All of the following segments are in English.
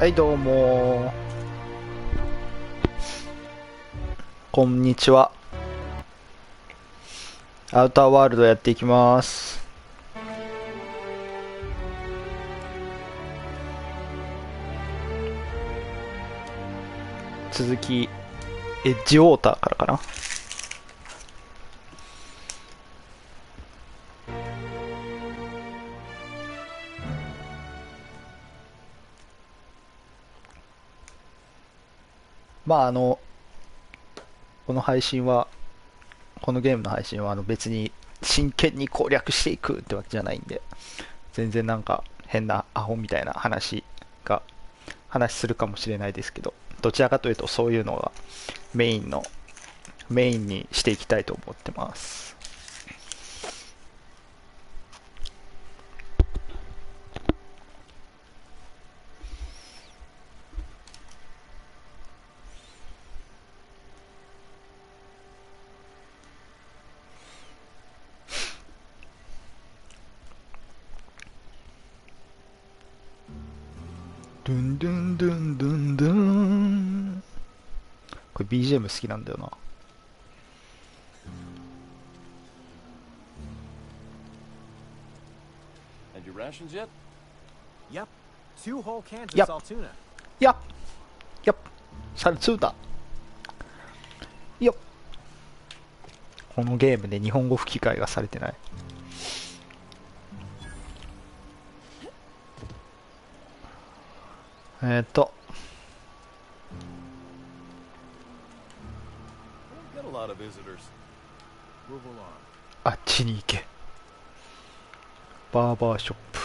はい、どうもこんにちは。アウターワールドやっていきます。続きエッジウォーターからかな。まあこの配信はこのゲームの配信は別に真剣に攻略していくってわけじゃないんで、全然なんか変なアホみたいな話するかもしれないですけど、どちらかというとそういうのがメインにしていきたいと思ってます。ドゥンドゥンドゥンドゥンドゥン。これ BGM 好きなんだよな。And your rations yet? Yep. 2 whole cans of Yep. salt tuna. やっサルツーダよっ。このゲームで日本語吹き替えがされてない。Get a lot of visitors. Move along. あっちに行け。バーバーショップ。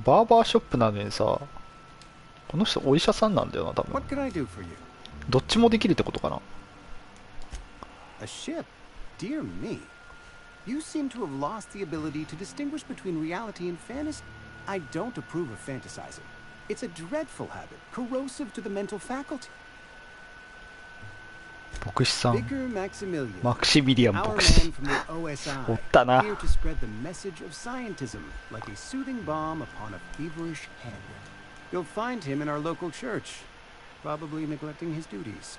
バーバーショップなのにさ、この人お医者さんなんだよな、多分。 What can I do for you? どっちもできるってことかな。 A ship? Dear me. You seem to have lost the ability to distinguish between reality and fantasy. I don't approve of fantasizing. It's a dreadful habit, corrosive to the mental faculty. 牧師さん、 Vicar Maximilian, マクシミリアン our 牧師 man from the OSI, おったな。 here to spread the message of scientism like a soothing balm upon a feverish head. You'll find him in our local church, probably neglecting his duties.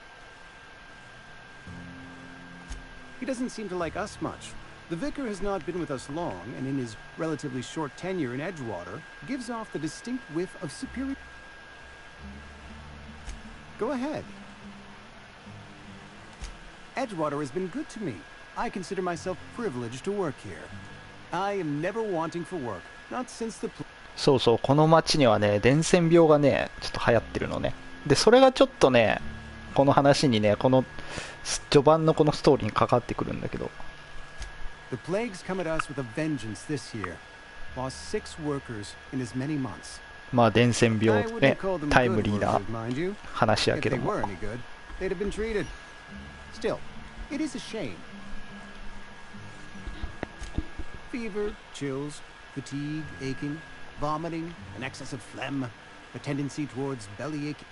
He doesn't seem to like us much. The vicar has not been with us long, and in his relatively short tenure in Edgewater, gives off the distinct whiff of superior... Go ahead. Edgewater has been good to me. I consider myself privileged to work here. I am never wanting for work, not since the... そうそう、この町にはね、伝染病がね、ちょっと流行ってるのね。で、それがちょっとね、この話にね、この序盤のこのストーリーにかかってくるんだけど。The plague's come at us with a vengeance this year. Lost 6 workers in as many months. まあ伝染病 I wouldn't ね、 call them タイム good リーな workers, mind you. 話や If け they ども。 were any good, they'd have been treated. Still, it is a shame. Fever, chills, fatigue, aching, vomiting, an excess of phlegm, a tendency towards bellyache.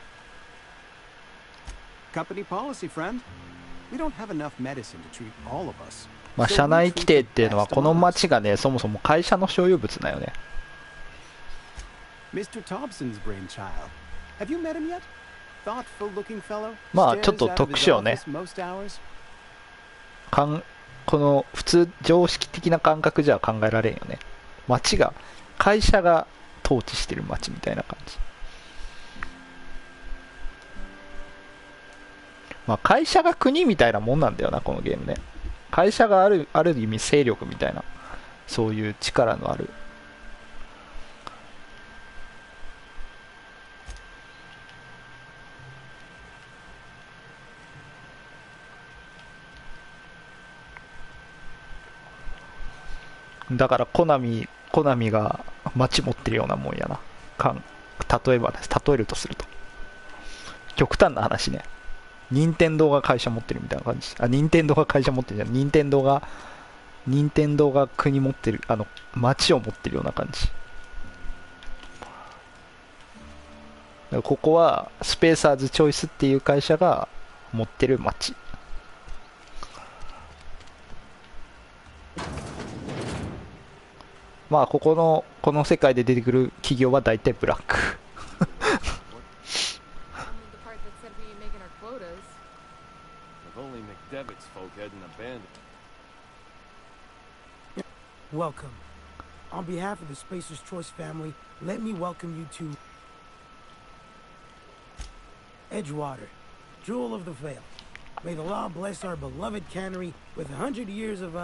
Company policy, friend. We don't have enough medicine to treat all of us. まあ社内規定っていうのはこの町がね、そもそも会社の所有物だよね。 Mr. Thompson's brainchild. Have you met him yet? Thoughtful looking fellow. まあちょっと特殊よね。 Most hours. この普通常識的な感覚じゃ考えられんよね。会社が統治してる町みたいな感じ。まあ会社が国みたいなもんなんだよな、このゲームね。会社がある意味勢力みたいな、そういう力のある。だからコナミが街持ってるようなもんやな。例えるとすると極端な話ね。任天堂が会社持ってるみたいな感じ。任天堂が会社持ってるじゃん。任天堂が国持ってる、町を持ってるような感じ。だからここはスペーサーズチョイスっていう会社が持ってる町。まあこの世界で出てくる企業は大体ブラック。 Only the part that said we ain't making our quotas. If only McDevitt's folk hadn't abandoned. Welcome. On behalf of the Spacer's Choice family, let me welcome you to Edgewater, Jewel of the Vale. May the law bless our beloved cannery with 100 years of,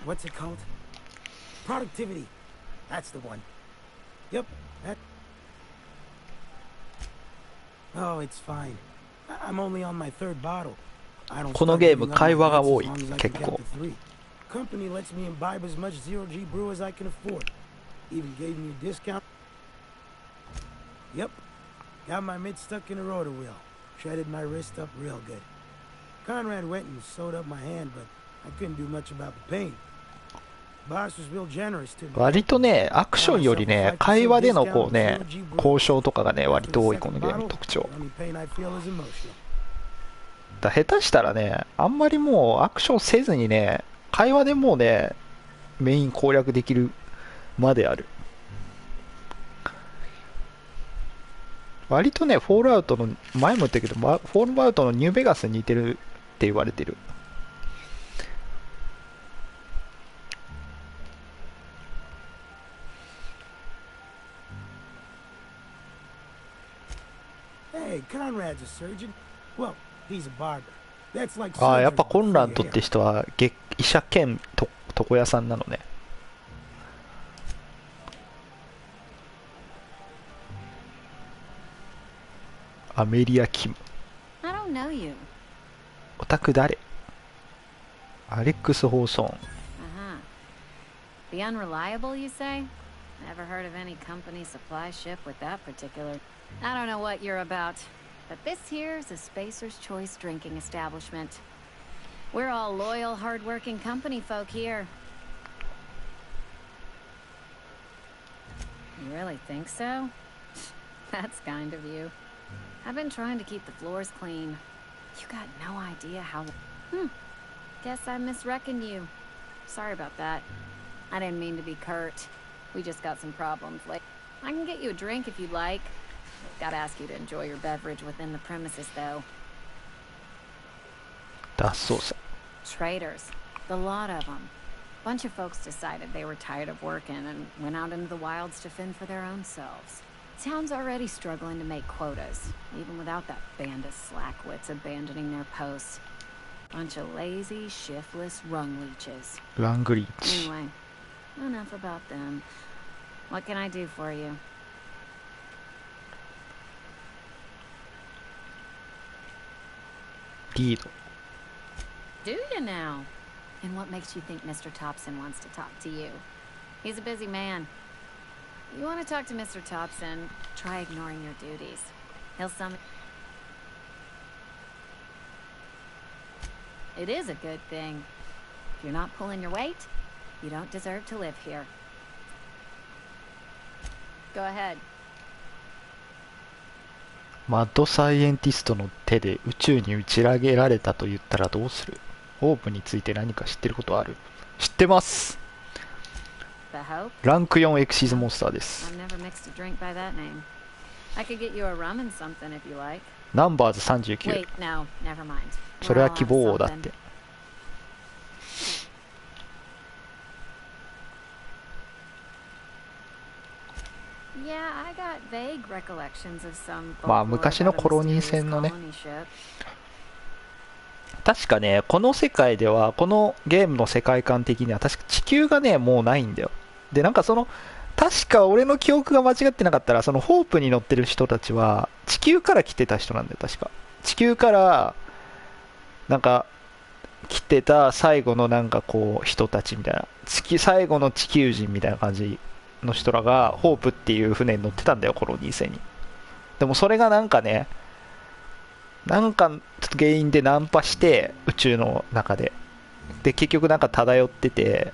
what's it called? Productivity. That's the one. Yep, that... Oh, it's fine. I'm only on my third bottle. I don't この start ゲーム giving up 会 my 話が bets 多 as い long as I can 結 get 構 up to 3. Company lets me imbibe as much zero-G brew as I can afford. Even gave me a discount. Yep. Got my mitt stuck in a rotor wheel. Shredded my wrist up real good. Conrad went and sewed up my hand, but I couldn't do much about the pain. Boss was real generous to me. 割とねアクションよりね会話でのこうね交渉とかがね割と多いこのゲームの特徴 The only pain I feel is emotional. だ下手したらねあんまりもうアクションせずにね会話でもうねメイン攻略できるまである。割とねフォールアウトの前も言ったけどフォールアウトのニューベガスに似てるって言われてる。Hey, Conrad's a surgeon. Well, he's a barber. That's like ああやっ surgery ぱ with コンラン free トっ hair. て人は医者兼床屋さんなのね。アメリア・キム。 I don't know you. オタク誰？アレックス・ホーソーン。 Uh-huh. The unreliable, you say? Never heard of any company supply ship with that particular... I don't know what you're about, but this here's a Spacer's Choice drinking establishment. We're all loyal, hard-working company folk here. You really think so? That's kind of you. I've been trying to keep the floors clean. You got no idea how... Guess I misreckoned you. Sorry about that. I didn't mean to be curt. We just got some problems. Like, I can get you a drink if you'd like. Gotta ask you to enjoy your beverage within the premises, though. 脱走者。 Traders. The lot of them. Bunch of folks decided they were tired of working and went out into the wilds to fend for their own selves. Town's already struggling to make quotas, even without that band of slackwits abandoning their posts. Bunch of lazy, shiftless rung leeches. ラングリーチ。 Anyway, enough about them. What can I do for you? リード。 Do you now? And what makes you think Mr. Thompson wants to talk to you? He's a busy man. You want to talk to Mr. Thompson, try ignoring your duties. He'll summon... It is a good thing. If you're not pulling your weight, you don't deserve to live here. Go ahead. マッドサイエンティストの手で宇宙に打ち上げられたと言ったらどうする？ホープについて何か知ってることある？知ってます。 The hope? ランク4エクシーズモンスターです。 I've never mixed a drink by that name. I could get you a rum and something if you like. ナンバーズ39。 Wait, no, never mind. それは希望王だって。 Yeah, I got vague recollections of some まあ folklore 昔の about a コロニー mysterious 戦のね colony ship. 確かねこの世界ではこのゲームの世界観的には確か地球がねもうないんだよ。でなんかその確か俺の記憶が間違ってなかったらそのホープに乗ってる人たちは地球から来てた人なんだよ確か。地球からなんか来てた最後のなんかこう人たちみたいな最後の地球人みたいな感じの人らがホープっていう船に乗ってたんだよコロニー船に。でもそれがなんかねなんかちょっと原因でナンパして宇宙の中で結局なんか漂ってて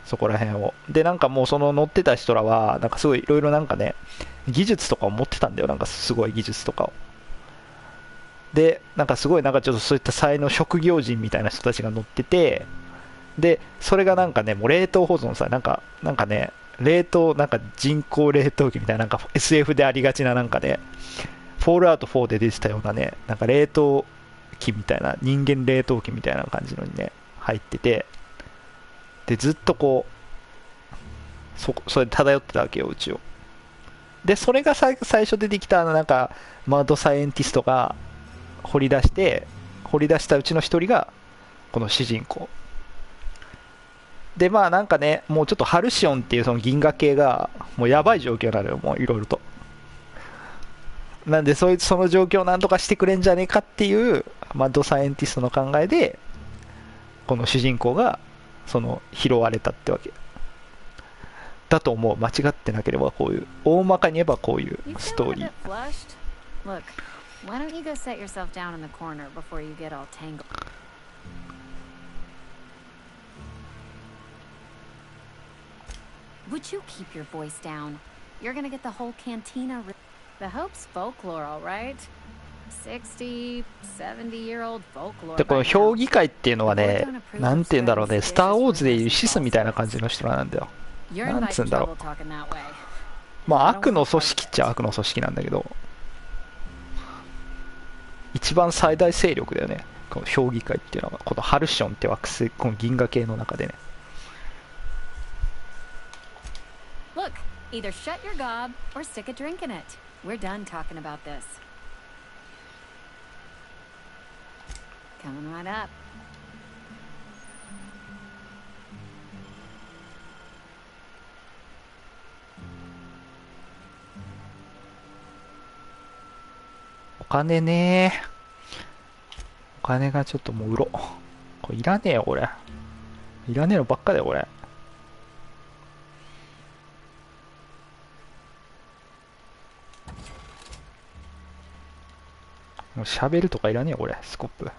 そこら辺をでなんかもうその乗ってた人らはなんかすごいいろいろなんかね技術とかを持ってたんだよなんかすごい技術とかをでなんかすごいなんかちょっとそういった才能職業人みたいな人たちが乗っててでそれがなんかね、もう冷凍保存さ、なんかね、冷凍、なんか人工冷凍機みたいな、なんか SF でありがちな、なんかね、フォールアウト4で出てたようなね、なんか冷凍機みたいな、人間冷凍機みたいな感じのにね、入ってて、で、ずっとこう、それ漂ってたわけよ、うちを。で、それが最初出てきた、なんか、マッドサイエンティストが掘り出したうちの一人が、この主人公。で、まあなんかね、もうちょっとハルシオンっていうその銀河系が、もうやばい状況なのよ、もういろいろと。なんでその状況をなんとかしてくれんじゃねえかっていうマッドサイエンティストの考えで、この主人公が拾われたってわけだと思う。間違ってなければ、こういう大まかに言えばこういうストーリー。 Look, why don't you go set yourself down in the corner before you get all tangled? Would you keep your voice down? You're gonna get the whole cantina. The Hope's folklore, all right? 60, 70-year-old folklore. でこの評議会っていうのはね、なんて言うんだろうね、スター・ウォーズでいうシスみたいな感じの人なんだよ。なんつうんだろう、まあ悪の組織っちゃ悪の組織なんだけど、一番最大勢力だよね、この評議会っていうのは。このハルシオンって惑星、この銀河系の中でね。Look, either shut your gob or stick a drink in it. We're done talking about this. Coming right up. お金ねー。お金がちょっともう売ろう。これいらねえよ、これ。いらねえのばっかだよ、これ。もう喋るとかいらねえよ、これ。スコップ。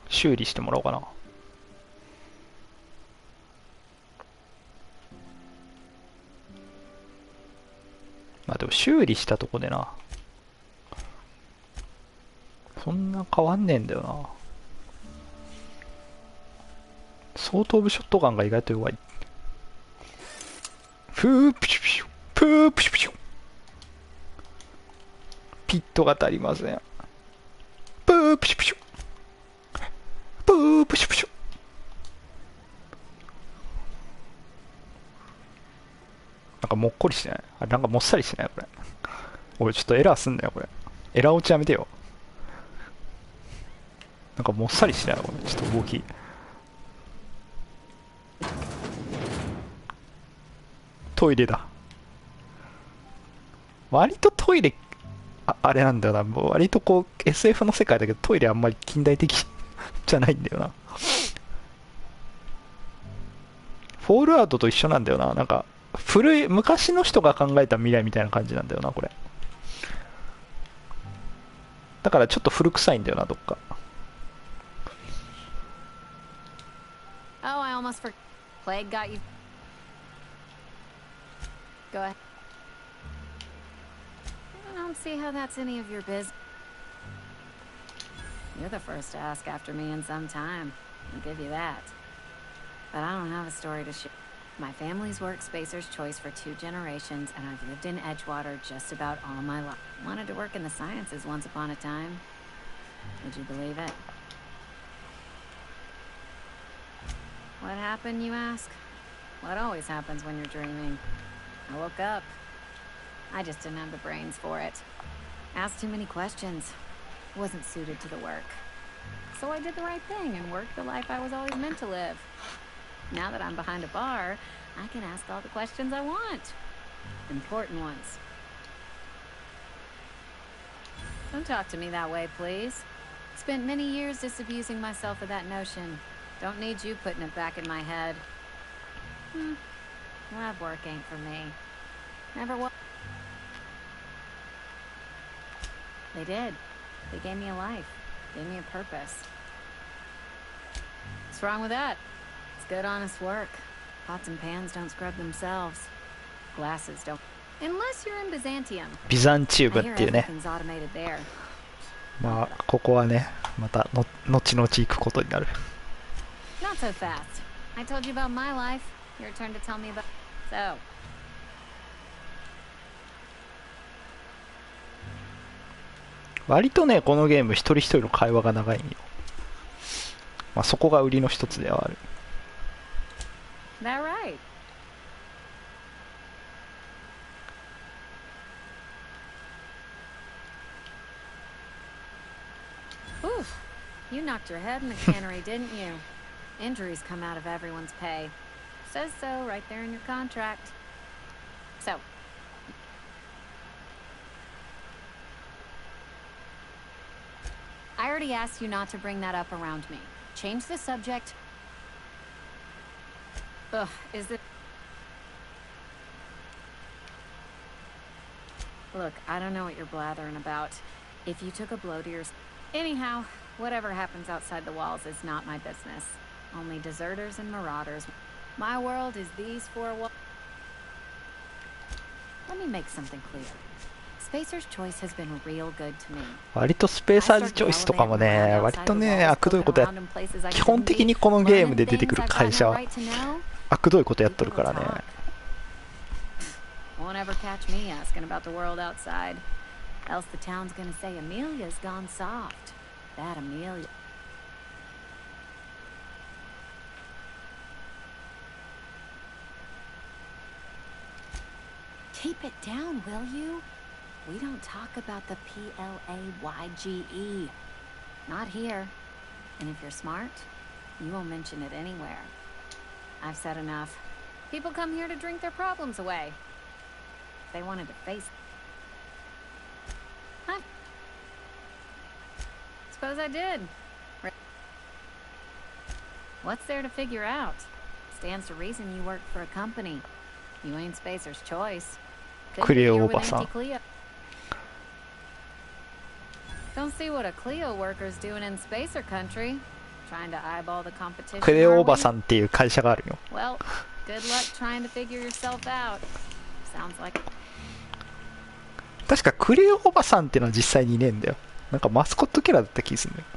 修理してもらおうかな。まあでも修理したとこでな、そんな変わんねえんだよな。相当オブショットガンが意外と弱い。フープシュプシュプープシュプシュ。ピットが足りません。プープシュプシュプープシュプシュ。なんかもっこりしてない？あれなんかもっさりしてないこれ。俺ちょっとエラーすんだよこれ。エラー落ちやめてよ。なんかもっさりしてないこれ。ちょっと動き。トイレだ。割とトイレ、あれなんだよな。もう割とこう SF の世界だけどトイレあんまり近代的じゃないんだよな。フォールアウトと一緒なんだよな。なんか昔の人が考えた未来みたいな感じなんだよなこれ。だからちょっと古臭いんだよなどっか。Oh, I almost forgot. Plague got you. Go ahead. I don't see how that's any of your business. You're the first to ask after me in some time. I'll give you that. But I don't have a story to share. My family's work Spacer's choice for 2 generations, and I've lived in Edgewater just about all my life. Wanted to work in the sciences once upon a time. Would you believe it? What happened, you ask? What always happens when you're dreaming. I woke up. I just didn't have the brains for it. Asked too many questions. Wasn't suited to the work. So I did the right thing and worked the life I was always meant to live. Now that I'm behind a bar, I can ask all the questions I want. Important ones. Don't talk to me that way, please. Spent many years disabusing myself of that notion. Don't need you putting it back in my head. Lab work ain't for me. Never was. They did. They gave me a life. Gave me a purpose. What's wrong with that? It's good, honest work. Pots and pans don't scrub themselves. Glasses don't. Unless you're in Byzantium. ビザンチウム I っ hear ていうね。 everything's automated there. まあここはね、またの後々行くことになる。 Not so fast. I told you about my life. Your turn to tell me about. So. 割とねこのゲーム一人一人の会話が長いんよ。まあそこが売りの一つではある。 That right? Oof. You knocked your head in the cannery, didn't you? Injuries come out of everyone's pay. Says so right there in your contract. So. I already asked you not to bring that up around me. Change the subject. Ugh, is it? Look, I don't know what you're blathering about. If you took a blow to your... Anyhow, whatever happens outside the walls is not my business. Only deserters and marauders. My world is these four walls. Let me make something clear. Spacer's choice has been real good to me. 割とスペーサーズチョイスとかもね、割とね、悪どいことやっ、基本的にこのゲームで出てくる会社は悪どいことやっとるからね。Won't ever catch me asking about the world outside. Else the town's gonna say Amelia's gone soft. That Amelia. Keep it down, will you? We don't talk about the PLAYGE. Not here. And if you're smart, you won't mention it anywhere. I've said enough. People come here to drink their problems away. If they wanted to face... Huh? Suppose I did. What's there to figure out? Stands to reason you work for a company. You ain't Spacer's choice. Could be you were with Auntie Cleo. Don't see what a Cleo worker's doing in Spacer country. Trying to eyeball the competition. クレオおばさんっていう会社があるよ。 Well, good luck trying to figure yourself out. Sounds like. 確かクレオおばさんっていうのは実際にいねえんだよ。なんかマスコットキャラだった気がするんだよ。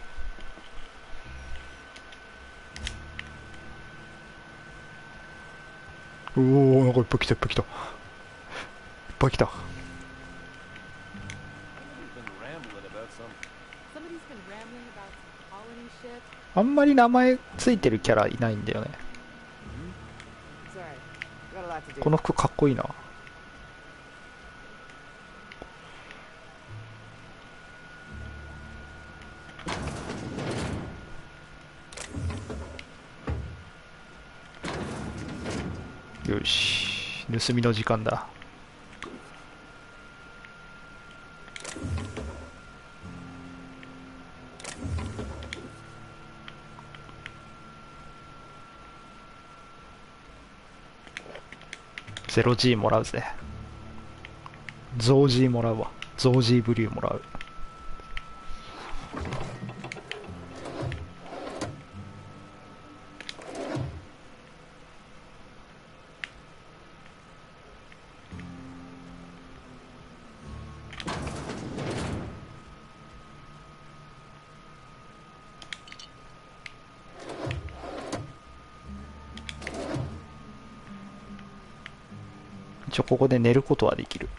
おお、なんかいっぱい来たいっぱい来た。いっぱい来た。あんまり名前ついてるキャラいないんだよね。この服かっこいいな。よし、盗みの時間だ。0G もらうぜ。ゾー G もらうわ。ゾー G ブリューもらう。一応ここで寝ることはできる。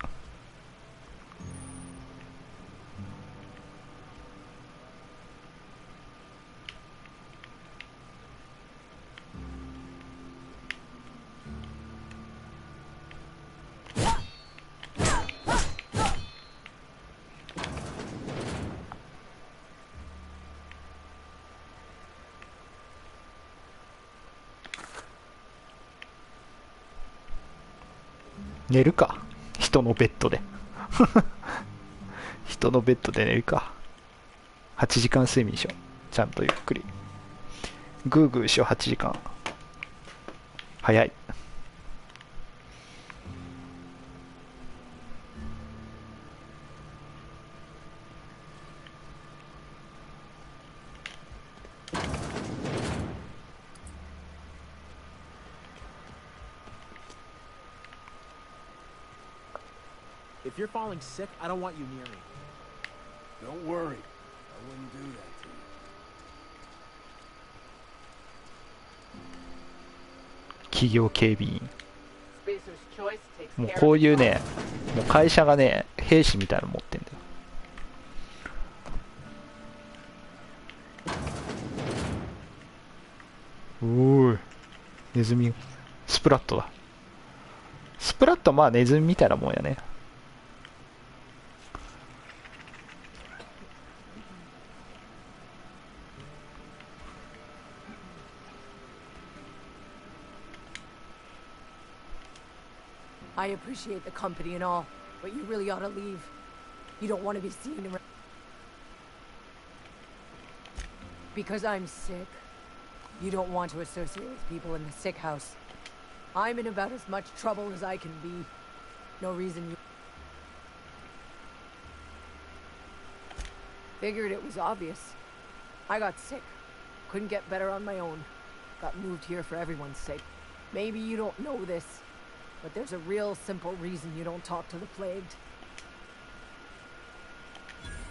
寝るか。人のベッドで人のベッドで寝るか。8時間睡眠しよう。ちゃんとゆっくりグーグーしよう。8時間早い。If you're falling sick, I don't want you near me. Don't worry. I wouldn't do that to you. 企業警備員。もうこういうね、もう会社がね、兵士みたいなの持ってんだよ。おーい、ネズミ。スプラットだ。スプラットはまあネズミみたいなもんやね。I appreciate the company and all, but you really ought to leave. You don't want to be seen around. Because I'm sick, you don't want to associate with people in the sick house. I'm in about as much trouble as I can be. No reason you... Figured it was obvious. I got sick. Couldn't get better on my own. Got moved here for everyone's sake. Maybe you don't know this, but there's a real simple reason you don't talk to the plagued.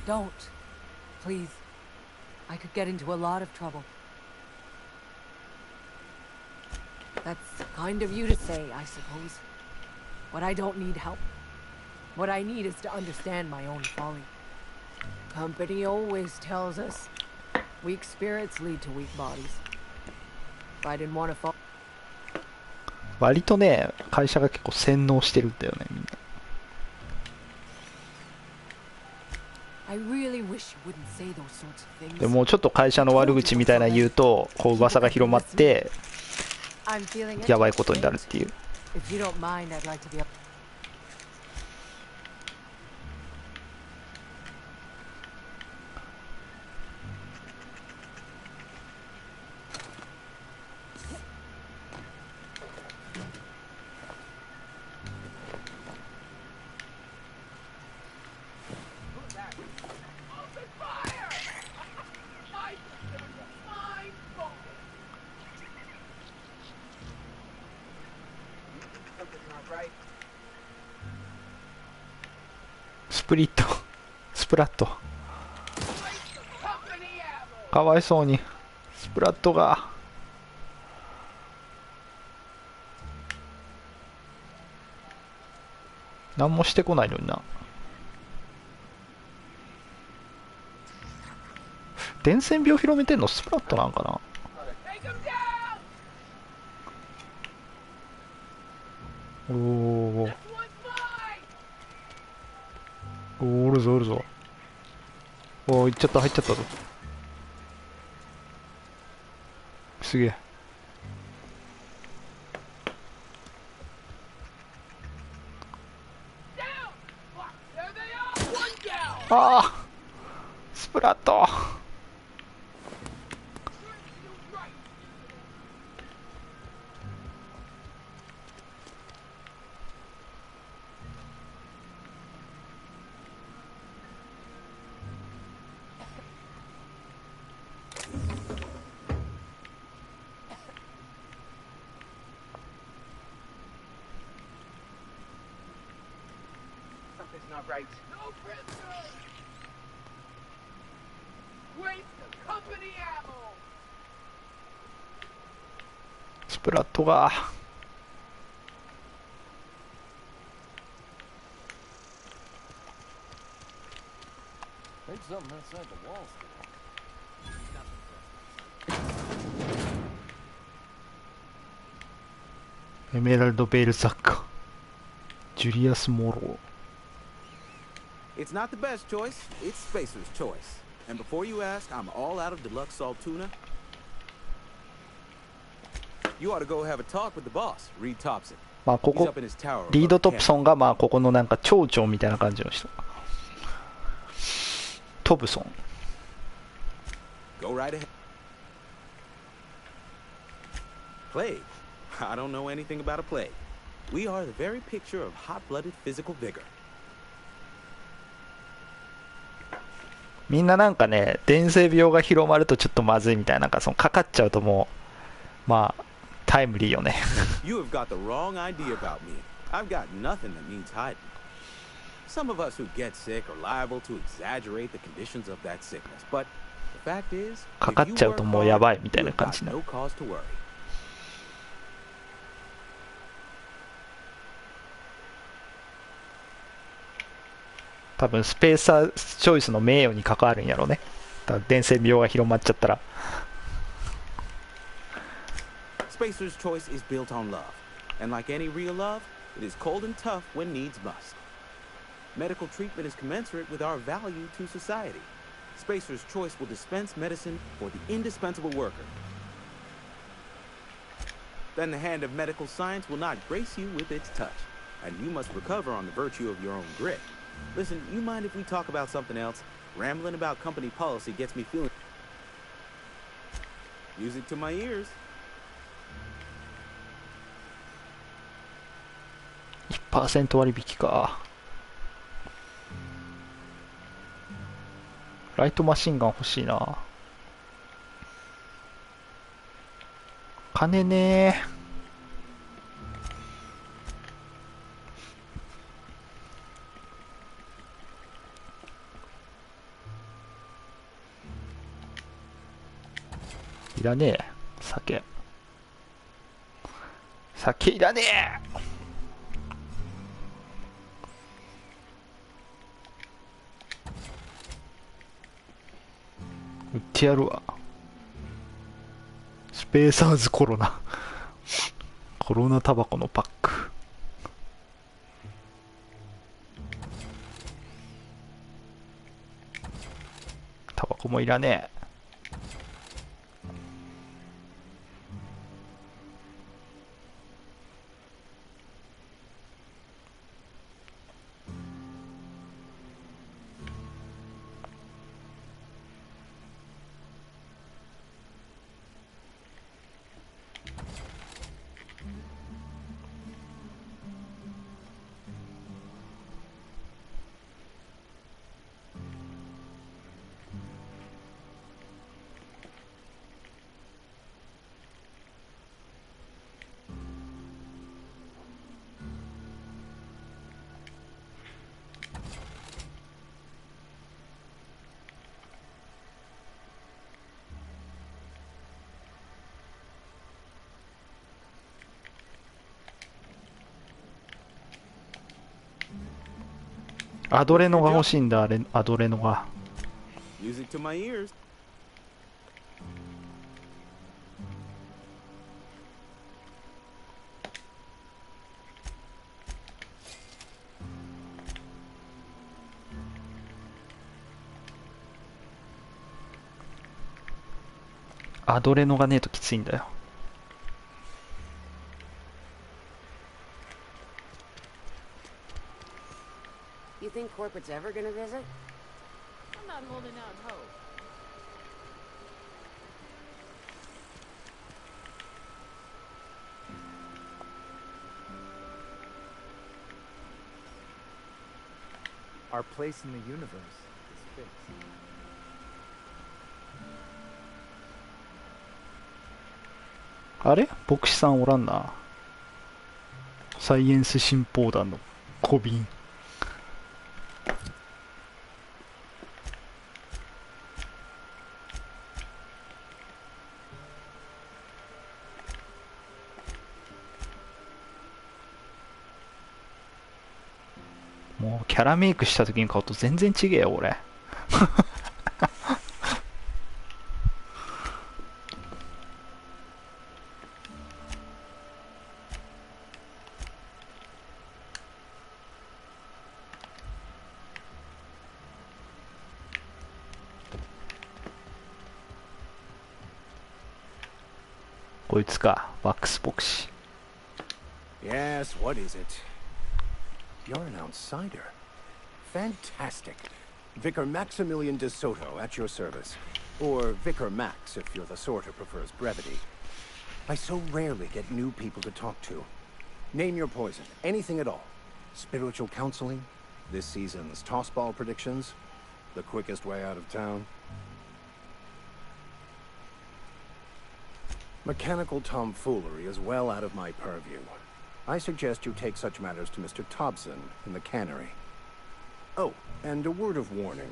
Don't. Please. I could get into a lot of trouble. That's kind of you to say, I suppose. But I don't need help. What I need is to understand my own folly. Company always tells us weak spirits lead to weak bodies. If I didn't want to fall... 割とね、会社が結構洗脳してるんだよね、みんな。I really wish you wouldn't say those sorts of things. でもちょっと会社の悪口みたいな言うと、こう噂が広まって、やばいことになるっていう。If you don't mind, I'd like to be up.スプリット、スプラット。かわいそうに、スプラットが。何もしてこないのにな。伝染病広めてんのスプラットなんかな。おお。おるぞおるぞ。おお、行っちゃった、入っちゃったぞ。すげえ。ああ、スプラット。Not right. No prisoners! Waste the company ammo! スプラットが。Think something outside the walls today. エメラルド・ベールザック。ジュリアス・モロー。It's not the best choice, it's Spacer's choice. And before you ask, I'm all out of deluxe salt tuna. You ought to go have a talk with the boss, Reed Thompson. まあこ He's こ up in his tower リー above ド the トプ camp. ソンがまあここのなんか町長みたいな感じの人。トブソン。 Go right ahead. Plague? I don't know anything about a plague. We are the very picture of hot-blooded physical vigor. みんななんかね、伝染病が広まるとちょっとまずいみたいな、なんかそのかかっちゃうともうまあタイムリーよね。You have got the wrong idea about me. I've got nothing that needs hiding. Some of us who get sick are liable to exaggerate the conditions of that sickness, but the fact is, かかっ if you ちゃうと work もうやばい hard, みたい you な have 感じ got になる。 no cause to worry. 多分スペーサーチョイスの名誉に関わるんやろうね。だから伝染病が広まっちゃったら。 Spacer's choice is built on love, and like any real love, it is cold and tough when needs must. Medical treatment is commensurate with our value to society. Spacer's choice will dispense medicine for the indispensable worker. Then the hand of medical science will not grace you with its touch, and you must recover on the virtue of your own grit. Listen, you mind if we talk about something else? Rambling about company policy gets me feeling... Music to my ears. 1% 割引か。ライトマシンガン欲しいな。金ねー。いらねえ。酒いらねえ。売ってやるわ。スペーサーズコロナ。コロナタバコのパック。タバコもいらねえ。アドレノが欲しいんだ。あれアドレノが。 Music to my ears. アドレノがねえときついんだよ。You think corporate's ever gonna visit? I'm not holding out hope. Our place in the universe is fixed. あれ牧師さんおらんな。サイエンス信奉団の小瓶。もうキャラメイクした時に顔と全然違えよ俺。こいつか、ワックス牧師。Yes, what is it? You're an outsider. Fantastic. Vicar Maximilian de Soto at your service. Or Vicar Max if you're the sort who prefers brevity. I so rarely get new people to talk to. Name your poison, anything at all. Spiritual counseling, this season's tossball predictions, the quickest way out of town. Mechanical tomfoolery is well out of my purview. I suggest you take such matters to Mr. Thompson in the cannery. Oh, and a word of warning.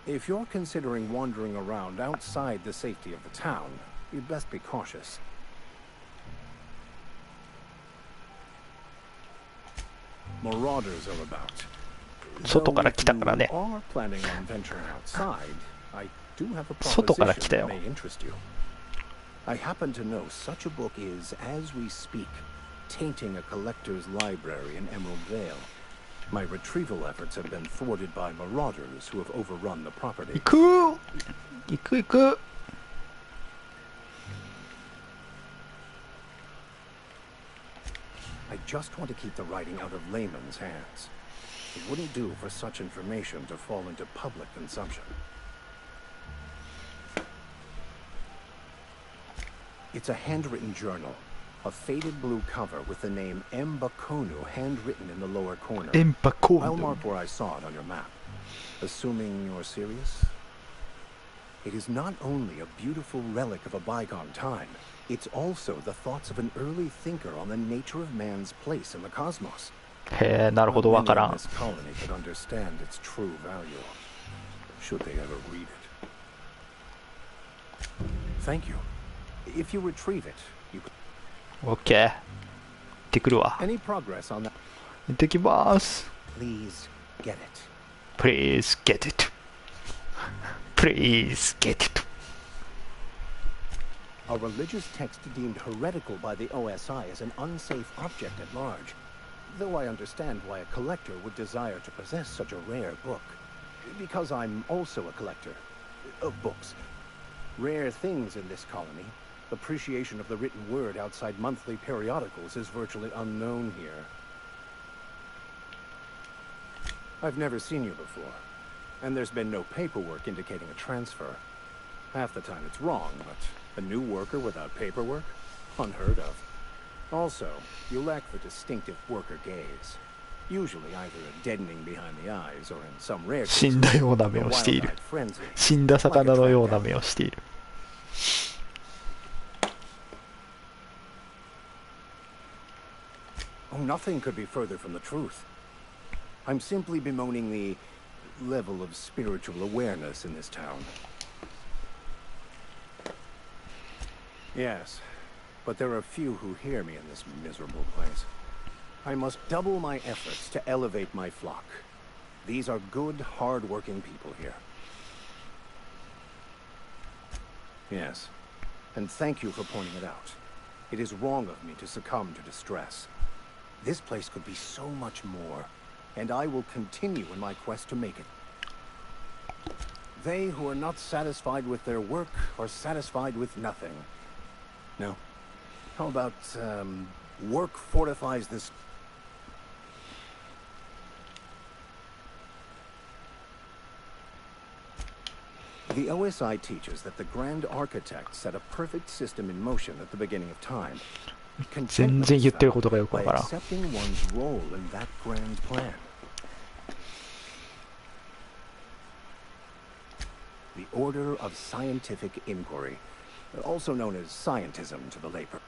If you're considering wandering around outside the safety of the town, you'd best be cautious. Marauders are about. 外から来たからね。 Though if you are planning on venturing outside, I do have a 外から来た proposition よ。 that may interest you. I happen to know such a book is, as we speak, tainting a collector's library in Emerald Vale. My retrieval efforts have been thwarted by marauders who have overrun the property. 行く行く行く。 I just want to keep the writing out of layman's hands. It wouldn't do for such information to fall into public consumption. It's a handwritten journal. A faded blue cover with the name M. Bakonu handwritten in the lower corner. I'll mark where I saw it on your map. Assuming you're serious? It is not only a beautiful relic of a bygone time, it's also the thoughts of an early thinker on the nature of man's place in the cosmos. へえ、なるほど、わから Many in ん。 this colony could understand its true value, should they ever read it. Thank you. If you retrieve it, you could... オッケー。行ってくるわ。 Any progress on that? 行ってきます。 Please get it. Please get it. Please get it. A religious text deemed heretical by the OSI is an unsafe object at large. Though I understand why a collector would desire to possess such a rare book. Because I'm also a collector of books. Rare things in this colony. Appreciation of the written word outside monthly periodicals is virtually unknown here. I've never seen you before, and there's been no paperwork indicating a transfer. Half the time it's wrong, but a new worker without paperwork? Unheard of. Also, you lack the distinctive worker gaze. Usually either a deadening behind the eyes or in some rare 死 cases, んだような a 目をしている。 wild-eyed frenzy. 死んだ魚のような目をしている。 Oh, nothing could be further from the truth. I'm simply bemoaning the level of spiritual awareness in this town. Yes, but there are few who hear me in this miserable place. I must double my efforts to elevate my flock. These are good, hard-working people here. Yes, and thank you for pointing it out. It is wrong of me to succumb to distress. This place could be so much more, and I will continue in my quest to make it. They who are not satisfied with their work are satisfied with nothing. No. How about, work fortifies this... The OSI teaches that the Grand Architect set a perfect system in motion at the beginning of time. 全然言ってることがよくわ By からん。 accepting one's role in that grand plan. The Order of Scientific Inquiry, also known as scientism to the layper.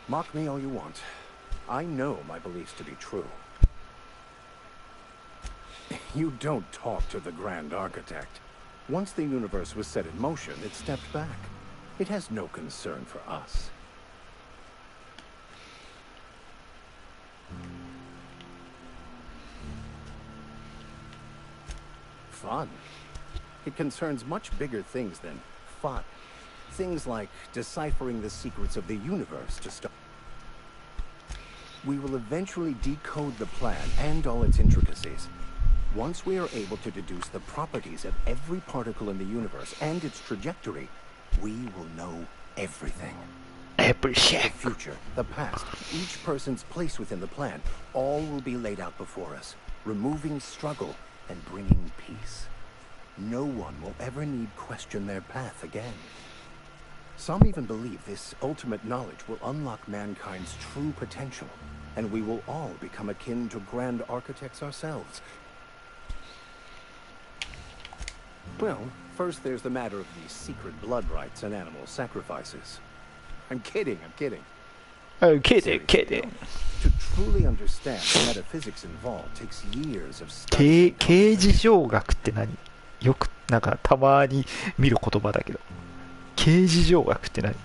Mock me all you want. I know my beliefs to be true. You don't talk to the Grand Architect. Once the universe was set in motion, it stepped back. It has no concern for us. Fun. It concerns much bigger things than fun. Things like deciphering the secrets of the universe to start. We will eventually decode the plan and all its intricacies. Once we are able to deduce the properties of every particle in the universe and its trajectory, we will know everything. everything. The future, the past, each person's place within the plan, all will be laid out before us, removing struggle and bringing peace. No one will ever need question their path again. Some even believe this ultimate knowledge will unlock mankind's true potential, and we will all become akin to grand architects ourselves. Well, first there's the matter of the secret blood rites and animal sacrifices. I'm kidding. Oh, kidding, Seriously, kidding. To truly understand the metaphysics involved takes years of study. 刑事上学って何？よくなんかたまに見る言葉だけど、刑事上学って何？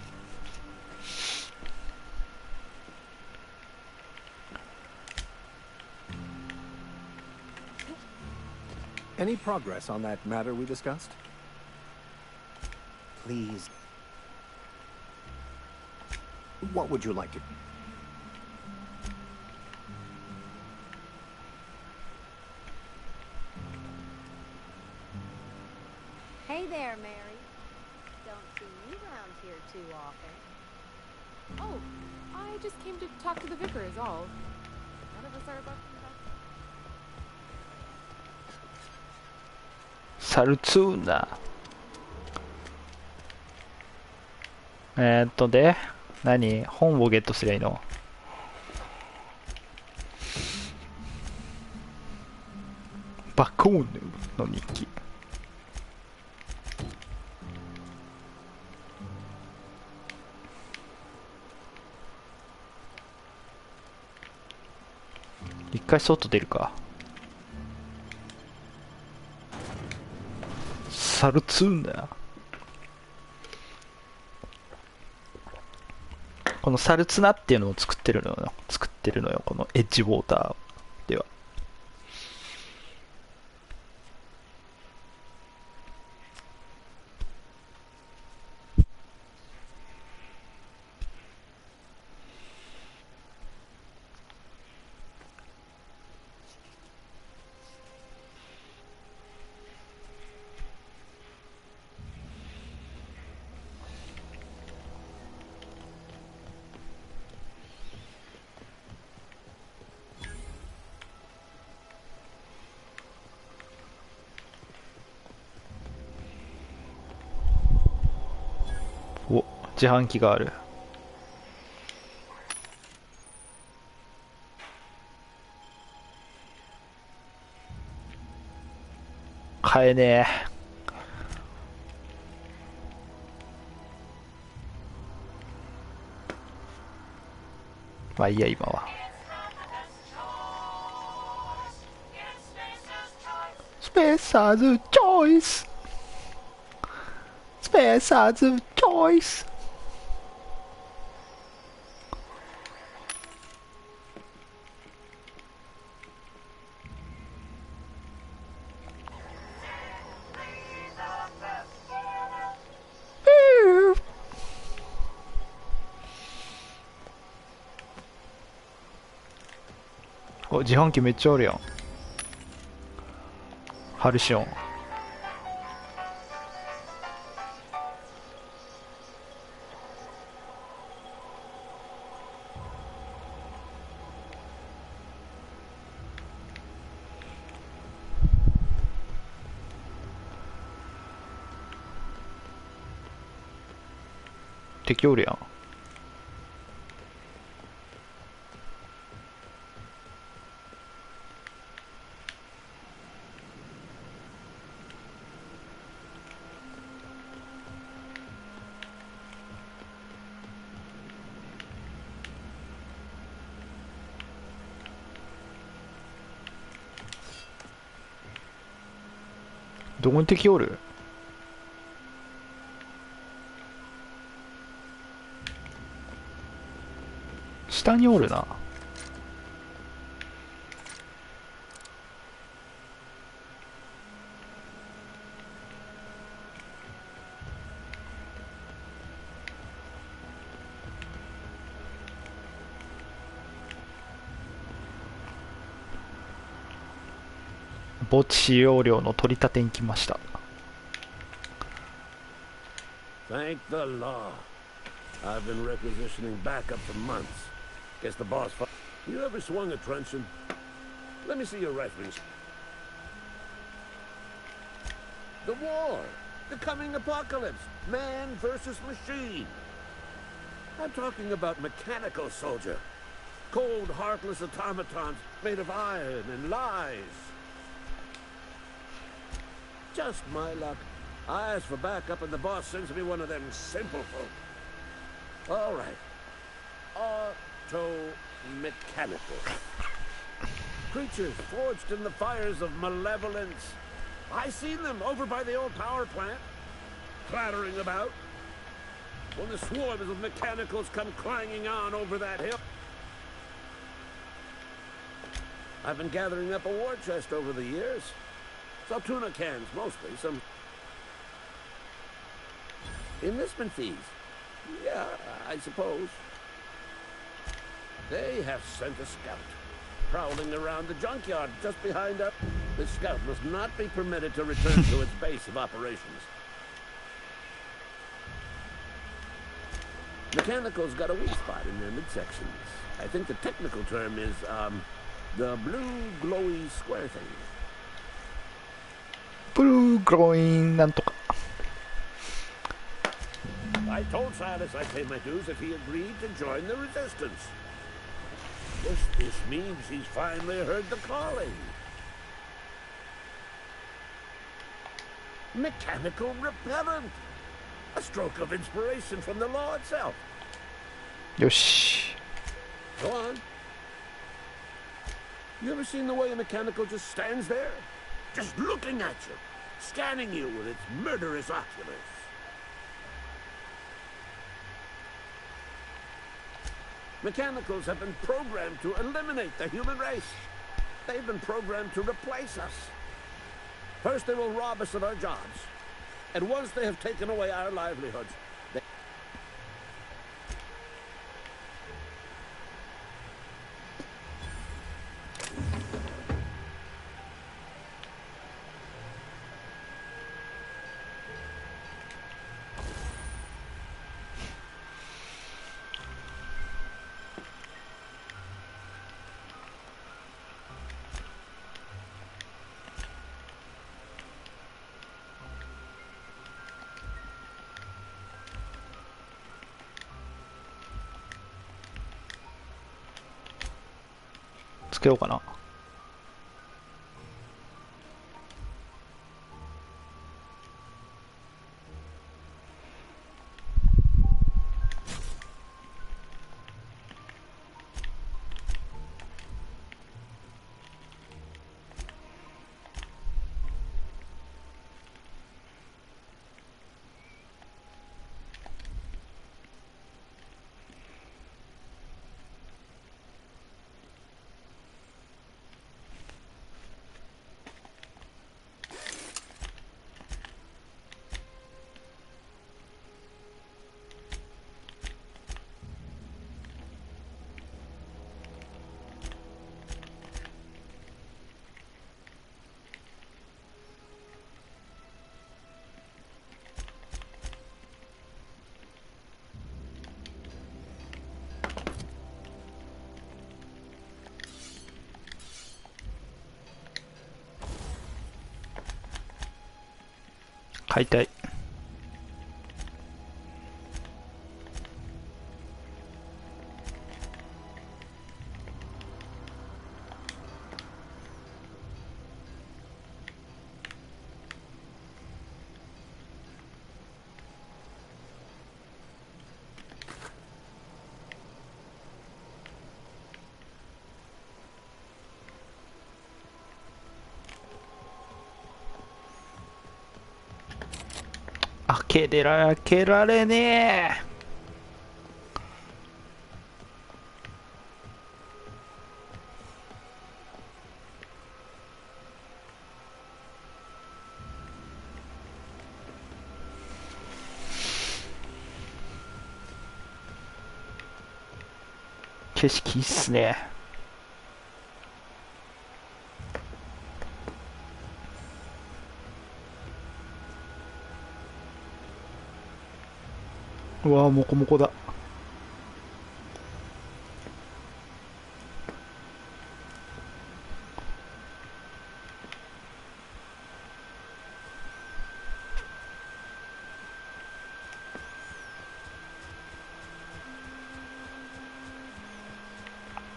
Any progress on that matter we discussed? Please. What would you like to... Hey there, Mary. Don't see me around here too often. Oh, I just came to talk to the vicar is all. None of us are above conduct. サルツーナ。で、何？本をゲットすりゃいいの？バコーヌの日記。一回外出るか。サルツーナ。このサルツナっていうのを作ってるのよ、このエッジウォーターでは。お、自販機がある。買えねえ。まあいいや、今は。スペーサーズチョイス。スペーサーズチョイス。お、自販機めっちゃあるやん。ハルシオン。敵おるやん。どこに敵おる？下におるな。墓地使用料の取り立てに来ました。Thank the law. I've been requisitioning backup for months. Guess the boss... You ever swung a truncheon? Let me see your rifling. The war! The coming apocalypse! Man versus machine! I'm talking about mechanical soldier. Cold, heartless automatons made of iron and lies. Just my luck. I ask for backup and the boss sends me one of them simple folk. All right. Auto-mechanical. Creatures forged in the fires of malevolence. I seen them over by the old power plant, clattering about. When the swarms of mechanicals come clanging on over that hill. I've been gathering up a war chest over the years. Some tuna cans, mostly. Some enlistment fees. Yeah, I suppose. They have sent a scout, prowling around the junkyard just behind us. The scout must not be permitted to return to its base of operations. Mechanicals got a weak spot in their midsections. I think the technical term is, the blue glowy square thing. Blue glowing なんとか。I told Silas I'd pay my dues if he agreed to join the resistance. This means he's finally heard the calling. Mechanical repellent. A stroke of inspiration from the law itself. よし。 Go on. You ever seen the way a mechanical just stands there? Just looking at you, scanning you with its murderous oculars. Mechanicals have been programmed to eliminate the human race. They've been programmed to replace us. First they will rob us of our jobs. And once they have taken away our livelihoods, they...つけようかな。解体。開けられねえ。景色いいっすね。うわー、モコモコだ。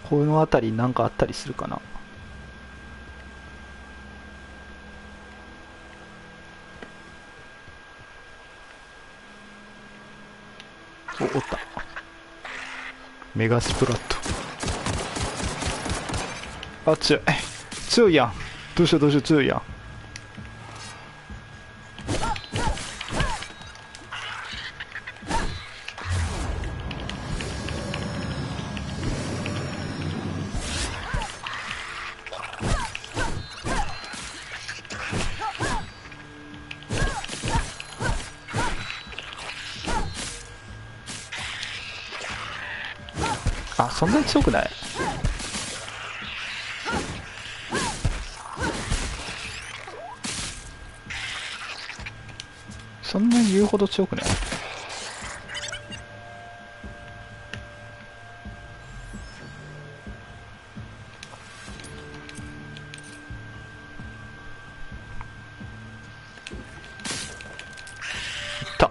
この辺りに何かあったりするかな。おった。メガスプラット。あ、強い。強いやん。どうしようどうしよう、強いやん。あ、そんなに強くない？そんなに言うほど強くない？いった。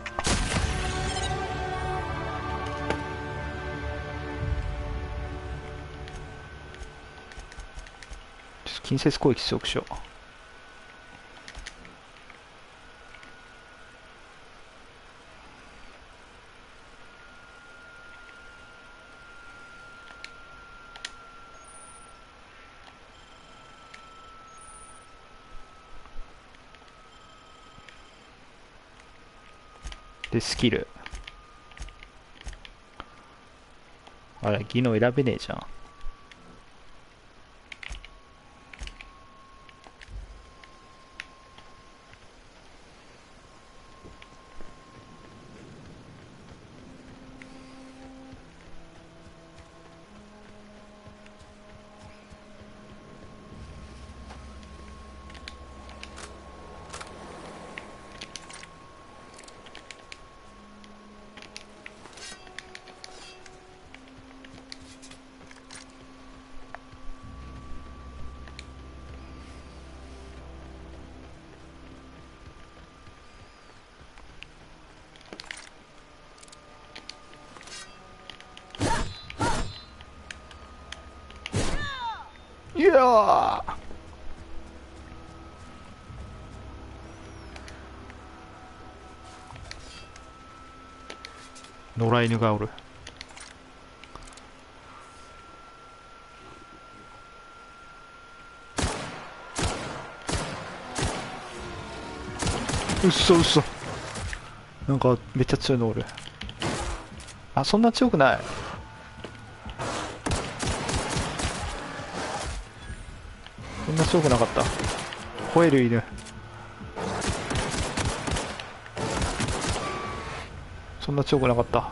近接攻撃強くしよう。で、スキル。あれ、技能選べねえじゃん。いやー、野良犬がおる。うっそうっそ。なんかめっちゃ強いのおる。あ、そんな強くない。そんな強くなかった。吠える犬。そんな強くなかった。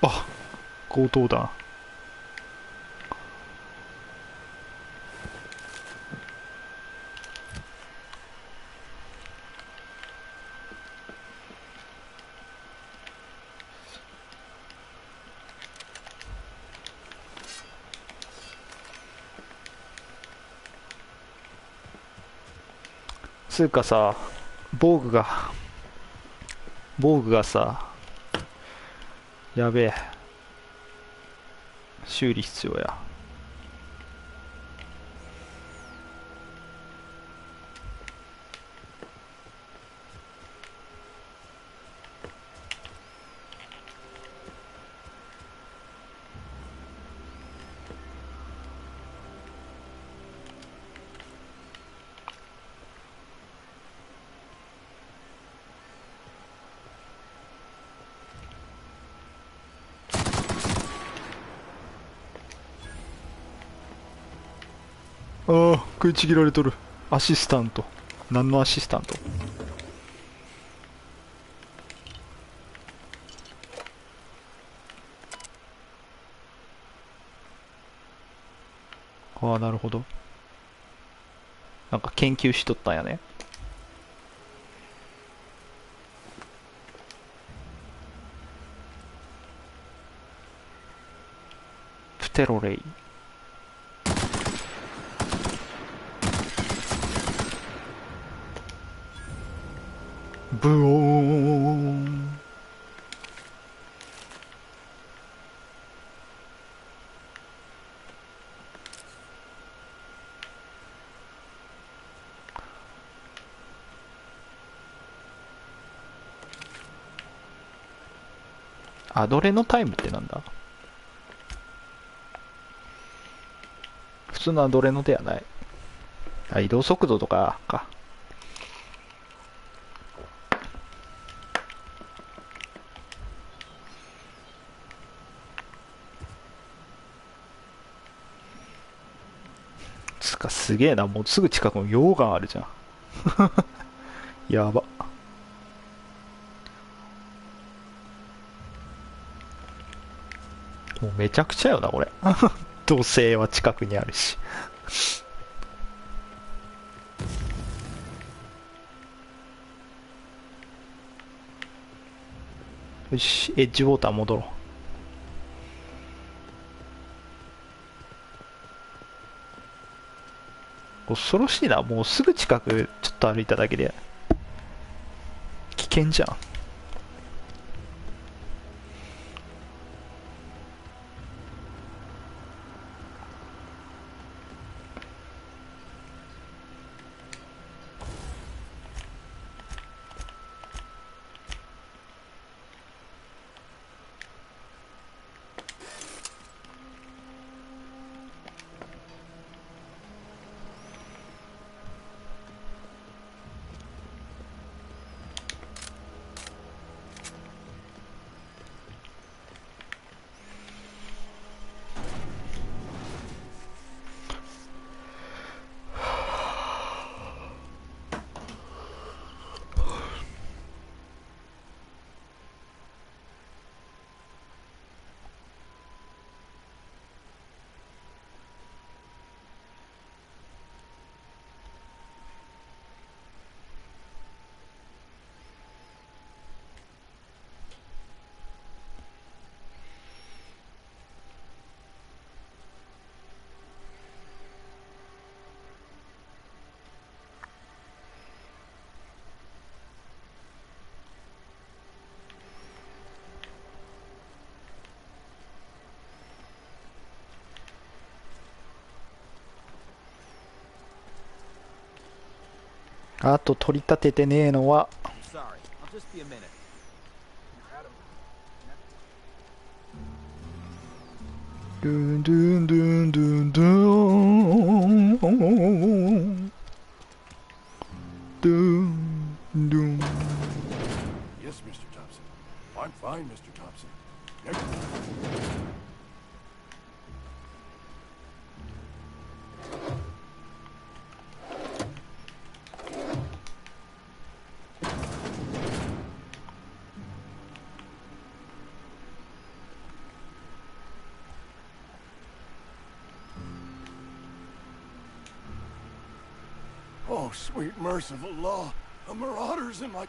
あ、強盗だ。つうかさ、防具がさ、やべえ、修理必要や。ああ、食いちぎられとる。アシスタント。何のアシスタント？ああ、なるほど。なんか研究しとったんやね。プテロレイ。ブオーン。アドレのタイムってなんだ？普通のアドレのではない。あ、移動速度とかか。つかすげえな、もうすぐ近くの溶岩あるじゃん。やば。もうめちゃくちゃよなこれ。土星は近くにあるし。よし、エッジウォーター戻ろう。恐ろしいな、もうすぐ近くちょっと歩いただけで危険じゃん。あと取り立ててねえのはドゥンドゥンドゥンドゥンドゥンドゥンドゥン。 Yes, Mr. Thompson. I'm fine, Mr. Thompson. Oh, sweet merciful law. A marauder's in my...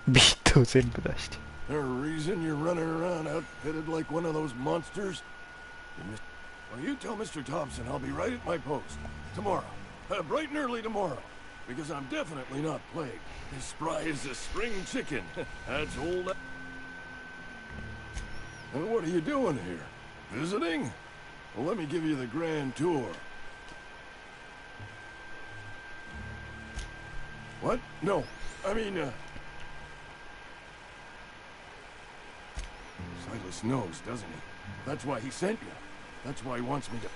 ビートを全部出して。 There's a reason you're running around outfitted like one of those monsters? Well, you tell Mr. Thompson I'll be right at my post. Tomorrow. Bright and early tomorrow. Because I'm definitely not plagued. As spry as a spring chicken. That's old... And what are you doing here? Visiting? Well, let me give you the grand tour. What? No. I mean, Silas knows, doesn't he? That's why he sent you. That's why he wants me to...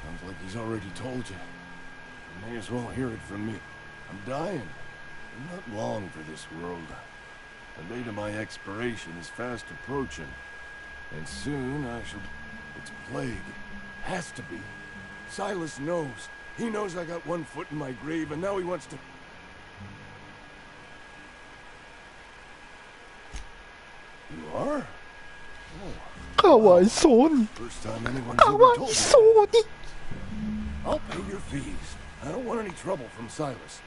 Sounds like he's already told you. You may as well hear it from me. I'm dying. I'm not long for this world. The date of my expiration is fast approaching. And soon I shall... It's plague. Has to be. Silas knows. He knows I got one foot in my grave, and now he wants to... You are? かわいそうに。 First time anyone's か ever わ told い me. そうに。 I'll pay your fees. I don't want any trouble from Silas.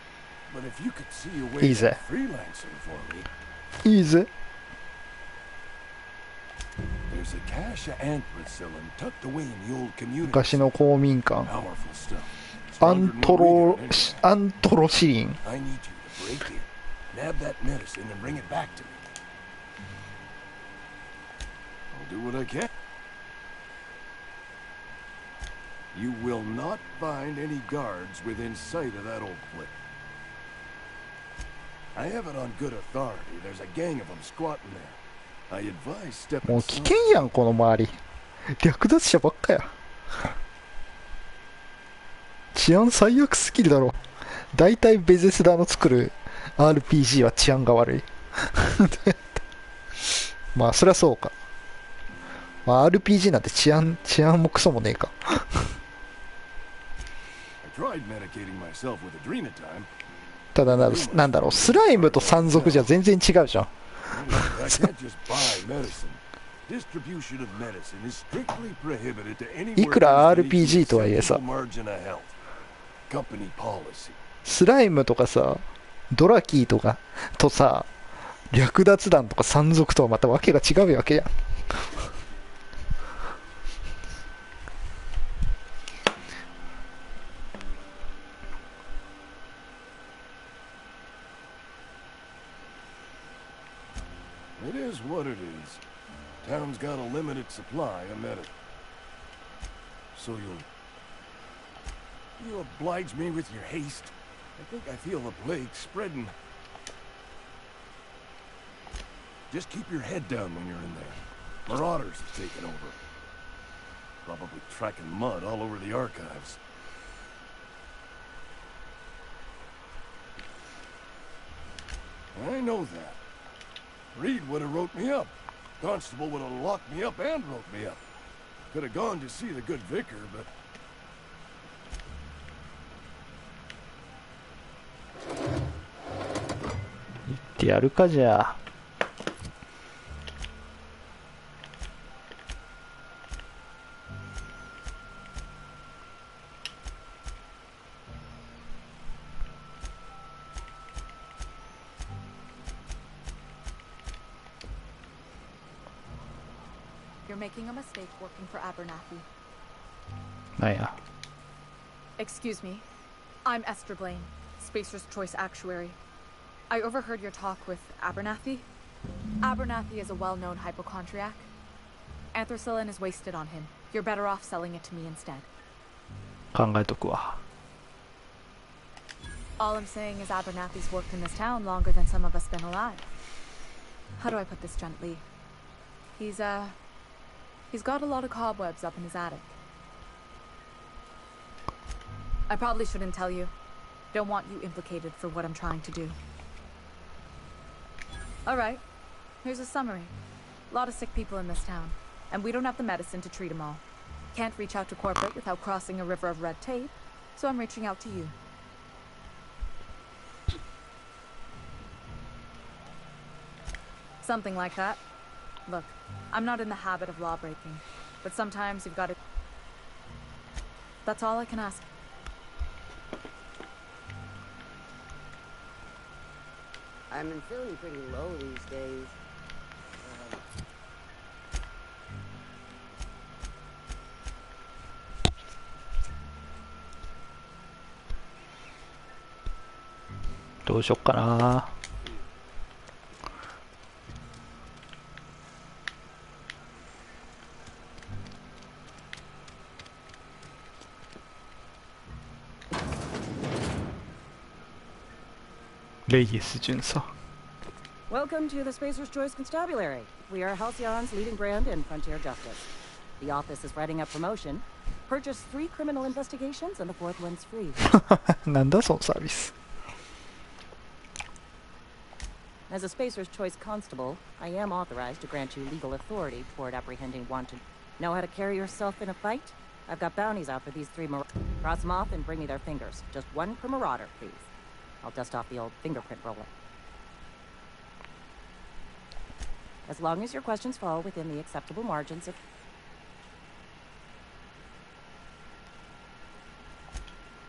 But if you could see a way いいぜ。 of freelancing for me, いいぜ。 there's a cache of anthracillin tucked away in the old community. 昔の公民館。 Powerful stuff. アントロシリン。 I need you to break in, nab that medicine, and bring it back to me. I'll do what I can. You will not find any guards within sight of that old place. I have it on good authority. There's a gang of them squatting there. I advise stepping もう危険やん、この周り。略奪者ばっかや。治安最悪すぎるだろ。だいたいベゼスダの作る RPG は治安が悪い。まあそりゃそうか。まあ RPG なんて治安もクソもねえか。ただなんだろう、スライムと山賊じゃ全然違うじゃん。いくら RPG とはいえさ、スライムとかさ、ドラキーとかとさ、略奪団とか山賊とはまたわけが違うわけやん。It is what it is. Town's got a limited supply of medicine. So you'll oblige me with your haste. I think I feel the plague spreading. Just keep your head down when you're in there. Marauders have taken over. Probably tracking mud all over the archives. I know that. Reed would have wrote me up. Constable would have locked me up and wrote me up. Could have gone to see the good vicar, but... 言ってやるかじゃあ。You're making a mistake working for Abernathy. なんや。 Excuse me. I'm Esther Blaine, Spacer's Choice Actuary. I overheard your talk with Abernathy. Abernathy is a well-known hypochondriac. Anthracillin is wasted on him. You're better off selling it to me instead. 考えとくわ。 All I'm saying is Abernathy's worked in this town longer than some of us been alive. How do I put this gently? He's got a lot of cobwebs up in his attic. I probably shouldn't tell you. Don't want you implicated for what I'm trying to do. Alright, here's a summary. A lot of sick people in this town, and we don't have the medicine to treat them all. Can't reach out to corporate without crossing a river of red tape, so I'm reaching out to you. Something like that. Look, I'm not in the habit of law breaking, but sometimes you've got to... That's all I can ask. I've been feeling pretty low these days. Uh, どうしよっかな。レイエス巡査。 Welcome to the Spacer's Choice Constabulary. We are Halcyon's leading brand in frontier justice. The office is writing up promotion. Purchase 3 criminal investigations and the 4th one's free. なんだそのサービス。 As a Spacer's Choice constable, I am authorized to grant you legal authority toward apprehending wanted. Know how to carry yourself in a fight? I've got bounties out for these 3 Cross them off and bring me their fingers. Just 1 per marauder, please. I'll dust off the old fingerprint roller. as long as your questions fall within the acceptable margins of...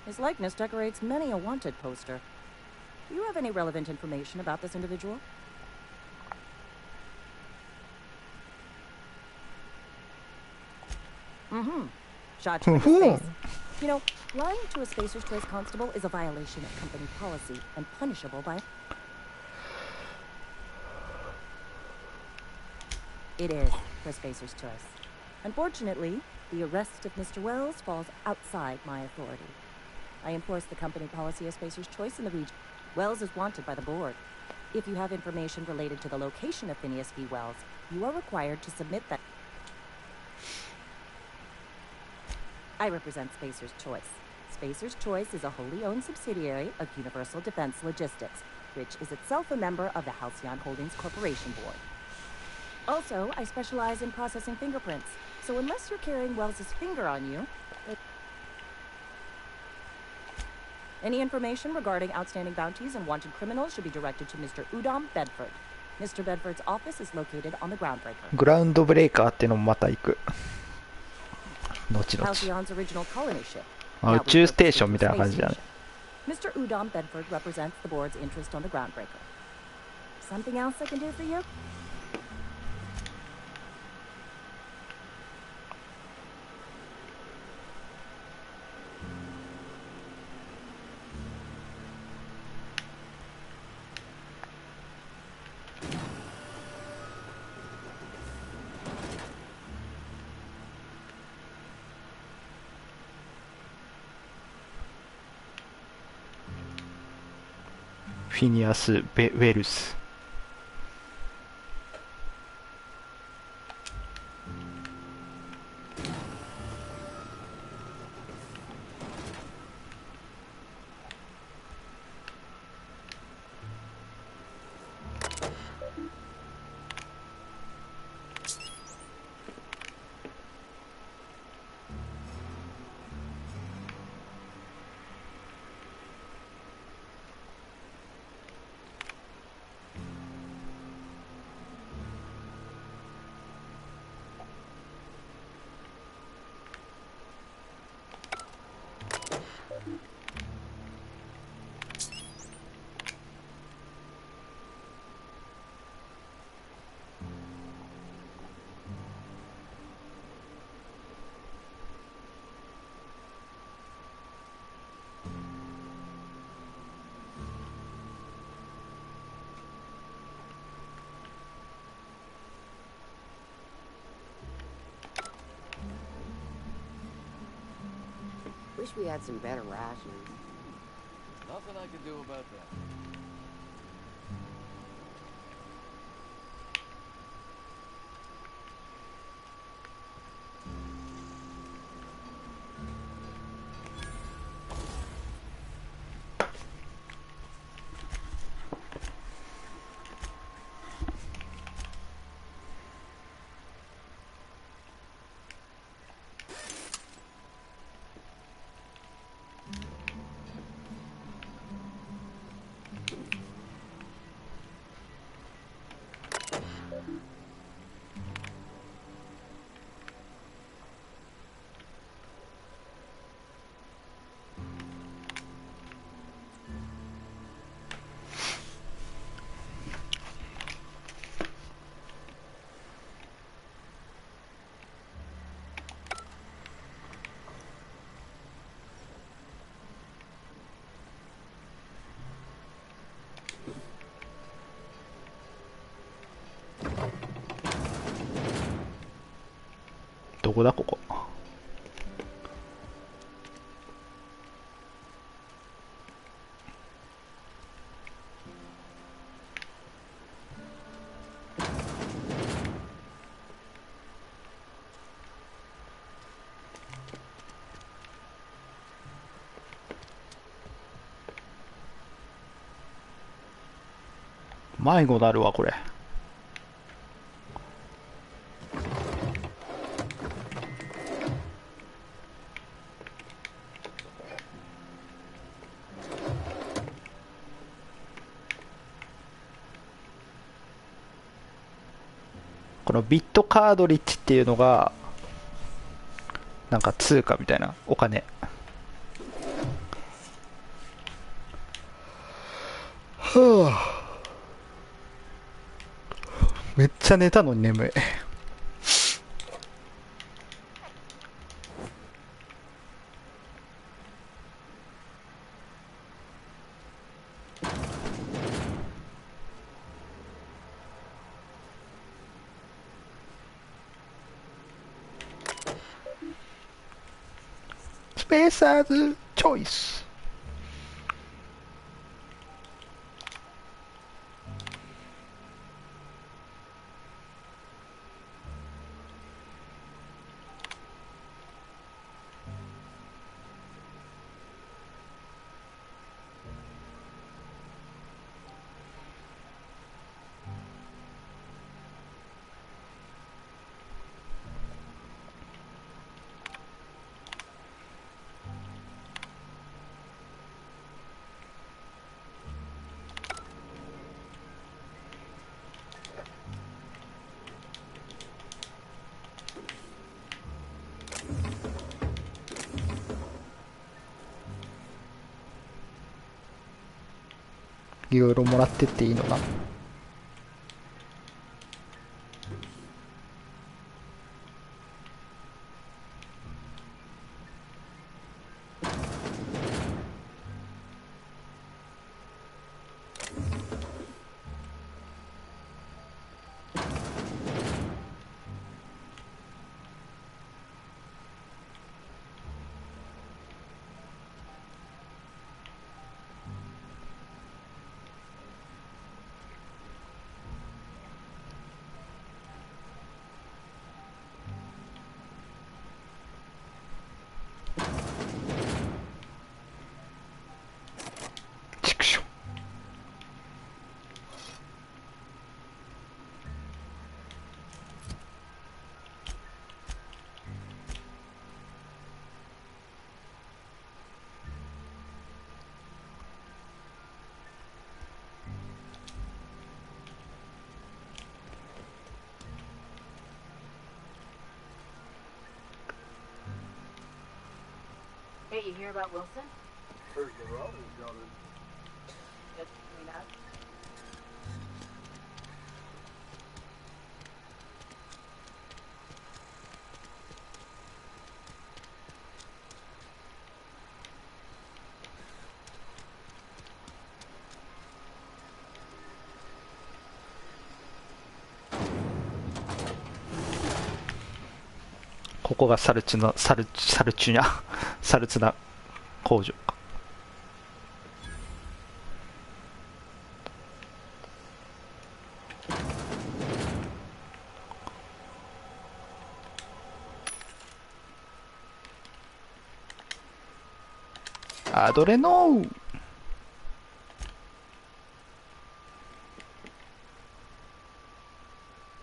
His likeness decorates many a wanted poster. Do you have any relevant information about this individual? Shot you in the face. You know, lying to a Spacer's Choice constable is a violation of company policy and punishable by... It is for Spacer's Choice. Unfortunately, the arrest of Mr. Wells falls outside my authority. I enforce the company policy of Spacer's Choice in the region. Wells is wanted by the board. If you have information related to the location of Phineas V. Wells, you are required to submit that. I represent Spacer's Choice. Spacer's Choice is a wholly owned subsidiary of Universal Defense Logistics, which is itself a member of the Halcyon Holdings Corporation Board. Also, I specialize in processing fingerprints, so unless you're carrying Wells's finger on you... Any information regarding outstanding bounties and wanted criminals should be directed to Mr. Udom Bedford. Mr. Bedford's office is located on the Groundbreaker. グラウンドブレーカーってのもまた行く。後々。Halcyon's original colony ship. あ、宇宙ステーションみたいな感じだね。Mr. Udom Bedford represents the board's interest on the Groundbreaker. Something else I can do for you?フィニアス・ウェルス。Wish we had some better rations. Nothing I could do about that.どこだここ。迷子なるわこれ。このビットカードリッジっていうのがなんか通貨みたいな、お金。はあ、めっちゃ寝たのに眠い。スペーサーズチョイス。いろいろもらってっていいのな。Hey, you hear about Wilson? Heard you're always gonna. Just between us. ここがサルチュナサルツナ工場か。アドレノー。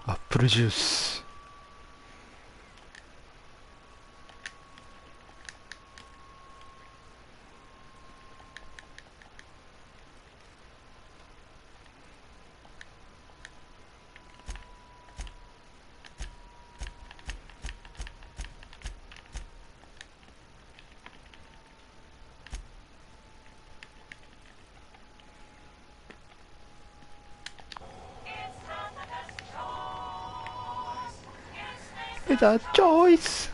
アップルジュース。It's a choice.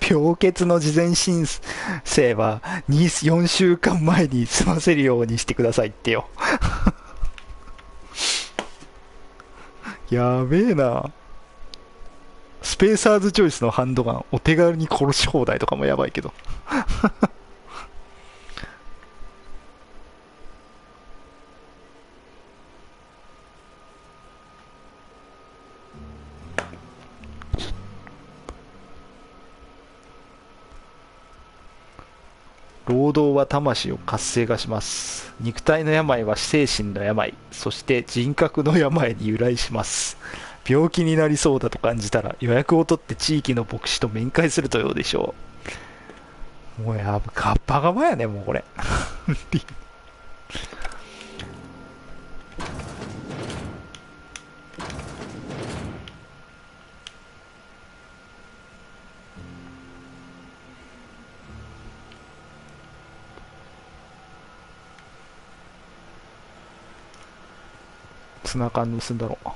氷結の事前申請は4週間前に済ませるようにしてくださいってよ。やべえな。スペーサーズチョイスのハンドガンお手軽に殺し放題とかもやばいけど。労働は魂を活性化します。肉体の病は精神の病、そして人格の病に由来します。病気になりそうだと感じたら予約を取って地域の牧師と面会するとようでしょう。もうガッパガバやね、もうこれ。ツナ缶盗んだろう。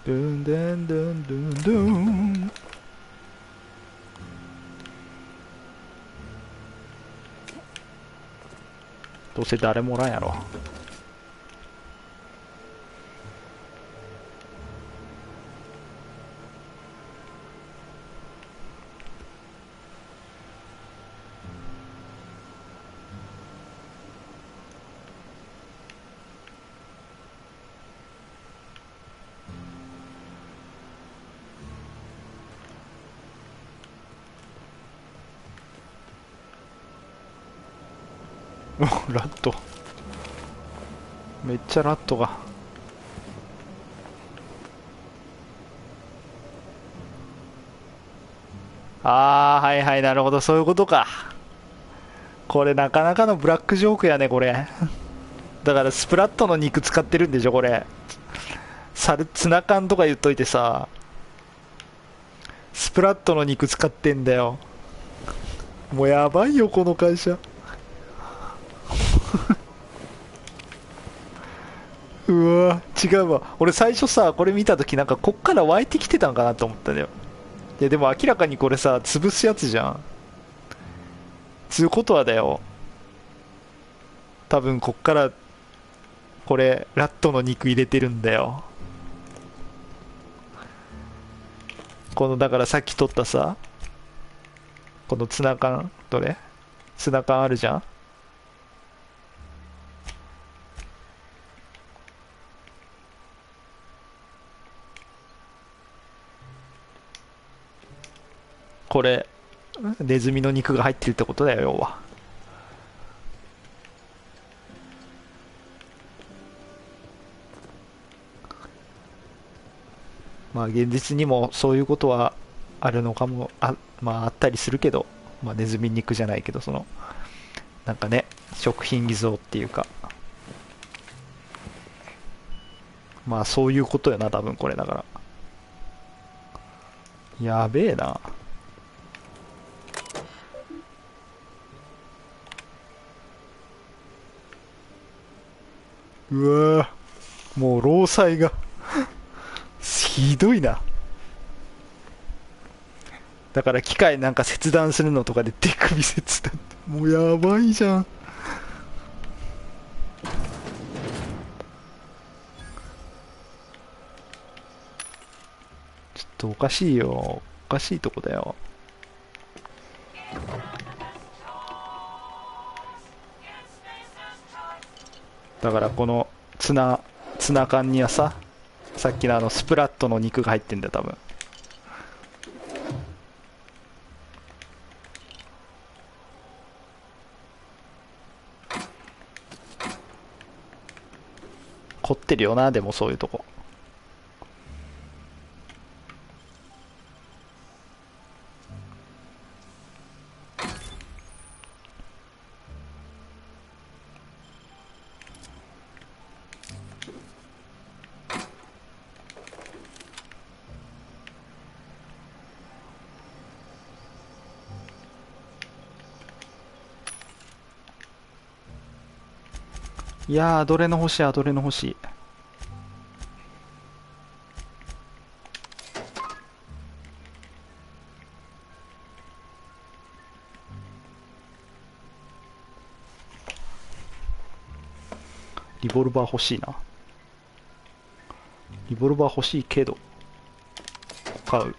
ドゥンドゥンドゥンドゥンドゥン。どうせ誰もおらんやろ。ラット、めっちゃラットが。あー、はいはい、なるほど、そういうことか。これなかなかのブラックジョークやね、これ。だからスプラットの肉使ってるんでしょ、これ。ツナ缶とか言っといてさ、スプラットの肉使ってんだよ。もうやばいよ、この会社。うわ、違うわ。俺最初さ、これ見たときなんかこっから湧いてきてたんかなと思ったんだよ。いやでも明らかにこれさ、潰すやつじゃん。つうことはだよ。多分こっから、これ、ラットの肉入れてるんだよ。この、だからさっき取ったさ、このツナ缶、どれ？ツナ缶あるじゃん。これネズミの肉が入ってるってことだよ、要は。まあ現実にもそういうことはあるのかも、まああったりするけど、まあネズミ肉じゃないけど、そのなんかね、食品偽造っていうか、まあそういうことよな、多分これ。だからやべえな。うわぁ、もう労災がひどいな。だから機械なんか切断するのとかで手首切断ってもうやばいじゃん。ちょっとおかしいよ、おかしいとこだよ。だからこのツナ缶にはさ、さっきのスプラットの肉が入ってんだよ、多分。凝ってるよな、でもそういうとこ。いやー、どれの星や、どれの星。リボルバー欲しいな。リボルバー欲しいけど買う。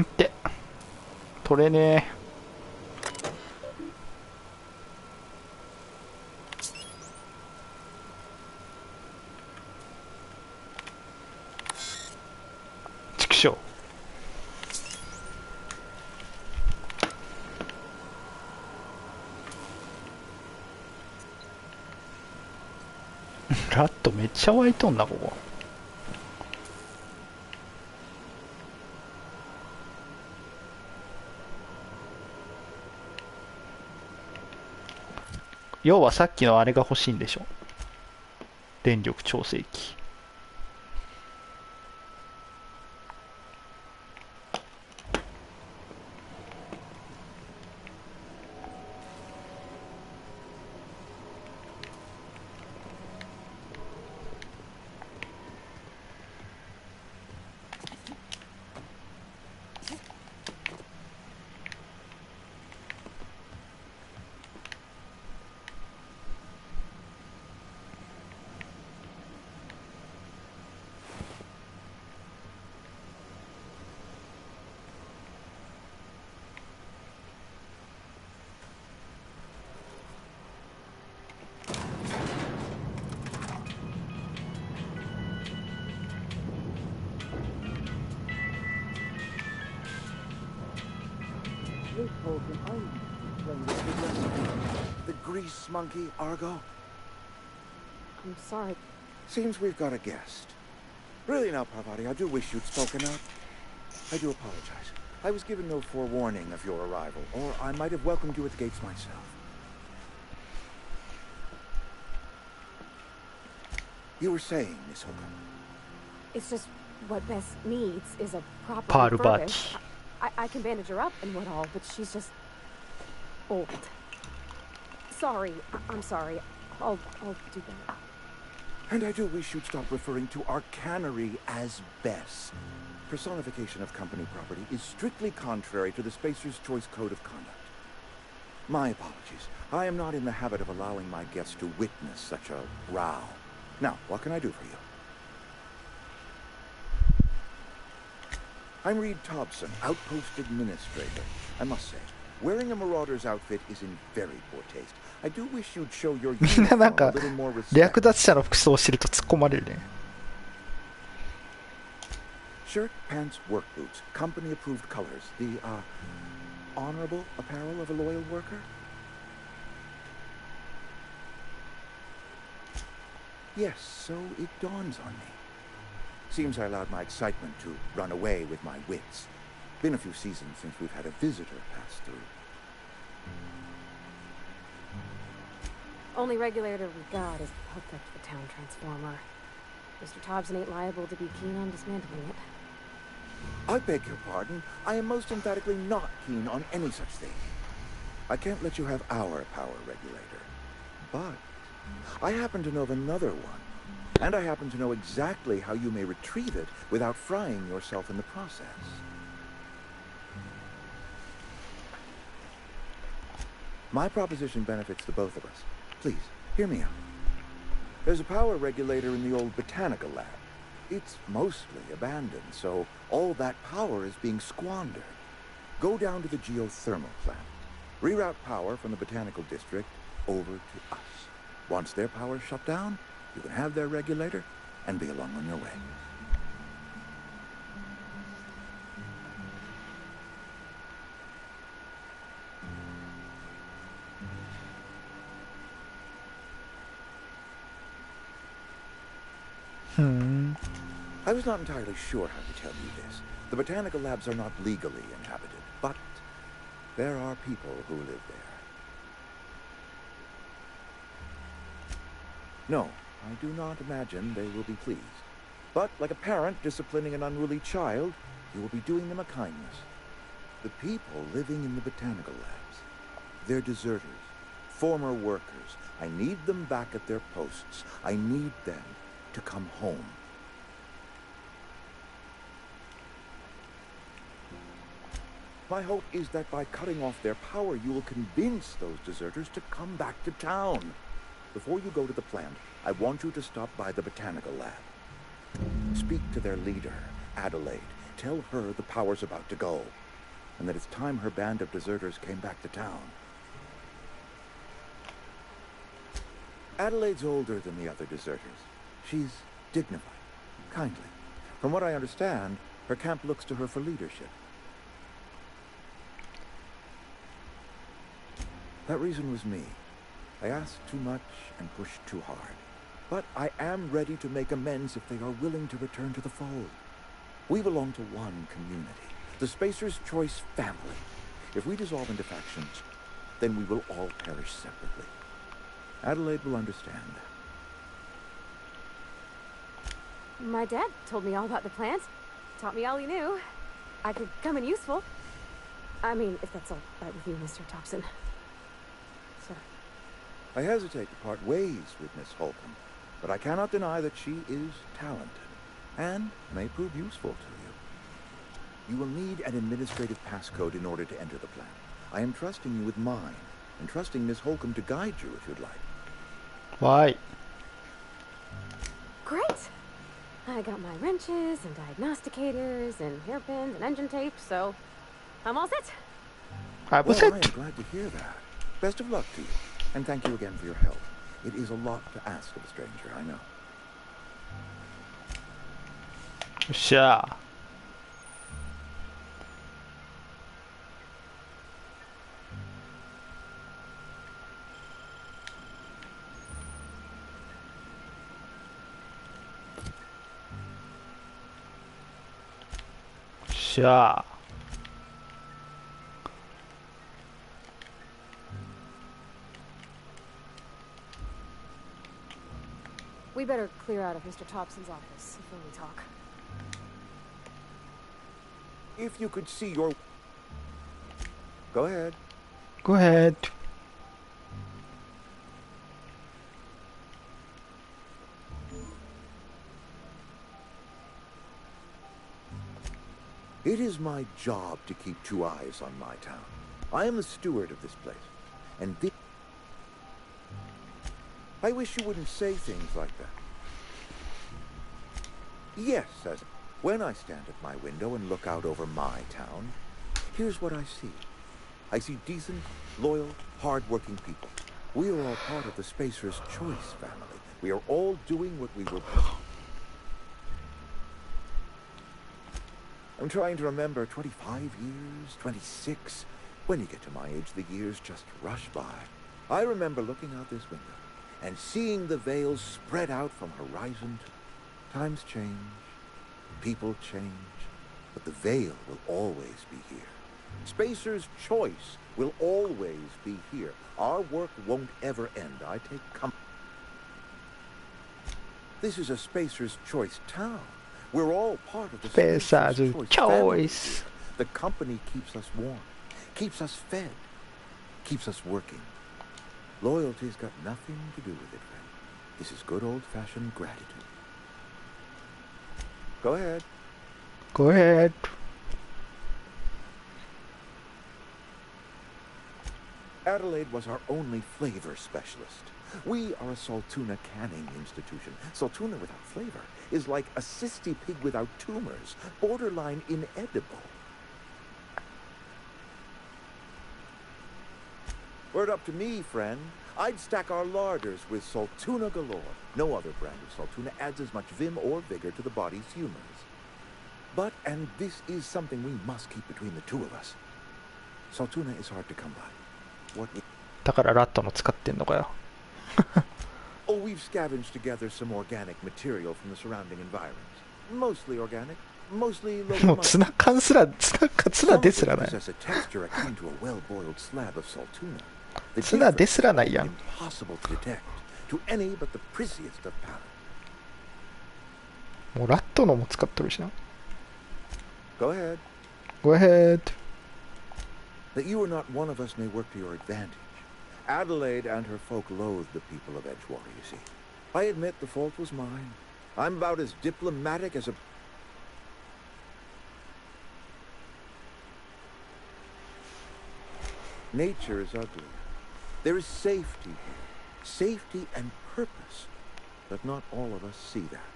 って取れねえ。畜生。ラットめっちゃ湧いとんなここ。要はさっきのあれが欲しいんでしょ。電力調整器。The grease monkey, Argo? I'm sorry. Seems we've got a guest. Really now, Parvati, I do wish you'd spoken up. I do apologize. I was given no forewarning of your arrival, or I might have welcomed you at the gates myself. You were saying, Miss Holcomb. It's just what Bess needs is a proper Parvati. refurbish. I can bandage her up and what all, but she's just old. Sorry, I'm sorry. I'll do that. And I do wish you'd stop referring to our cannery as Bess. Personification of company property is strictly contrary to the Spacer's Choice Code of Conduct. My apologies. I am not in the habit of allowing my guests to witness such a row. Now, what can I do for you? I'm Reed Thompson, Outpost Administrator. I must say, wearing a Marauder's outfit is in very poor taste. I do wish you'd show your みんななん uniform か a little more 略 respect. 奪者の服装をしてると突っ込まれるね。 Shirt, pants, work boots, company-approved colors. The, honorable apparel of a loyal worker? Yes, so it dawns on me. Seems I allowed my excitement to run away with my wits. Been a few seasons since we've had a visitor pass through. Only regulator we've got is hooked up to the town transformer. Mr. Thompson ain't liable to be keen on dismantling it. I beg your pardon. I am most emphatically not keen on any such thing. I can't let you have our power regulator. But I happen to know of another one. And I happen to know exactly how you may retrieve it without frying yourself in the process. My proposition benefits the both of us. Please, hear me out. There's a power regulator in the old botanical lab. It's mostly abandoned, so all that power is being squandered. Go down to the geothermal plant. Reroute power from the botanical district over to us. Once their power's shut down, you can have their regulator and be along on your way. I was not entirely sure how to tell you this. The botanical labs are not legally inhabited, but there are people who live there. No, I do not imagine they will be pleased. But like a parent disciplining an unruly child, you will be doing them a kindness. The people living in the botanical labs, they're deserters, former workers. I need them back at their posts. I need them to come home. My hope is that by cutting off their power, you will convince those deserters to come back to town. Before you go to the plant, I want you to stop by the botanical lab. Speak to their leader, Adelaide, tell her the power's about to go, and that it's time her band of deserters came back to town. Adelaide's older than the other deserters. She's dignified, kindly. From what I understand, her camp looks to her for leadership. That reason was me. I asked too much and pushed too hard. But I am ready to make amends if they are willing to return to the fold. We belong to one community, the Spacer's Choice family. If we dissolve into factions, then we will all perish separately. Adelaide will understand. My dad told me all about the plans. Taught me all he knew. I could come in useful. I mean, if that's all right with you, Mr. Thompson. So. I hesitate to part ways with Miss Holcomb, but I cannot deny that she is talented and may prove useful to you. You will need an administrative passcode in order to enter the plan. I am trusting you with mine, and trusting Miss Holcomb to guide you if you'd like. Why? Great! I got my wrenches and diagnosticators and hairpins and engine tape, so I'm all set. Well, I am glad to hear that. Best of luck to you, and thank you again for your help. It is a lot to ask of a stranger, I know. Sure. Sure. We better clear out of Mr. Thompson's office before we talk. If you could see your... Go ahead. Go ahead. It is my job to keep two eyes on my town. I am the steward of this place, and I wish you wouldn't say things like that. Yes, as when I stand at my window and look out over my town, here's what I see. I see decent, loyal, hard-working people. We are all part of the Spacer's Choice family. We are all doing what we were born. I'm trying to remember 25 years, 26. When you get to my age, the years just rush by. I remember looking out this window and seeing the veils spread out from horizon to... Times change, people change, but the veil will always be here. Spacer's Choice will always be here. Our work won't ever end. I take comfort. This is a Spacer's Choice town. We're all part of the Spacer's Choice. The company keeps us warm, keeps us fed, keeps us working. Loyalty's got nothing to do with it, friend. This is good old-fashioned gratitude. Go ahead. Go ahead. Adelaide was our only flavor specialist. We are a Saltuna canning institution. Saltuna without flavor is like a cysty pig without tumors, borderline inedible. Were it up to me, friend, I'd stack our larders with Saltuna galore. No other brand of Saltuna adds as much vim or vigor to the body's humors. But, and this is something we must keep between the two of us, Saltuna is hard to come by. What? だからラットの使ってんのかよ。Oh, we've scavenged together some organic material from the surrounding environs. Mostly organic, mostly も local. うツナ缶すら、ツナですらない。 Possess a texture akin to a well-boiled slab of Saltuna. The ツナですらないやん。 impossible to detect to any but the prisiest of palate. もうラットのも使っとるしな。Go ahead. Go ahead. That you are not one of us may work to your advantage. Adelaide and her folk loathe the people of Edgewater, you see. I admit the fault was mine. I'm about as diplomatic as a... Nature is ugly. There is safety here. Safety and purpose. But not all of us see that.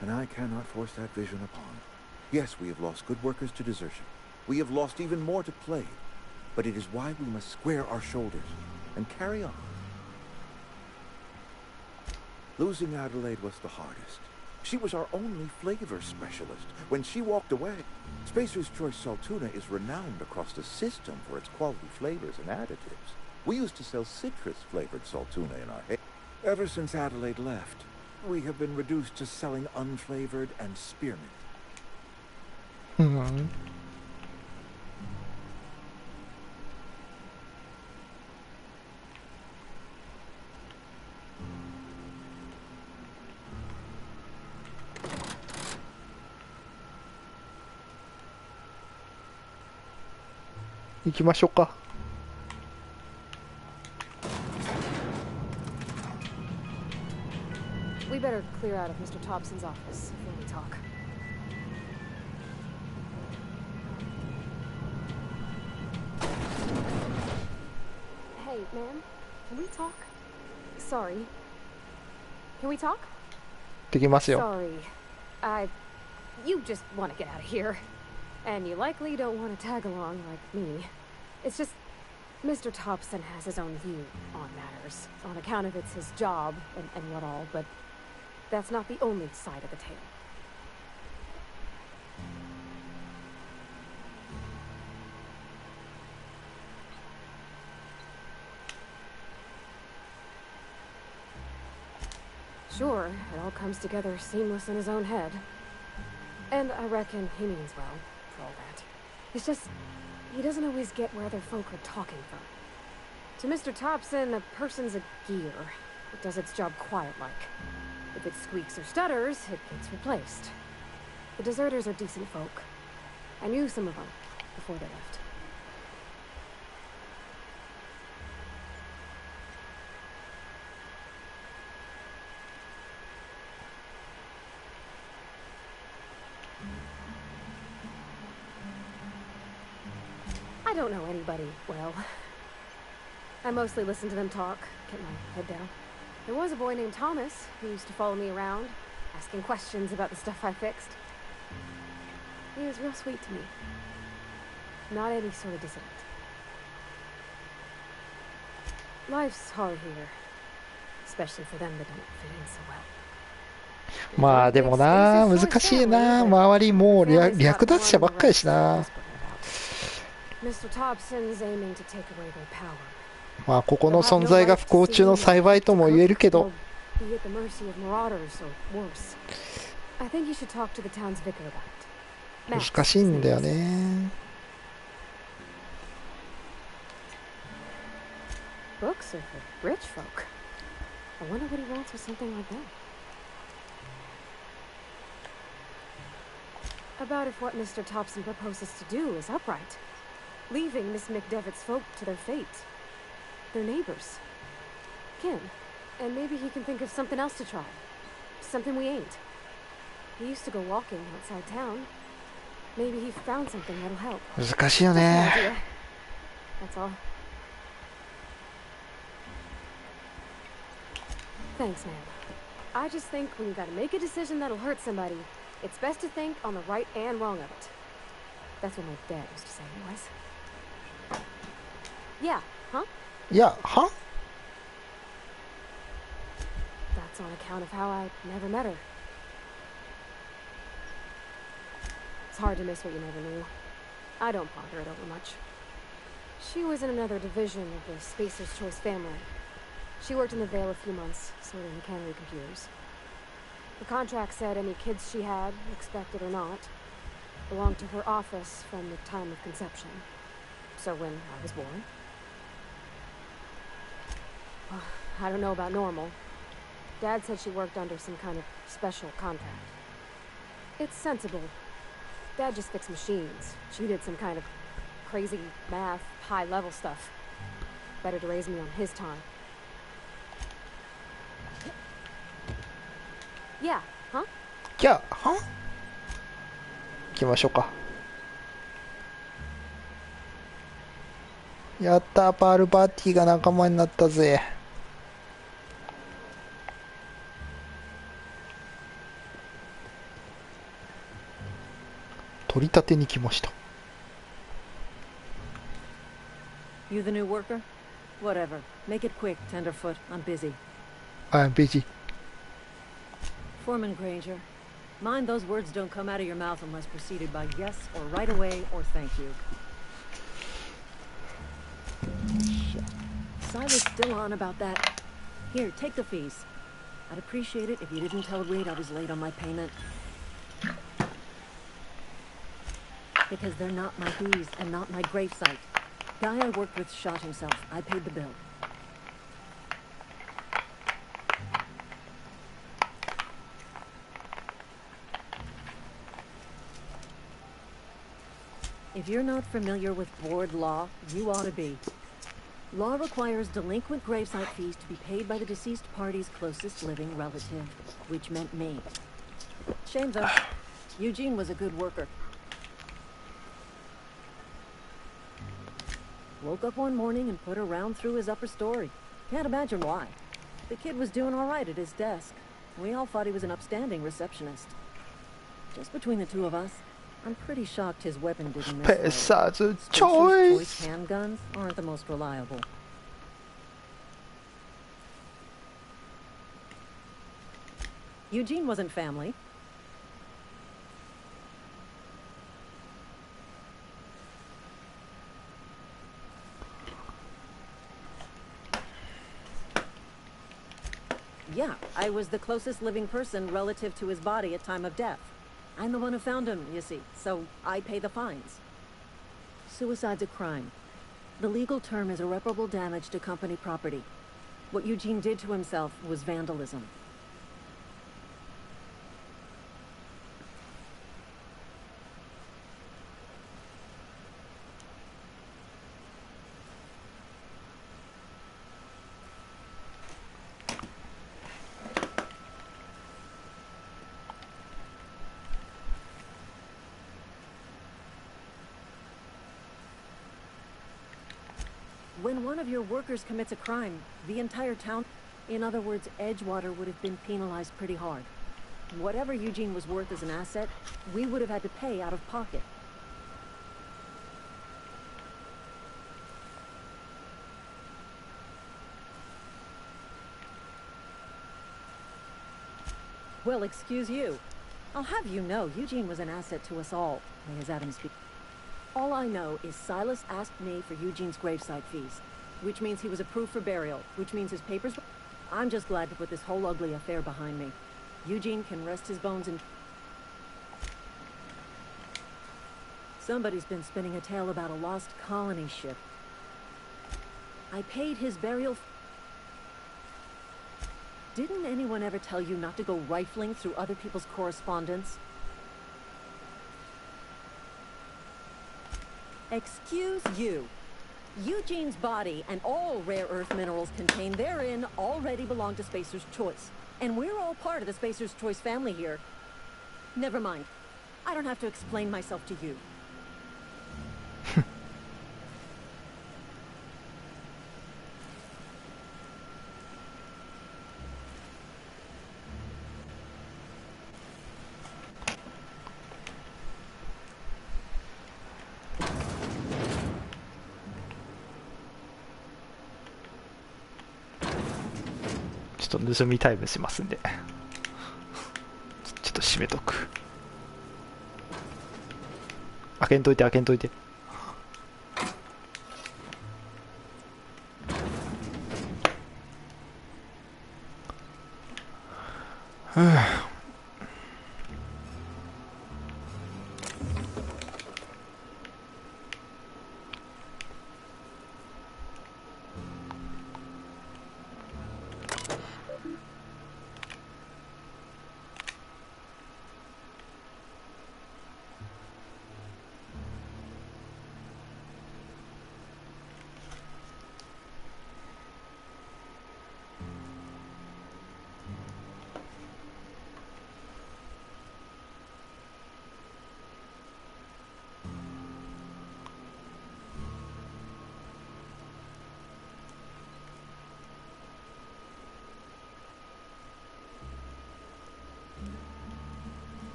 And I cannot force that vision upon. Yes, we have lost good workers to desertion. We have lost even more to plague. But it is why we must square our shoulders and carry on. Losing Adelaide was the hardest. She was our only flavor specialist. When she walked away, Spacer's Choice Salt Tuna is renowned across the system for its quality flavors and additives. We used to sell citrus-flavored salt tuna in our head. Ever since Adelaide left, we have been reduced to selling unflavored and spearmint. うん。行きましょうか。We better clear out of Mr. Thompson's office before we talk. Hey, ma'am, can we talk? Sorry. Can we talk? できますよ。 Sorry. You just want to get out of here. And you likely don't want to tag along like me. It's just, Mr. Thompson has his own view on matters, on account of it's his job and what all, but that's not the only side of the tale. Sure, it all comes together seamless in his own head. And I reckon he means well, for all that. It's just, he doesn't always get where other folk are talking from. To Mr. Thompson, a person's a gear. It does its job quiet-like. If it squeaks or stutters, it gets replaced. The deserters are decent folk. I knew some of them before they left. I don't know anybody well. I mostly listen to them talk, get my head down. There was a boy named Thomas who used to follow me around, asking questions about the stuff I fixed. He was real sweet to me. Not any sort of dissident. Life's hard here, especially for them that don't fit in so well. まあでもな、難しいな。周りもう略奪者ばっかりしな。まあここの存在が不幸中の幸いとも言えるけど。難しいんだよね。Books are for rich folk. I wonder what he wants with something like that. About if what Mr. Thompson proposes to do is upright, leaving Miss McDevitt's folk to their fate. Their neighbors. Kin. And maybe he can think of something else to try. Something we ain't. He used to go walking outside town. Maybe he found something that'll help. 難しいよね。 That's all. Thanks, man. I just think when you gotta make a decision that'll hurt somebody, it's best to think on the right and wrong of it. That's what my dad used to say, anyways. Yeah, huh? Yeah, huh? That's on account of how I never met her. It's hard to miss what you never knew. I don't ponder it over much. She was in another division of the Spacer's Choice family. She worked in the Vale a few months, sorting cannery computers. The contract said any kids she had, expected or not, belonged to her office from the time of conception. So when I was born... Well, I don't know about normal. Dad said she worked under some kind of special contract. It's sensible. Dad just fixed machines. She did some kind of crazy math, high-level stuff. Better to raise me on his time. Yeah, huh? Yeah, huh? 行きましょうか。やった、パールパーティーが仲間になったぜ。取り立てに来ました。 You the new worker? Whatever. Make it quick, Tenderfoot. I'm busy. I'm busy. Foreman Granger. Mind those words don't come out of your mouth unless preceded by yes or right away or thank you. Shit. Silas still on about that. Here, take the fees. I'd appreciate it if you didn't tell Reed I was late on my payment. Because they're not my fees and not my gravesite. Guy I worked with shot himself. I paid the bill. If you're not familiar with board law, you ought to be. Law requires delinquent gravesite fees to be paid by the deceased party's closest living relative, which meant me. Shame though. Eugene was a good worker. Woke up one morning and put a round through his upper story. Can't imagine why. The kid was doing all right at his desk. We all thought he was an upstanding receptionist. Just between the two of us, I'm pretty shocked his weapon didn't miss. Spacer's choice handguns aren't the most reliable. Eugene wasn't family. Yeah, I was the closest living person relative to his body at time of death. I'm the one who found him, you see, so I pay the fines. Suicide's a crime. The legal term is irreparable damage to company property. What Eugene did to himself was vandalism. When one of your workers commits a crime, the entire town, in other words, Edgewater, would have been penalized pretty hard. Whatever Eugene was worth as an asset, we would have had to pay out of pocket. Well, excuse you. I'll have you know, Eugene was an asset to us all, as Adam speaks. All I know is Silas asked me for Eugene's gravesite fees, which means he was approved for burial, which means his papers... I'm just glad to put this whole ugly affair behind me. Eugene can rest his bones in... Somebody's been spinning a tale about a lost colony ship. I paid his burial... Didn't anyone ever tell you not to go rifling through other people's correspondence? Excuse you. Eugene's body and all rare earth minerals contained therein already belong to Spacer's Choice. And we're all part of the Spacer's Choice family here. Never mind. I don't have to explain myself to you.ちょっと盗みタイムしますんで、ちょっと閉めとく。開けんといて開けんといて。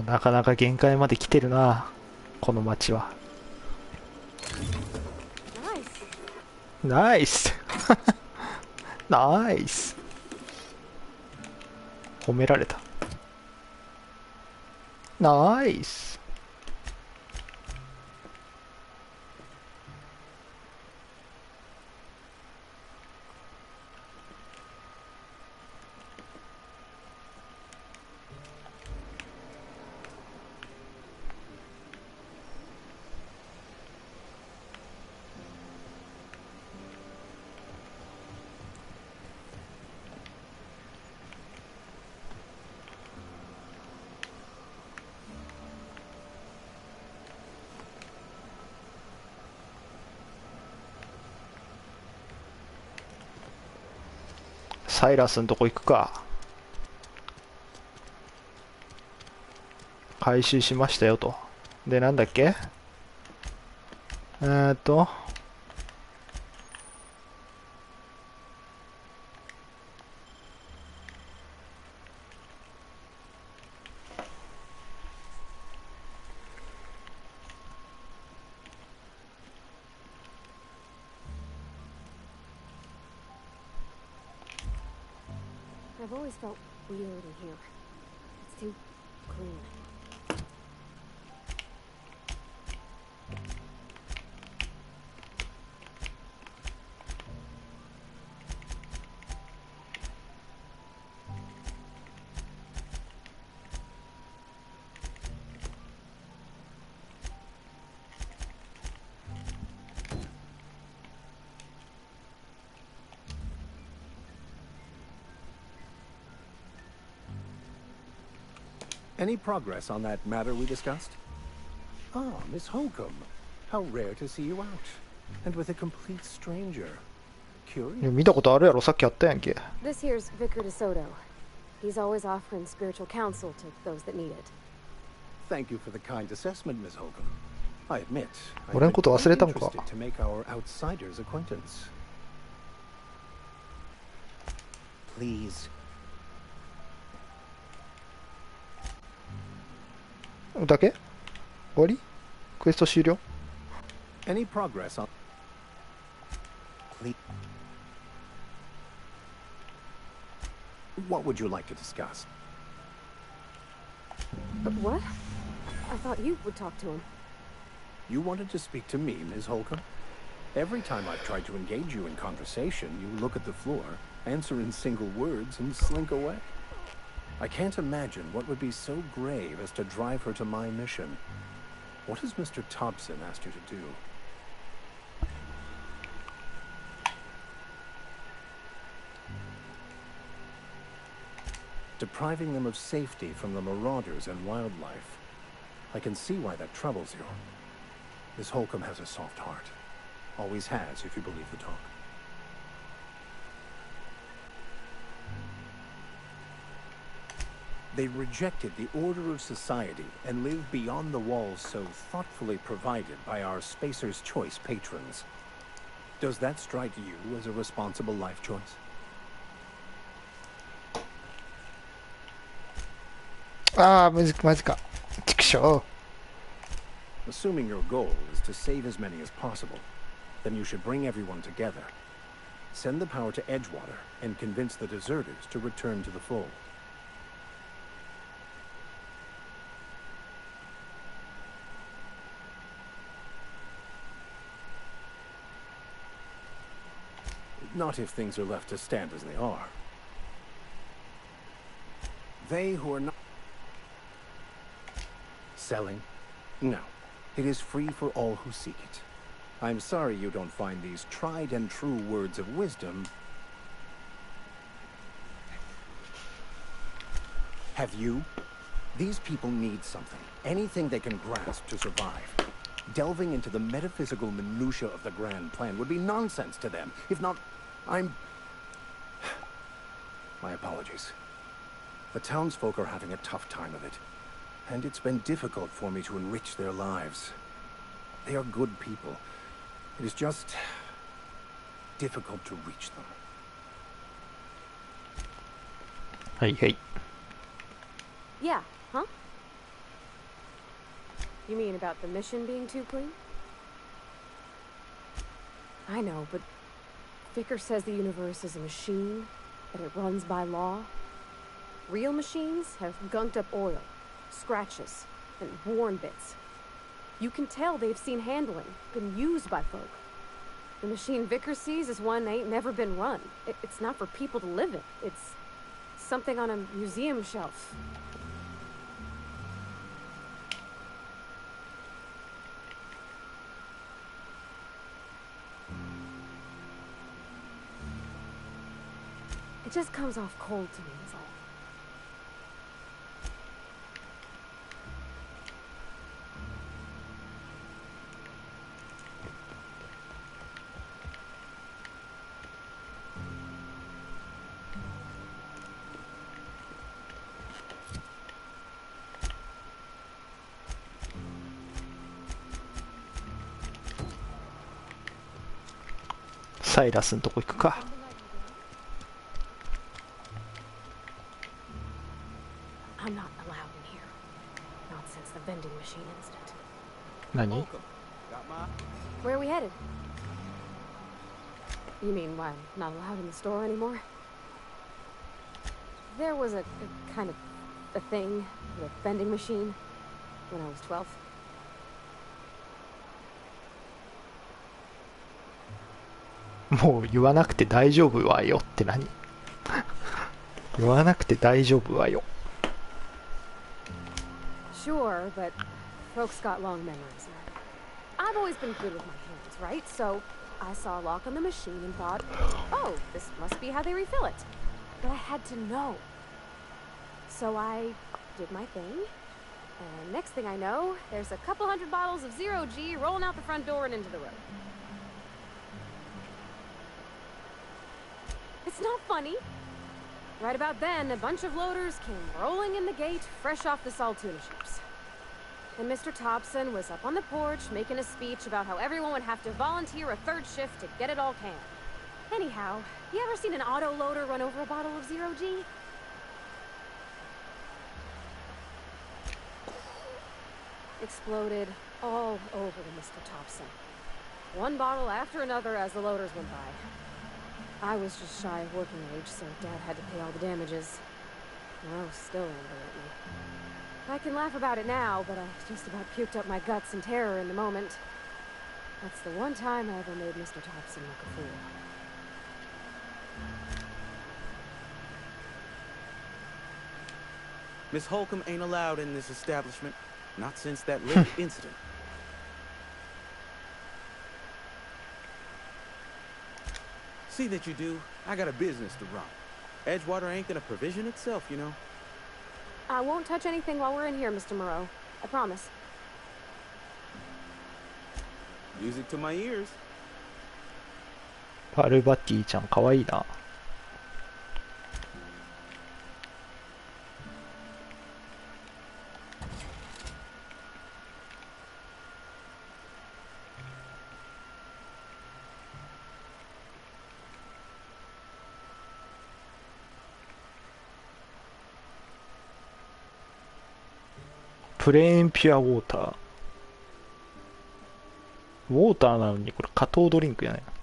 うなかなか限界まで来てるな、この街は。ナイスナイス褒められた。ナイス。サイラスのとこ行くか。回収しましたよと。で、なんだっけ。I've always felt weird in here. It's too clean. Any progress on that matter we discussed? Ah, Miss Holcomb. How rare to see you out. And with a complete stranger. Curious? 見たことあるやろ、さっきあったやんけ。This here's Vicar DeSoto. He's always offering spiritual counsel to those that need it. Thank you for the kind assessment, Miss Holcomb. I admit, 俺のこと忘れたの I'm か。 interested to make our outsider's acquaintance. Please. だけ？終わり？クエスト終了？ Any progress on... Please. What would you like to discuss? What? I thought you would talk to him. You wanted to speak to me, Ms. Holcomb? Every time I've tried to engage you in conversation, you look at the floor, answer in single words, and slink away. I can't imagine what would be so grave as to drive her to my mission. What has Mr. Thompson asked you to do? Depriving them of safety from the marauders and wildlife. I can see why that troubles you. Miss Holcomb has a soft heart. Always has, if you believe the talk. They rejected the order of society and live beyond the walls so thoughtfully provided by our Spacer's Choice patrons. Does that strike you as a responsible life choice? ああ、マジか。畜生。 Assuming your goal is to save as many as possible, then you should bring everyone together. Send the power to Edgewater and convince the deserters to return to the fold. Not if things are left to stand as they are. They who are not selling? No. It is free for all who seek it. I'm sorry you don't find these tried and true words of wisdom. Have you? These people need something. Anything they can grasp to survive. Delving into the metaphysical minutiae of the grand plan would be nonsense to them. If not, My apologies. The townsfolk are having a tough time of it. And it's been difficult for me to enrich their lives. They are good people. It is just difficult to reach them. はいはい。 Yeah, huh? You mean about the mission being too clean? I know, but Vicar says the universe is a machine, that it runs by law. Real machines have gunked up oil, scratches, and worn bits. You can tell they've seen handling, been used by folk. The machine Vicar sees is one that ain't never been run. It's not for people to live in. It's something on a museum shelf. It just comes off cold to me, is all.サイラスのとこ行くか。I'm not allowed in here. Not since the vending machine incident. 何？ Where are we headed? You mean why I'm not allowed in the store anymore? There was a kind of a thing, the vending machine, when I was 12. もう言わなくて大丈夫わよって何？言わなくて大丈夫わよ。Sure, but folks got long memories. I've always been good with my hands, right? So I saw a lock on the machine and thought, oh, this must be how they refill it. But I had to know. So I did my thing, and next thing I know, there's a couple hundred bottles of Zero G rolling out the front door and into the road. It's not funny. Right about then, a bunch of loaders came rolling in the gate, fresh off the Saltuna ships. And Mr. Thompson was up on the porch making a speech about how everyone would have to volunteer a third shift to get it all canned. Anyhow, you ever seen an auto loader run over a bottle of Zero G? Exploded all over Mr. Thompson. One bottle after another as the loaders went by. I was just shy of working age, so Dad had to pay all the damages. Oh, still angry at me. I can laugh about it now, but I just about puked up my guts in terror in the moment. That's the one time I ever made Mr. Thompson look a fool. Miss Holcomb ain't allowed in this establishment. Not since that little incident. See that you do. I got a business to run. Edgewater ain't gonna provision itself, you know. I won't touch anything while we're in here, Mr. Moreau. I promise. Music to my ears. パルバティちゃんかわいいな。プレーンピュアウォーター。ウォーターなのにこれ加糖ドリンクじゃないな。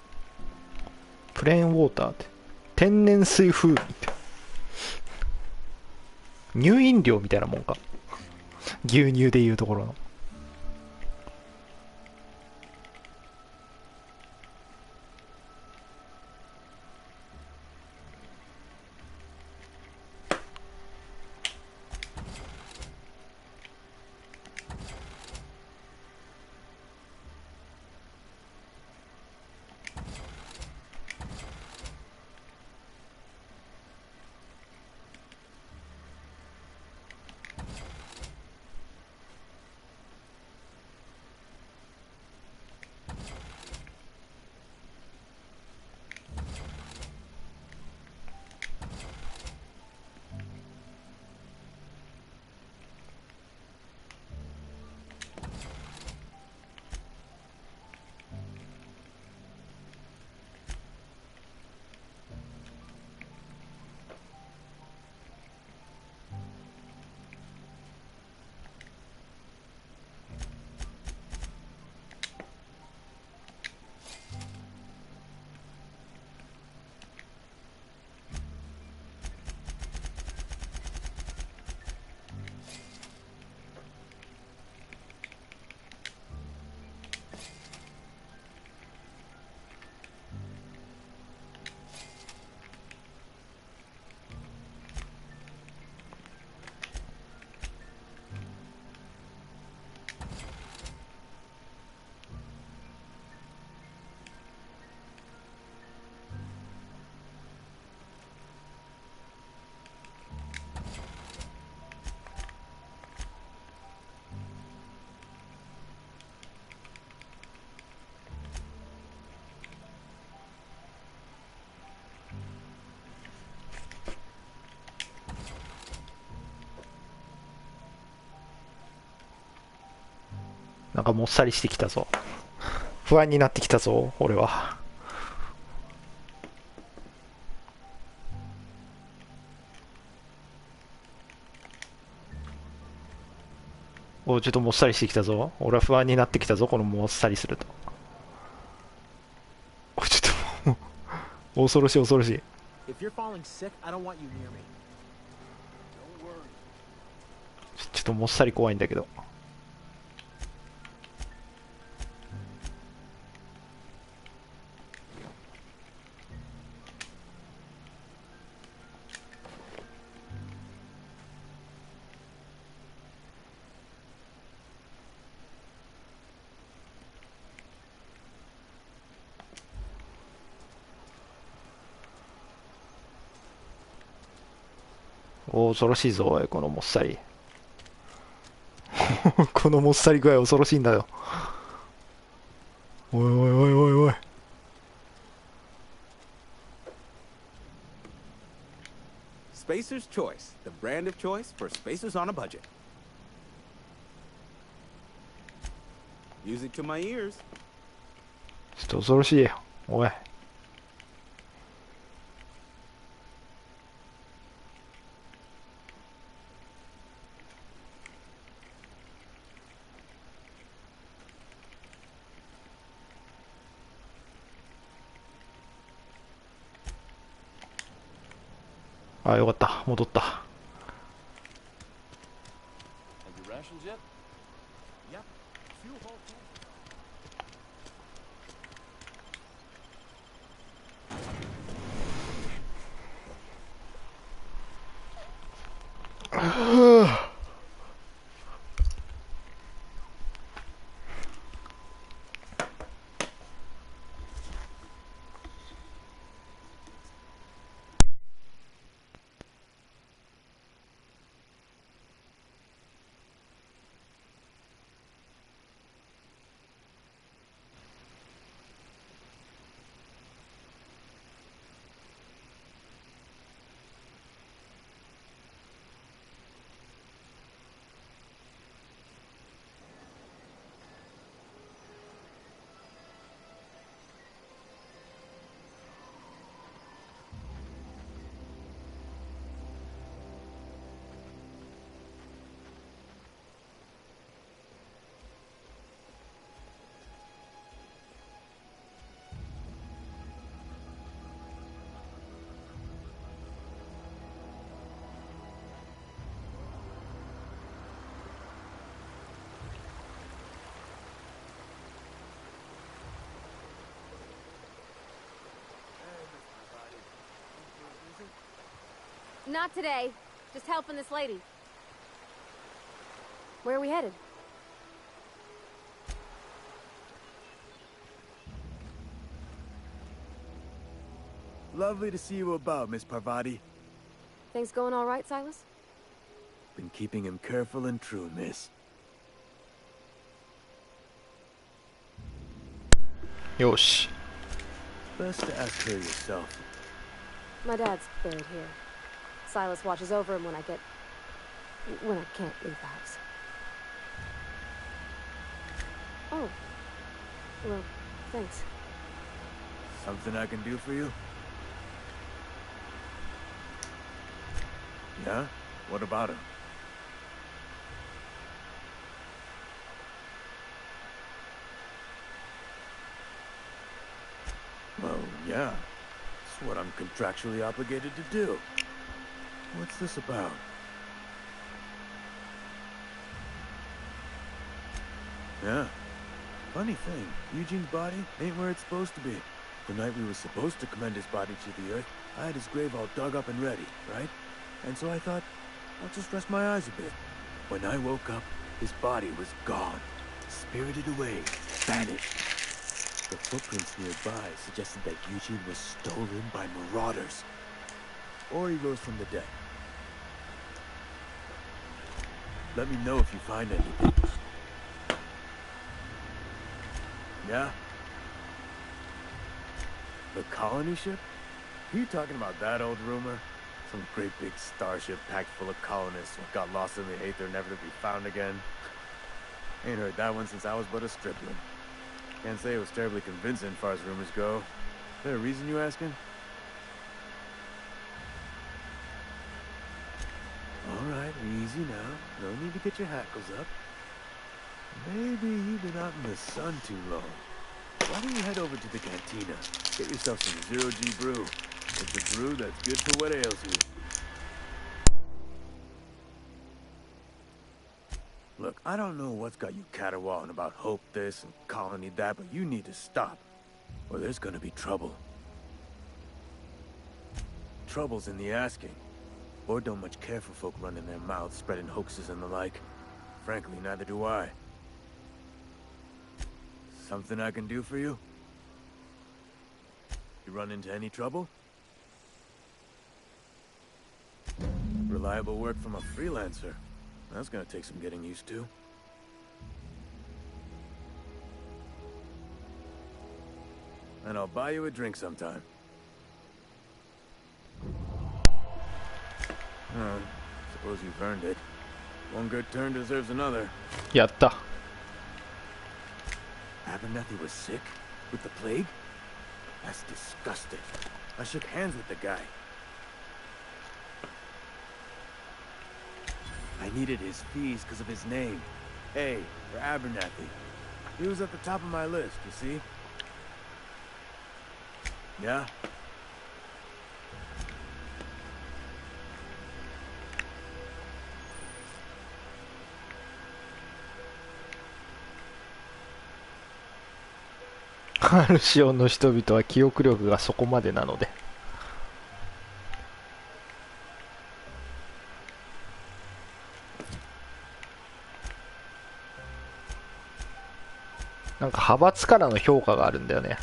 プレーンウォーターって天然水風味って乳飲料みたいなもんか。牛乳でいうところの。なんかもっさりしてきたぞ。不安になってきたぞ俺は。お、ちょっともっさりしてきたぞ。俺は不安になってきたぞ、このもっさりすると。お、ちょっと恐ろしい恐ろしい。ちょっともっさり怖いんだけど。お、恐ろしいぞおい、このもっさり。このもっさり具合恐ろしいんだよ。おいおいおいおいおい。Spacer's Choice, the brand of choice for spacers on a budget. Music to my ears. ちょっと恐ろしいよおい。あ、よかった、戻った。Have you rations yet? Yep. Few whole cans. 'Not today. Just helping this lady. Where are we headed? Lovely to see you about, Miss Parvati. Things going all right, Silas? Been keeping him careful and true, miss. よし。 Best to ask her yourself. My dad's buried here. Silas watches over him when I can't leave the house. Oh. Well, thanks. Something I can do for you? Yeah? What about him? Well, yeah. It's what I'm contractually obligated to do. What's this about? Yeah. Funny thing, Eugene's body ain't where it's supposed to be. The night we were supposed to commend his body to the earth, I had his grave all dug up and ready, right? And so I thought, I'll just rest my eyes a bit. When I woke up, his body was gone. Spirited away. Vanished. The footprints nearby suggested that Eugene was stolen by marauders. Or he rose from the dead. Let me know if you find anything. Yeah? The colony ship? Are you talking about that old rumor? Some great big starship packed full of colonists who got lost in the aether, never to be found again? Ain't heard that one since I was but a stripling. Can't say it was terribly convincing, far as rumors go. Is there a reason you asking? All right, easy now. No need to get your hackles up. Maybe you've been out in the sun too long. Why don't you head over to the cantina? Get yourself some zero-G brew. It's a brew that's good for what ails you. Look, I don't know what's got you caterwauling about hope this and colony that, but you need to stop, or there's gonna be trouble. Trouble's in the asking. Or don't much care for folk running their mouths, spreading hoaxes and the like. Frankly, neither do I. Something I can do for you? You run into any trouble? Reliable work from a freelancer. That's gonna take some getting used to. And I'll buy you a drink sometime. Oh, suppose you've earned it. One good turn deserves another. やった。 Abernathy was sick? With the plague? That's disgusting. I shook hands with the guy. I needed his fees because of his name. A for Abernathy. He was at the top of my list, you see? Yeah?アルシオンの人々は記憶力がそこまでなので。なんか派閥からの評価があるんだよね。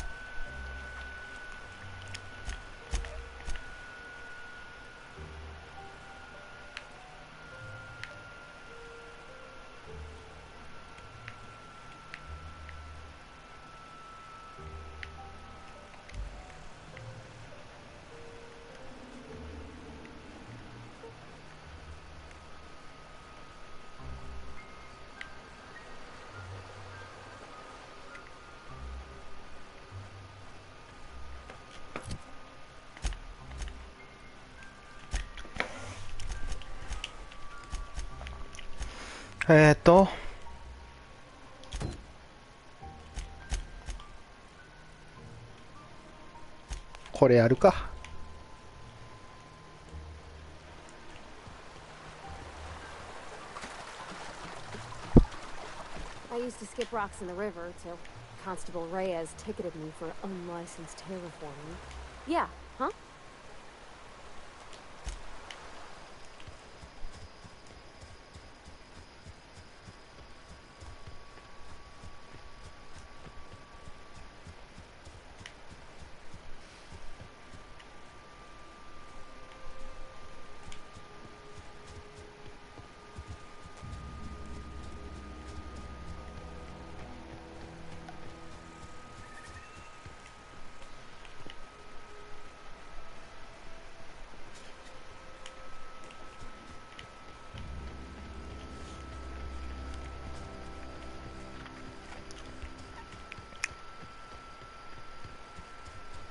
これやるか。I used to skip rocks in the river till Constable Reyes ticketed me for unlicensed terraforming. Yeah, huh?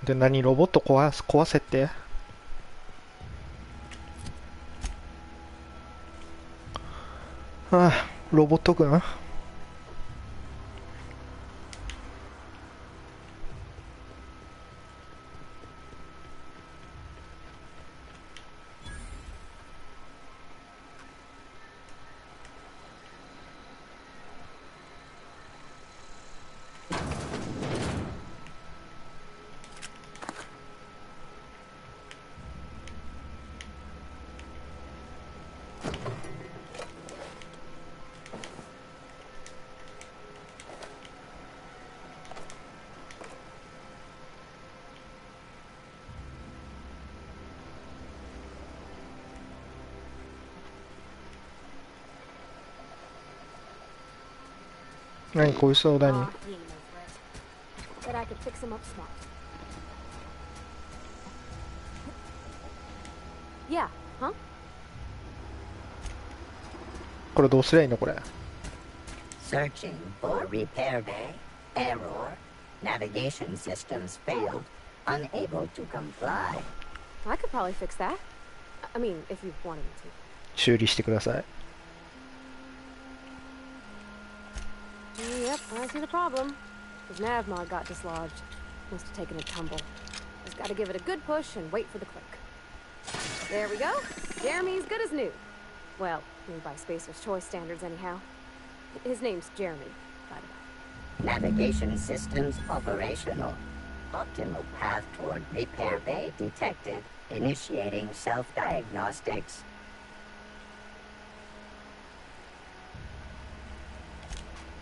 で、何ロボット壊せって。はあ、ロボット軍。何こいつを何 But I could fix him up smart. Yeah, huh? これどうすりゃいいのこれ。Searching for repair bay. Error. Navigation systems failed. Unable to comply. I could probably fix that. I mean, if you wanted me to. 修理してください。Yep, I see the problem. His nav mod got dislodged. Must have taken a tumble. Just gotta give it a good push and wait for the click. There we go. Jeremy's good as new. Well, new by Spacer's Choice standards anyhow. His name's Jeremy, by the way. Navigation systems operational. Optimal path toward repair bay detected. Initiating self-diagnostics.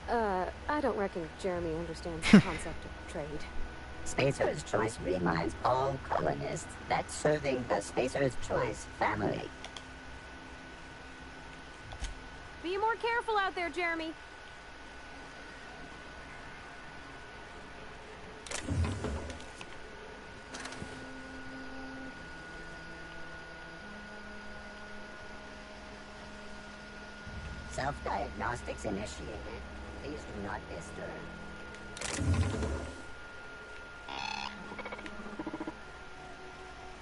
I don't reckon Jeremy understands the concept of trade. Spacer's Choice reminds all colonists that serving the Spacer's Choice family. Be more careful out there, Jeremy. Self-diagnostics initiated. Please do not disturb.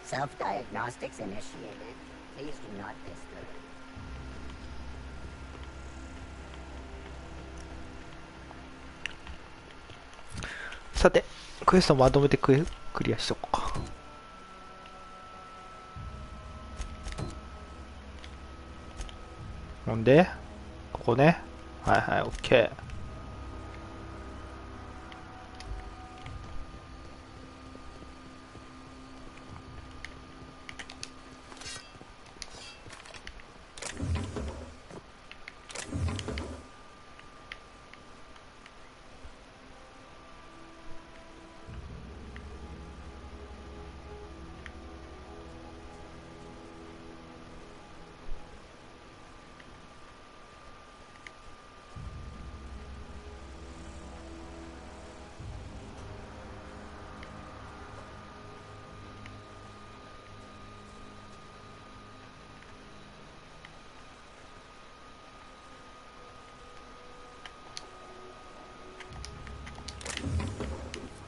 Self-diagnostics initiated. Please do not disturb. さて、クエストまとめてクリアしとこうか。ほんで、ここね。はいはい、オッケー。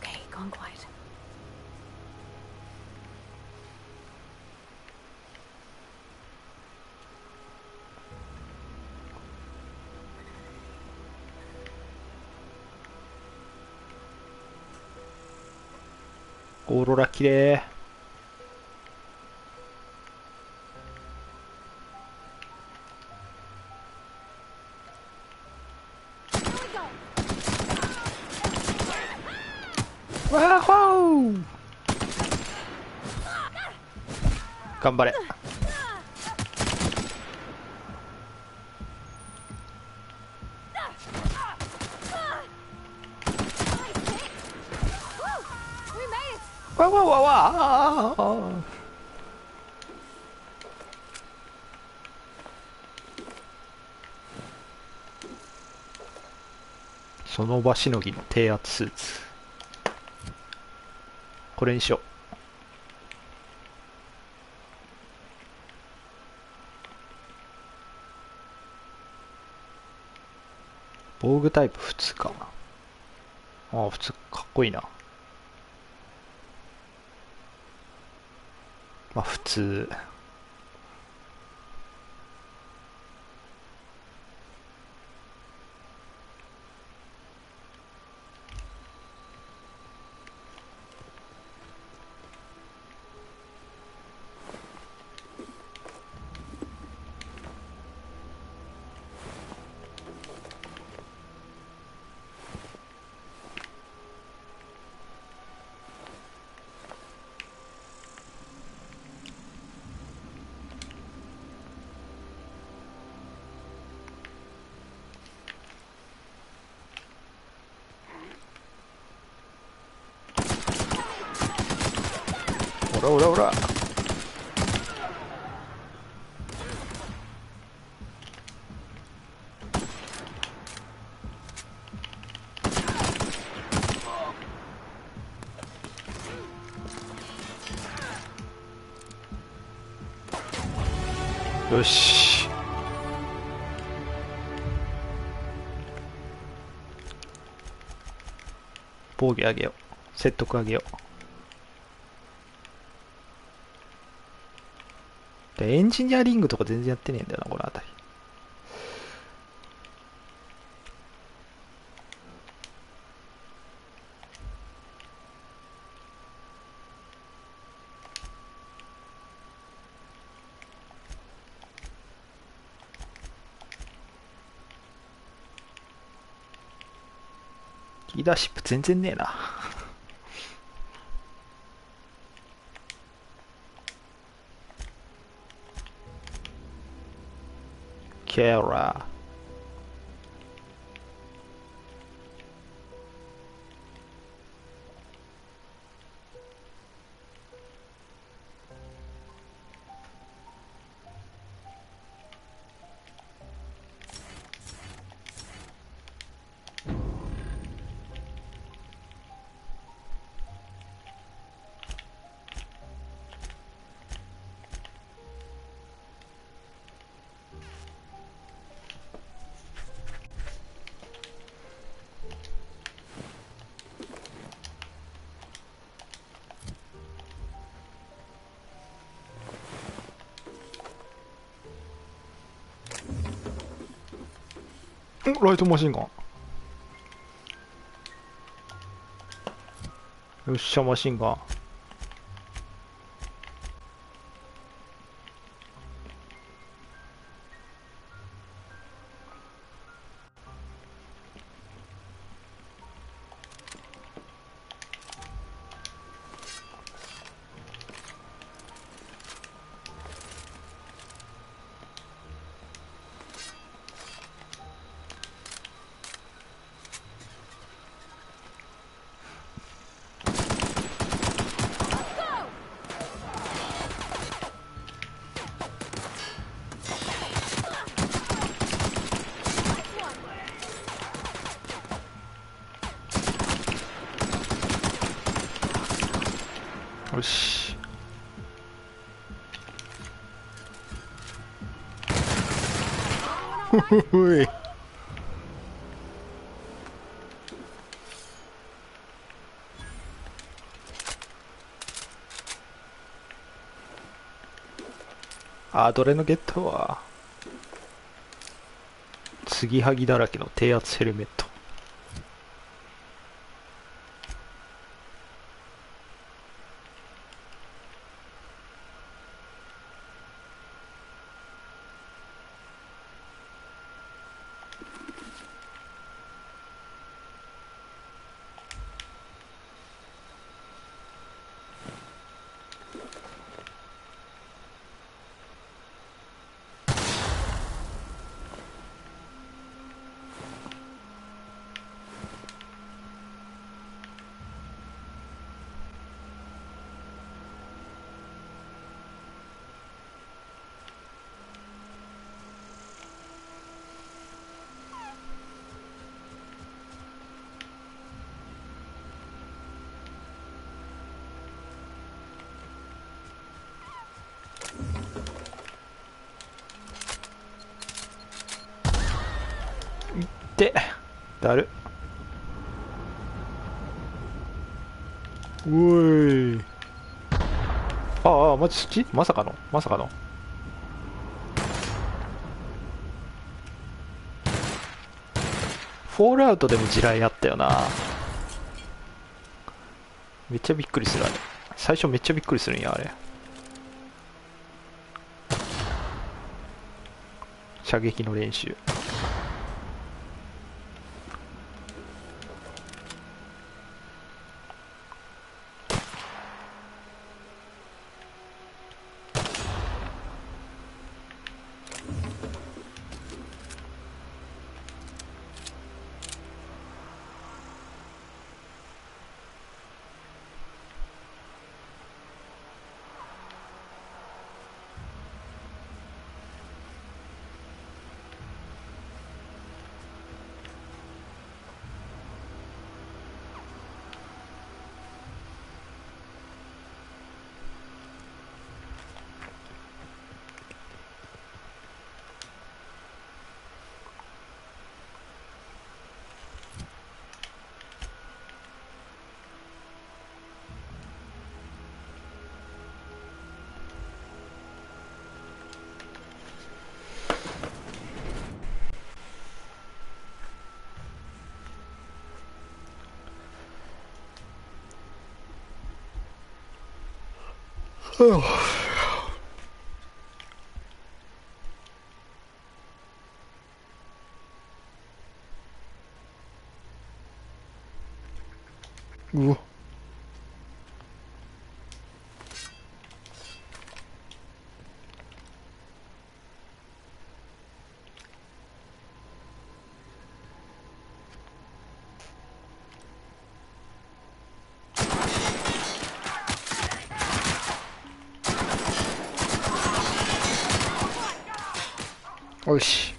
Okay, gone quiet.「オーロラきれい」わーほー頑張れ。わわわわその場しのぎの低圧スーツ、これにしよう。防具タイプ普通か。ああ、普通かっこいいな。まあ普通。おらおらおら。よし。防御上げよう。説得上げよう。でエンジニアリングとか全然やってねえんだよな、この辺り。リーダーシップ全然ねえな。ケラー。ライトマシンガン。よっしゃ、マシンガン。よし。ふふい。あ、どれのゲットは継ぎはぎだらけの低圧ヘルメット。で、だる。うーい。ああ、マジそっちまさかのまさかの。フォールアウトでも地雷あったよな。めっちゃびっくりするあれ。最初めっちゃびっくりするんや、あれ。射撃の練習。うわ。よし。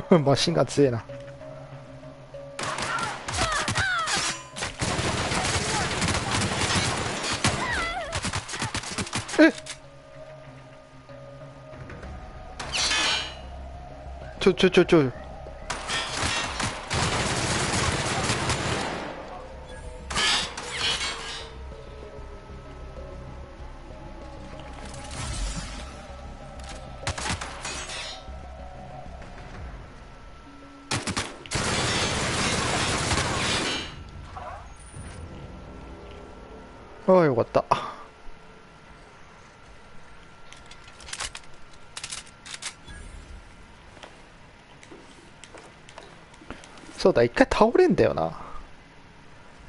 マシンが強えな。えっ、ちょ。ああ、よかった。そうだ、一回倒れんだよな。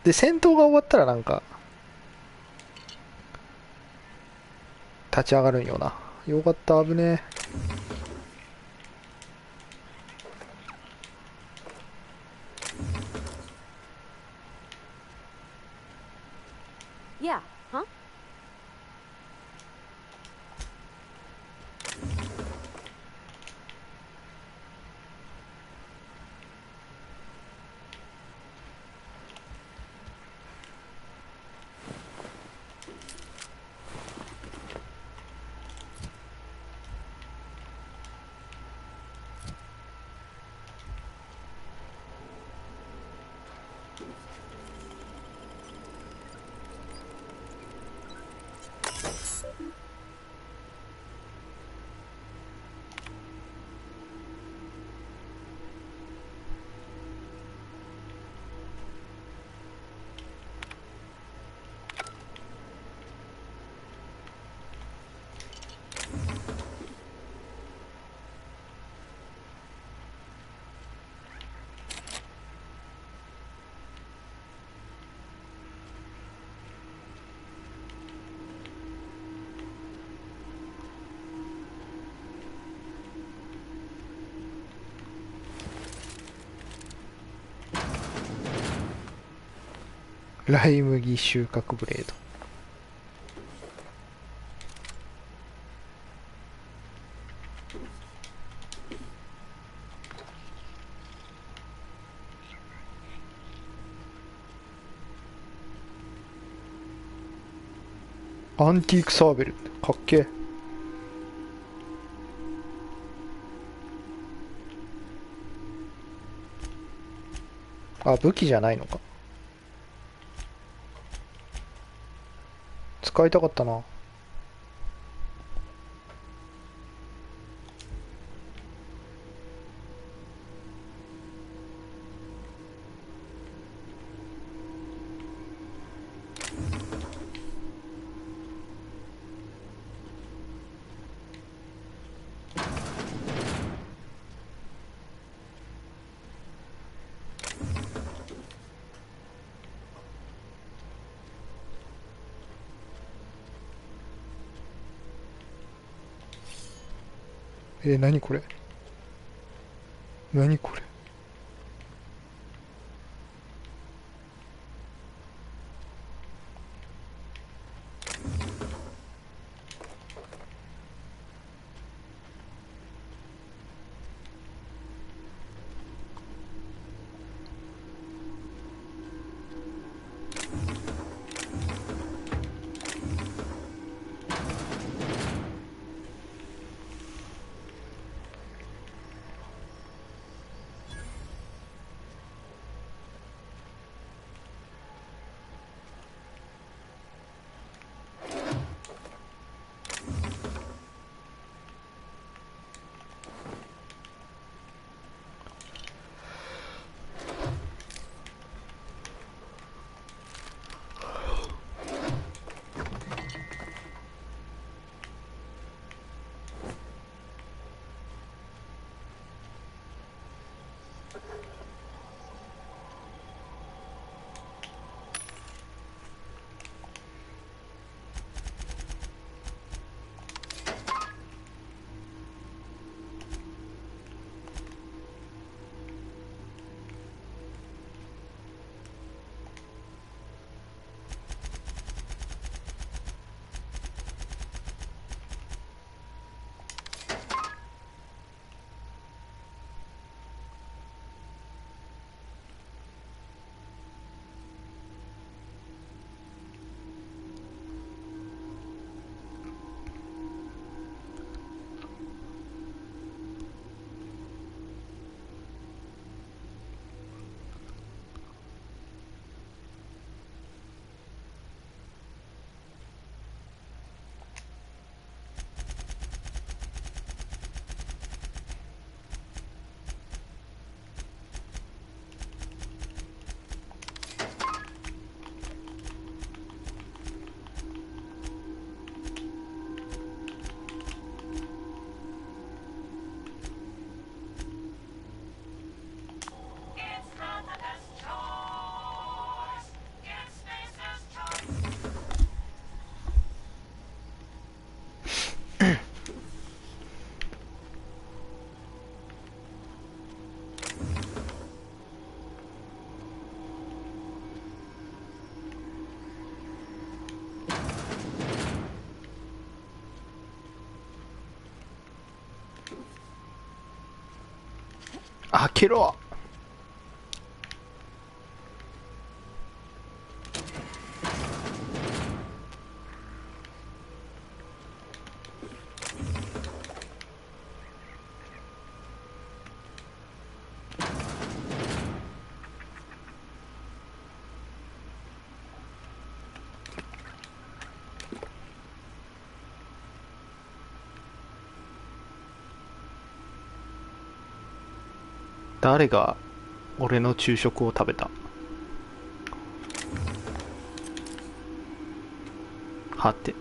で、戦闘が終わったらなんか、立ち上がるんよな。よかった、危ねえ。Yeah, huh?ライ麦収穫ブレード。アンティークサーベルかっけえ。あ、武器じゃないのか。使いたかったな。何これ。何これ。けろ。誰が俺の昼食を食べた？はて。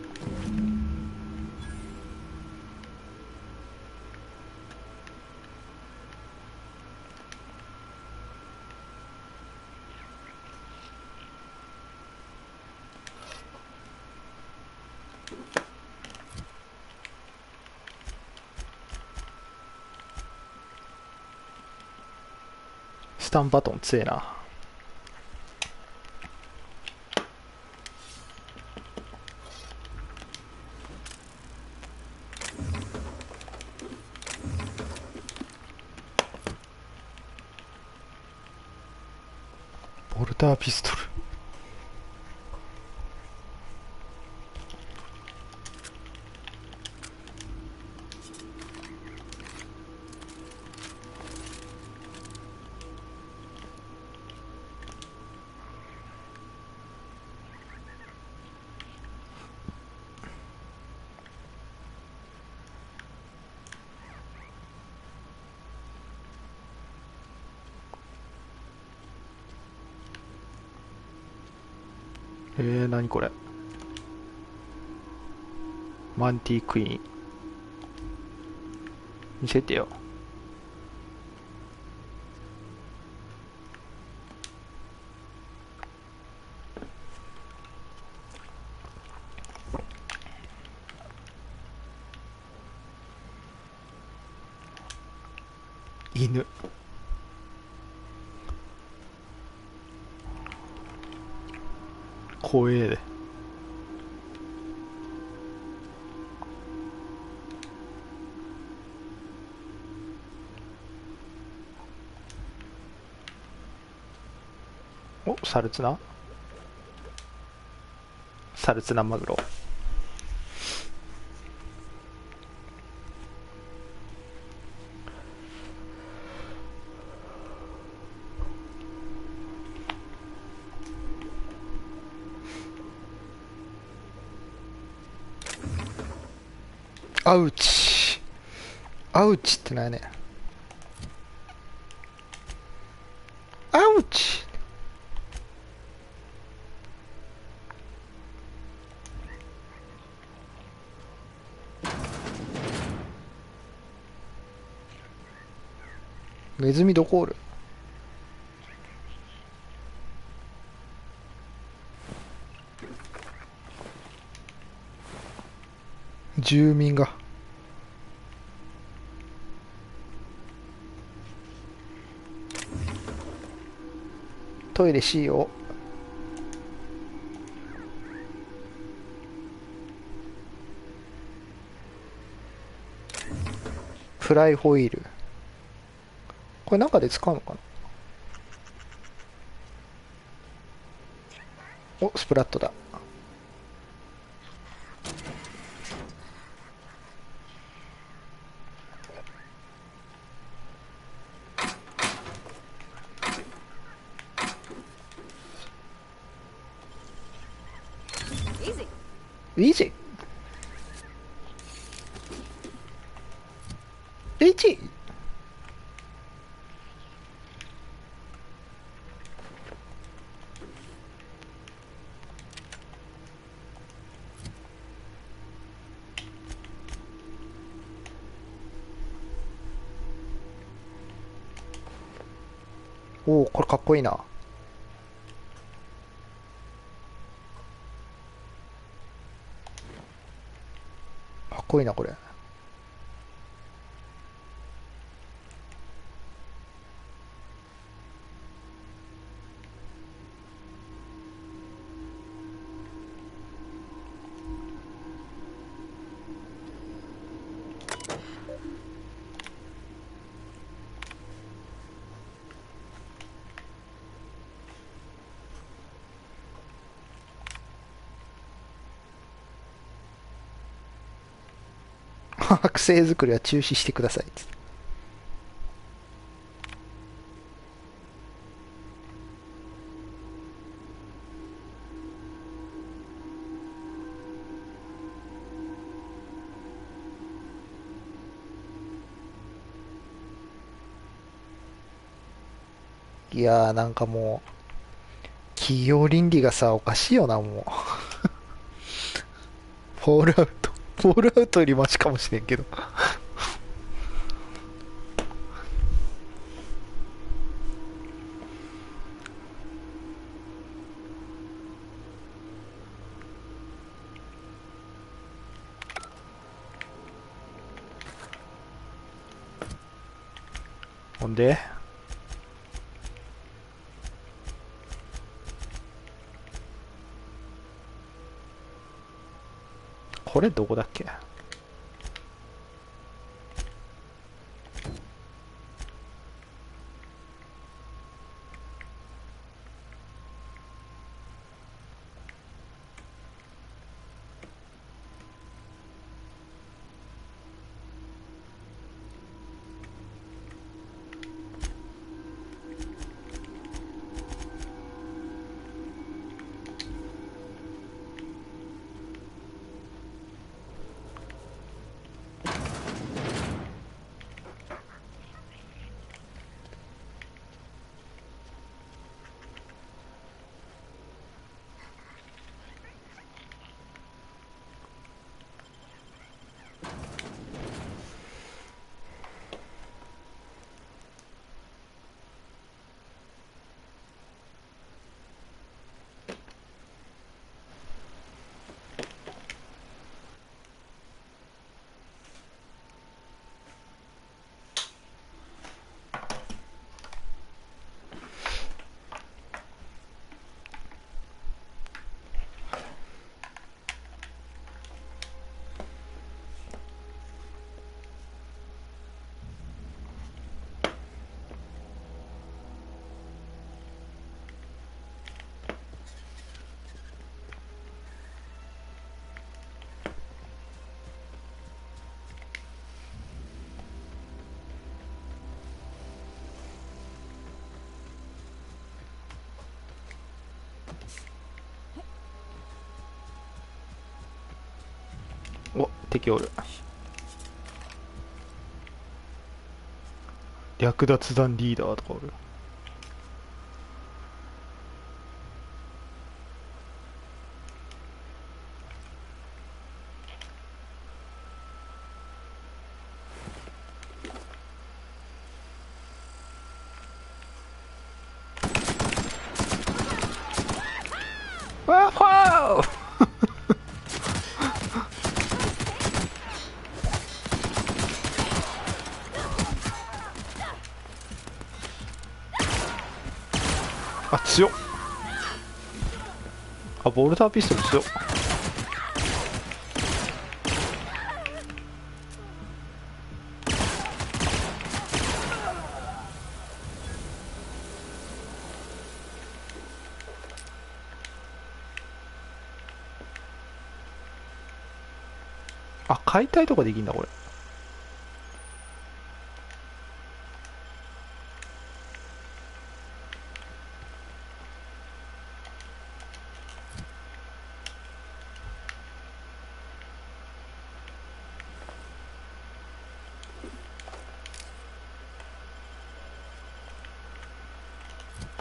スタンバトン強えな。ボルダーピストル。何これ。マンティークイーン。見せてよ。犬。怖えで。お、サルツナマグロ。アウチ。アウチってなんやねん。アウチ。ネズミどこおる？住民が。トイレしよう。フライホイール。これ中で使うのかな？お、スプラットだ。イージー。イージー。おお、これかっこいいな。かっこいいな、これ。剥製作りは中止してくださいっつって。いやーなんかもう企業倫理がさおかしいよなもうフォールアウトよりマシかもしれんけどほんでこれどこだっけ。お、敵おる。略奪団リーダーとかおる。わっほーあ、強っ。あ、ボルダーピストル強っ。あ、解体とかできんだこれ。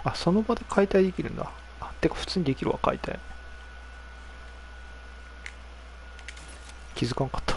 あ、その場で解体できるんだ。あ、てか普通にできるわ、解体。気づかんかった。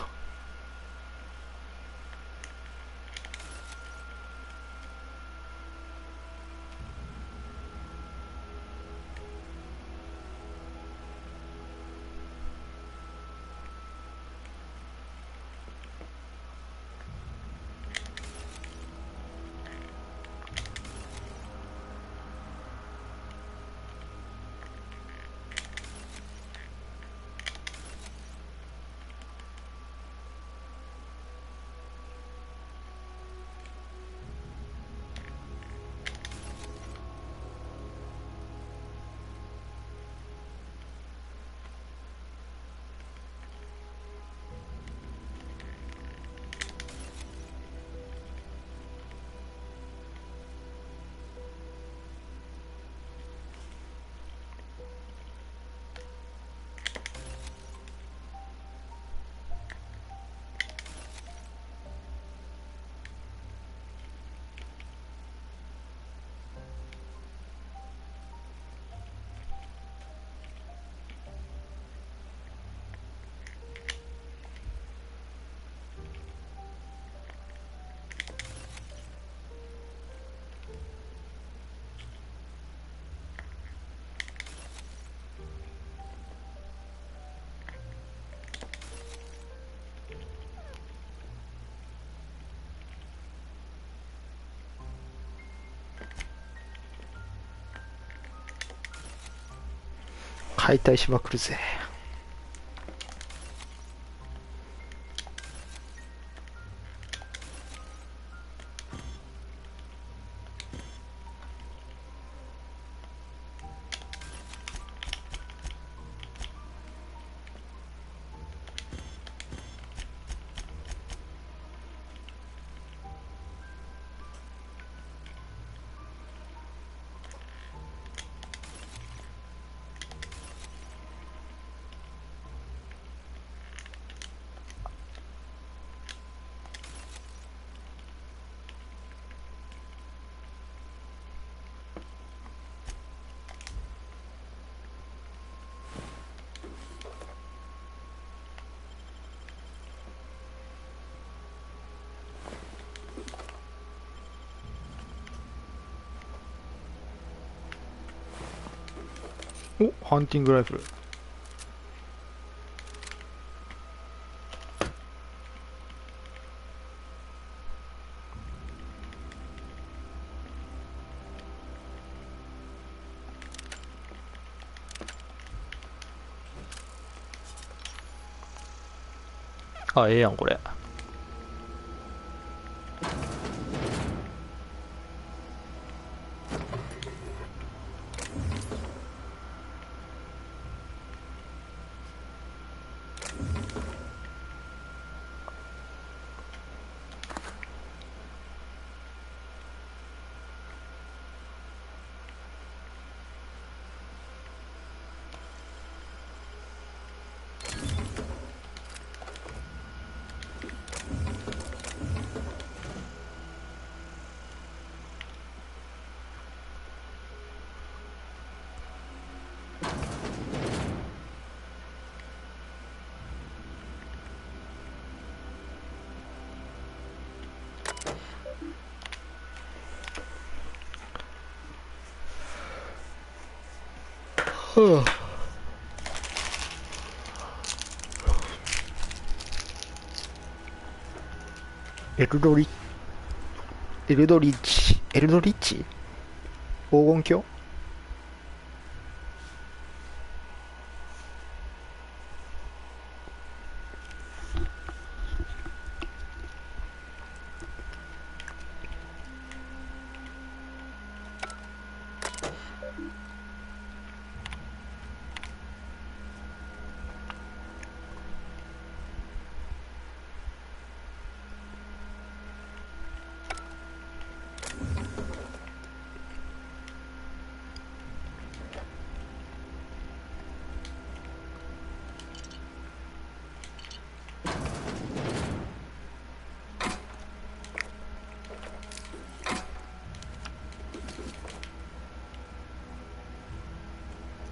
解体しまくるぜ。お、ハンティングライフル。あ、ええやんこれ。はあ、エルドリッチ黄金鏡。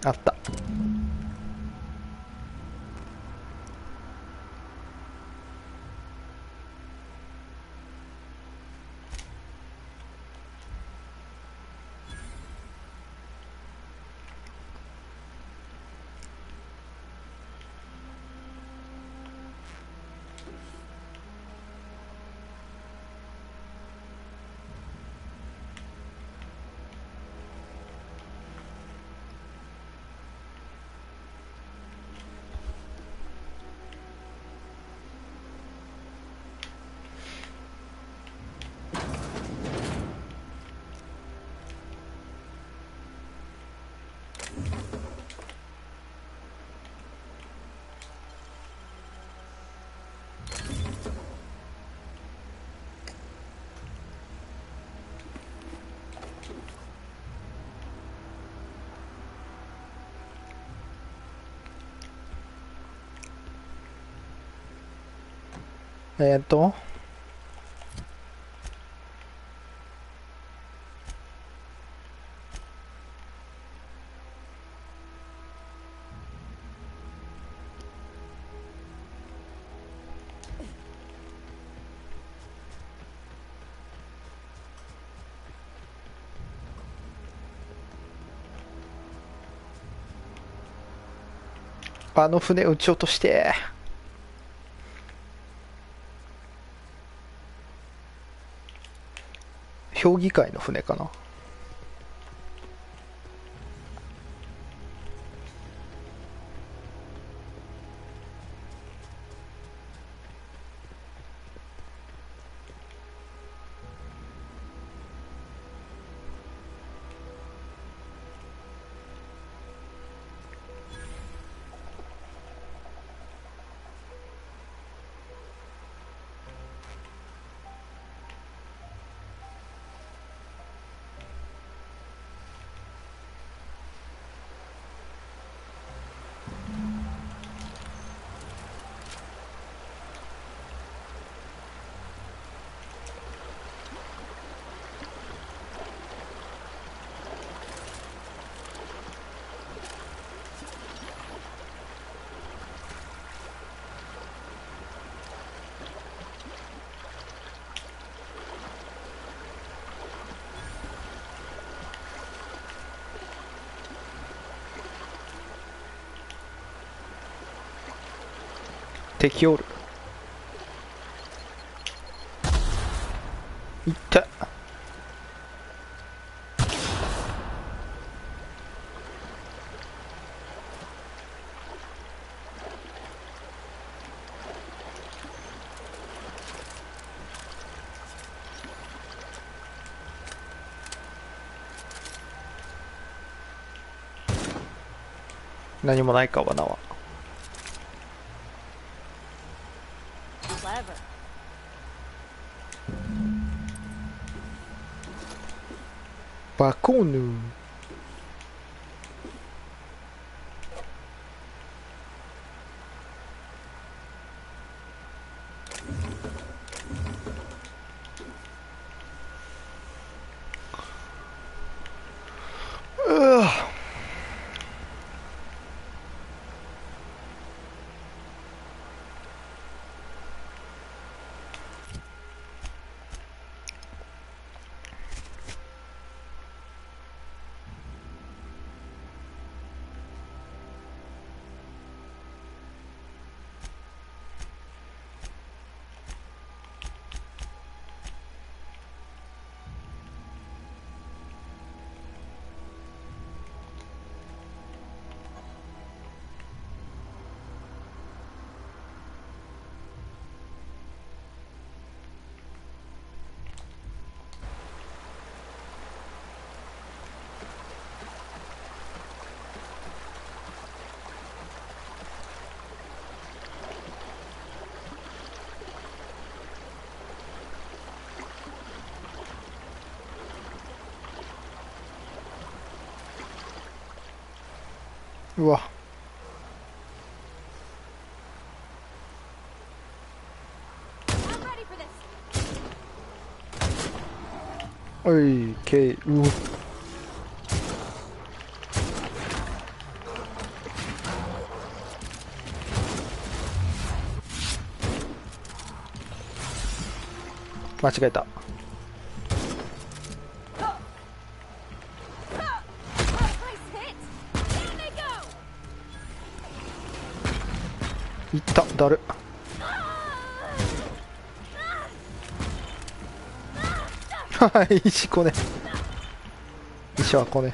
あった。えーっとあの船撃ち落として。評議会の船かな。敵おる。いった。何もないか、罠は。バコーヌ。うわ。おい、うわ。間違えた。いった、だる。はい、石こね。石はこね。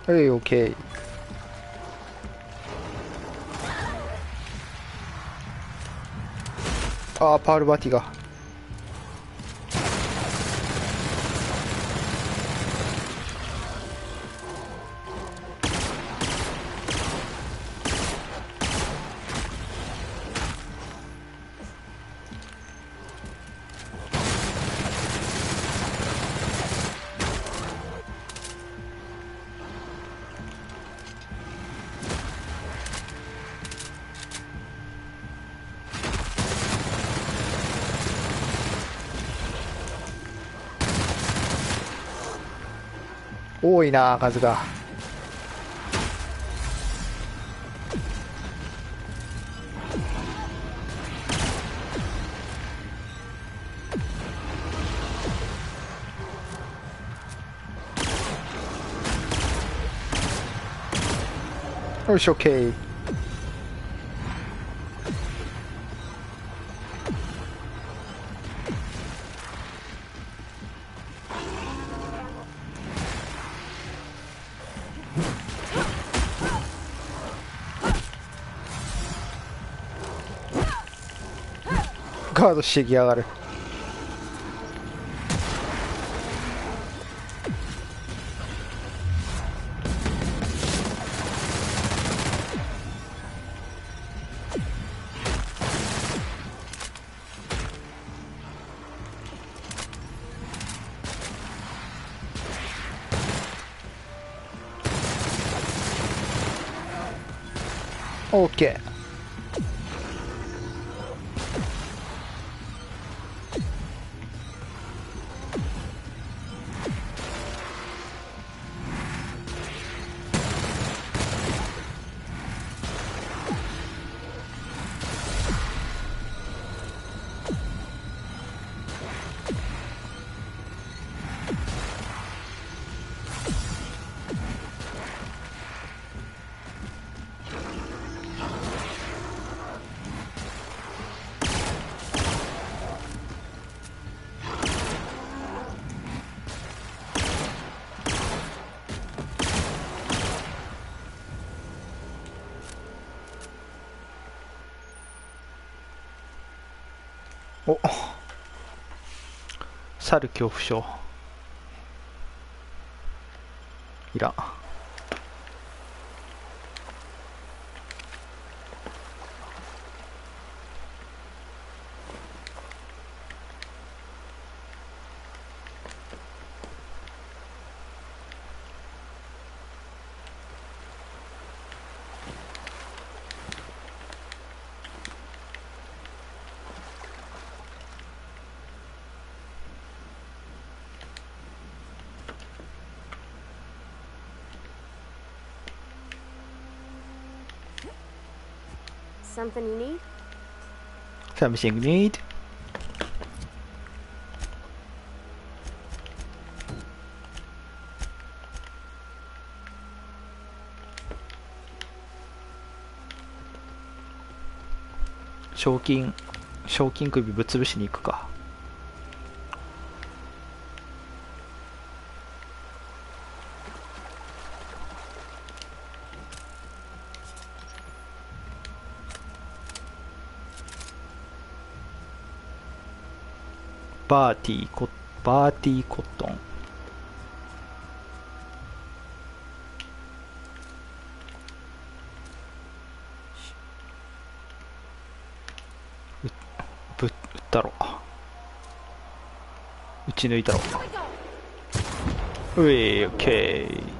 はい、オッケー。あー、パールバティが。多いな、数が。よし、オッケー。ガードしてきやがる。オッケー。お、猿恐怖症いらん。Something you need? Something you need? 賞金首ぶっ潰しに行くか。バーティーコットン。撃ったろ。撃ち抜いたろ。うい、オッケー。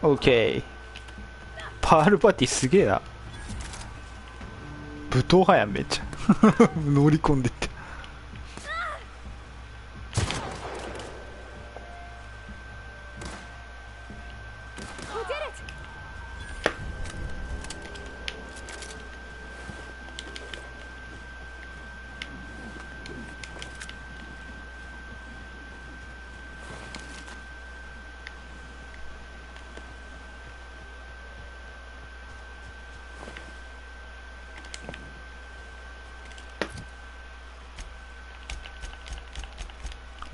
オッケー。パールパティすげえな。武闘派やんめっちゃ乗り込んでって。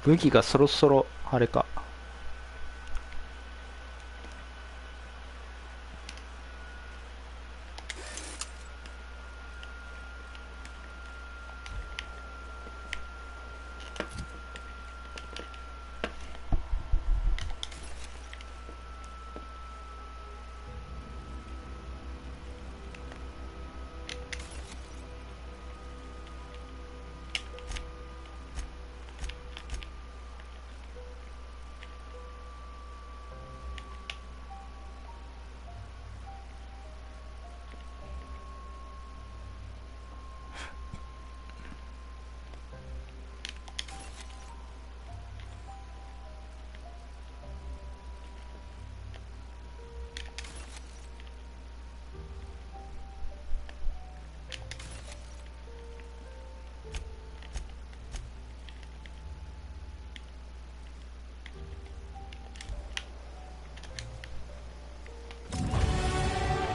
武器がそろそろあれか。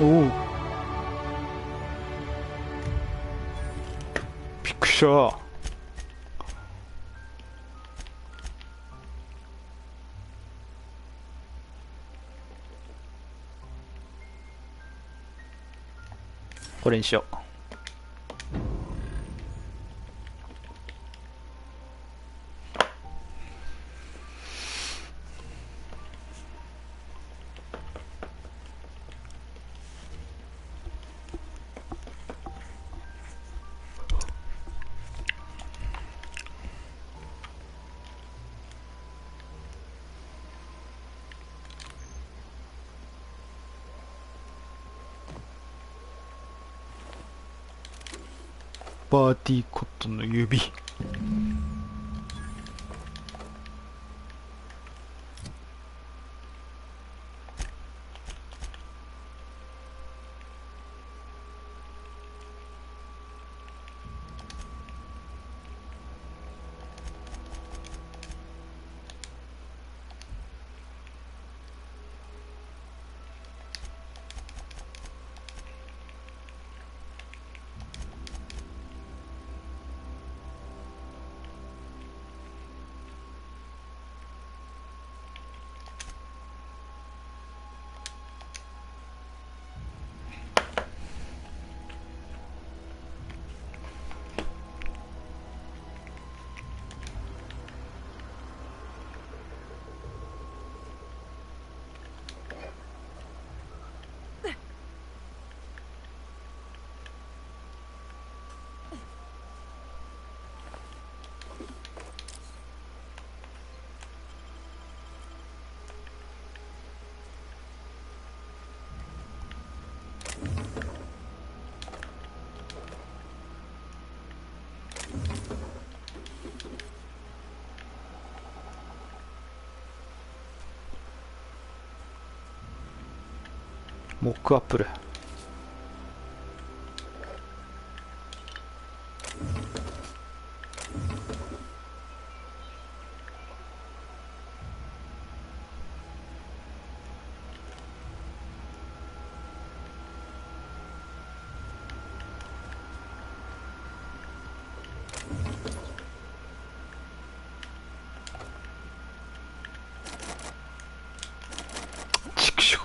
おお、びっくりした。これにしよう。バーティーコットンの指。モックアップル。畜生。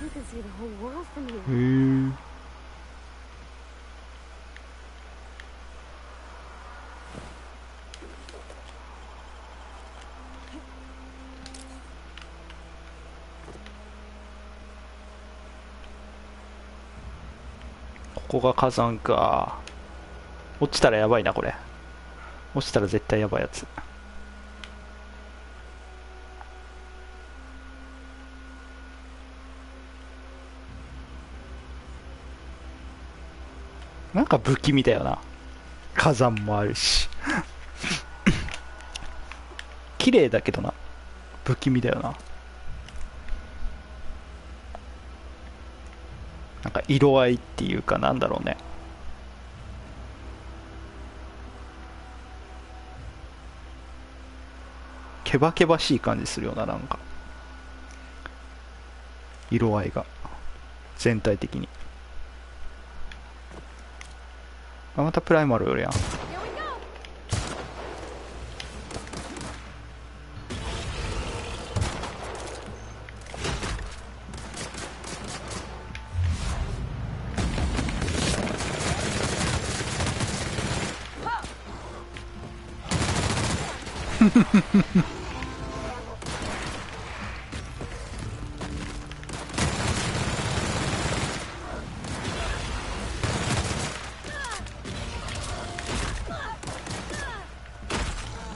You can see the whole world from here. へえ。ここが火山か。落ちたらやばいな、これ。落ちたら絶対やばいやつ。なんか不気味だよな。火山もあるし。綺麗だけどな。不気味だよな。なんか色合いっていうかなんだろうね。ケバケバしい感じするような、なんか。色合いが。全体的に。あ、またプライマルよりやん。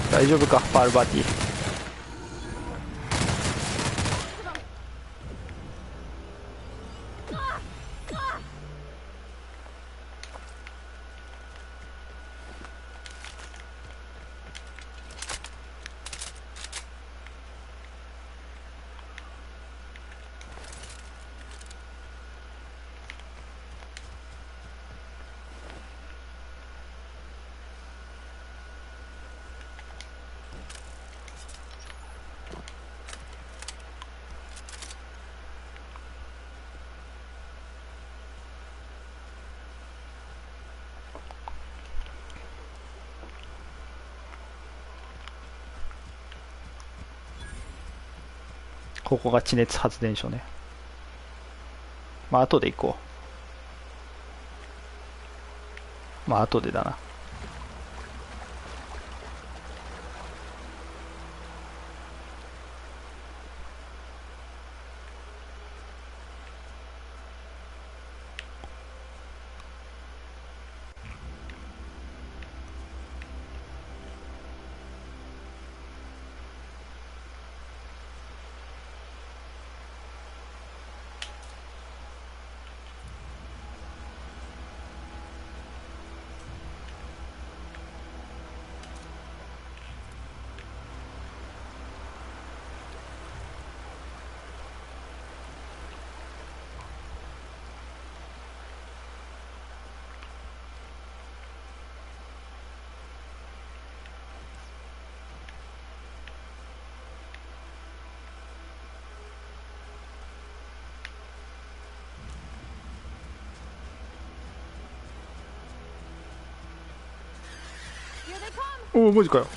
大丈夫か、パールバーティー。ここが地熱発電所ね。まあ後で行こう。まあ後でだな。おお、マジかよ。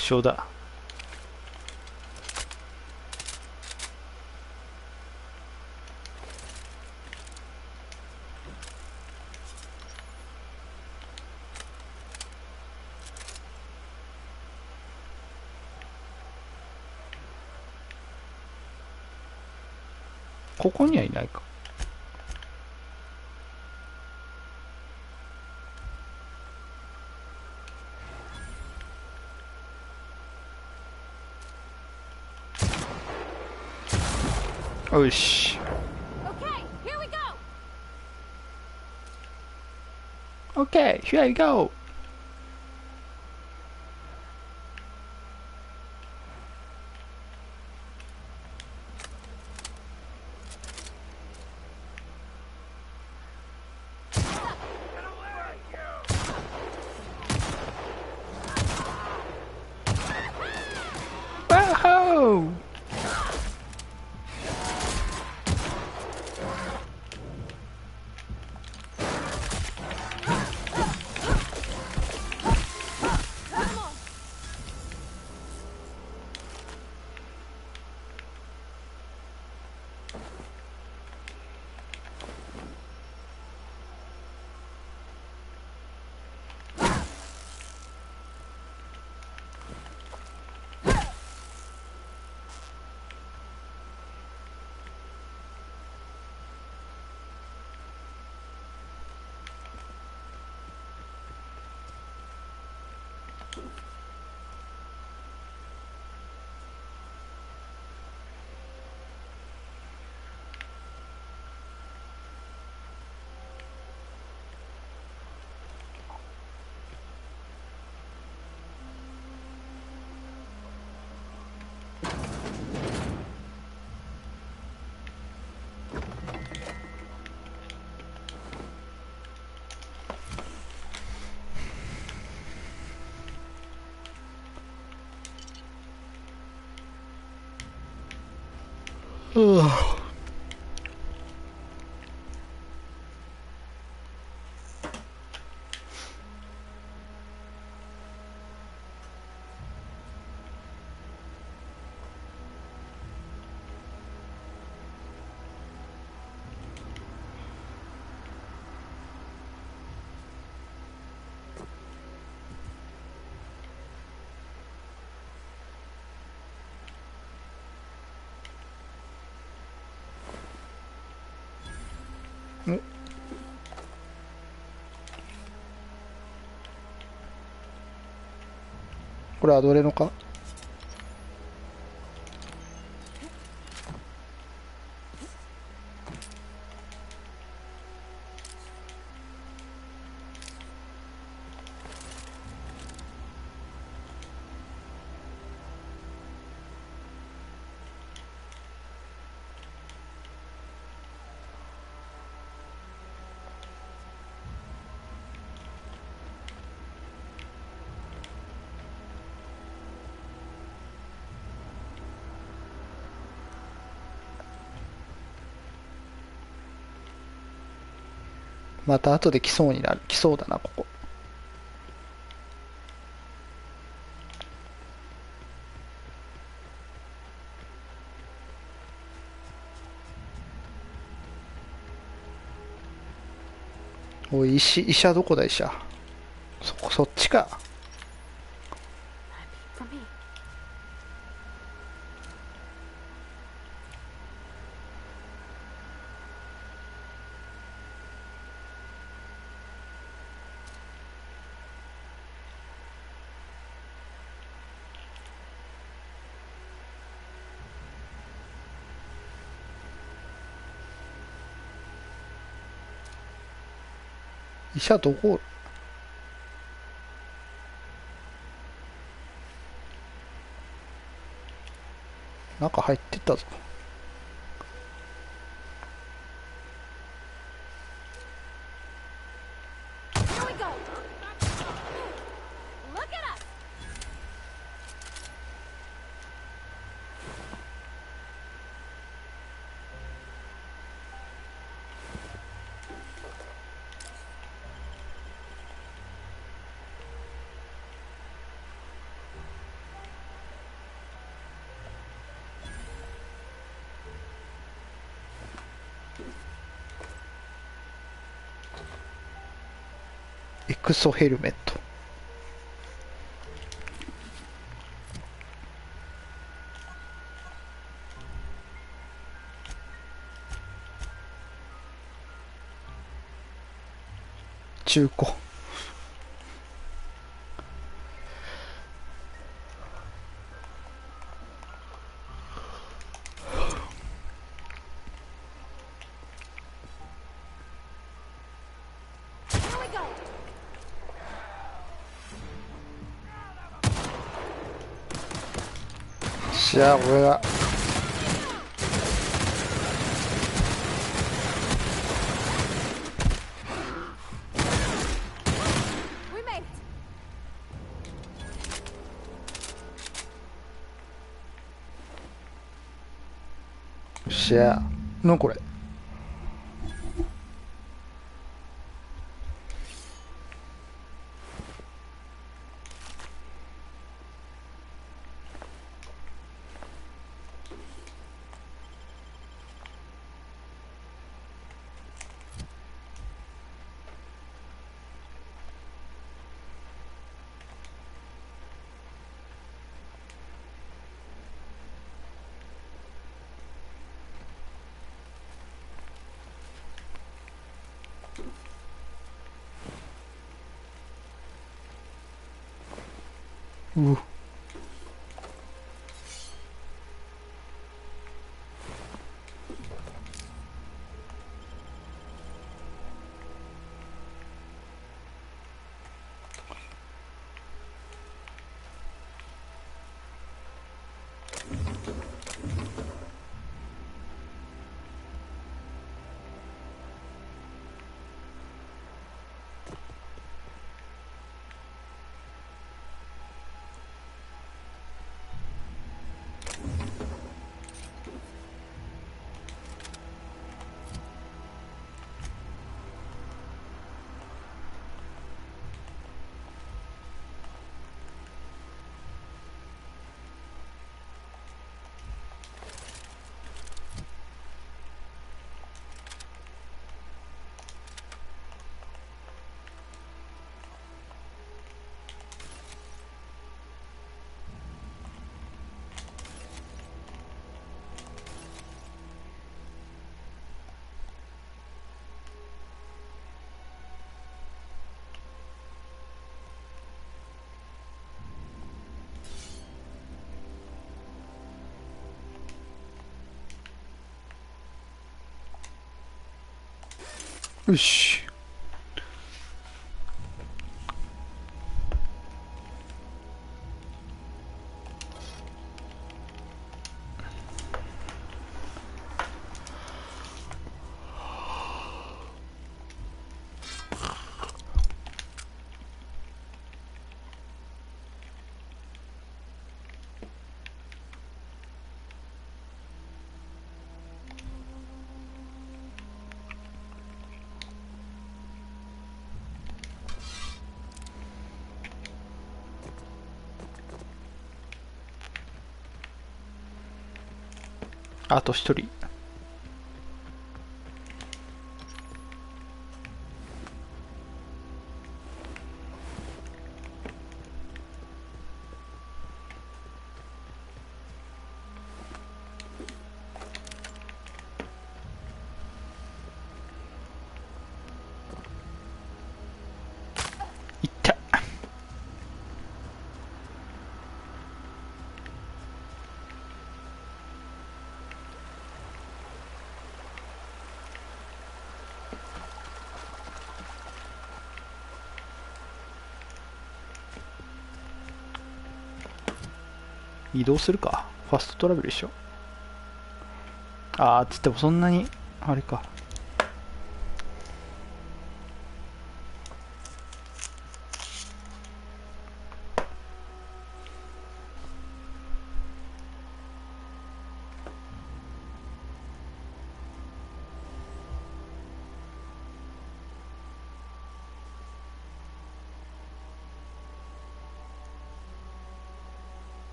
楽勝だ。ここにはいないか。よし。Okay, here we go. Woohoo! Ugh. これアドレノか？また後で来そうになる。来そうだな、ここ。おい、医者どこだ、医者。そっちか。医者どこ？中入ってったぞ。エクソヘルメット。中古。じゃあ俺がしゃあなんこれ。うよし。あと一人。いった。移動するか。ファストトラベルでしょ。あーつってもそんなにあれか。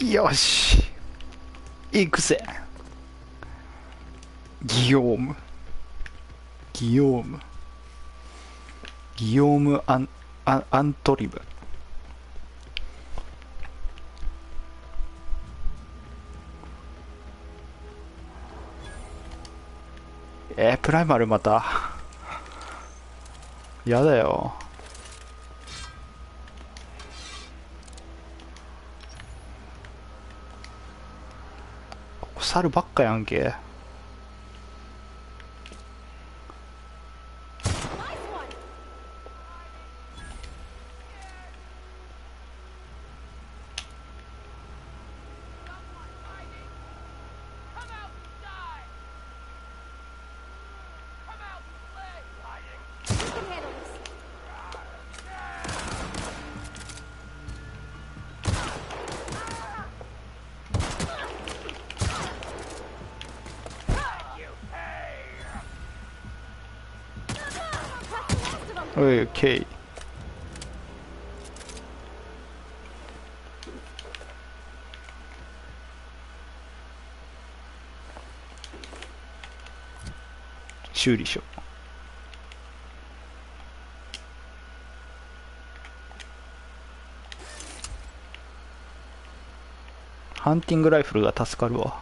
よし行くぜ。ギヨームアントリブ。プライマルまたやだよ。ここ猿ばっかやんけ。OK。修理しよう。ハンティングライフルが助かるわ。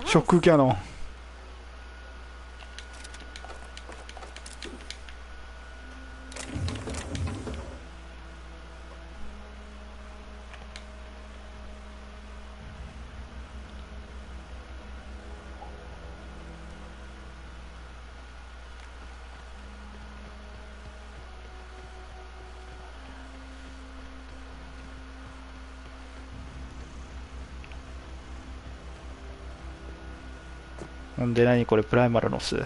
ショックキャノン。ほんで何これ、プライマルの巣。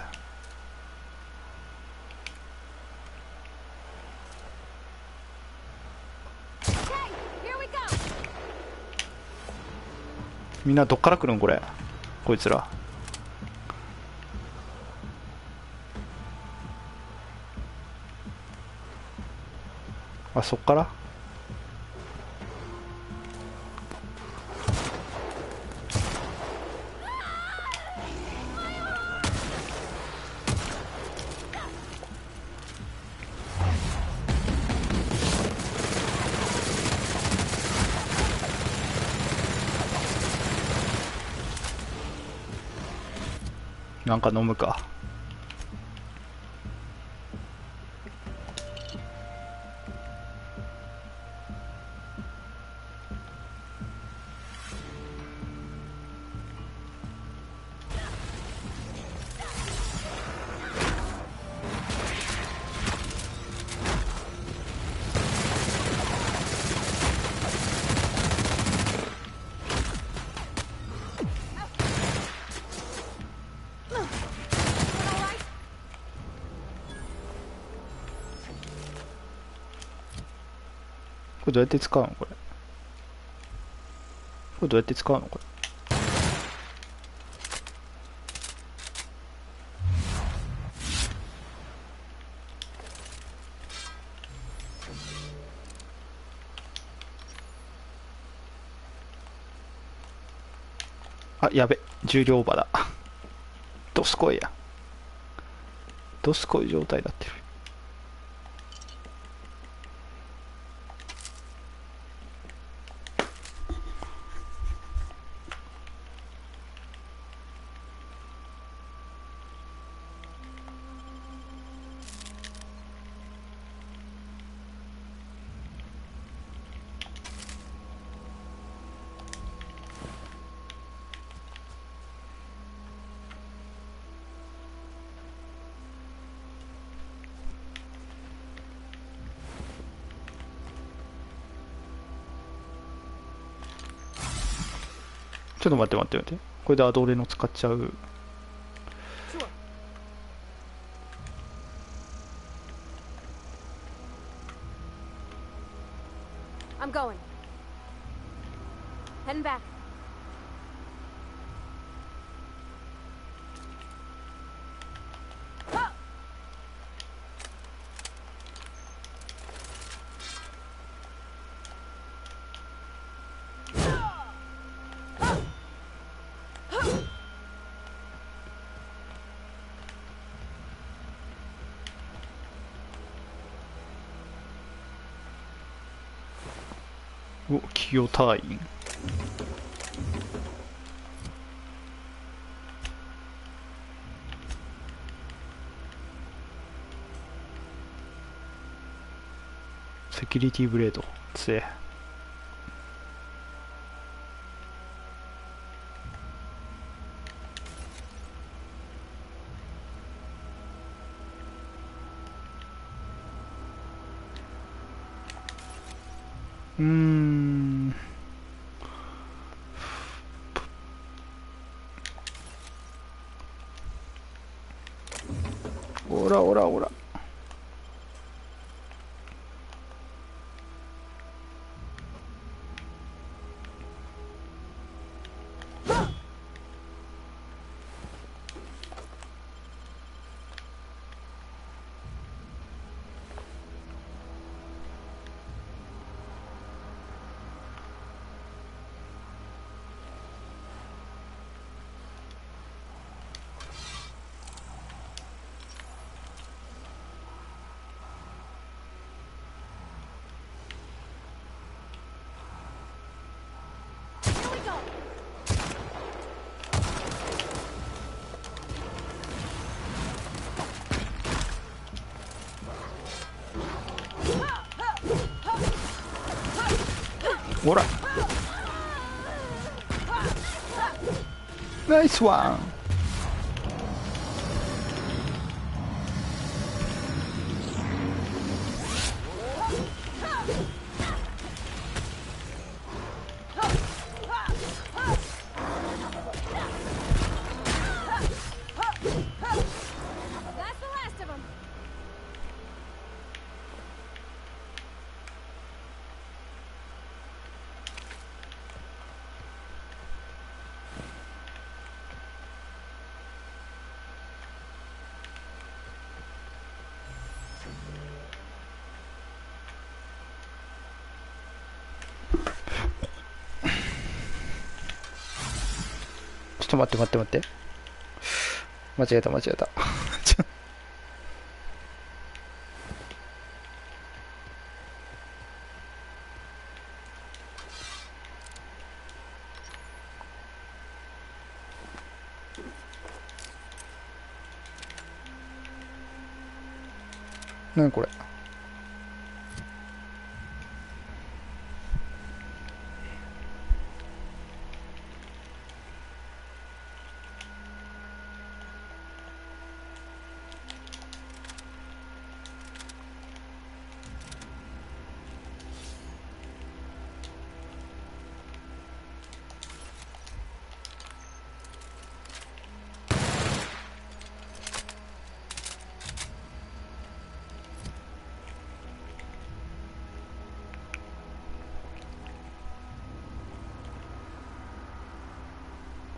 みんなどっから来るんこれ、こいつら。あ、そっから。なんか飲むか。これどうやって使うのこれ。これどうやって使うのこれ。あ、やべ、重量オーバーだ。ドスコイや。ドスコイ状態になってる。ちょっと待って。これでアドレの使っちゃう。I'm going. Heading back.お、企業隊員。セキュリティブレード強え。おらおらおら。ほら、ナイスワン。ちょっと待って待って待って。間違えた間違えた。何これ。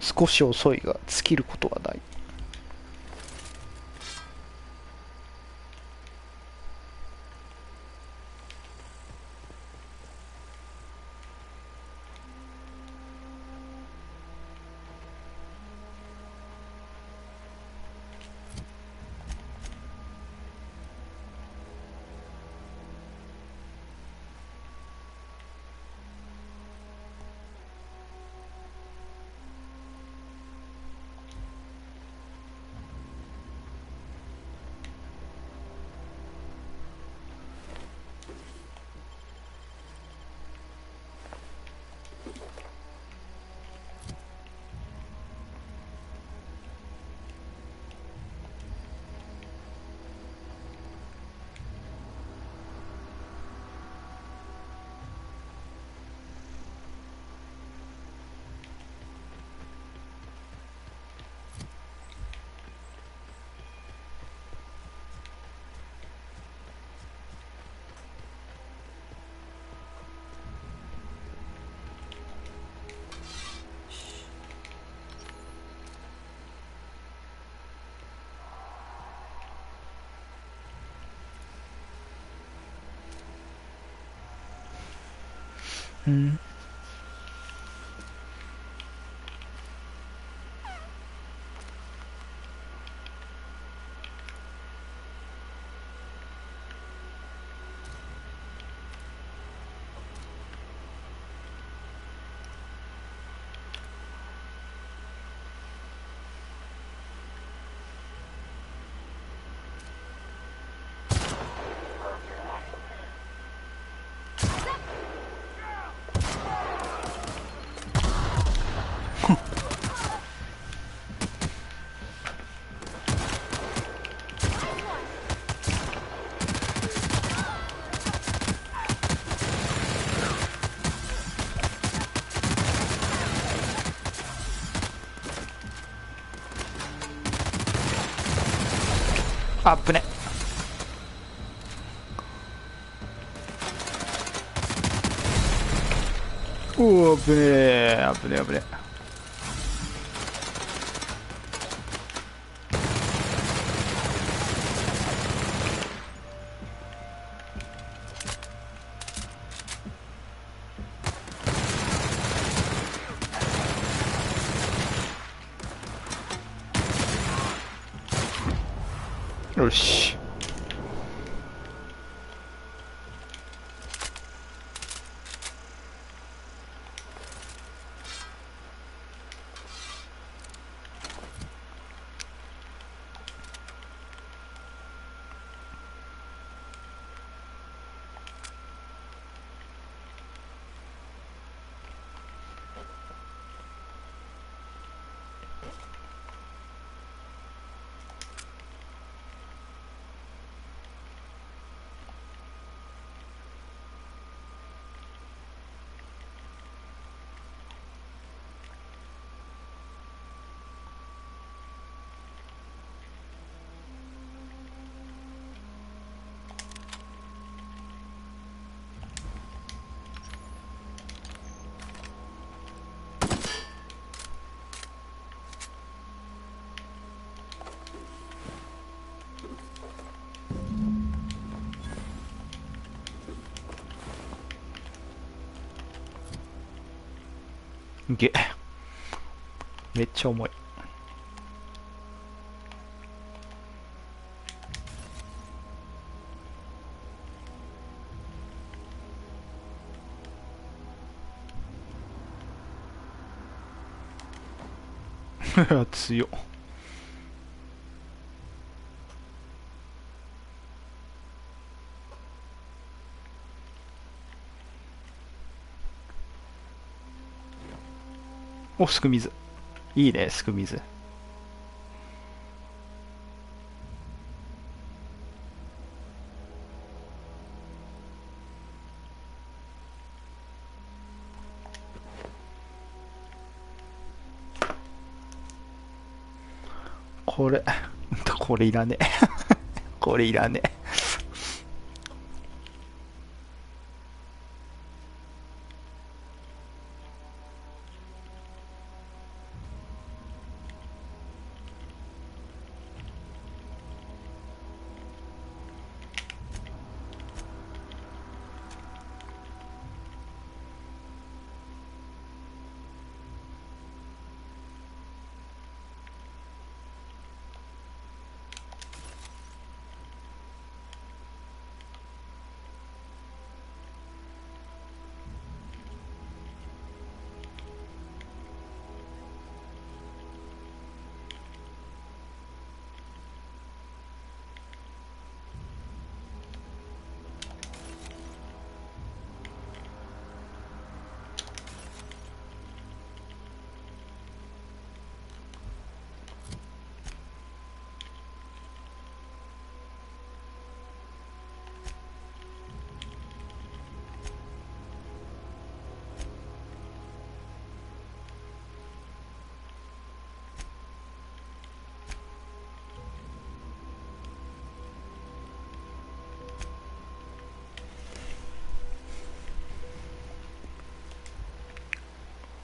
少し遅いが尽きることはない。うん。あっぶね。おお、ぶねえ、ぶねえ、ぶねえ。よし。げめっちゃ重い。強っ。お、すく水。いいね、すく水。これ、これいらねえ。これいらねえ。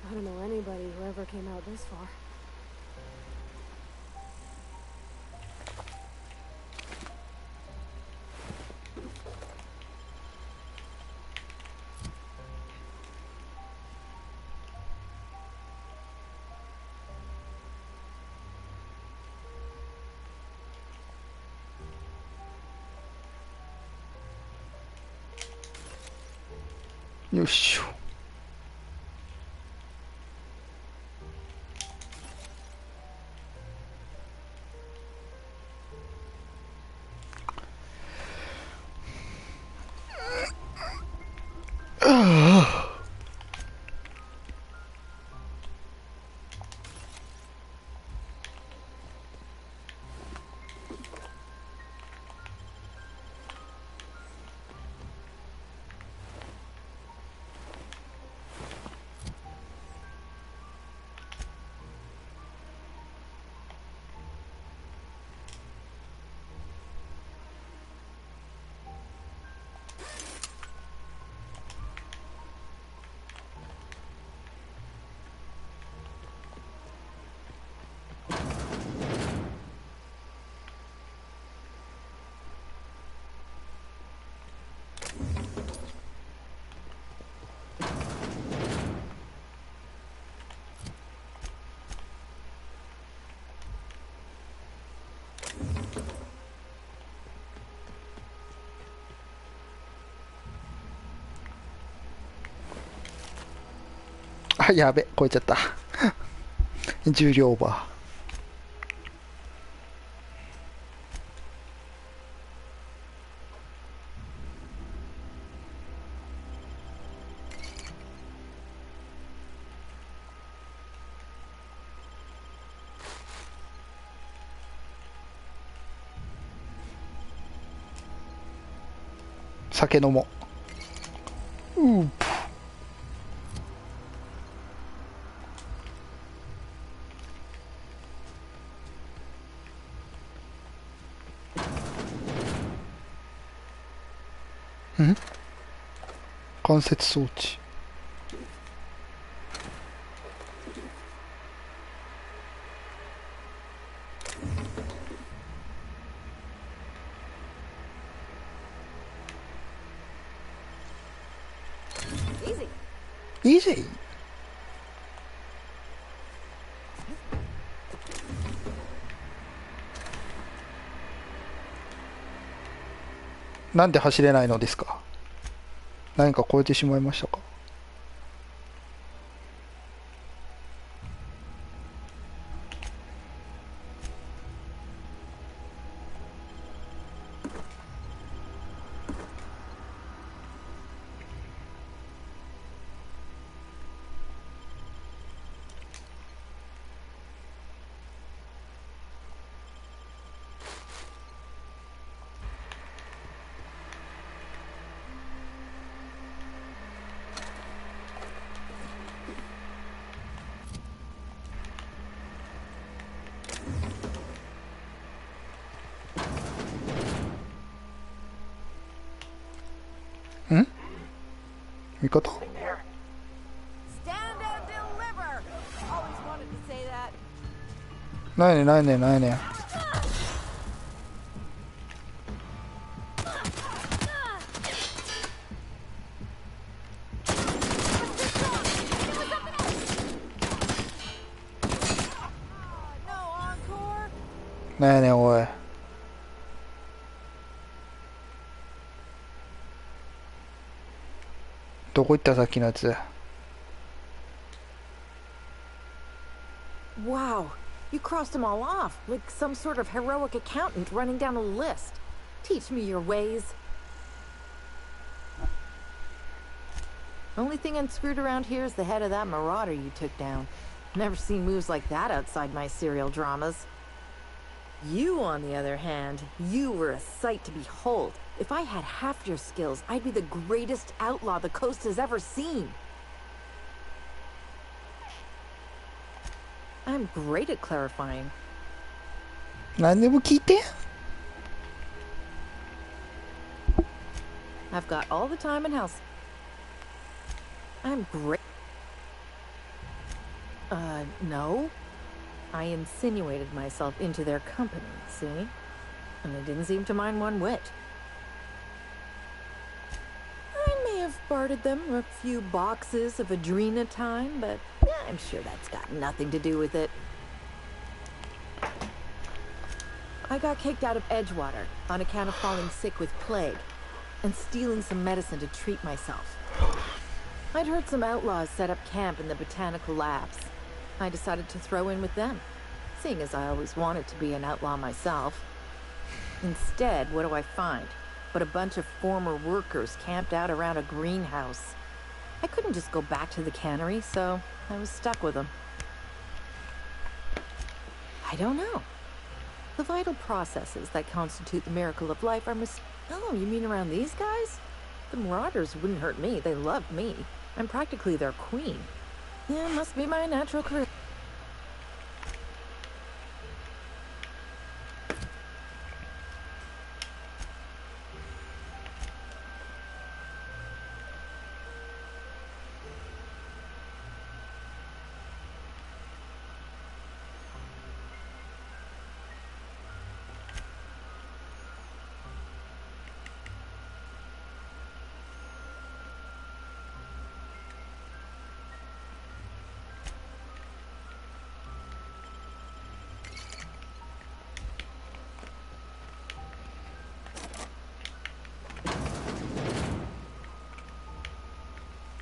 I don't know anybody who ever came out this far. よいしょ。あ、やべ、超えちゃった。重量オーバー。酒飲もう。関節装置。イージー。なんで走れないのですか。何か超えてしまいましたか。味方？ないねないねないね。ないねおい。どこ行ったさっきのやつ。Wow, you crossed them all off, like some sort of heroic accountant running down a list. Teach me your ways. Only thing unscrewed around here is the head of that marauder you took down. Never seen moves like that outside my serial dramas. You, on the other hand, you were a sight to behold. If I had half your skills, I'd be the greatest outlaw the coast has ever seen. I'm great at clarifying. 何でも聞いて。I've got all the time in house. I'm great. No. I insinuated myself into their company, see? And they didn't seem to mind one whit. I may have bartered them a few boxes of Adrena time, but I'm sure that's got nothing to do with it. I got kicked out of Edgewater on account of falling sick with plague and stealing some medicine to treat myself. I'd heard some outlaws set up camp in the botanical labs. I decided to throw in with them, seeing as I always wanted to be an outlaw myself. Instead, what do I find? But a bunch of former workers camped out around a greenhouse. I couldn't just go back to the cannery, so I was stuck with them. I don't know. The vital processes that constitute the miracle of life are Oh, you mean around these guys? The Marauders wouldn't hurt me. They loved me. I'm practically their queen. Yeah, must be my natural career.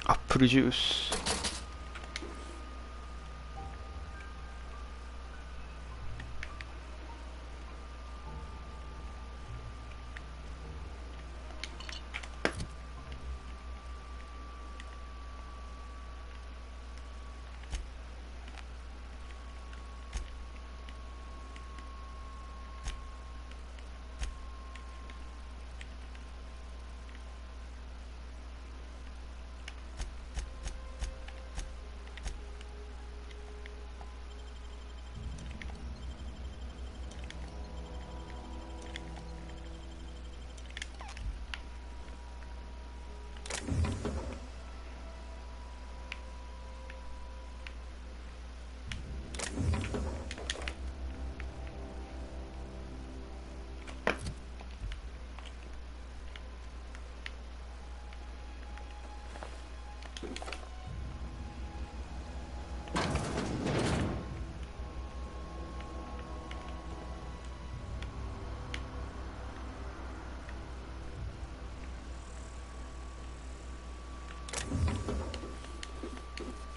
Apple juice.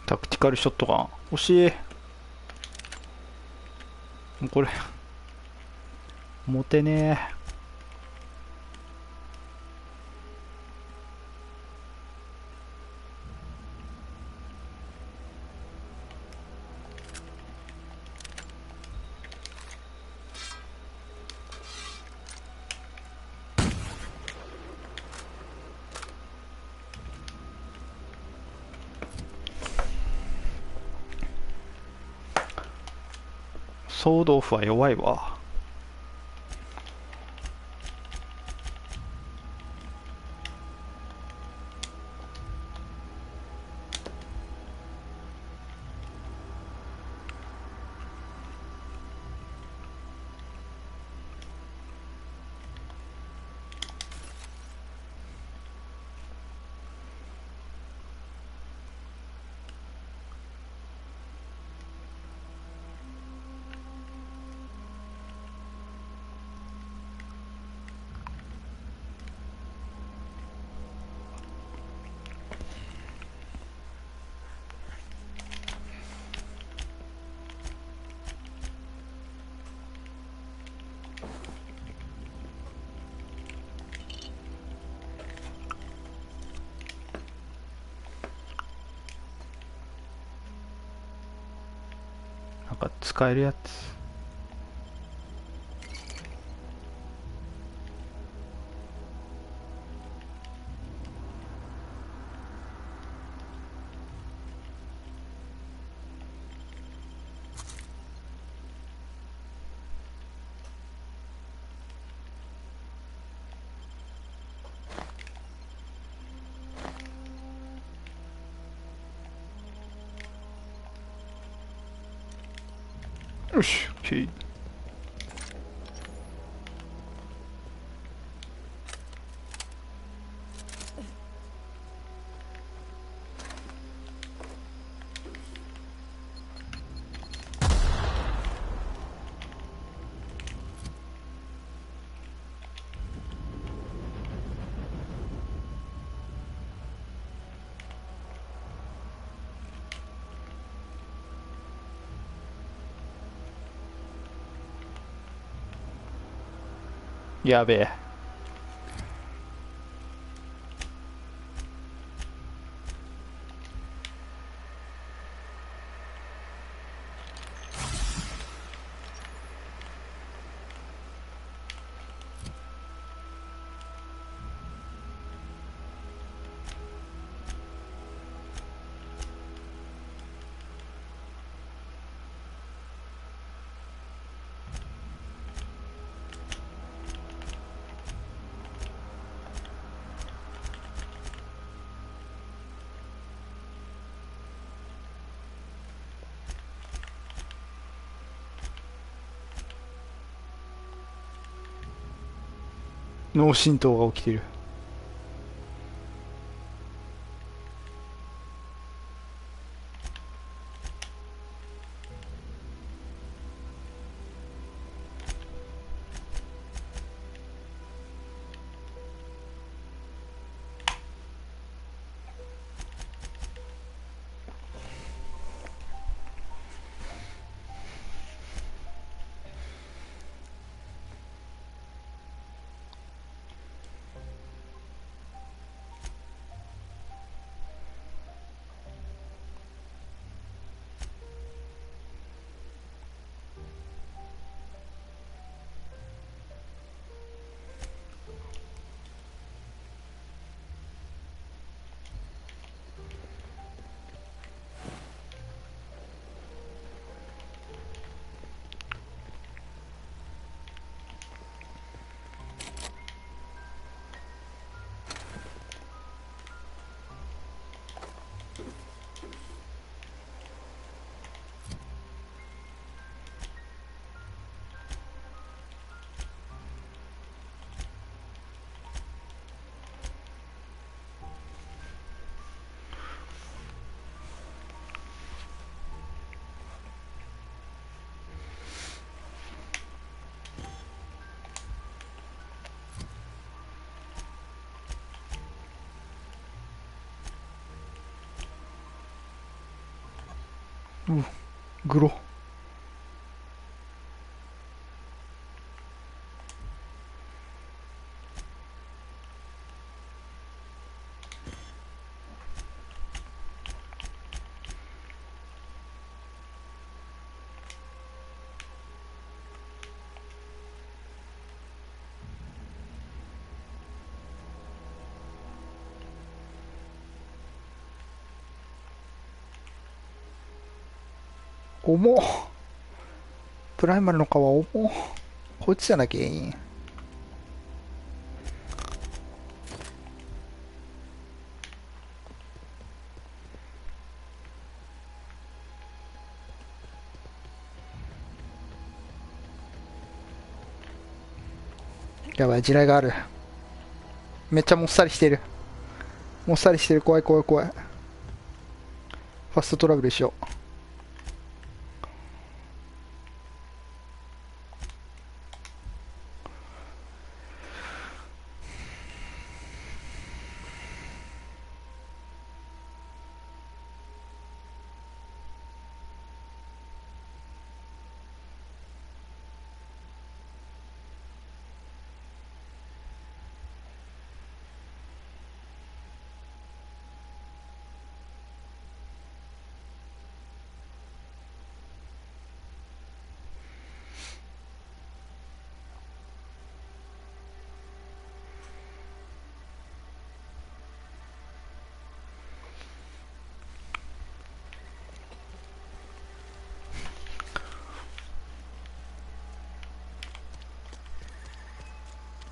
タクティカルショットガン惜しい。もうこれ持てねえ。ソードオフは弱いわ。なんか使えるやつ。よし、OK。やべえ。脳震盪が起きてる。グロ。重っ。プライマルの皮重っ。こいつじゃなきゃいいん。やばい、地雷がある。めっちゃもっさりしてる。もっさりしてる。怖い怖い怖い。ファストトラベルしよう。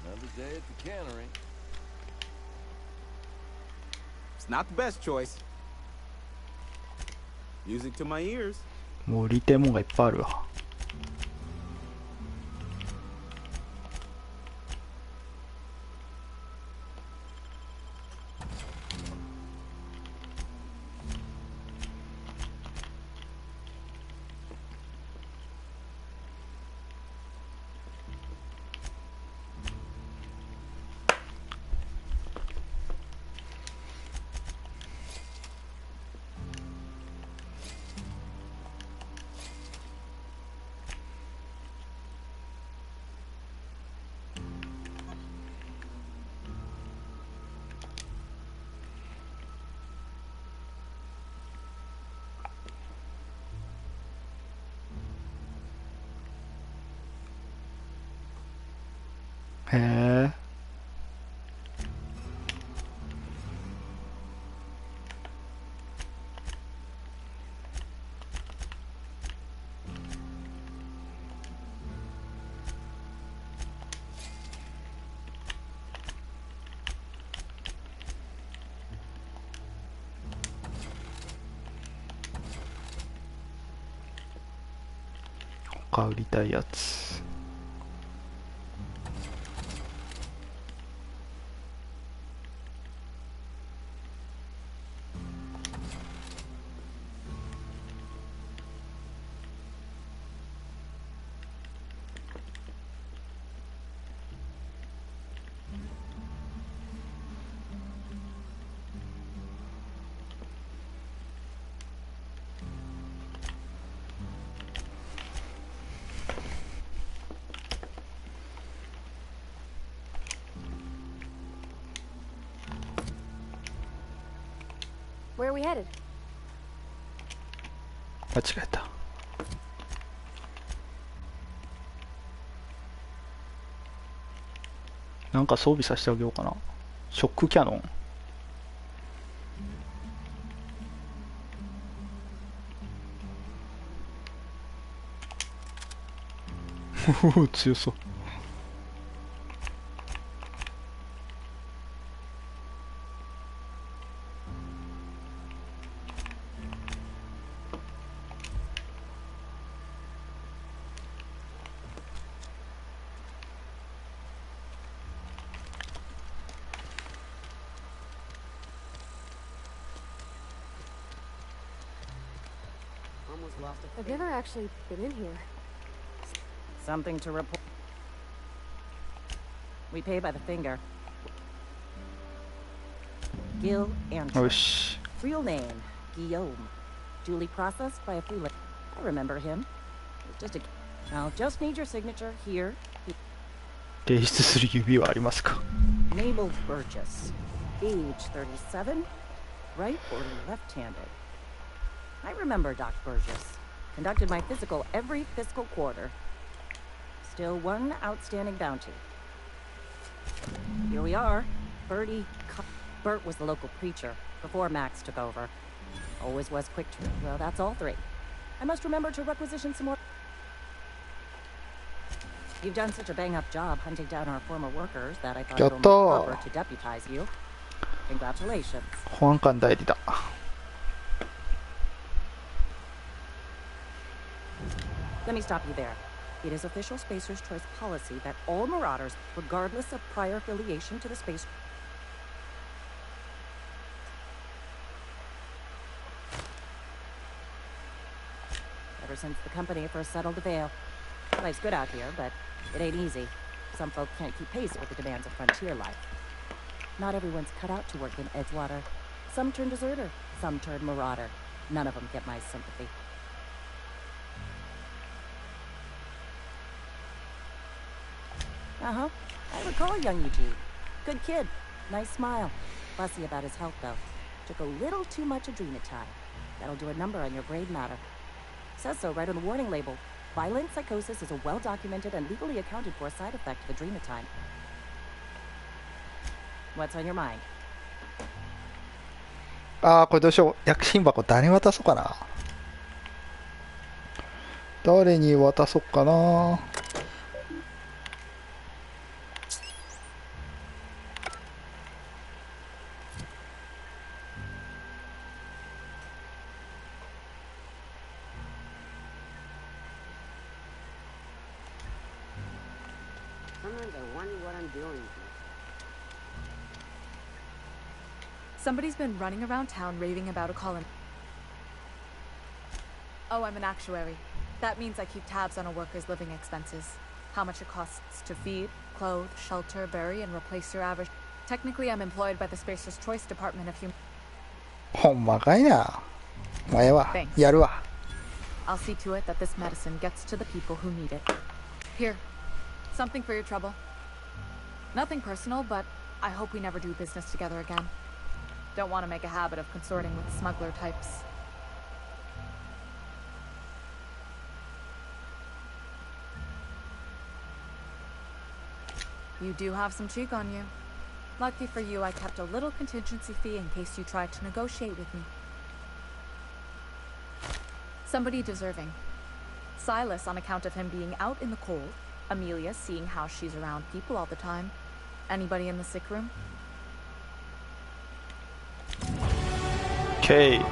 Another day at the cannery. It's not the best choice. Music to my ears. もう売りてえもんがいっぱいあるわ。へえ。他売りたいやつ。Where are we headed? 間違えた。なんか装備させてあげようかな。ショックキャノン。強そう。I've never actually been in here. Something to report. We pay by the finger. Gil Andrew. よし。 Real name, Guillaume. Duly processed by a few. I remember him. It's just a. I'll just need your signature here. 提出する指はありますか。 Mabel Burgess. Age 37. Right or left-handed? I remember Doc Burgess. Conducted my physical every fiscal quarter. Still one outstanding bounty. Here we are. Bert was the local preacher before Max took over. Always was quick to... Well, that's all three. I must remember to requisition some more... You've done such a bang-up job hunting down our former workers that I thought it only proper to deputize you. Congratulations. 保安官代理だ。Let me stop you there. It is official Spacer's Choice policy that all Marauders, regardless of prior affiliation to the Space... Ever since the company first settled the Vale. Life's good out here, but it ain't easy. Some folk can't keep pace with the demands of frontier life. Not everyone's cut out to work in Edgewater. Some turn deserter, some turn Marauder. None of them get my sympathy. Uh-huh. I recall young Eugene. Good kid. Nice smile. Fussy about his health, though. Took a little too much adrenatine. That'll do a number on your brain matter. Says so right on the warning label. Violent psychosis is a well-documented and legally accounted for side effect of adrenatine. What's on your mind? ああ、これどうしよう。薬品箱誰に渡そうかな。誰に渡そうかな。Sometimes I wonder what I'm doing here. Somebody's been running around town raving about a colony. Oh, I'm an actuary. That means I keep tabs on a worker's living expenses. How much it costs to feed, clothe, shelter, bury, and replace your average. Technically, I'm employed by the Spacer's Choice Department of Human... ほんまかいな。まあ、ええわ。やるわ。I'll see to it that this medicine gets to the people who need it. Here, something for your trouble. Nothing personal, but I hope we never do business together again. Don't want to make a habit of consorting with smuggler types. You do have some cheek on you. Lucky for you, I kept a little contingency fee in case you tried to negotiate with me. Somebody deserving. Silas on account of him being out in the cold. Amelia seeing how she's around people all the time. Anybody in the sick room? Okay.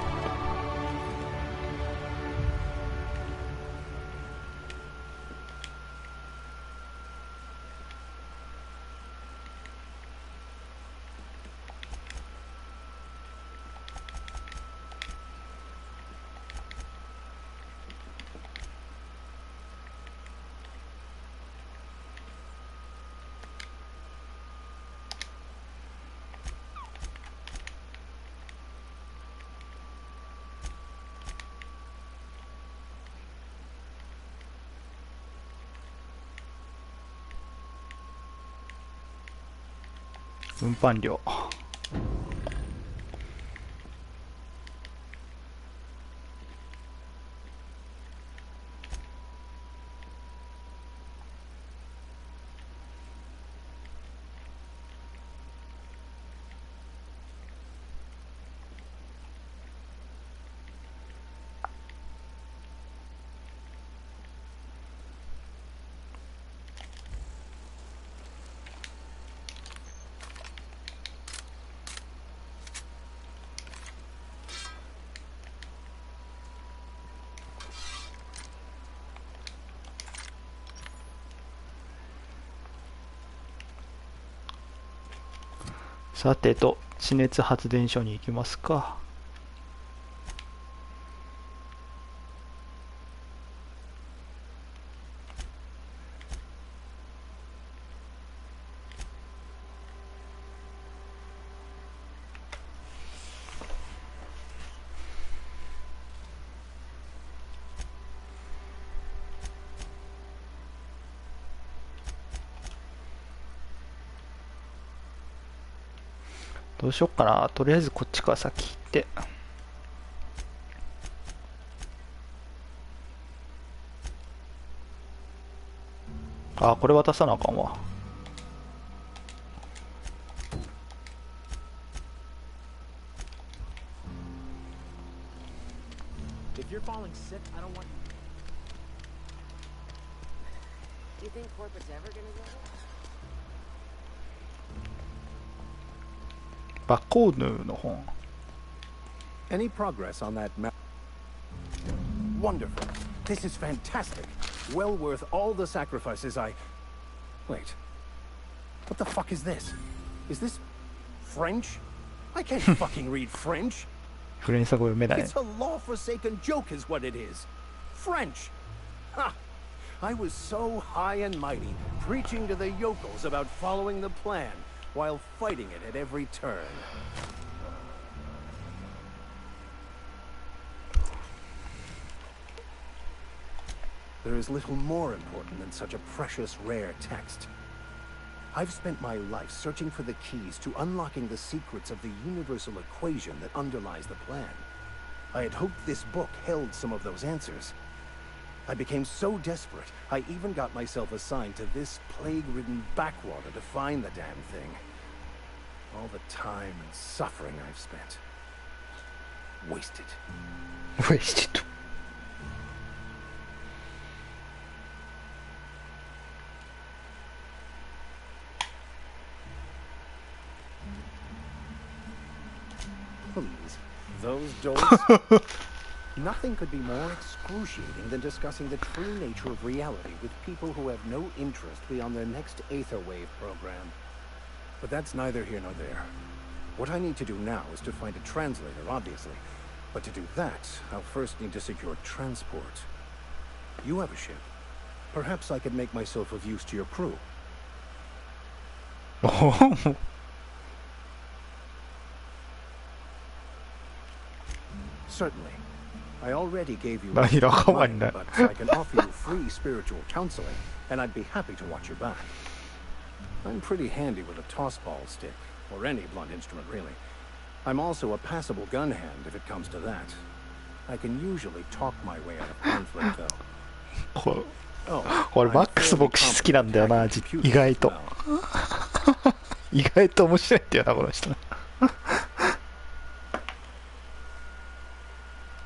運搬量。さてと、地熱発電所に行きますか。どうしよっかな。とりあえずこっちから先行って。あ、これ渡さなあかんわ。If you're falling sick, I don't want. Do you think corporate's ever gonna get it? バコーヌの本。Any progress on that map? Wonderful. This is fantastic. Well worth all the sacrifices I... Wait. What the fuck is this? Is this French? I can't fucking read French. フレンチ語読めない。It's a law-forsaken joke is what it is. French. Ha! I was so high and mighty, preaching to the yokels about following the plan, while fighting it at every turn. There is little more important than such a precious, rare text. I've spent my life searching for the keys to unlocking the secrets of the universal equation that underlies the plan. I had hoped this book held some of those answers. I became so desperate, I even got myself assigned to this plague-ridden backwater to find the damn thing. All the time and suffering I've spent. Wasted. Wasted. Please, those doors... Nothing could be more excruciating than discussing the true nature of reality with people who have no interest beyond their next Aetherwave program. But that's neither here nor there. What I need to do now is to find a translator, obviously. But to do that, I'll first need to secure transport. You have a ship. Perhaps I could make myself of use to your crew. Certainly. I already gave you money, but I can offer you free spiritual counseling, and I'd be happy to watch your back. I'm pretty handy with a tossball stick, or any blunt instrument, really. I'm also a passable gun hand if it comes to that. I can usually talk my way out of conflict, though. 俺マックス牧師好きなんだよな、意外と。意外と面白いんだよな、この人。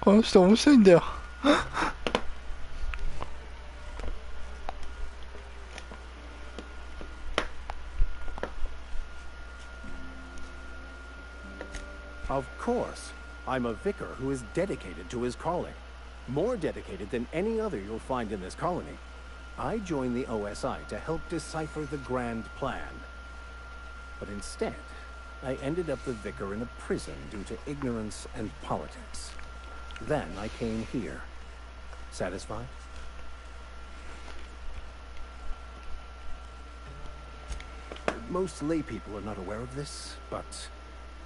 この人面白いんだよ。Of course. I'm a vicar who is dedicated to his calling. More dedicated than any other you'll find in this colony. I joined the OSI to help decipher the grand plan. But instead, I ended up the vicar in a prison due to ignorance and politics. Then I came here. Satisfied? Most lay people are not aware of this, but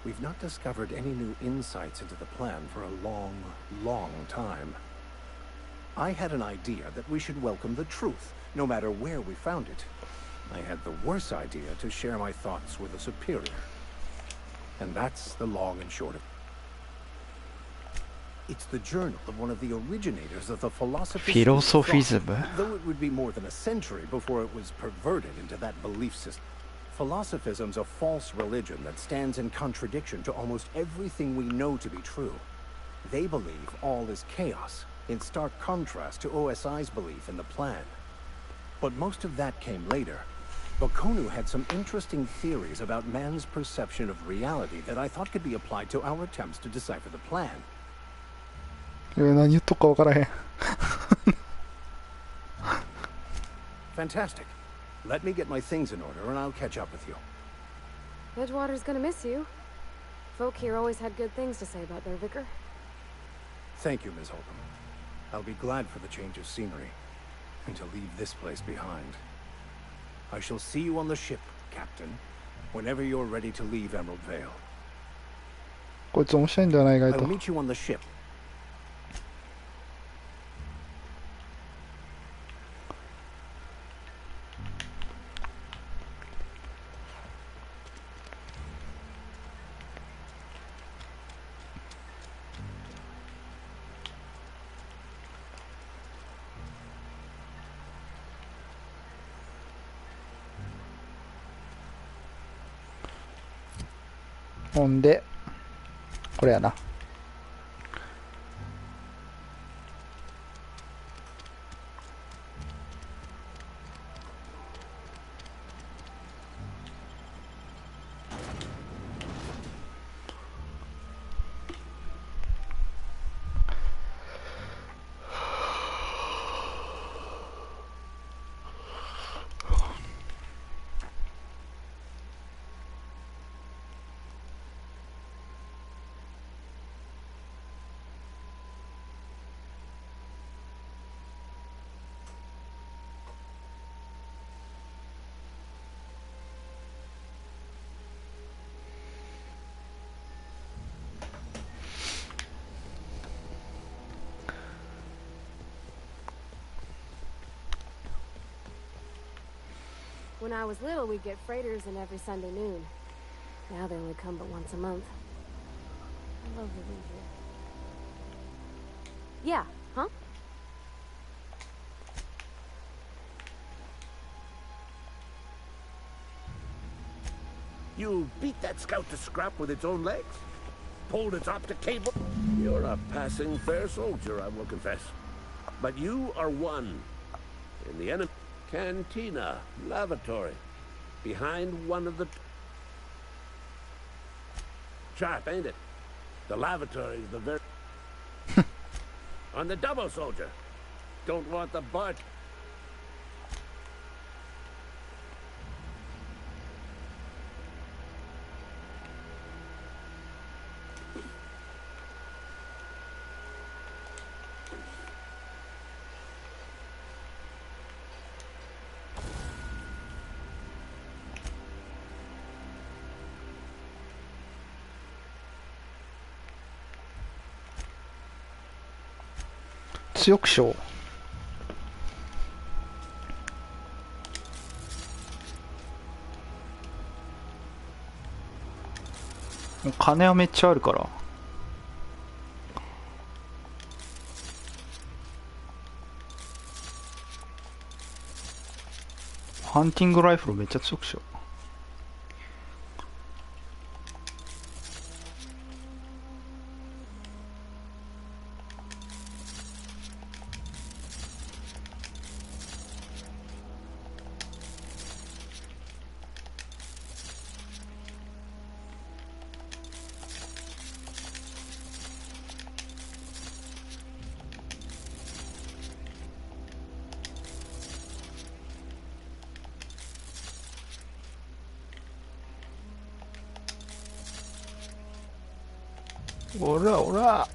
we've not discovered any new insights into the plan for a long, long time. I had an idea that we should welcome the truth, no matter where we found it. I had the worse idea to share my thoughts with a superior. And that's the long and short of it. It's the journal of one of the originators of the philosophy. Philosophism. Though it would be more than a century before it was perverted into that belief system. Philosophism's a false religion that stands in contradiction to almost everything we know to be true. They believe all is chaos, in stark contrast to OSI's belief in the plan. But most of that came later. Bakonu had some interesting theories about man's perception of reality that I thought could be applied to our attempts to decipher the plan. 何言っとくか分からへん。Fantastic. Let me get my things in order and I'll catch up with you. Edgewater's gonna miss you. Folk here always had good things to say about their vicar. Thank you, Ms. Holcomb. I'll be glad for the change of scenery and to leave this place behind. I shall see you on the ship, Captain, whenever you're ready to leave Emerald Vale. こいつ面白いんだよな、意外と。I'll meet you on the ship. ほんで、これやな。When I was little, we'd get freighters in every Sunday noon. Now they only come but once a month. I love living here. Yeah, huh? You beat that scout to scrap with its own legs? Pulled its optic cable? You're a passing fair soldier, I will confess. But you are one. In the enemy... Cantina, lavatory, behind one of the... Sharp, ain't it? The lavatory's the very... On the double, soldier. Don't want the butt.強くしよう。もう金はめっちゃあるから。ハンティングライフルめっちゃ強くしよう。おらおら。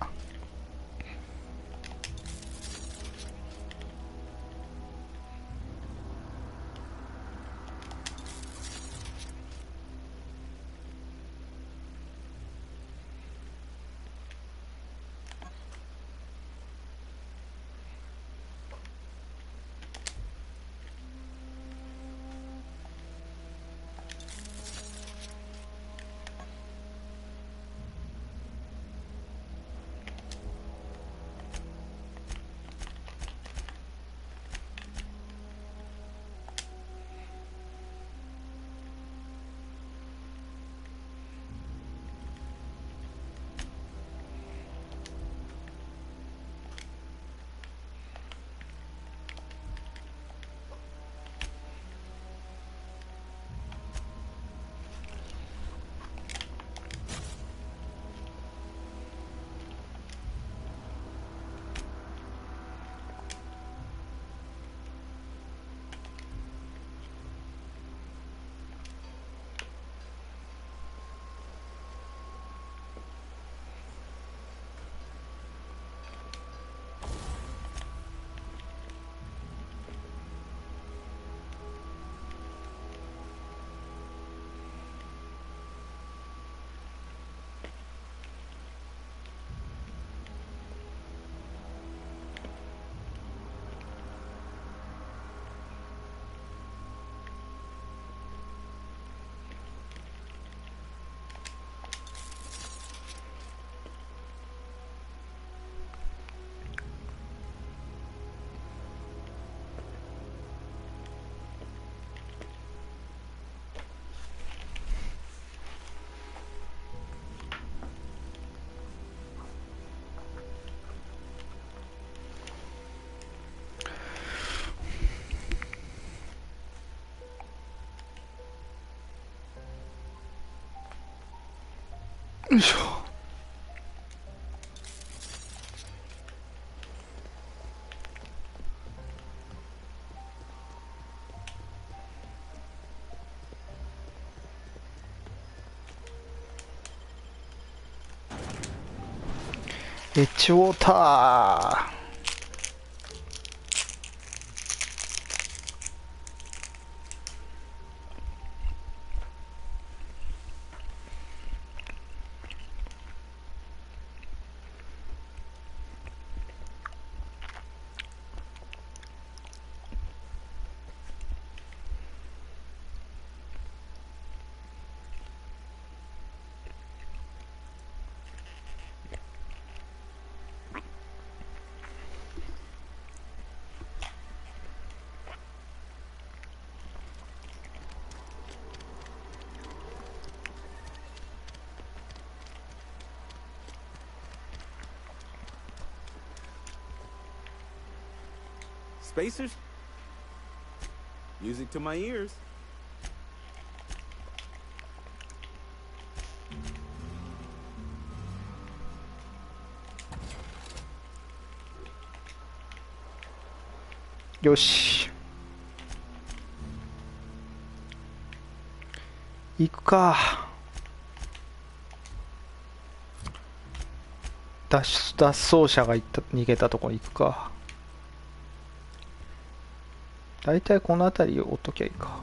よいしょ。エッジウォーター。Spacers? Music to my ears. Yoし。行くか。脱走者が逃げたところに行くか。だいたいこの辺りを追っときゃいいか。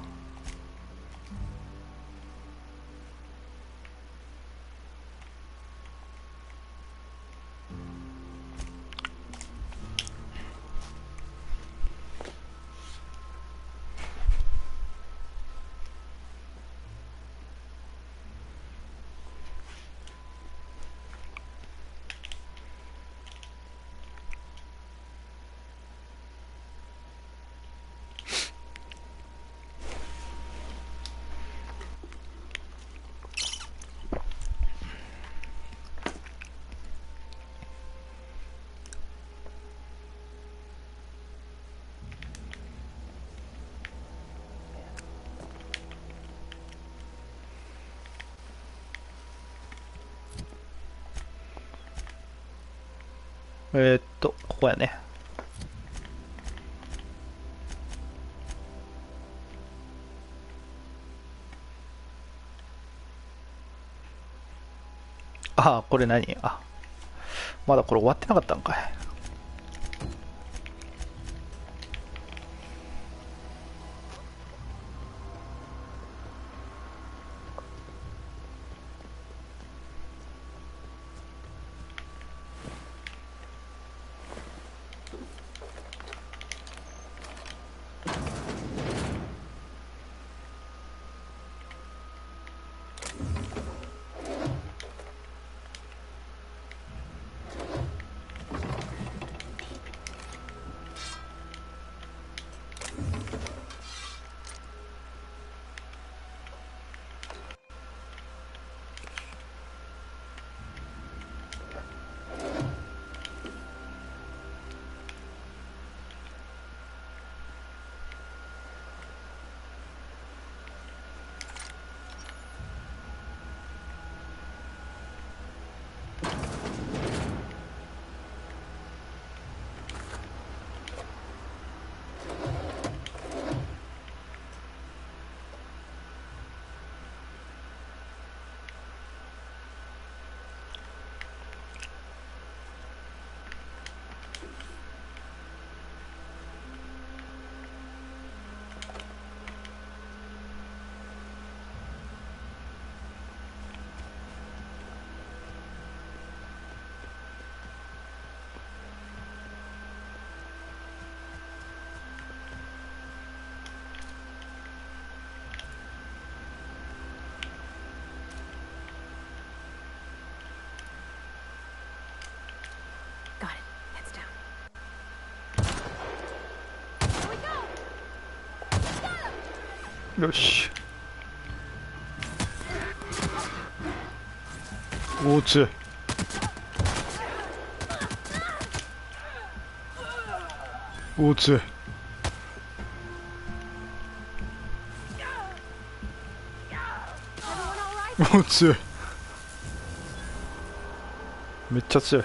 ここやね。ああ、これ何？あ、まだこれ終わってなかったんかい。よし。おつ。おつ。おつ。めっちゃ強い。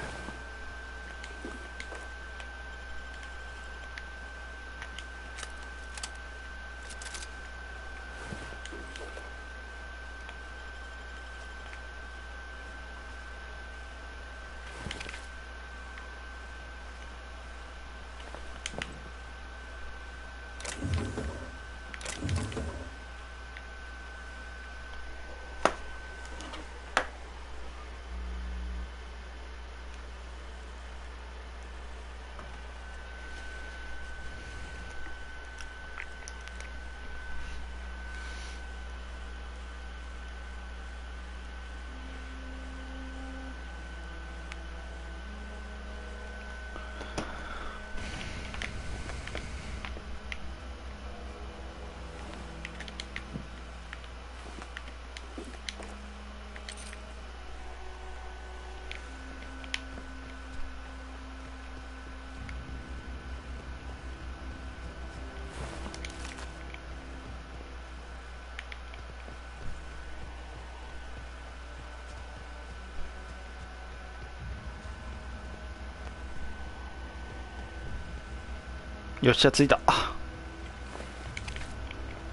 よっしゃ、着いた。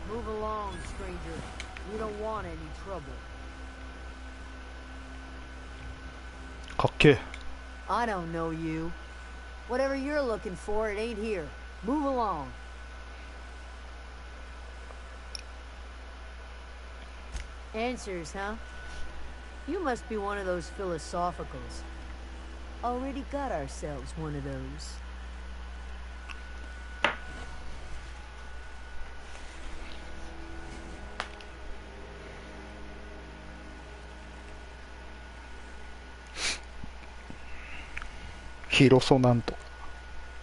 Move along, stranger. We don't want any trouble. かっけえ。 I don't know you. Whatever you're looking for, it ain't here. Move along. Answers, huh? You must be one of those philosophicals. Already got ourselves one of those. フィロソなんと。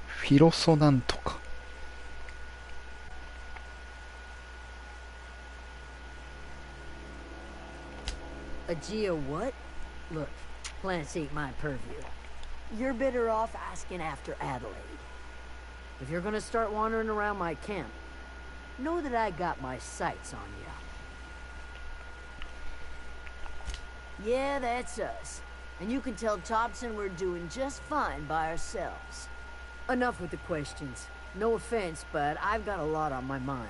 フィロソなんとか。Aegea what? Look, plants ain't my purview. You're better off asking after Adelaide. If you're gonna start wandering around my camp, know that I got my sights on you. Yeah, that's us. And you can tell Thompson we're doing just fine by ourselves. Enough with the questions. No offense, but I've got a lot on my mind.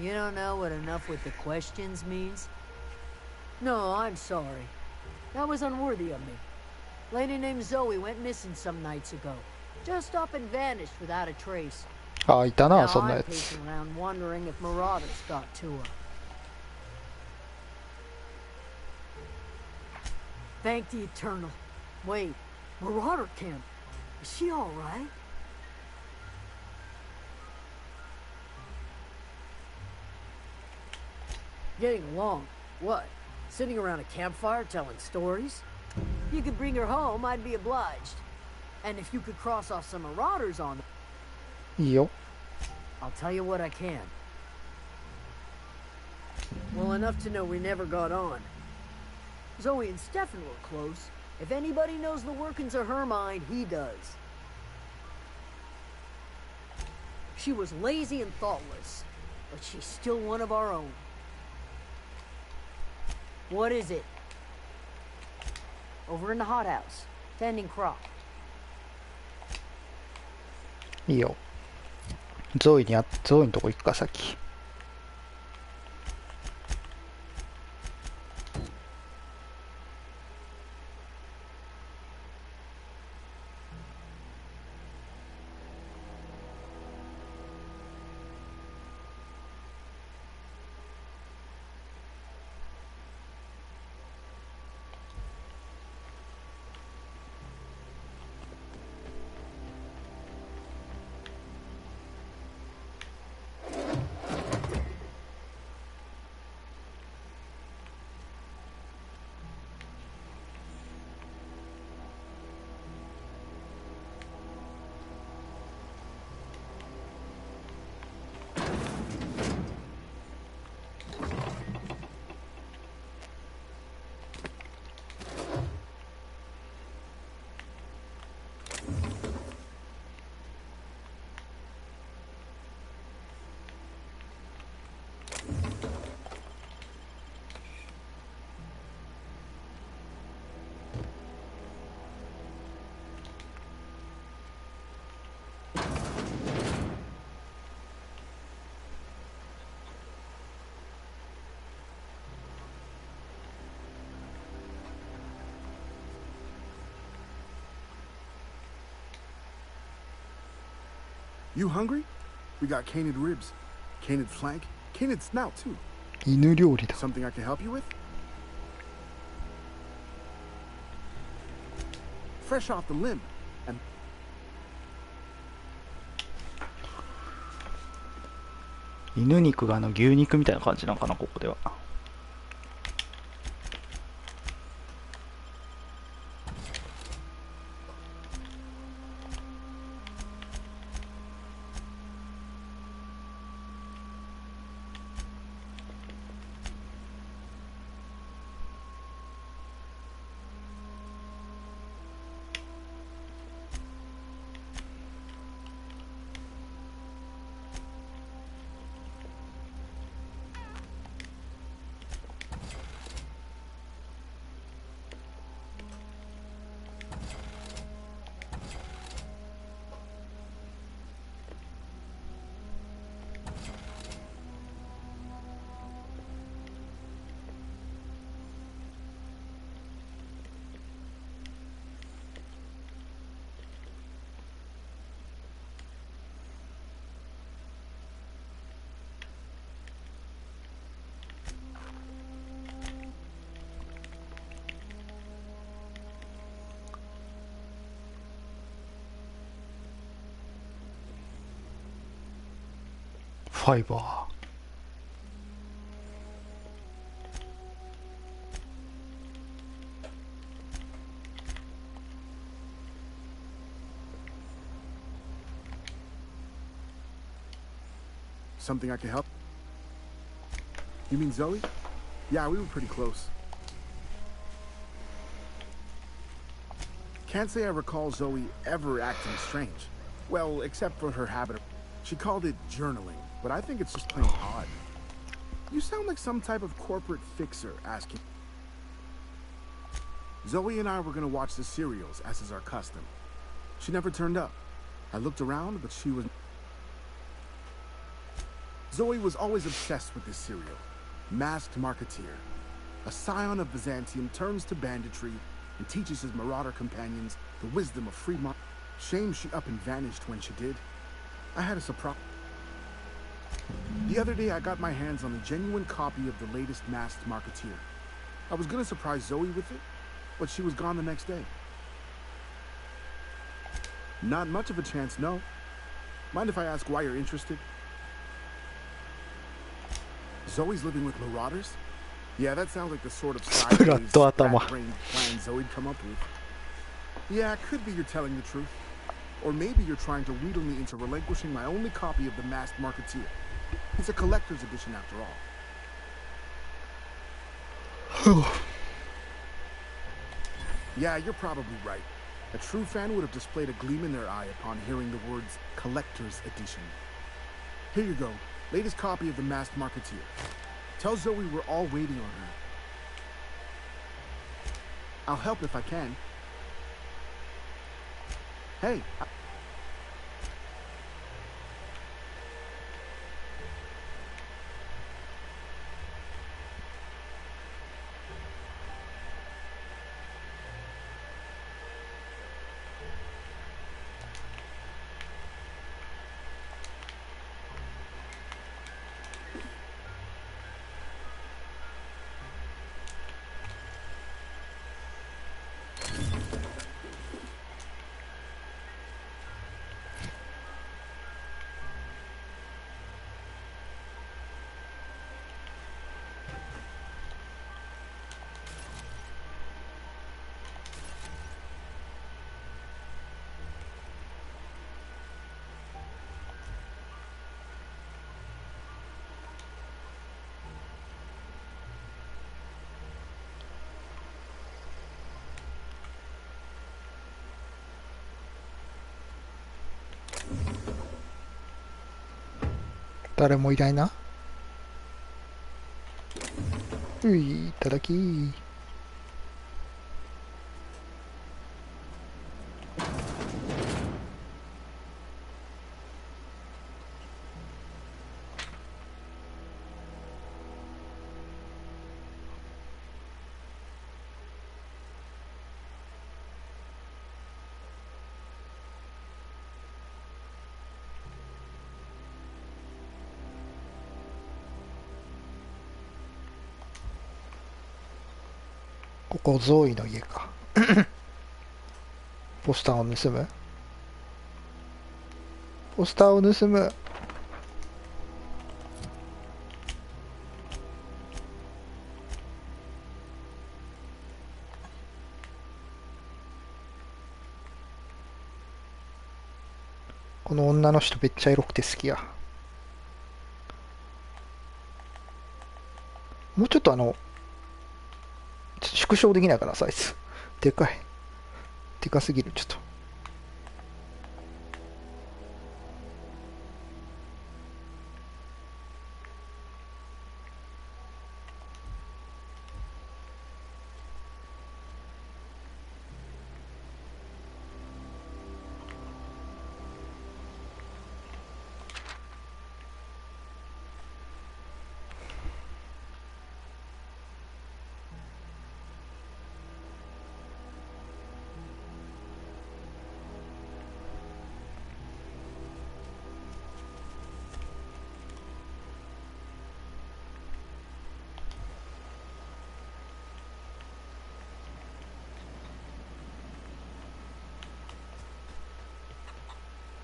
You don't know what enough with the questions means? No, I'm sorry. That was unworthy of me. Lady named Zoe went missing some nights ago. Just up and vanished without a trace. あ、いたな、 Now そんな I'm やつ。 pacing around wondering if marauders got to her. Thank the Eternal. Wait, Marauder Camp. Is she all right? Getting along. What? Sitting around a campfire telling stories? You could bring her home, I'd be obliged. And if you could cross off some marauders on them, いいよ。 I'll tell you what I can. Well, enough to know we never got on. Zoe and Stefan were close. If anybody knows the workings of her mind, he does. She was lazy and thoughtless, but she's still one of our own. What is it? Over in the hothouse, tending crop. いいよ。ゾイのとこ行くか、先。You hungry? We got canid ribs, canid flank, canid snout too. 犬料理だ。 Something I can help you with? Fresh off the limb. And 犬肉が牛肉みたいな感じなのかな、ここでは。ファイバー。something I can help? You mean Zoe? Yeah, we were pretty close. Can't say I recall Zoe ever acting strange. Well, except for her habit of... She called it journaling, but I think it's just plain odd. You sound like some type of corporate fixer asking. Zoe and I were gonna watch the serials, as is our custom. She never turned up. I looked around, but she was... Zoe was always obsessed with this serial. Masked Marketeer. A scion of Byzantium turns to banditry and teaches his marauder companions the wisdom of free market. Shame she up and vanished when she did. I had a surprise. The other day I got my hands on a genuine copy of the latest Masked Marketeer. I was gonna surprise Zoe with it, but she was gone the next day. Not much of a chance, no. Mind if I ask why you're interested? Zoe's living with marauders? Yeah, that sounds like the sort of sideways, fat-brained plan Zoe'd come up with. Yeah, it could be you're telling the truth. Or maybe you're trying to wheedle me into relinquishing my only copy of the Masked Marketeer. It's a collector's edition after all. Yeah, you're probably right. A true fan would have displayed a gleam in their eye upon hearing the words collector's edition. Here you go, latest copy of the Masked Marketeer. Tell Zoe we're all waiting on her. I'll help if I can. Hey. 誰もいないな。いただき。ここゾーイの家か。ポスターを盗む。ポスターを盗む。この女の人めっちゃエロくて好きや。もうちょっと縮小できないかな、サイズ。でかい。でかすぎる、ちょっと。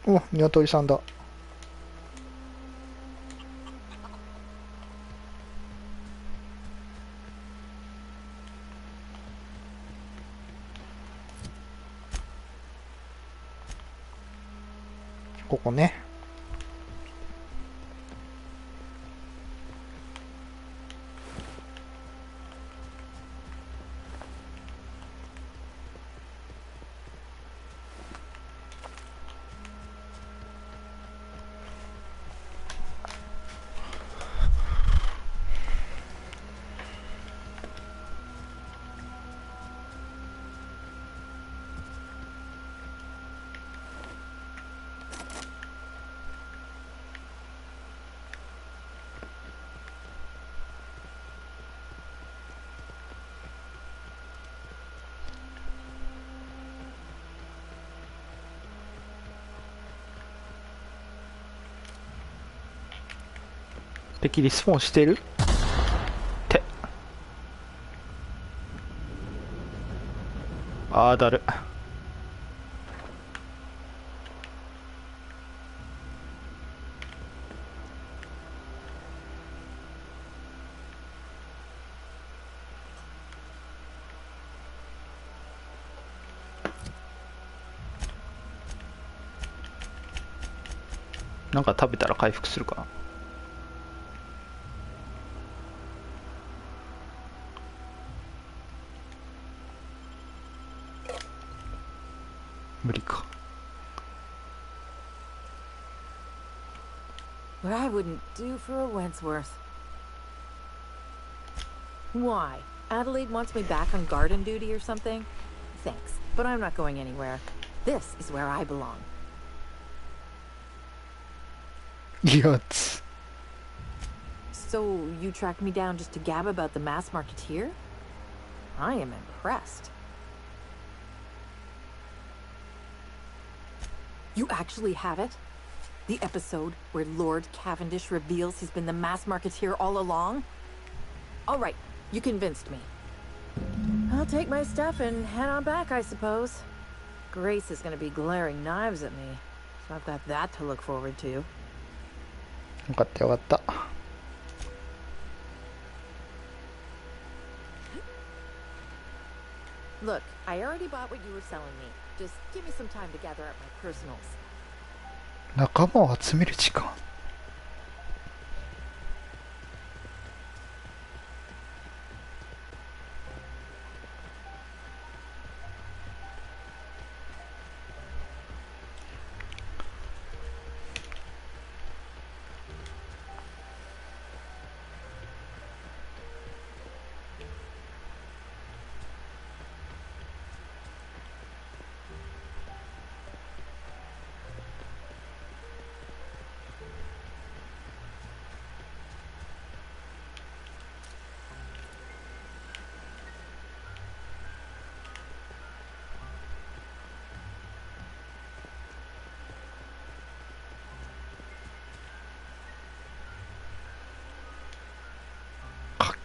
お、鶏さんだ。ここね。敵リスポーンしてるってあーだる。なんか食べたら回復するかな。無理か。 What I wouldn't do for a Wentworth. Why? Adelaide wants me back on garden duty or something? Thanks, but I'm not going anywhere. This is where I belong. やつ。 So, you tracked me down just to gab about the mass marketeer? I am impressed. You actually have it? The episode where Lord Cavendish reveals he's been the mass marketeer all along? Alright, you convinced me. I'll take my stuff and head on back, I suppose. Grace is gonna be glaring knives at me, so I've got that to look forward to. よかったよかった。 Look, I already bought what you were selling me. Just give me some time to gather up my personals. 仲間を集める時間。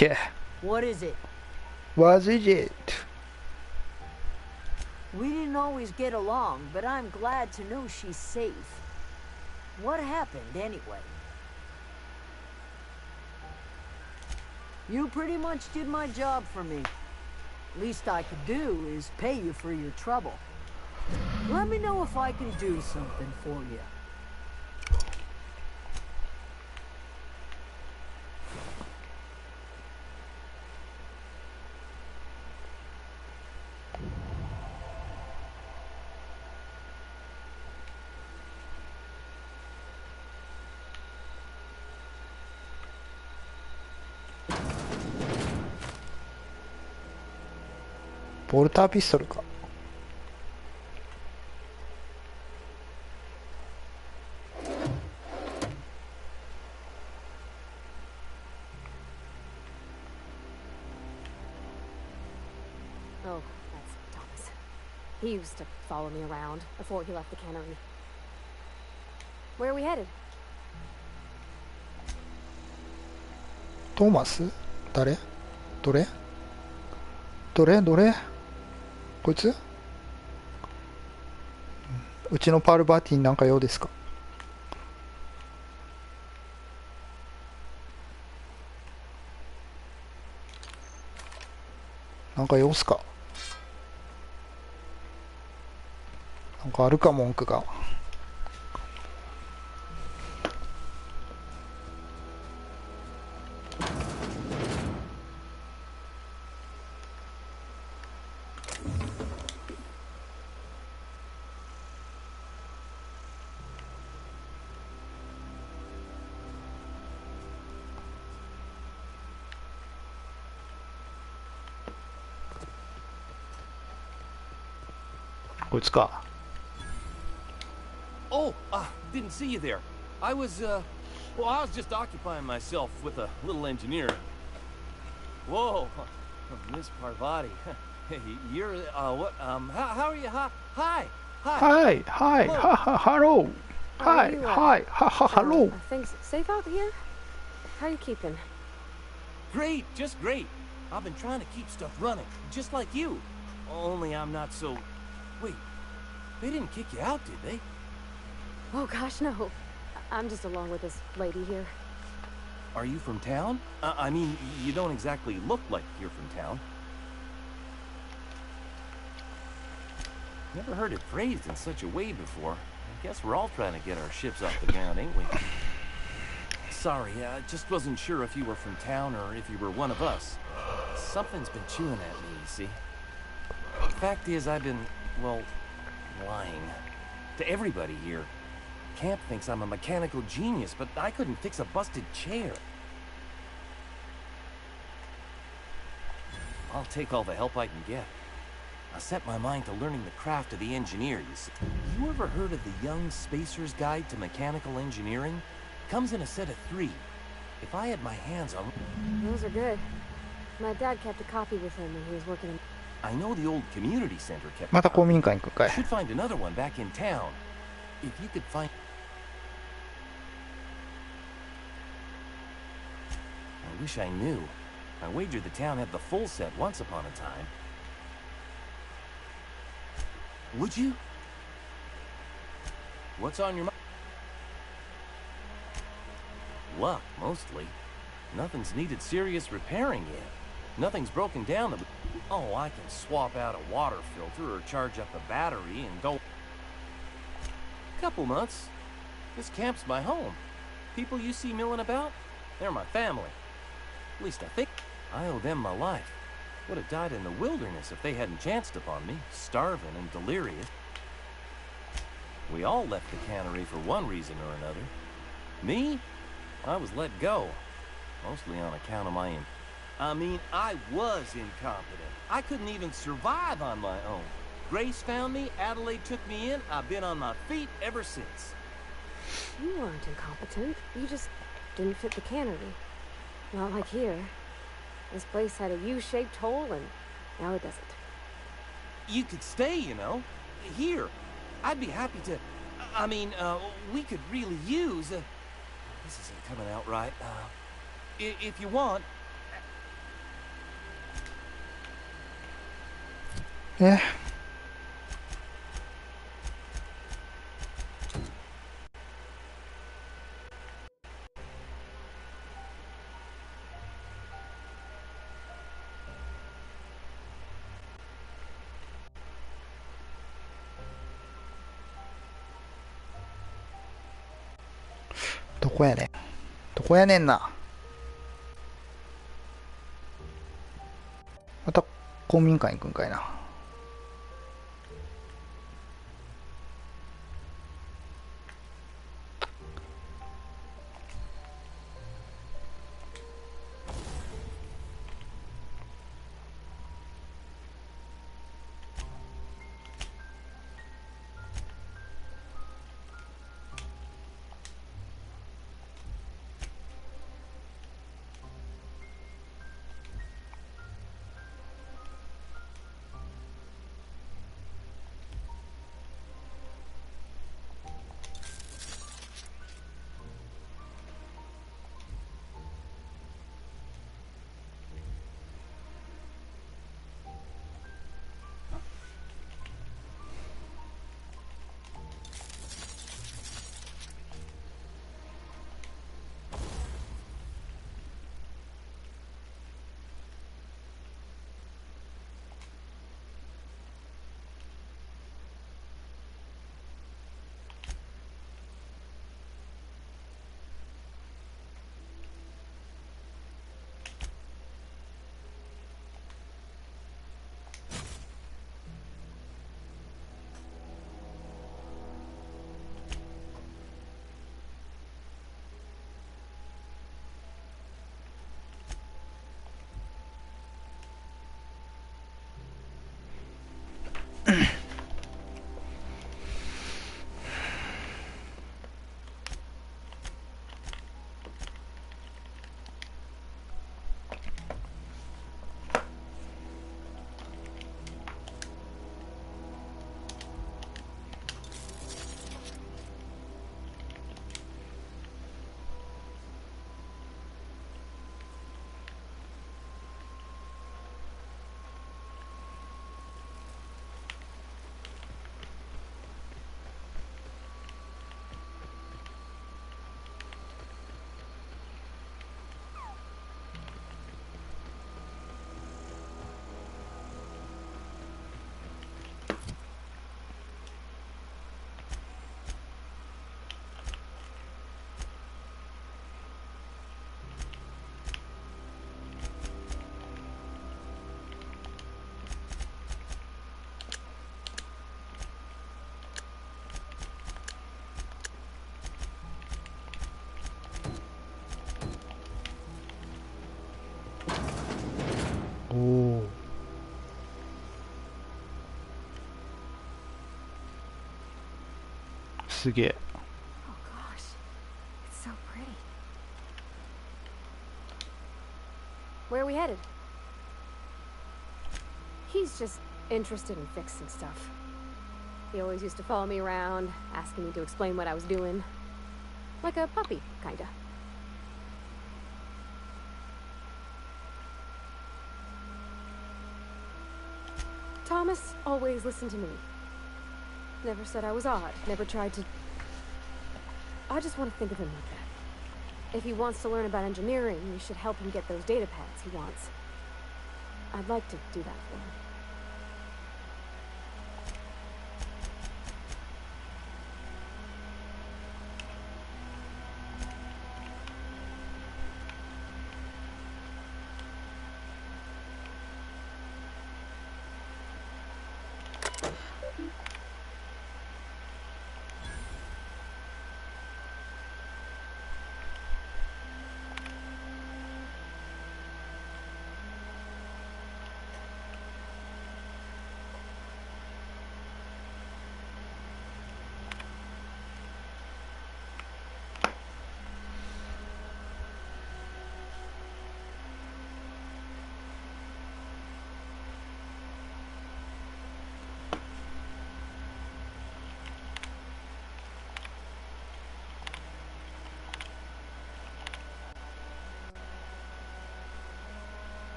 Okay. What is it? What is it? We didn't always get along, but I'm glad to know she's safe. What happened, anyway? You pretty much did my job for me. Least I could do is pay you for your trouble. Let me know if I can do something for you. Oh, ボルターピストルか。 Oh, that's Thomas. He used to follow me around before he left the cannery. Where are we headed? トーマス？誰？どれ？どれ？どれ？こいつ？うちのパールバーティーになんか用ですか？なんか用っすか？なんかあるか文句が。こいつか。 Oh, didn't see you there. I was just occupying myself with a little engineering. Whoa, Miss Parvati. Hey, you're, what, how are you? Hi, hi. Hi, hi, ha ha, hello. Hi, hi, ha ha, hello. Are things safe out here? How you keeping? Great, just great. I've been trying to keep stuff running, just like you. Only I'm not so... Wait, they didn't kick you out, did they? Oh gosh, no. I'm just along with this lady here. Are you from town? I mean, you don't exactly look like you're from town. Never heard it phrased in such a way before. I guess we're all trying to get our ships off the ground, ain't we? Sorry, I just wasn't sure if you were from town or if you were one of us. Something's been chewing at me, you see. Fact is, I've been, well, lying. To everybody here. Camp thinks I'm a mechanical genius, but I couldn't fix a busted chair. I'll take all the help I can get. I set my mind to learning the craft of the engineer, you see. You ever heard of the Young Spacer's Guide to Mechanical Engineering? Comes in a set of 3. If I had my hands on... Those are good. My dad kept a copy with him when he was working in... I know the old community center kept... また公民館行くかい。 Should find another one back in town. If you could find... I wish I knew. I wagered the town had the full set once upon a time. Would you? What's on your mind? Luck, mostly. Nothing's needed serious repairing yet. Nothing's broken down that... Oh, I can swap out a water filter or charge up a battery and go... Couple months. This camp's my home. People you see milling about, they're my family. At least I think. I owe them my life. Would have died in the wilderness if they hadn't chanced upon me, starving and delirious. We all left the cannery for one reason or another. Me? I was let go. Mostly on account of my... I mean, I was incompetent. I couldn't even survive on my own. Grace found me, Adelaide took me in, I've been on my feet ever since. You weren't incompetent. You just didn't fit the cannery. Not like here. This place had a U-shaped hole, and now it doesn't. You could stay, you know. Here. I'd be happy to... I mean, we could really use... this isn't coming out right. If you want... どこやねん。どこやねんな。また公民館行くんかいな。おお。すげえ。Oh gosh, it's so pretty. Where are we headed? He's just interested in fixing stuff. He always used to follow me around, asking me to explain what I was doing. Like a puppy, kinda. Thomas always listened to me. Never said I was odd, never tried to... I just want to think of him like that. If he wants to learn about engineering, we should help him get those data pads he wants. I'd like to do that for him.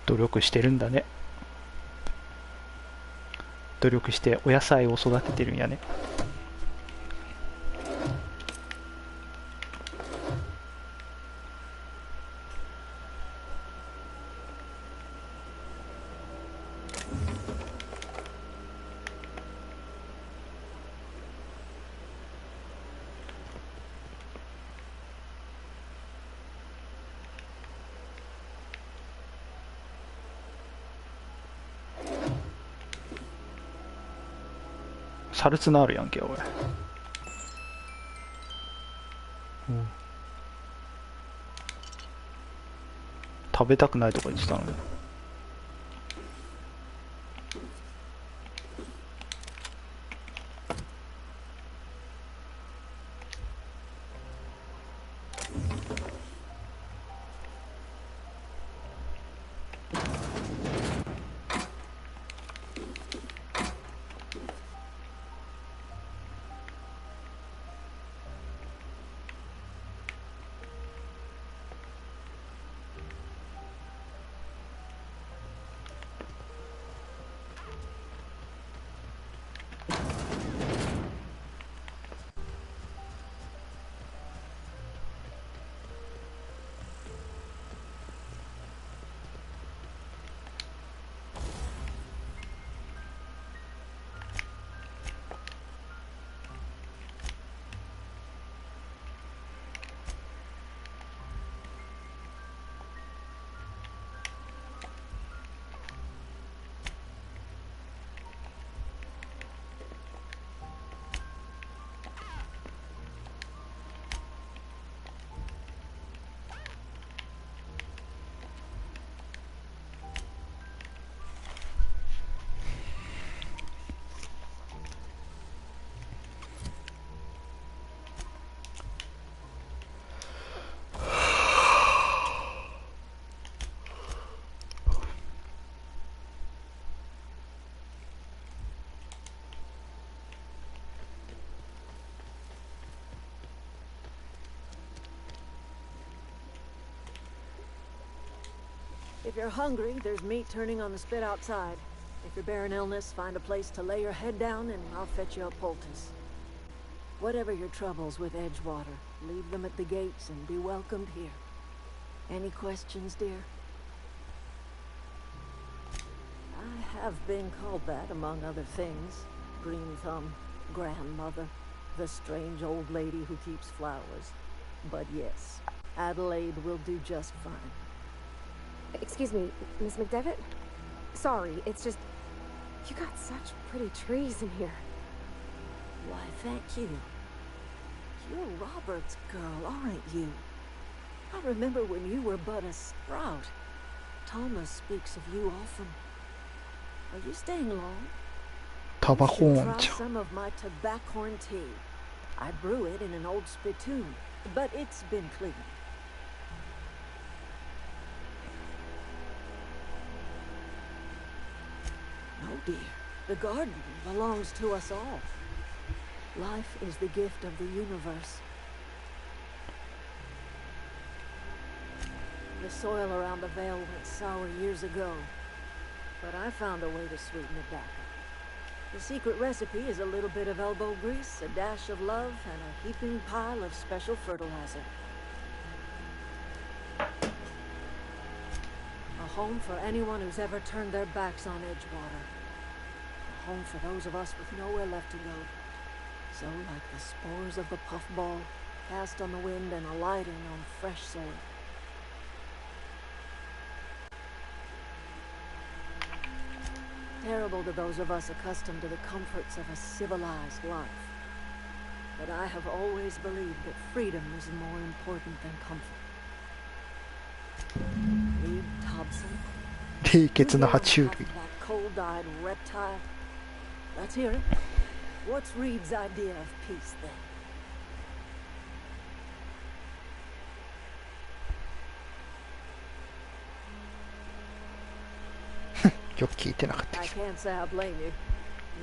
努力してるんだね。努力してお野菜を育ててるんやね。サルツナあるやんけ、おい。食べたくないとか言ってたのに。If you're hungry, there's meat turning on the spit outside. If you're bearing illness, find a place to lay your head down and I'll fetch you a poultice. Whatever your troubles with Edgewater, leave them at the gates and be welcomed here. Any questions, dear? I have been called that, among other things. Green Thumb, grandmother, the strange old lady who keeps flowers. But yes, Adelaide will do just fine. Excuse me, Miss McDevitt? Sorry, it's just... You got such pretty trees in here. Why, thank you. You're Robert's girl, aren't you? I remember when you were but a sprout. Thomas speaks of you often. Are you staying long? You should try some of my tobaccorn tea. I brew it in an old spittoon, but it's been cleaned. No, dear. The garden belongs to us all. Life is the gift of the universe. The soil around the Vale went sour years ago, but I found a way to sweeten it back up. The secret recipe is a little bit of elbow grease, a dash of love, and a heaping pile of special fertilizer. A home for anyone who's ever turned their backs on Edgewater. A home for those of us with nowhere left to go. So like the spores of the puffball, cast on the wind and alighting on fresh soil. Terrible to those of us accustomed to the comforts of a civilized life. But I have always believed that freedom is more important than comfort. Reed Thompson. 低血の爬虫類 That cold-eyed reptile. Let's hear it. What's Reed's idea of peace then? I can't say I blame you.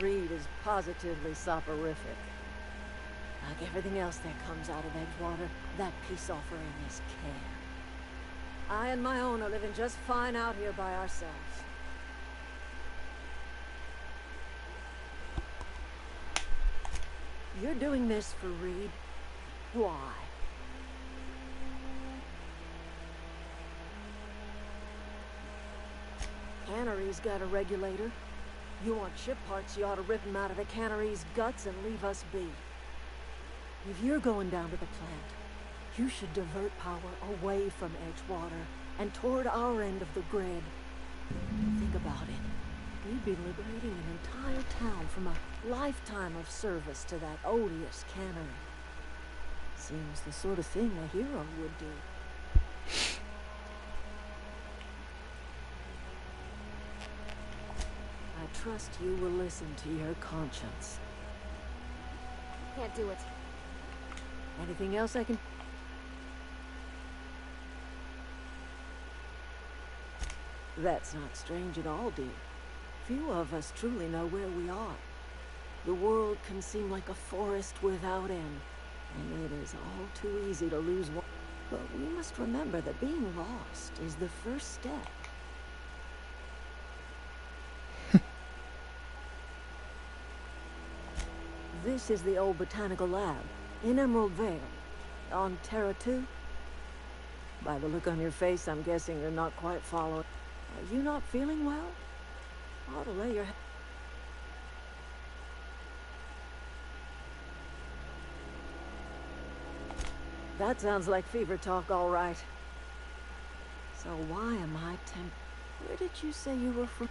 Reed is positively soporific. Like everything else that comes out of Edgewater, that peace offering is care. I and my own are living just fine out here by ourselves. You're doing this for Reed? Why? Cannery's got a regulator. You want ship parts, you ought to rip them out of the cannery's guts and leave us be. If you're going down to the plant, you should divert power away from Edgewater and toward our end of the grid. Think about it. You'd be liberating an entire town from a lifetime of service to that odious cannery. Seems the sort of thing a hero would do. I trust you will listen to your conscience. Can't do it. Anything else I can... That's not strange at all, dear. Few of us truly know where we are. The world can seem like a forest without end, and it is all too easy to lose one. But we must remember that being lost is the first step. This is the old botanical lab in Emerald Vale, on Terra 2. By the look on your face, I'm guessing you're not quite following. Are you not feeling well? Ought to lay your head. That sounds like fever talk, all right. So why am I Where did you say you were from?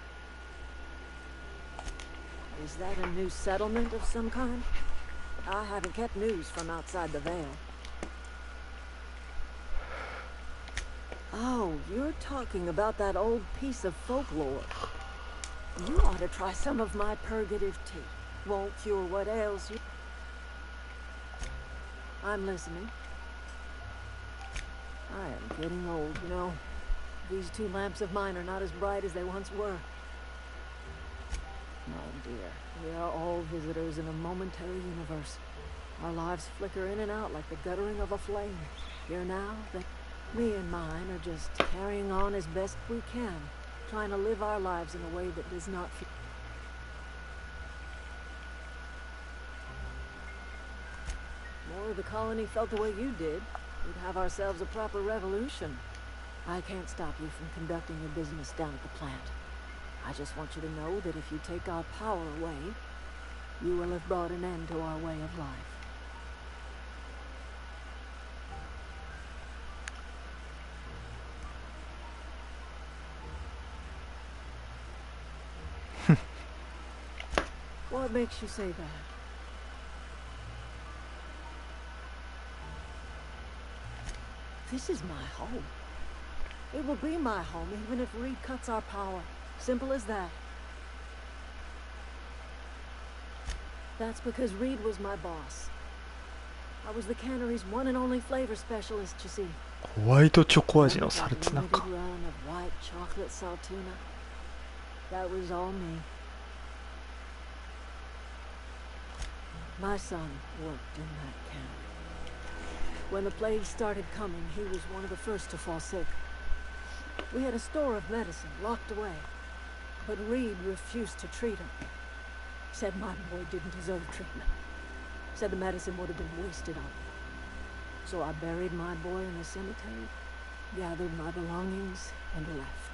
Is that a new settlement of some kind? I haven't kept news from outside the Vale. Oh, you're talking about that old piece of folklore. You ought to try some of my purgative tea. Won't cure what ails you. I'm listening. I am getting old, you know. These two lamps of mine are not as bright as they once were. My dear, we are all visitors in a momentary universe. Our lives flicker in and out like the guttering of a flame. Here now, me and mine are just carrying on as best we can, trying to live our lives in a way that does not feel... More of the colony felt the way you did. We'd have ourselves a proper revolution. I can't stop you from conducting your business down at the plant. I just want you to know that if you take our power away, you will have brought an end to our way of life. makes you say that? This is my home. It will be my home even if Reed cuts our power. Simple as that. That's because Reed was my boss. I was the cannery's one and only flavor specialist, you see. ホワイトチョコ味のサルツナ Limited か。 run of white chocolate saltuna. That was all me. My son worked in that cannery. When the plague started coming, he was one of the first to fall sick. We had a store of medicine locked away, but Reed refused to treat him. Said my boy didn't deserve treatment. Said the medicine would have been wasted on him. So I buried my boy in the cemetery, gathered my belongings, and left.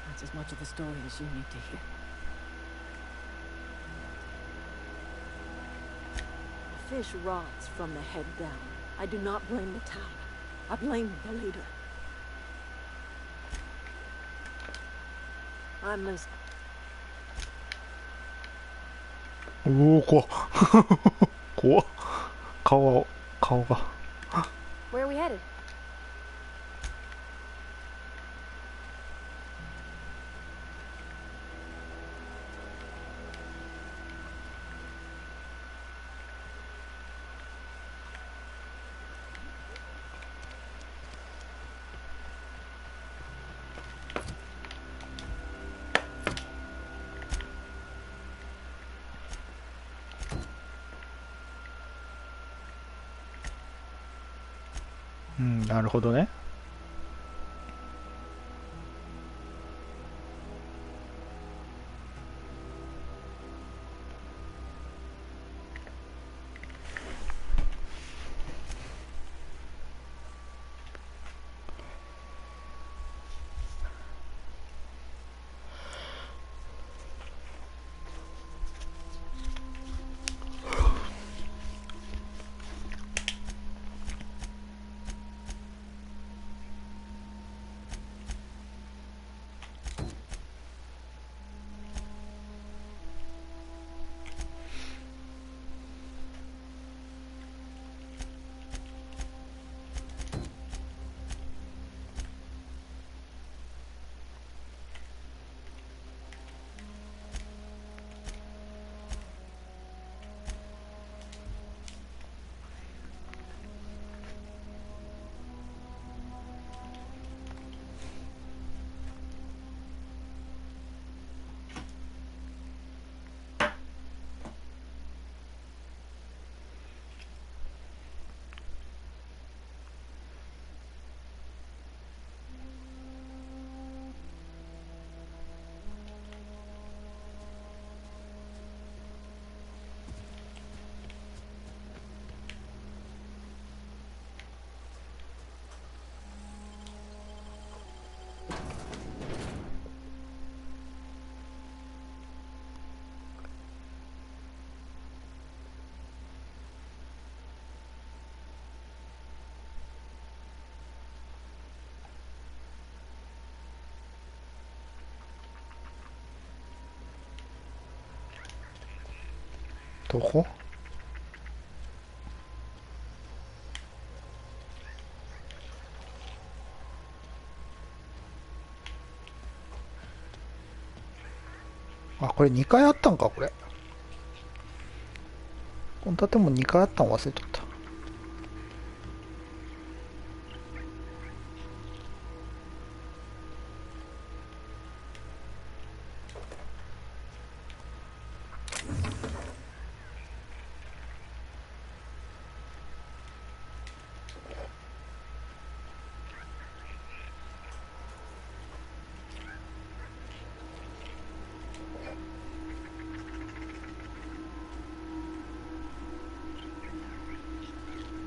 That's as much of the story as you need to hear. The fish rots from the head down. I do not blame the town. I blame the leader. I'm listening. おお、怖っ。怖っ。顔が。Where are we headed?うん、なるほどね。どこ？あ、これ2階あったんか、これ。この建物2階あったん忘れとった。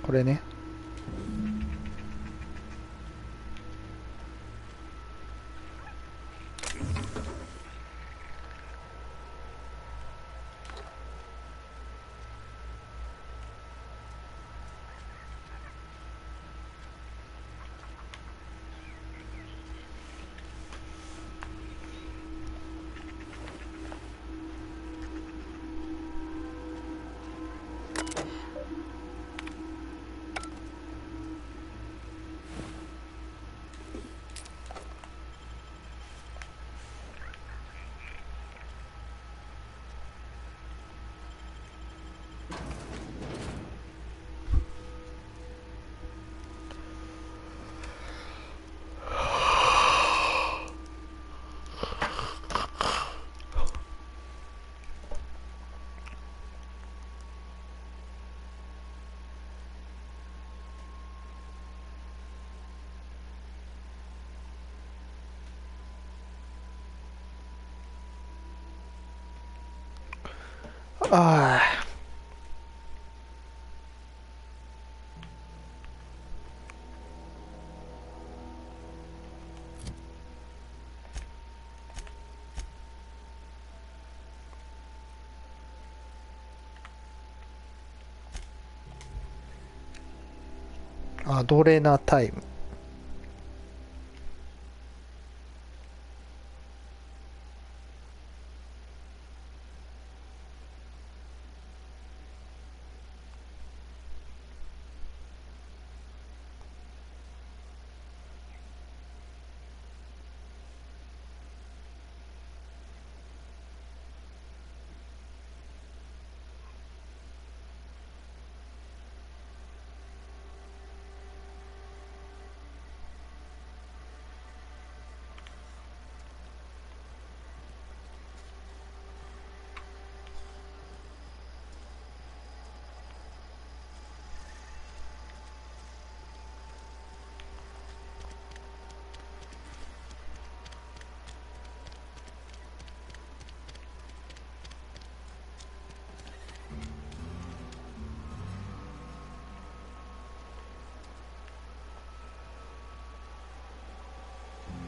これね。あアドレナタイム。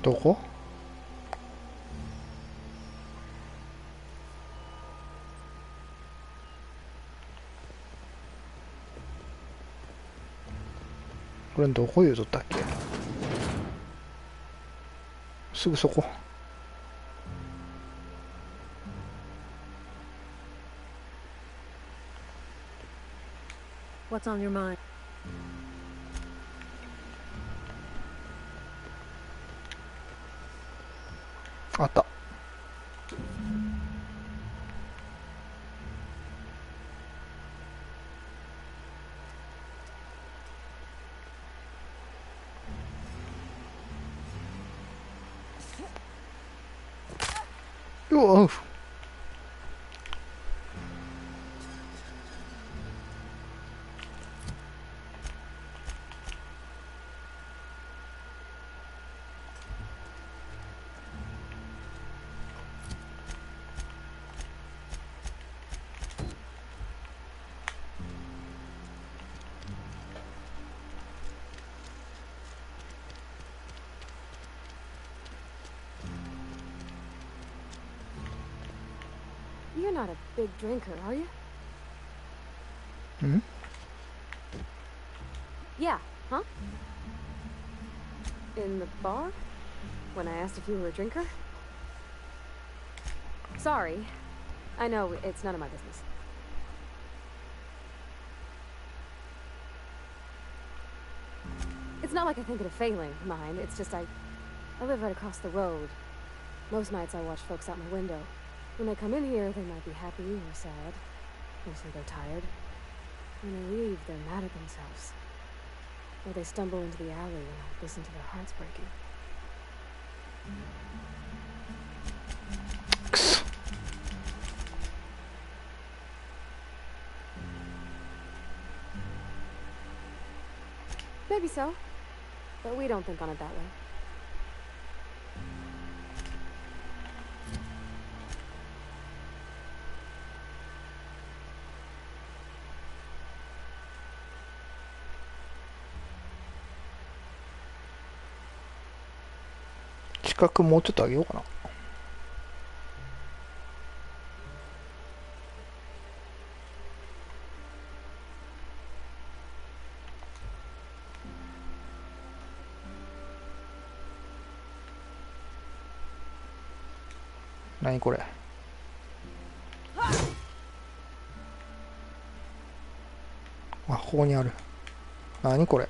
どこ？これどこ言うとったっけ？すぐそこ。What's on your mind? あった。よっ。You're not a big drinker, are you? Hmm? Yeah, huh? In the bar? When I asked if you were a drinker? Sorry. I know, it's none of my business. It's not like I think it a failing, mind. It's just I live right across the road. Most nights I watch folks out my window. When they come in here, they might be happy or sad. Mostly they're tired. When they leave, they're mad at themselves. Or they stumble into the alley and I listen to their hearts breaking. Maybe so. But we don't think on it that way.近くもうちょっと上げようかな。何これ？あ、ここにある。何これ？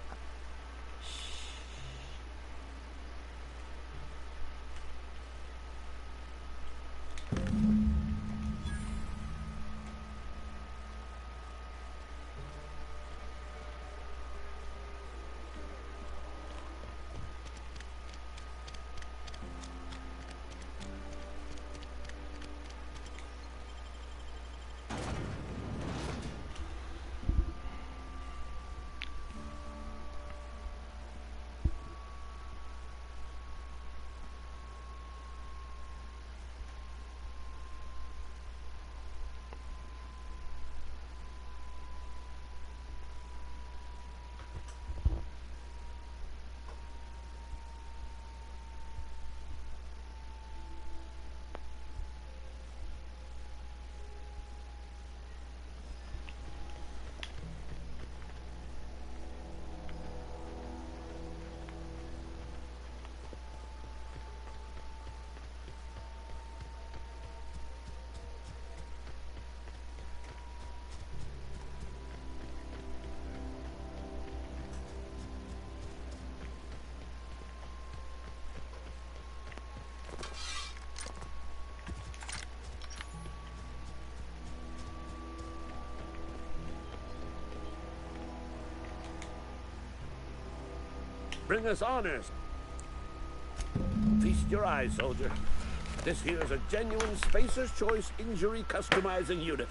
bring us honors. Feast your eyes, soldier. This here's a genuine Spacer's Choice injury customizing unit,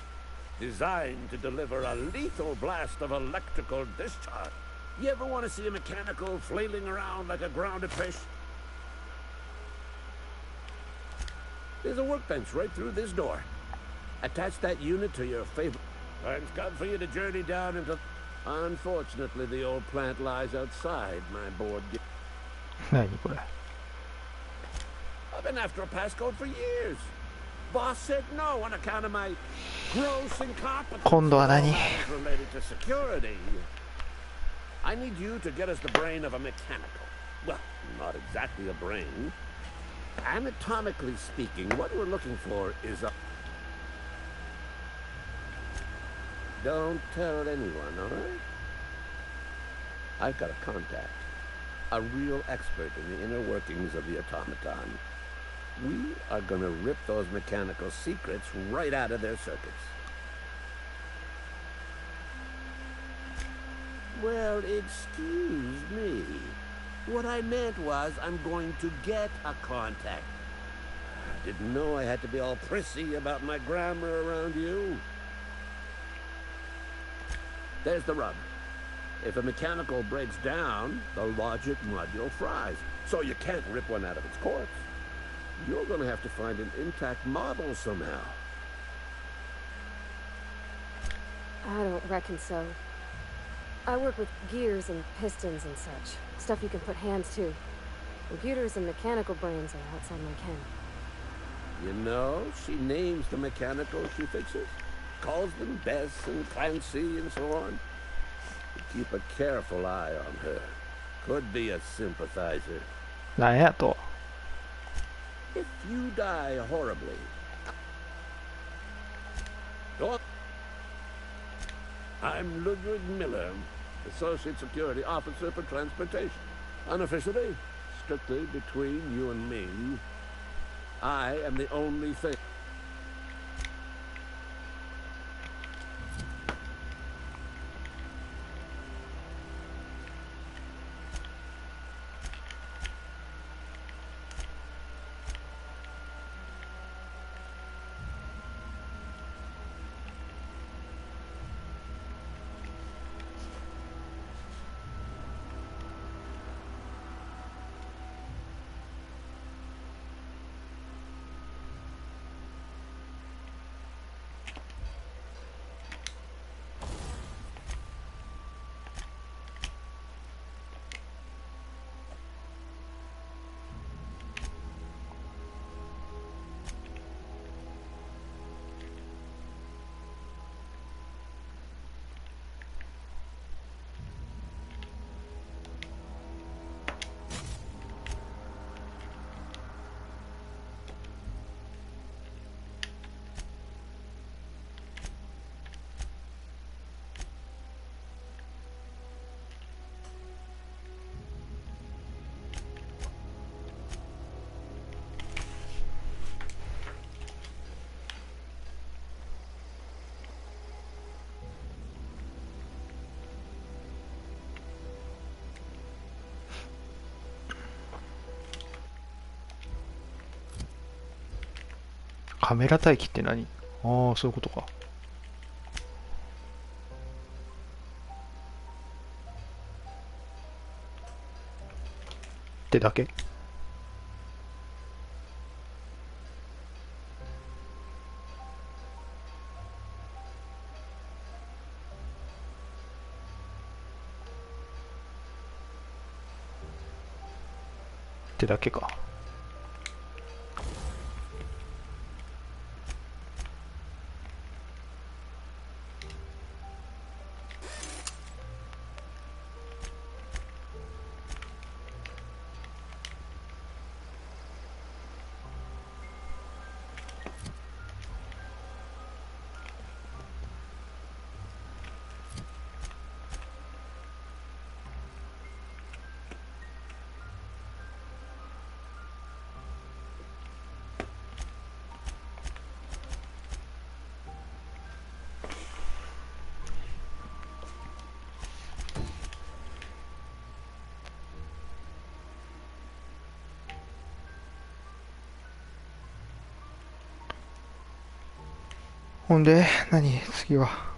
designed to deliver a lethal blast of electrical discharge. You ever want to see a mechanical flailing around like a grounded fish? There's a workbench right through this door. Attach that unit to your favorite. Time's come for you to journey down into... Unfortunately, the old plant lies outside my board game. 何これ I've been after a passcode for years. Boss said no on account of my gross incompetence. 今度は何 Related to security. I need you to get us the brain of a mechanical. Well, not exactly a brain. Anatomically speaking, what we're looking for is a... Don't tell anyone, all right? I've got a contact. A real expert in the inner workings of the automaton. We are gonna rip those mechanical secrets right out of their circuits. Well, excuse me. What I meant was I'm going to get a contact. I didn't know I had to be all prissy about my grammar around you. There's the rub. If a mechanical breaks down, the logic module fries. So you can't rip one out of its corpse. You're gonna have to find an intact model somehow. I don't reckon so. I work with gears and pistons and such. Stuff you can put hands to. Computers and mechanical brains are outside my ken. You know, she names the mechanical she fixes. Calls them Bess and Clancy and so on. You keep a careful eye on her. Could be a sympathizer. なんやと If you die horribly. Oh. I'm Ludwig Miller, Associate Security Officer for Transportation. Unofficially, strictly between you and me, I am the only thing.カメラ待機って何？ああ、そういうことか。ってだけ？ってだけか。ほんで何次は。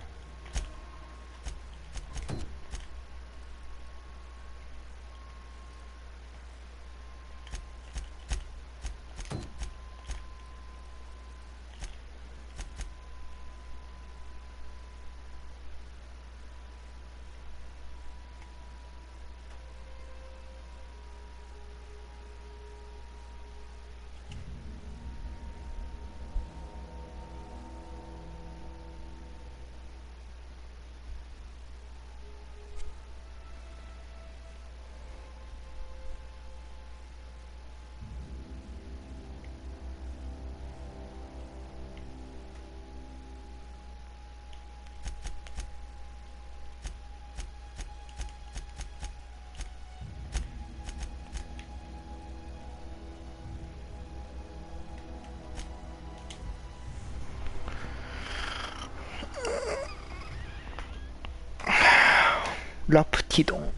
ラプティドン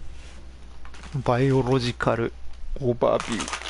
バイオロジカルオーバービュー。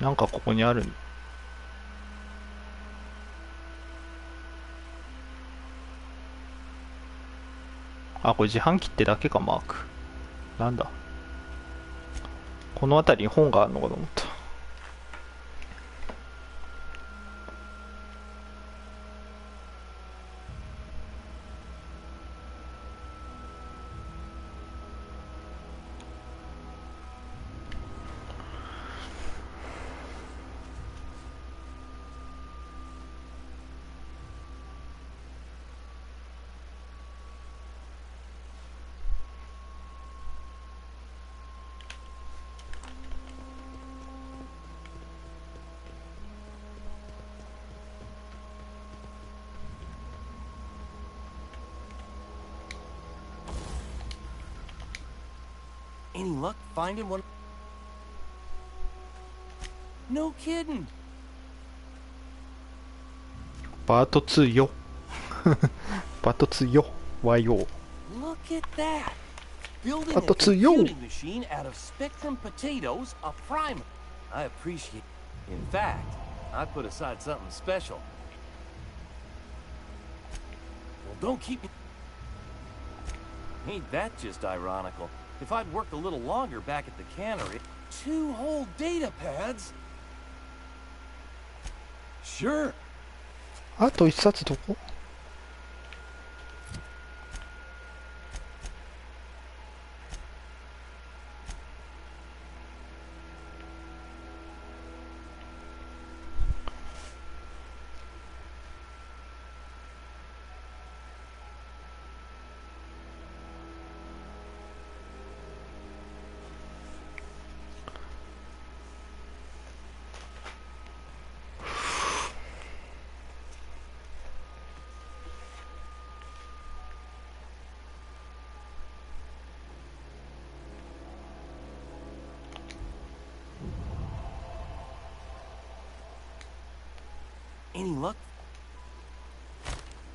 なんかここにある。あ、これ自販機ってだけか、マーク。なんだ。この辺りに本があるのかと思った。Any luck finding one? No kidding. パート2よ。パート2よ。YO。Look at that. Building a Pato yo. computing machine out of Spectrum potatoes, a primer. I appreciate. In fact, I put aside something special. Well, don't keep me. Ain't that just ironical? If I'd worked a little longer back at the cannery, 2 whole data pads. Sure. あと1冊どこ？Any luck?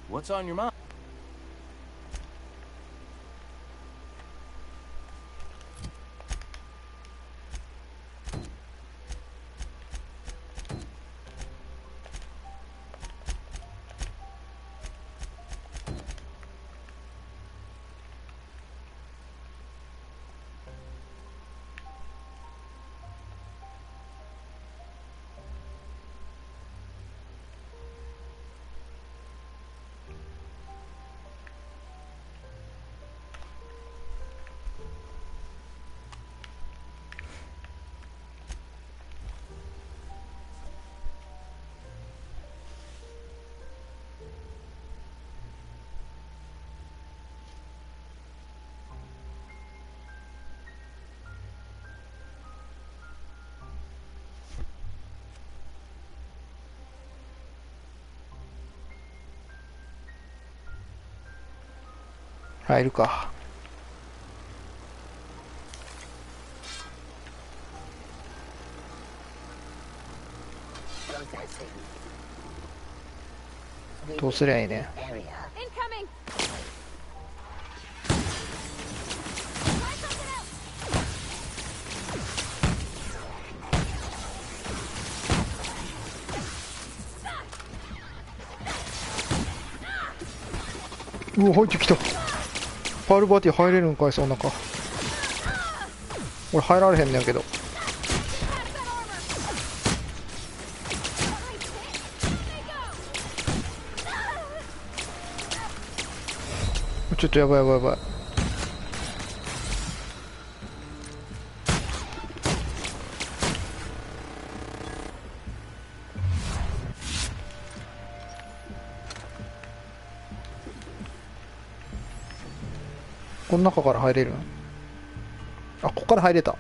What's on your mind? 入るか。どうすりゃいいね。うわ、入ってきた。パールバーティー入れるんかい、その中。俺入られへんねんけど。ちょっとやばいやばいやばい。この中から入れるん？あ、ここから入れた。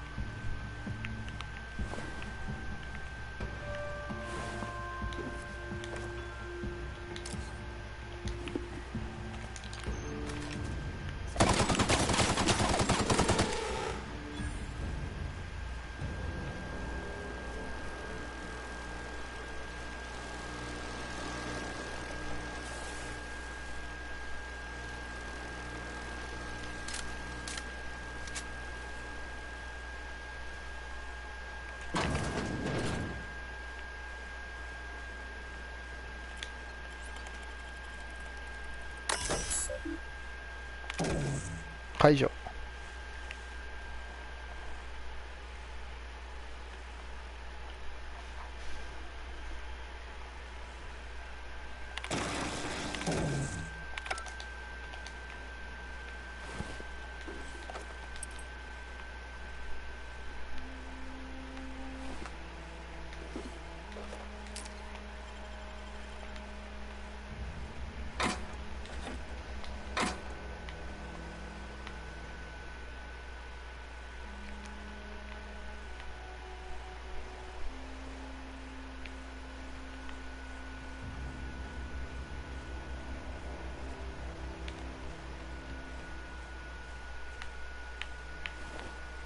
解除。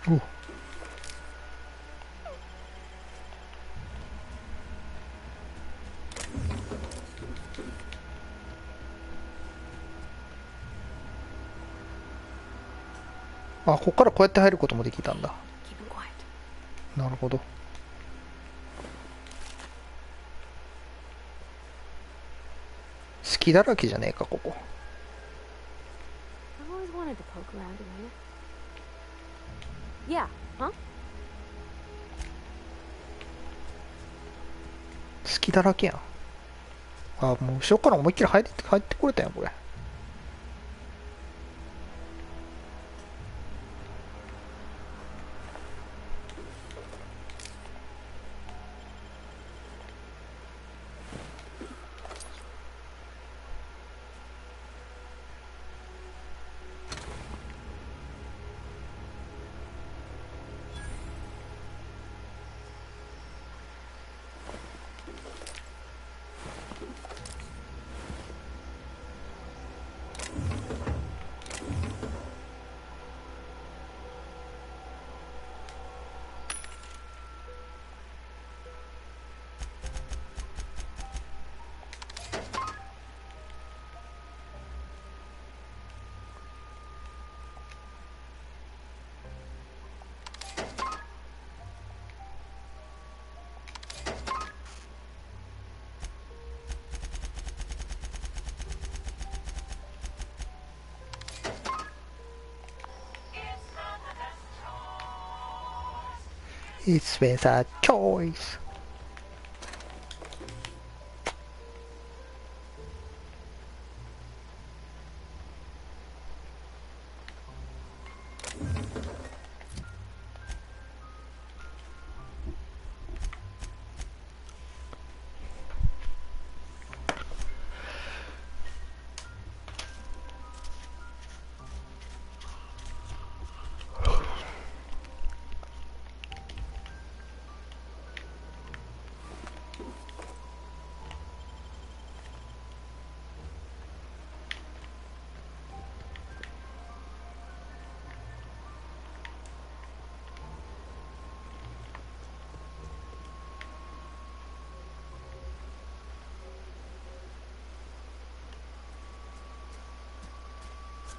お、あ、ここからこうやって入ることもできたんだ。なるほど。隙だらけじゃねえか、ここ。I've always wanted to poke around in here. Yeah, huh? 隙だらけやん。あ、もう後ろから思いっきり入ってこれたやん、これ。It's been a choice.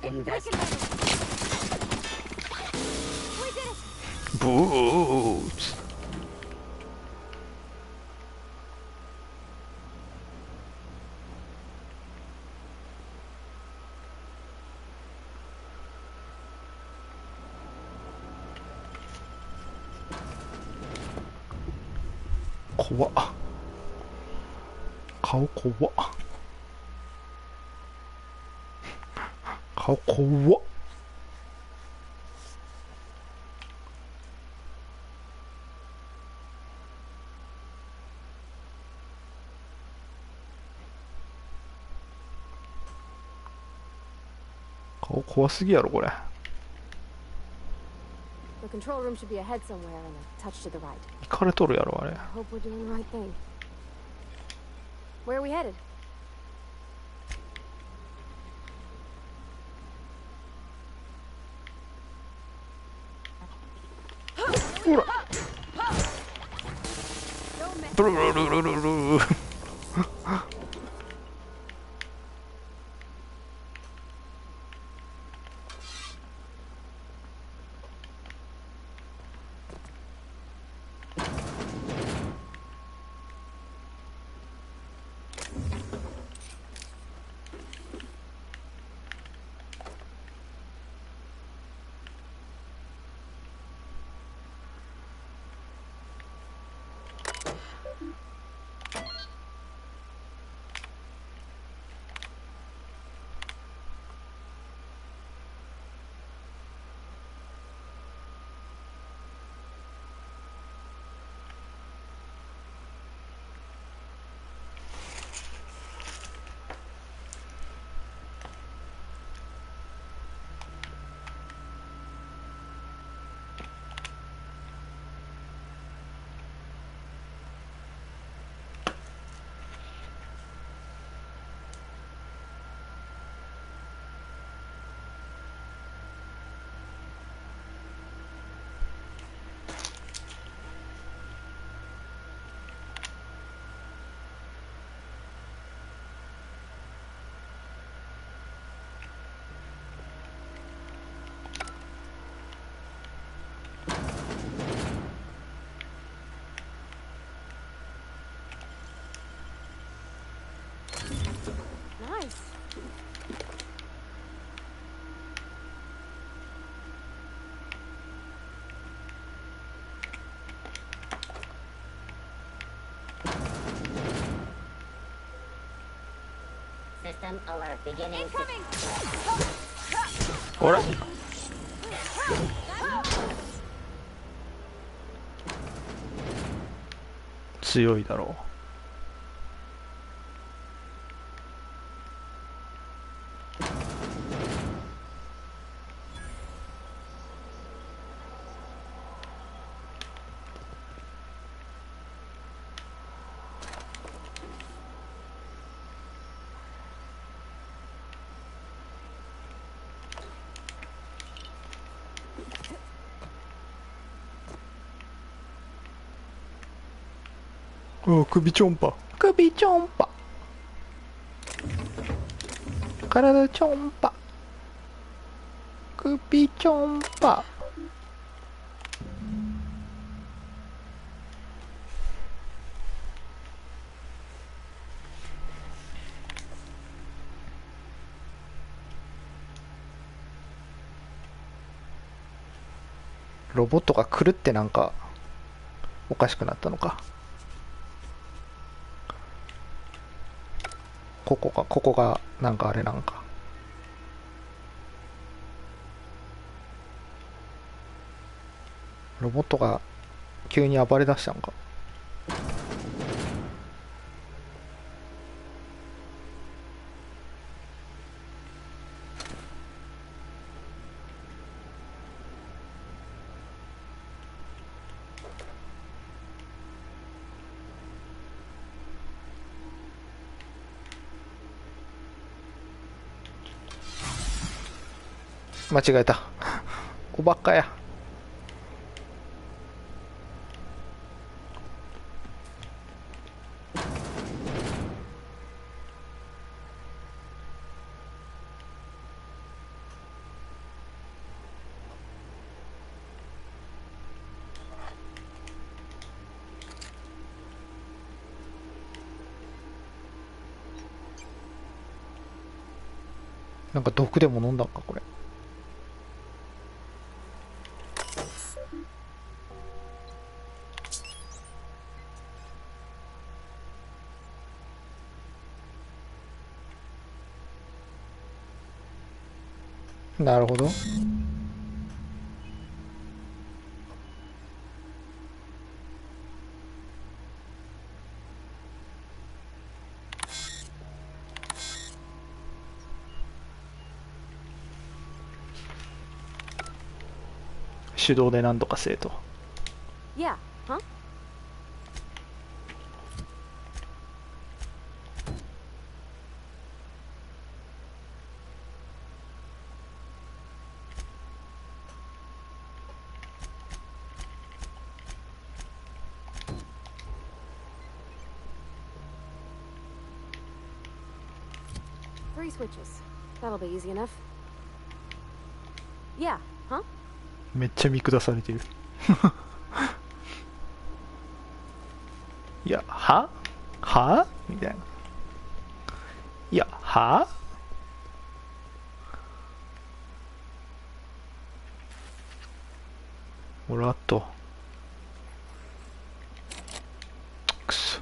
ブーツ。怖っ。顔怖っ。顔怖っ。顔怖すぎやろこれ。The control room should be ahead somewhere and a touch to the right. イカれとるやろあれ。I hope we're doing the right thing. Where are we headed? ほら。ブルルルルルルル。Nice. System alert beginning. Incoming! ほら。強いだろう。お首ちょんぱ。首ちょんぱ。体ちょんぱ。首ちょんぱ。ロボットが狂ってなんかおかしくなったのか。ここがなんかあれなんか。ロボットが急に暴れ出したのか。間違えた。おばっかや。なんか毒でも飲んだんかこれ。なるほど。手動で何とかせえと。Yeah, huh? Three switches. That'll be easy enough. Yeah, huh? めっちゃ見下されてる。いや、はみたいな。いや、ほらっと。くそ。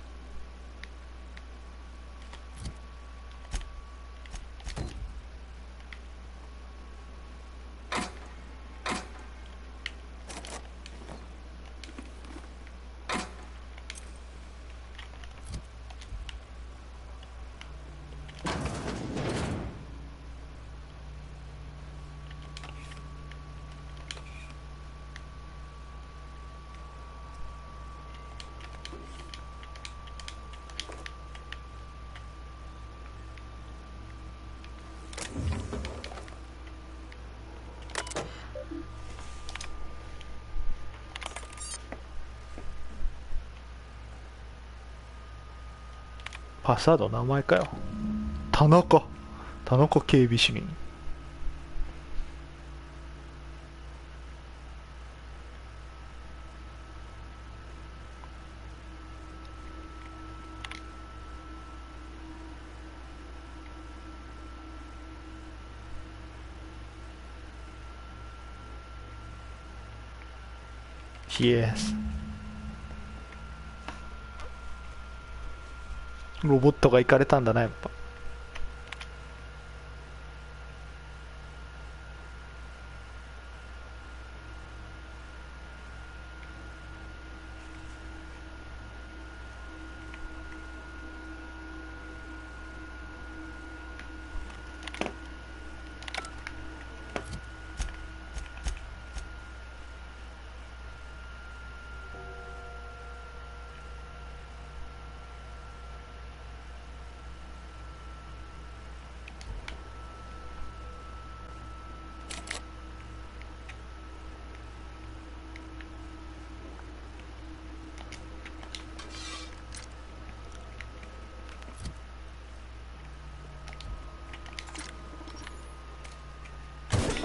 パスワード名前かよ。田中警備主任。Yes。ロボットが行かれたんだな、やっぱ。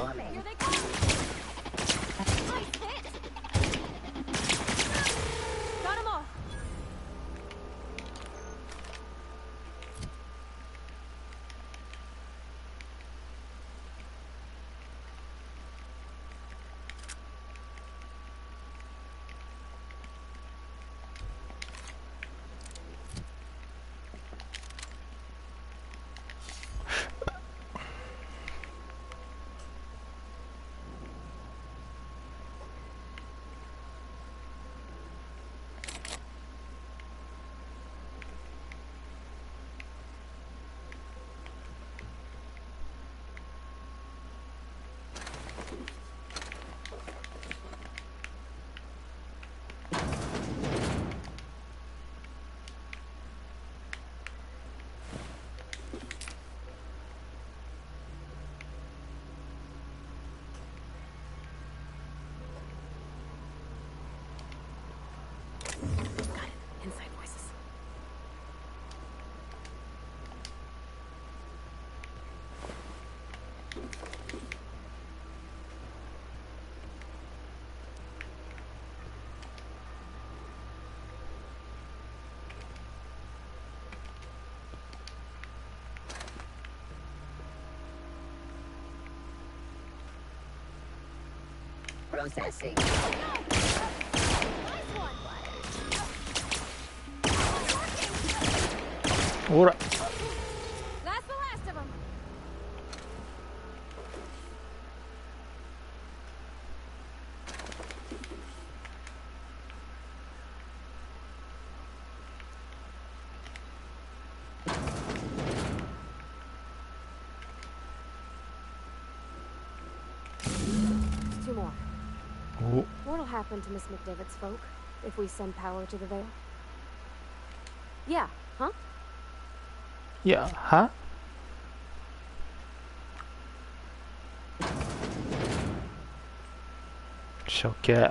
Here they come! Nice hit! Got 'em all! Processing. Ora. That's the last of them. Two more. Oh. What'll happen to Miss McDevitt's folk if we send power to the Vale? Yeah, huh? Yeah, huh? Okay.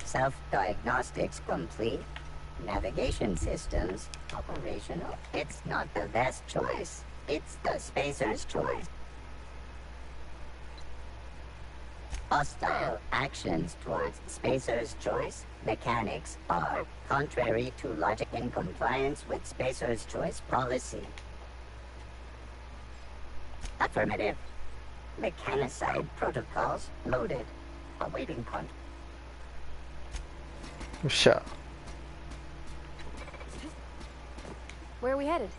Self-diagnostics complete. Navigation systems operational. It's not the best choice. It's the spacer's choice. Hostile actions towards spacer's choice mechanics are contrary to logic in compliance with spacer's choice policy. Affirmative. Mechanicide protocols loaded. Awaiting contact. よっしゃ。 Where are we headed?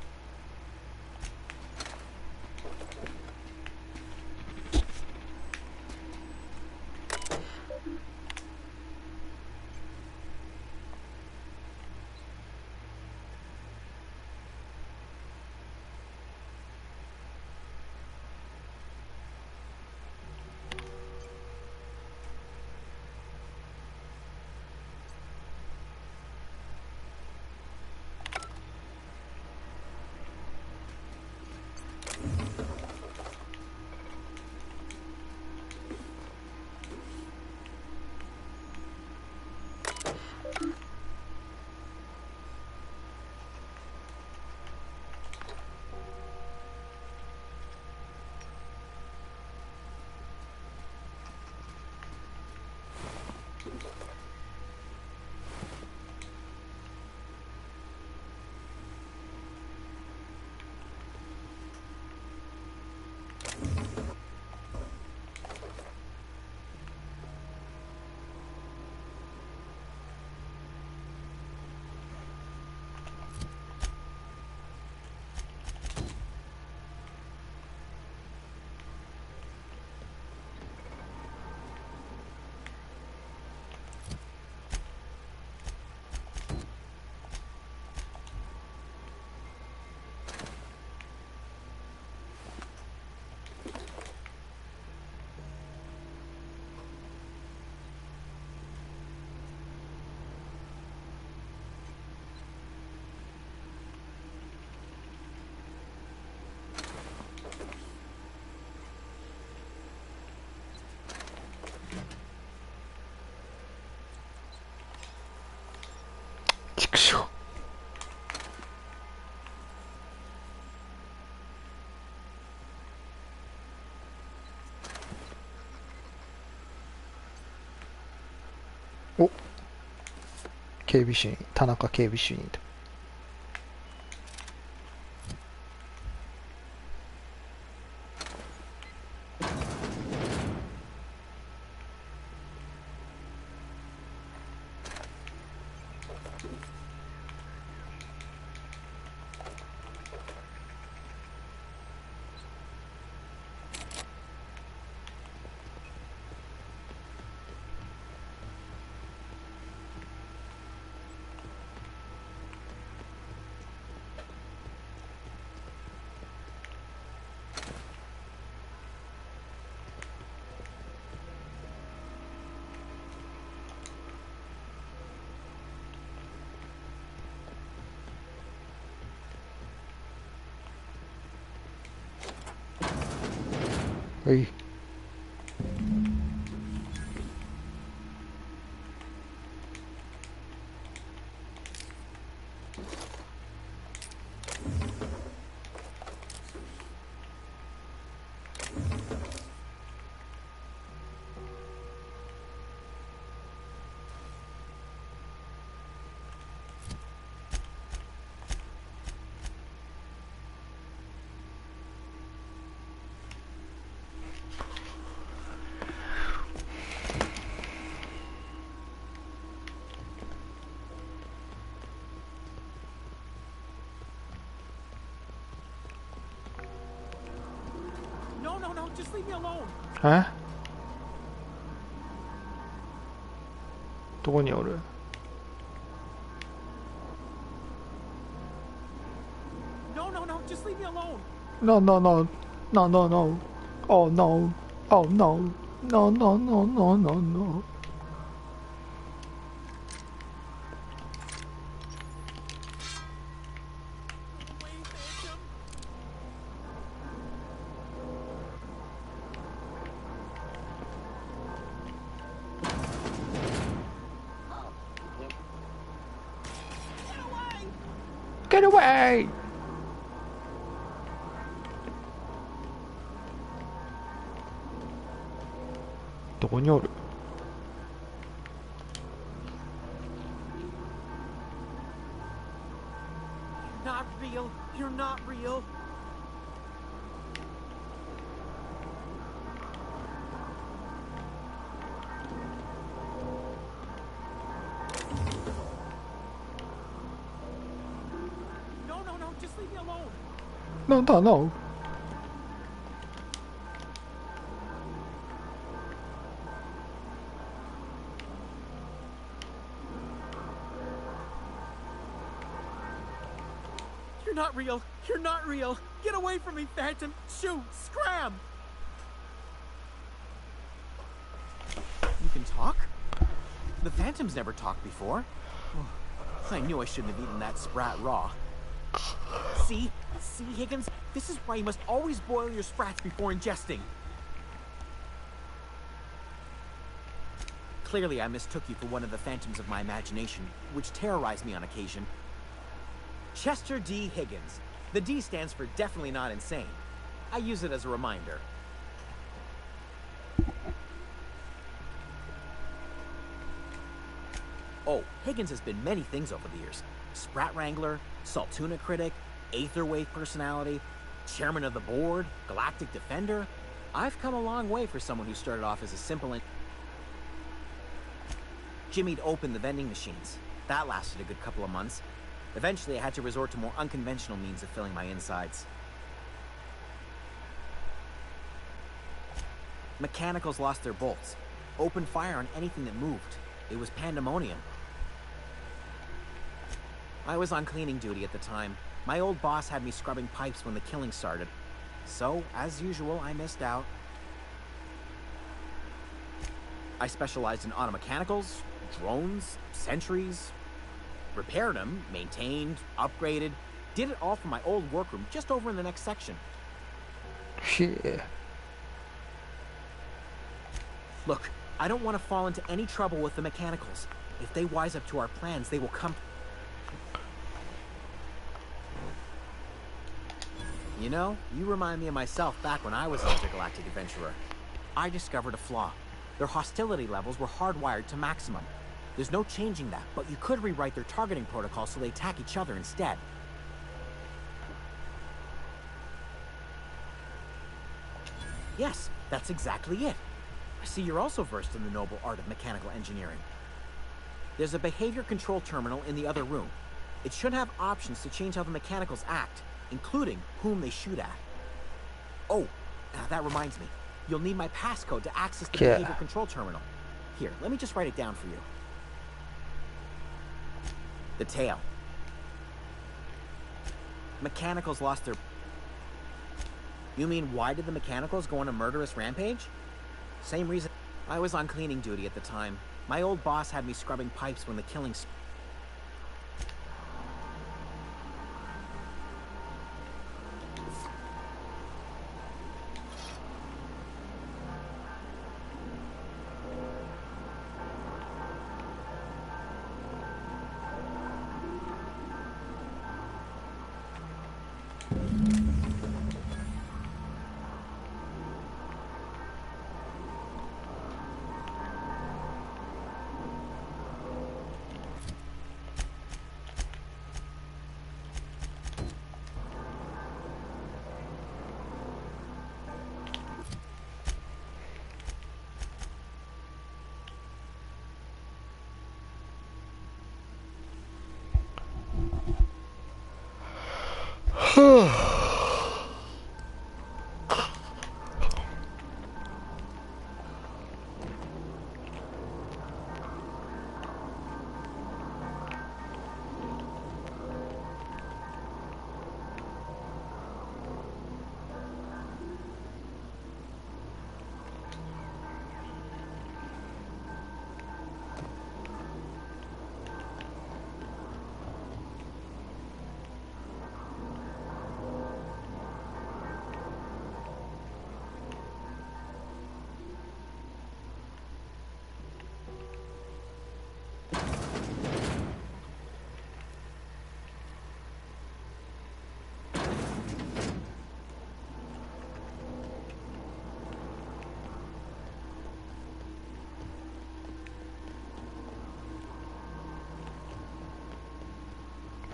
お、警備主任、田中警備主任と。はい。just leave me alone. え、どこにおる？ No, no, no, just leave me alone. No, no, no, no, no, no. Oh no, oh no, no, no, no, no, no, no. Get away! どこにおる？ Not real. You're not real. No, no, no, just leave me alone. No, no, no. You're not real. You're not real. Get away from me, Phantom. Shoot. Scram. You can talk? The Phantom's never talked before. I knew I shouldn't have eaten that sprat raw. See? See, Higgins? This is why you must always boil your sprats before ingesting. Clearly, I mistook you for one of the phantoms of my imagination, which terrorized me on occasion. Chester D. Higgins. The D stands for definitely not insane. I use it as a reminder. Oh, Higgins has been many things over the years. Sprat Wrangler, Saltuna Critic, Aetherwave Personality, Chairman of the Board, Galactic Defender. I've come a long way for someone who started off as a simple and... Jimmy'd open the vending machines. That lasted a good couple of months. Eventually, I had to resort to more unconventional means of filling my insides. Mechanicals lost their bolts. Opened fire on anything that moved. It was pandemonium. I was on cleaning duty at the time. My old boss had me scrubbing pipes when the killing started. So, as usual, I missed out. I specialized in automechanicals, drones, sentries, repaired them, maintained, upgraded, did it all from my old workroom just over in the next section. Yeah. Look, I don't want to fall into any trouble with the mechanicals. If they wise up to our plans, they will come... You know, you remind me of myself back when I was an intergalactic adventurer. I discovered a flaw. Their hostility levels were hardwired to maximum. There's no changing that, but you could rewrite their targeting protocol so they attack each other instead. Yes, that's exactly it. I see you're also versed in the noble art of mechanical engineering. There's a behavior control terminal in the other room. It should have options to change how the mechanicals act, including whom they shoot at. Oh, that reminds me. You'll need my passcode to access the behavior control terminal. Here, let me just write it down for you. The tail. Mechanicals lost their... You mean, why did the mechanicals go on a murderous rampage? Same reason. I was on cleaning duty at the time. My old boss had me scrubbing pipes when the killing...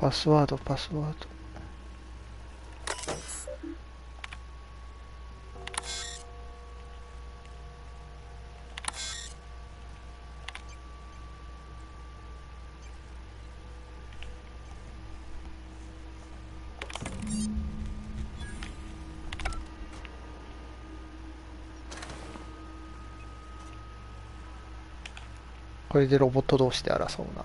パスワード、パスワード。これでロボット同士で争うな。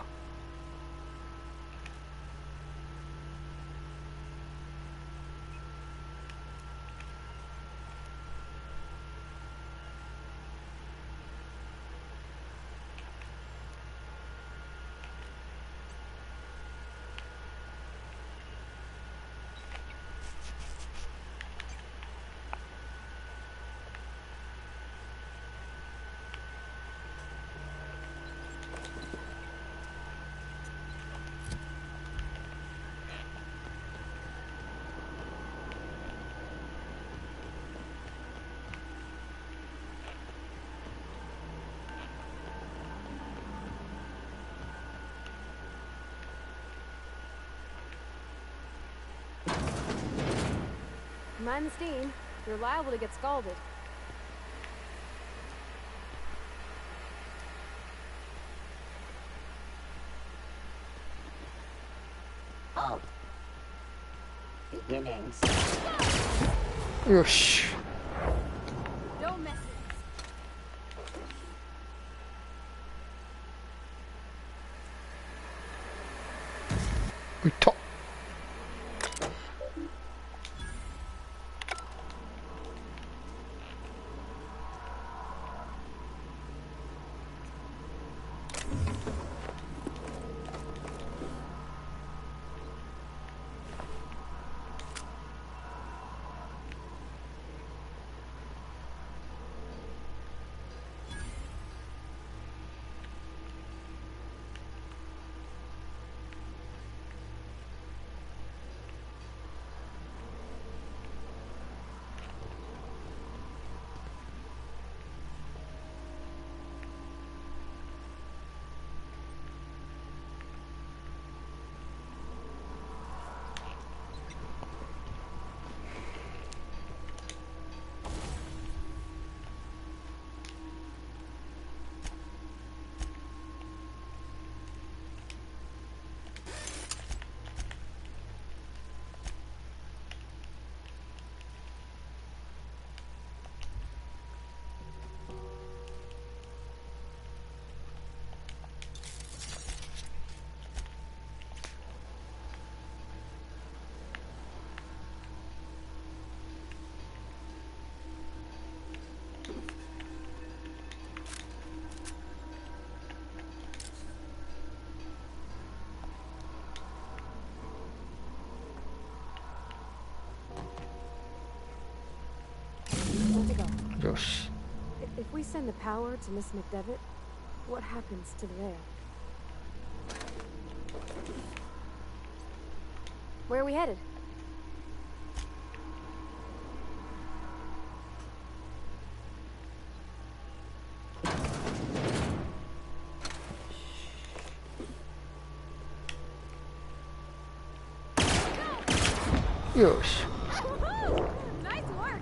Mind the steam. You're liable to get scalded. Halt. Beginnings. よし。 Don't mess with いった。よし。 If we send the power to Miss McDevitt, what happens to the veil? Where are we headed? Yes. Nice work.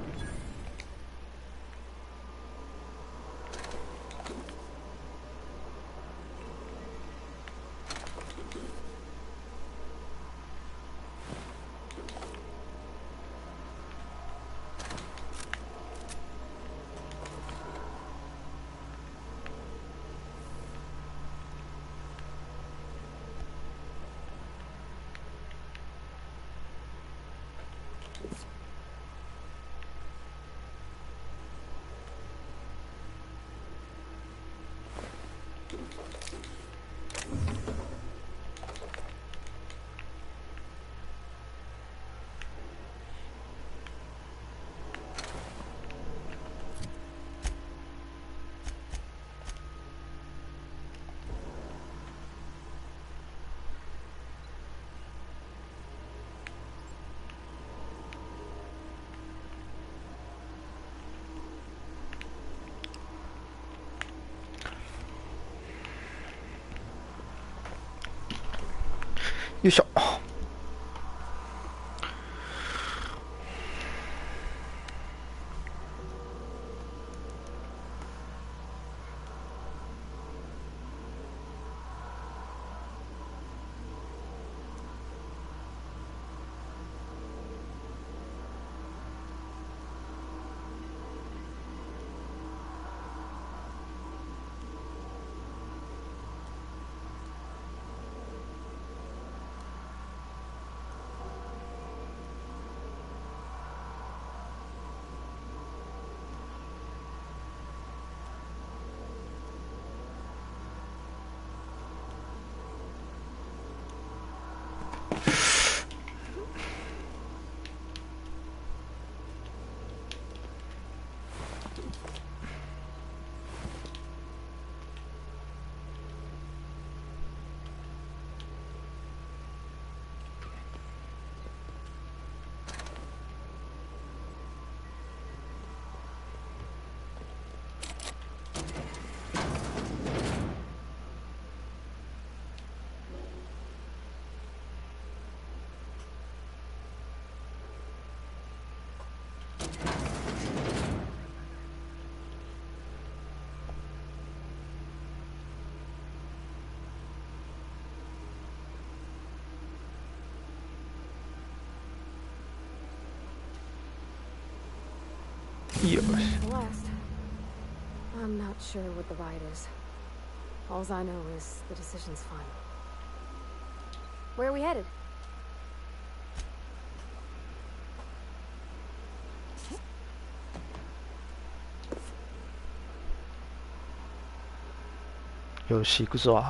Yo. よし。 The last. I'm not sure what the ride is. All I know is the decision's final. Where are we headed?よし、行くぞ。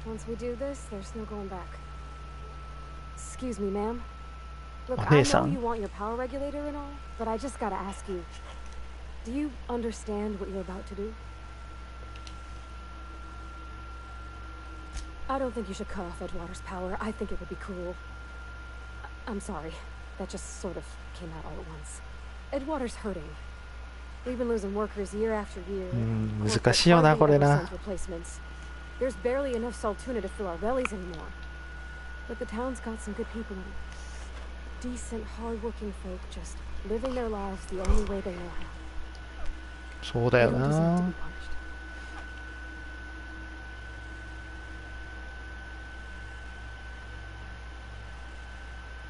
Once we do this, there's no going back. Excuse me, ma'am. Look, Oh, I hey, know son. you want your power regulator and all, but I just gotta ask you, do you understand what you're about to do? I don't think you should cut off Edgewater's power. I think it would be cruel. I'm sorry. That just sort of came out all at once. Edgewater's hurting. We've been losing workers year after year. 難しいよな、これな。 Replacements. There's barely enough Saltuna to fill our bellies anymore. But the town's got some good people in it. Decent, hard-working folk just living their lives the only way they know how. そうだよ They don't deserve to な be。punished.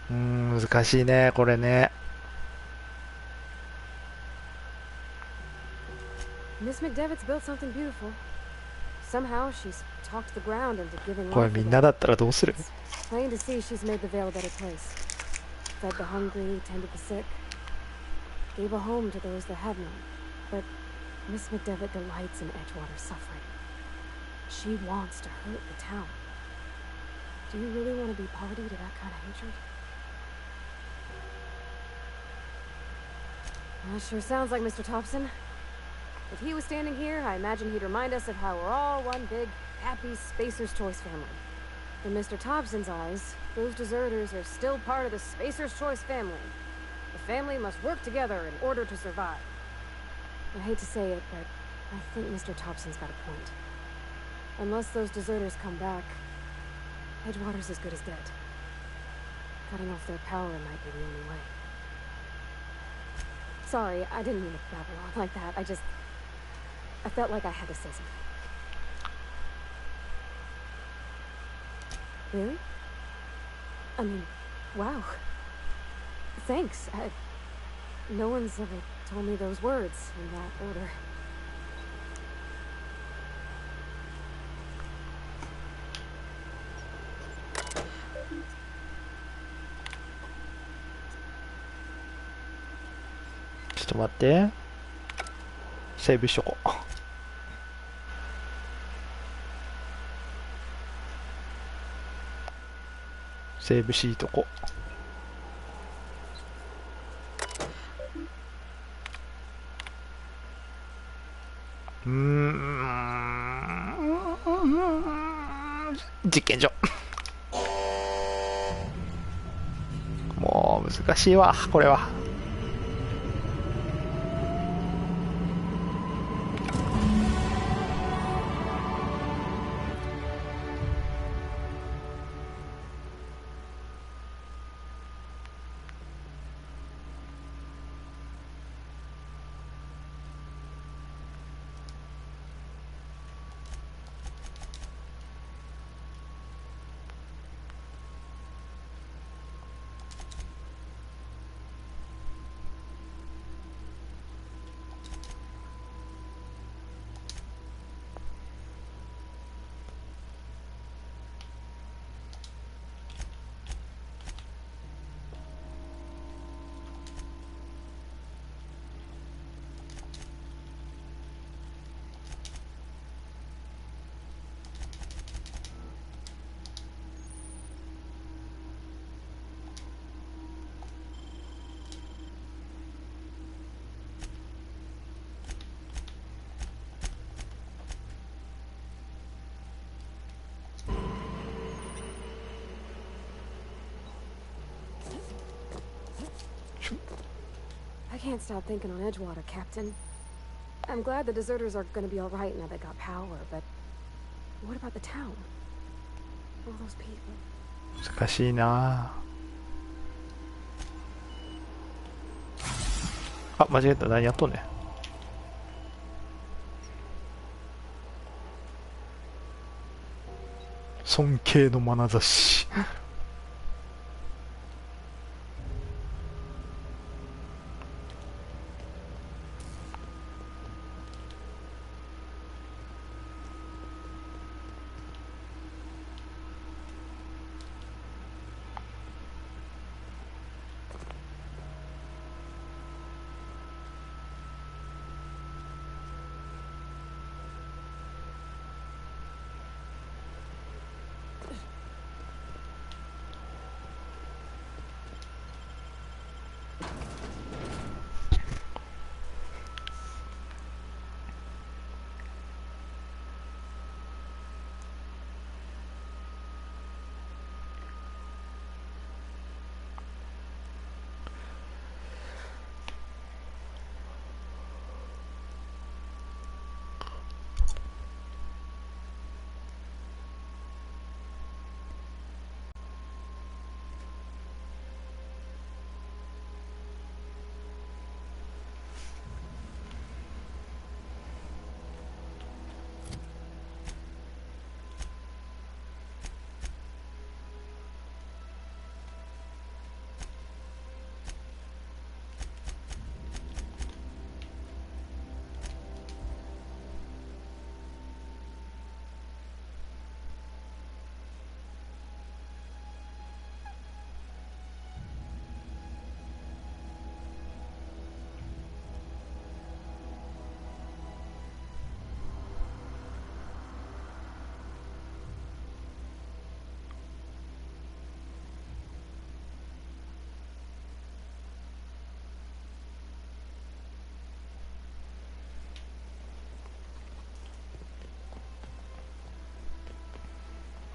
難しいね、これね。 Miss McDevitt's built something beautiful. Somehow she's talked the ground into giving これ life みん again. なだったらどうする？ Plain to see she's made the Vale a better place. Fed the hungry, tended the sick. Gave a home to those that had none. But Miss McDevitt delights in Edgewater's suffering. She wants to hurt the town. Do you really want to be party to that kind of hatred? That sure sounds like Mr. Thompson. If he was standing here, I imagine he'd remind us of how we're all one big, happy Spacer's Choice family. In Mr. Thompson's eyes, those deserters are still part of the Spacer's Choice family. The family must work together in order to survive. I hate to say it, but I think Mr. Thompson's got a point. Unless those deserters come back, Edgewater's as good as dead. Cutting off their power might be the only way. Sorry, I didn't mean to babble on like that. I felt like I had to say something. Really? I mean, wow. Thanks. No one's ever told me those words in that order. Just ちょっと待って。セーブしとこう。セーブしとこう。実験所。もう難しいわ、これは。I can't stop thinking on Edgewater, Captain. I'm glad the deserters are gonna be alright now they got power, but what about the town? All those people. 難しいなあ。間違えた。何やっとんねん。尊敬の眼差し。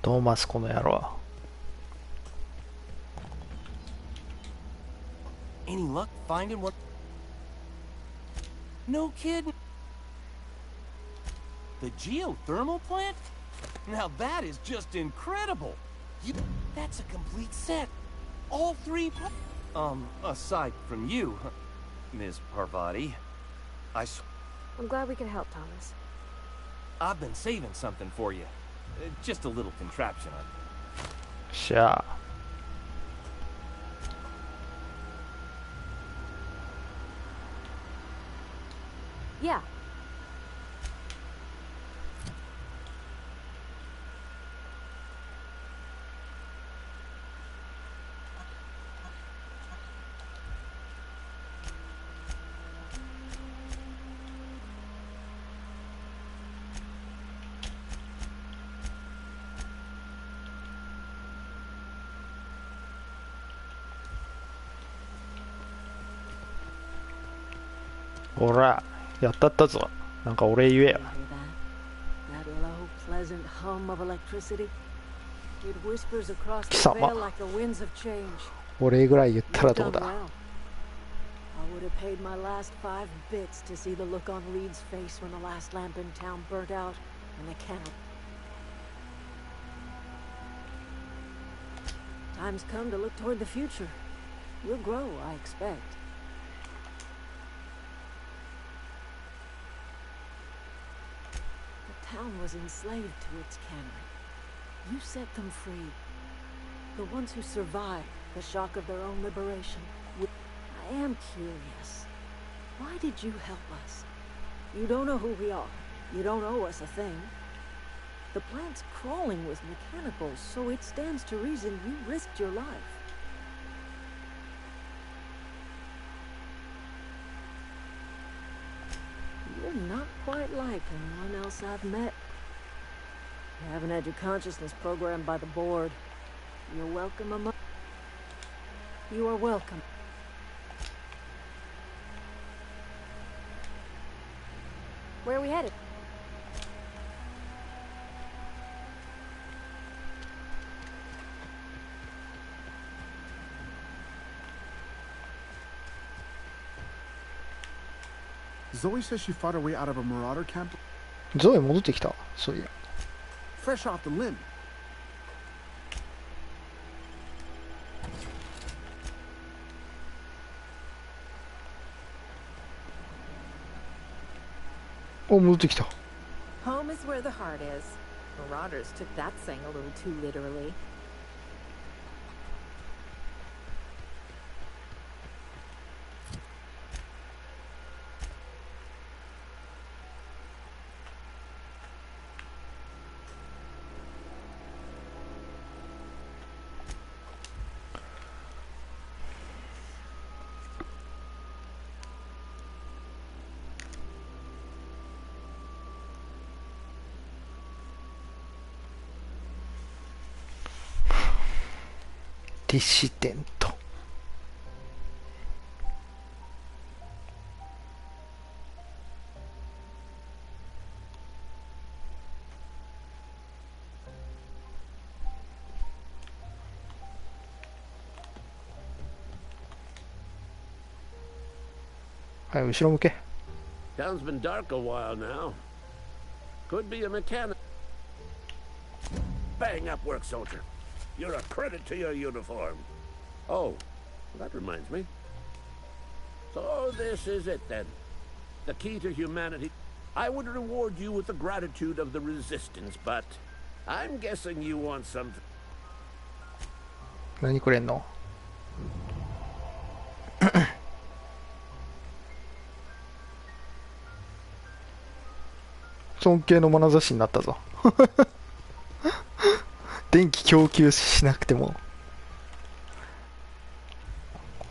トーマスこの野郎。Any luck finding what? No kidding. The geothermal plant? Now that is just incredible. That's a complete set. All three. Aside from you, Ms. Parvati, I'm glad we could help, Thomas. I've been saving something for you. Just a little contraption. Sure. Yeah.ほら、やったったぞ。なんか俺言えよ。That low, pleasant hum of electricity. It whispers across 貴 the 様 veil like the winds of change. 俺ぐらい言ったら You've どう done だ。 well. I would have paid my last 5 bits to see the look on Reed's face when the last lamp in town burnt out and the candle. Time's come to look toward the future. We'll grow, I expect. The town was enslaved to its cannery. You set them free. The ones who survived the shock of their own liberation. I am curious. Why did you help us? You don't know who we are. You don't owe us a thing. The plant's crawling with mechanicals, so it stands to reason you risked your life. You're not quite like anyone else I've met. You haven't had your consciousness programmed by the board. You're welcome among... You are welcome. Where are we headed? Zoe says she fought her way out of a marauder camp. ゾエ戻ってきた。そういや。Fresh off the limb. お、戻ってきた。 Home is where the heart is. Marauders took that saying a little too literally.ディシデント。はい、後ろ向け。Town's been dark a while now. Could be a mechanic. Bang up work, soldier. You're a credit to your uniform. Oh, that reminds me. So this is it then. The key to humanity. I would reward you with the gratitude of the resistance, but I'm guessing you want something. 何くれんの？尊敬の眼差しになったぞ。電気供給しなくても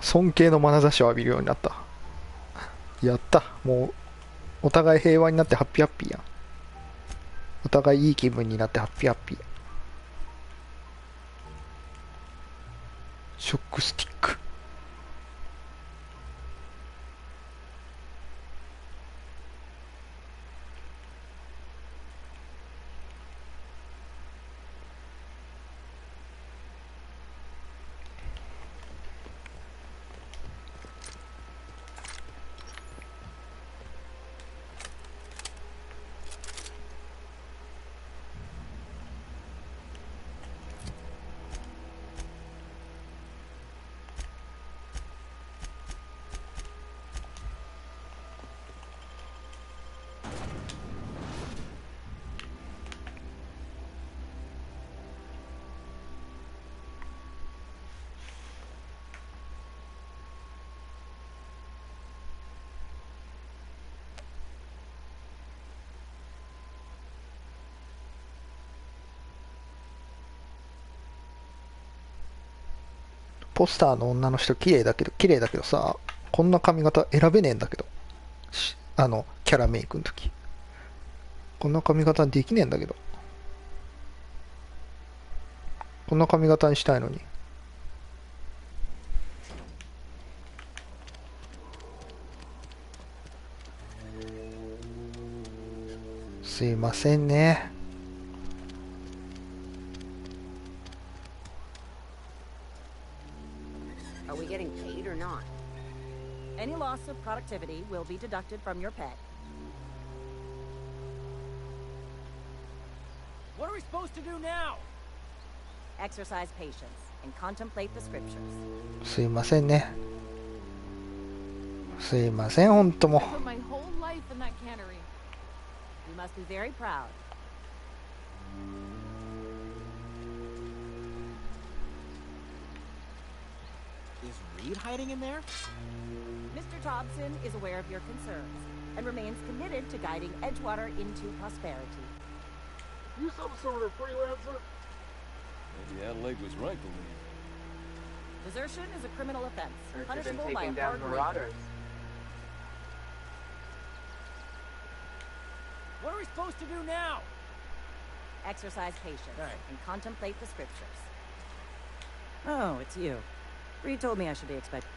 尊敬の眼差しを浴びるようになった。やった。もうお互い平和になってハッピーハッピーやん。お互いいい気分になってハッピーハッピー。ショックスティック。ポスターの女の人綺麗だけどさ、こんな髪型選べねえんだけど、キャラメイクの時こんな髪型できねえんだけど、こんな髪型にしたいのに。すいませんね。Are we getting paid or not? Any loss of productivity will be deducted from your pay. What are we supposed to do now? Exercise patience and contemplate the scriptures. すいませんね。すいません、ほんとも I put my whole life in that cannery. You must be very proud. Is Reed hiding in there? Mr. Thompson is aware of your concerns and remains committed to guiding Edgewater into prosperity. You some sort of freelancer? Maybe Adelaide was right to leave. Desertion is a criminal offense, Search has been punishable by taking a down hard marauders. What are we supposed to do now? Exercise patience and contemplate the scriptures. Oh, it's you. Reed told me I should be expecting.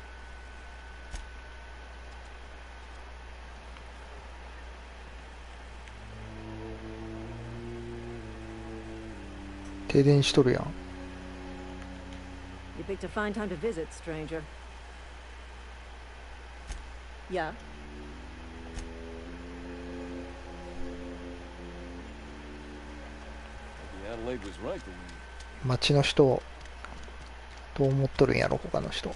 停電しとるやん。You picked a fine time to visit, stranger. Yeah. Maybe Adelaide was right to leave. 町の人をどう思っとるんやろ、他の人。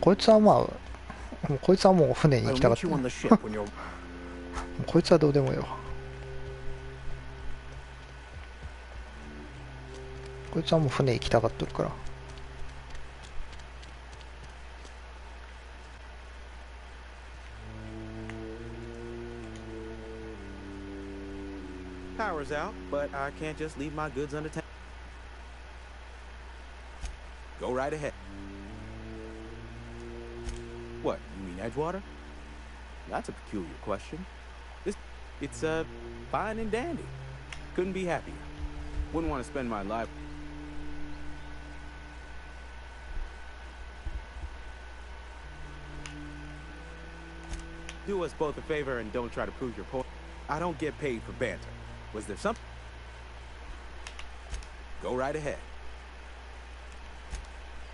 こいつはまあもうこいつはもう船に行 I'll きたかっ meet た you ね。 on the ship when you're... もうこいつはどうでもいいわ。こいつはもう船行きたがっとるから。Power's out, but I can't just leave my goods under tank. Go right ahead. What, you mean Edgewater? That's a peculiar question. It's fine and dandy. Couldn't be happier. Wouldn't want to spend my life... Do us both a favor and don't try to prove your point. I don't get paid for banter. Was there something? Go right ahead.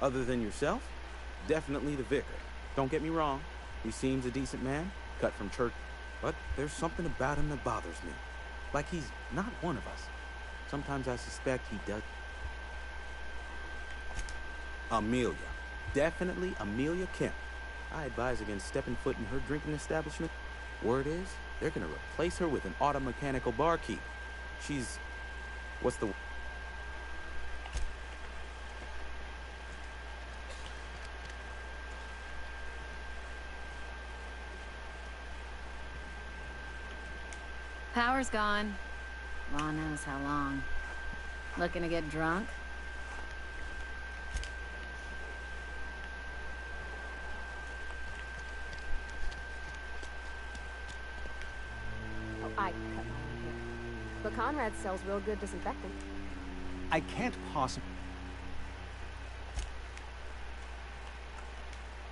Other than yourself? Definitely the vicar. Don't get me wrong. He seems a decent man, cut from church. But there's something about him that bothers me. Like he's not one of us. Sometimes I suspect he does. Amelia. Definitely Amelia Kemp. I advise against stepping foot in her drinking establishment. Word is, they're gonna replace her with an auto-mechanical barkeep. She's... what's the... Power's gone. Law knows how long. Looking to get drunk? Oh, I cut my own hair. But Conrad sells real good disinfectant. I can't possibly...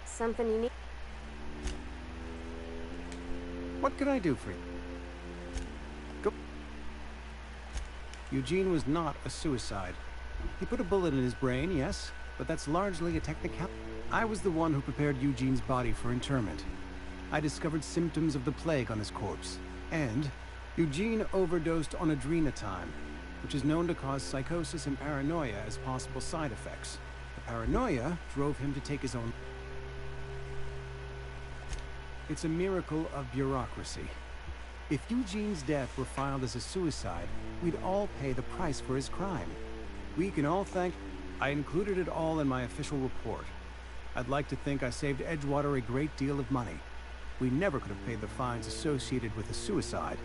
Something you need? What can I do for you? Go. Eugene was not a suicide. He put a bullet in his brain, yes, but that's largely a technicality. I was the one who prepared Eugene's body for interment. I discovered symptoms of the plague on his corpse. And Eugene overdosed on adrenatime, which is known to cause psychosis and paranoia as possible side effects. The paranoia drove him to take his own... It's a miracle of bureaucracy. If Eugene's death were filed as a suicide, we'd all pay the price for his crime. We can all thank... I included it all in my official report. I'd like to think I saved Edgewater a great deal of money. We never could have paid the fines associated with a suicide.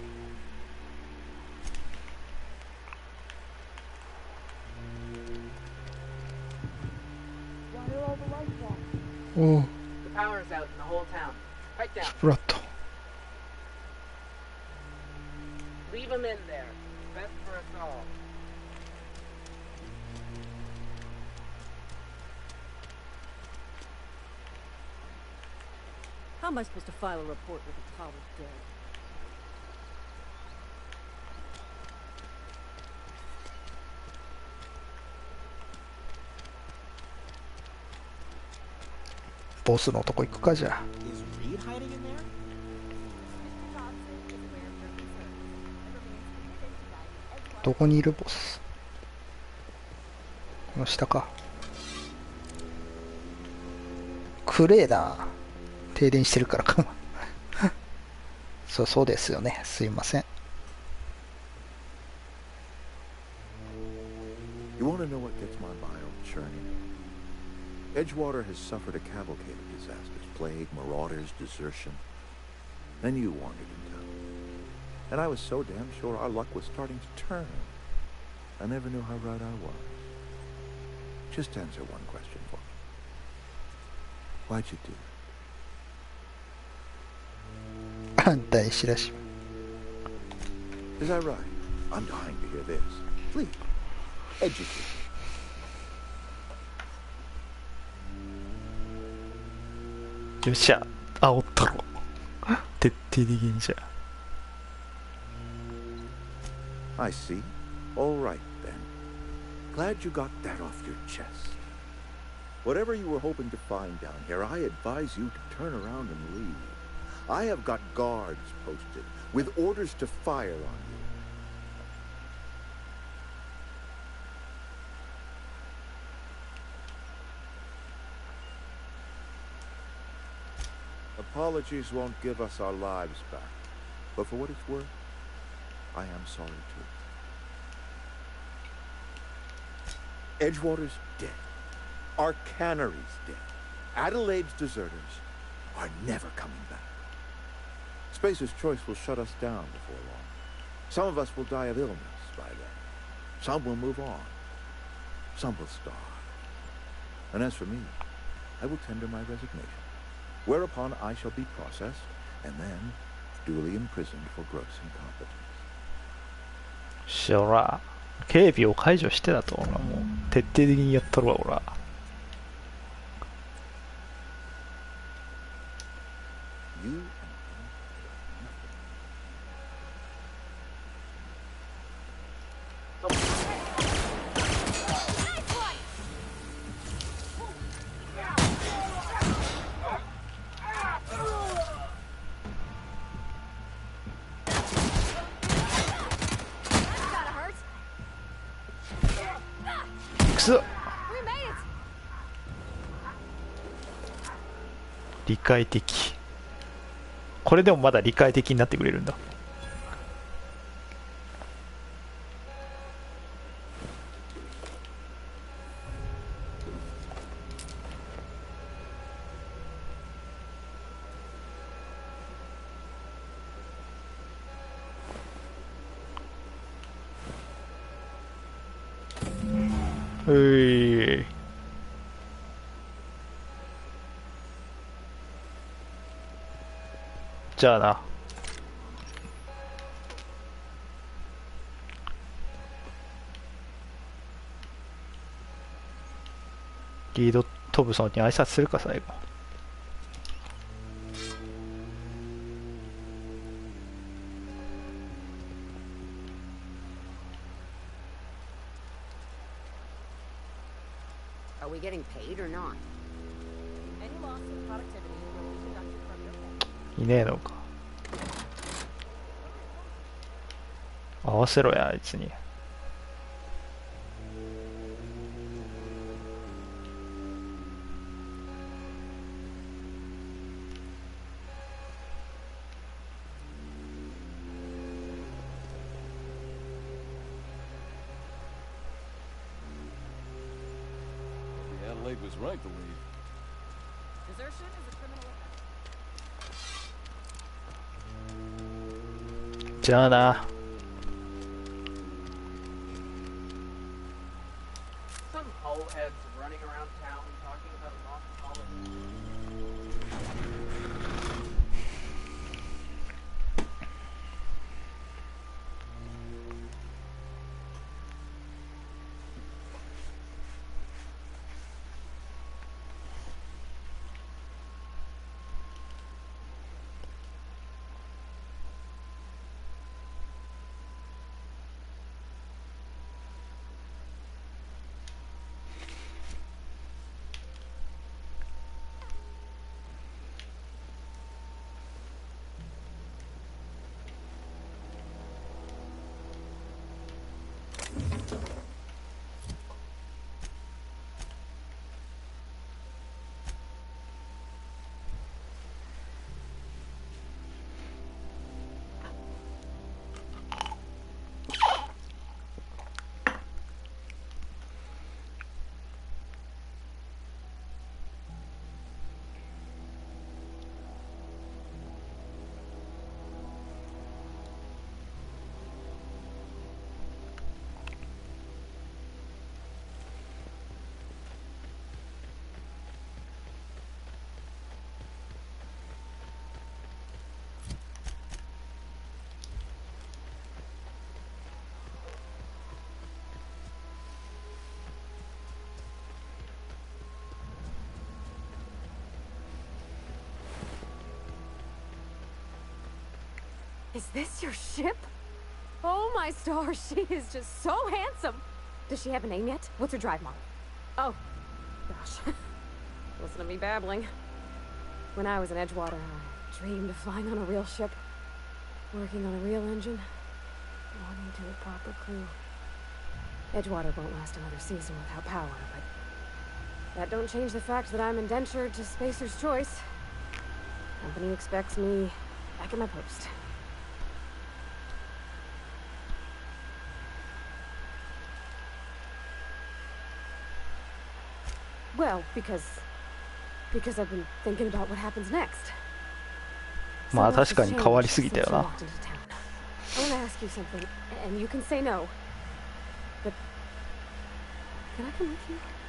Why are all the lights off? Oh, The power's out in the whole town. Right down. Bratto. Leave them in there. Best for us all. How am I supposed to file a report with the power dead? boss のとこ行くかじゃあ。 Is Reed hiding in there? どこにいるボス？この下か。クレーだ。停電してるからか。そうですよね。すいません。You want to know what gets my bile churning? Edgewater has suffered a cavalcade of disasters, plague, marauders, desertion. Then you wandered in town. And I was so damn sure our luck was starting to turn. I never knew how right I was. Just answer one question for me. Why'd you do it? 大仕出し。 Is that right? I'm dying to hear this. Please, educate me. よっしゃ、煽ったろ。徹底的にじゃ。 I see. All right, then. Glad you got that off your chest. Whatever you were hoping to find down here, I advise you to turn around and leave. I have got guards posted with orders to fire on you. apologies won't give us our lives back. But for what it's worth, I am sorry too. Edgewater's dead. Our cannery's dead. Adelaide's deserters are never coming back. Spacer's Choice will shut us down before long. Some of us will die of illness by then. Some will move on. Some will starve. And as for me, I will tender my resignation, whereupon I shall be processed and then duly imprisoned for gross incompetence. しょら、警備を解除してだと、俺はもう徹底的にやっとるわ、俺は。Youくそ、理解的。これでもまだ理解的になってくれるんだ。じゃあな。リードトブソンに挨拶するか、最後。Are we getting paid or not? Any loss of productivity will be deducted from your pay. いねえのか。合わせろや、あいつに。Adelaide was right to leave. Desertion is a criminal offense. じゃあな。Some hull heads running around town talking about lost colonies. Is this your ship? Oh, my stars, she is just so handsome. Does she have a name yet? What's her drive model? Oh, gosh. Listen to me babbling. When I was in Edgewater, I dreamed of flying on a real ship, working on a real engine, belonging to a proper crew. Edgewater won't last another season without power, but that don't change the fact that I'm indentured to Spacer's Choice. Company expects me back at my post. Well, because I've been thinking about what happens next. まあ確かに変わりすぎたよな。 I want to ask you something, and you can say no. But can I come with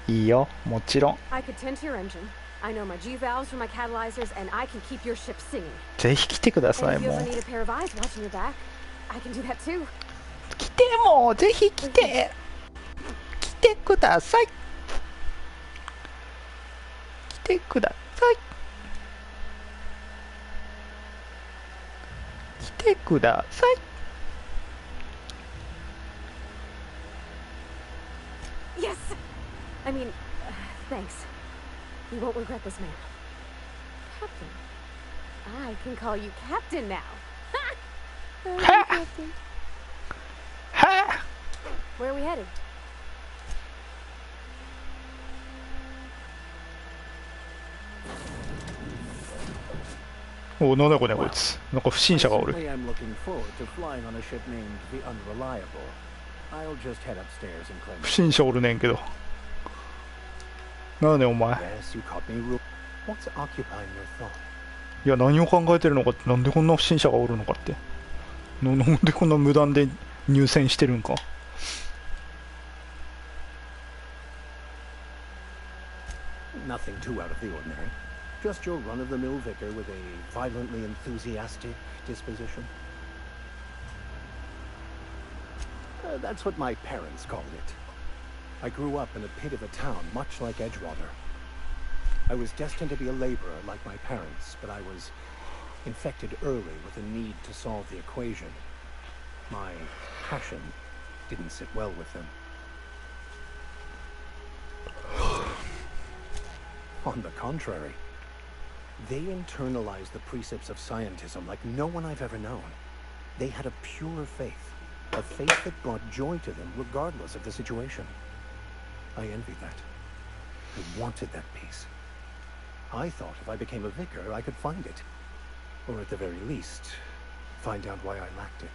you? いいよ、もちろん。 I could tend to your engine. I know my G valves for my catalyzers, and I can keep your ship singing. ぜひ来てください And if you も ever う。 need a pair of eyes watching your back, I can do that too. 来てもうぜひ来て。来てください。来てください。来てください。 Yes! I mean, thanks. You won't regret this, man. Captain. I can call you Captain now. Ha! Captain. Ha! Where are we headed? お、なんだこれこいつ。なんか不審者がおる。 Certainly I'm looking forward to flying on a ship named the Unreliable. I'll just head upstairs and claim. 不審者おるねんけど。なんでお前。 Yes, you caught me. What's occupying your thought? いや、何を考えてるのかって、なんでこんな不審者がおるのかって。なんでこんな無断で入船してるんか。 Nothing too out of the ordinary. Just your run-of-the-mill vicar with a violently enthusiastic disposition. That's what my parents called it. I grew up in a pit of a town much like Edgewater. I was destined to be a laborer like my parents, but I was infected early with a need to solve the equation. My passion didn't sit well with them. On the contrary, they internalized the precepts of scientism like no one I've ever known. They had a pure faith, a faith that brought joy to them regardless of the situation. I envied that. I wanted that peace. I thought if I became a vicar, I could find it. Or at the very least, find out why I lacked it.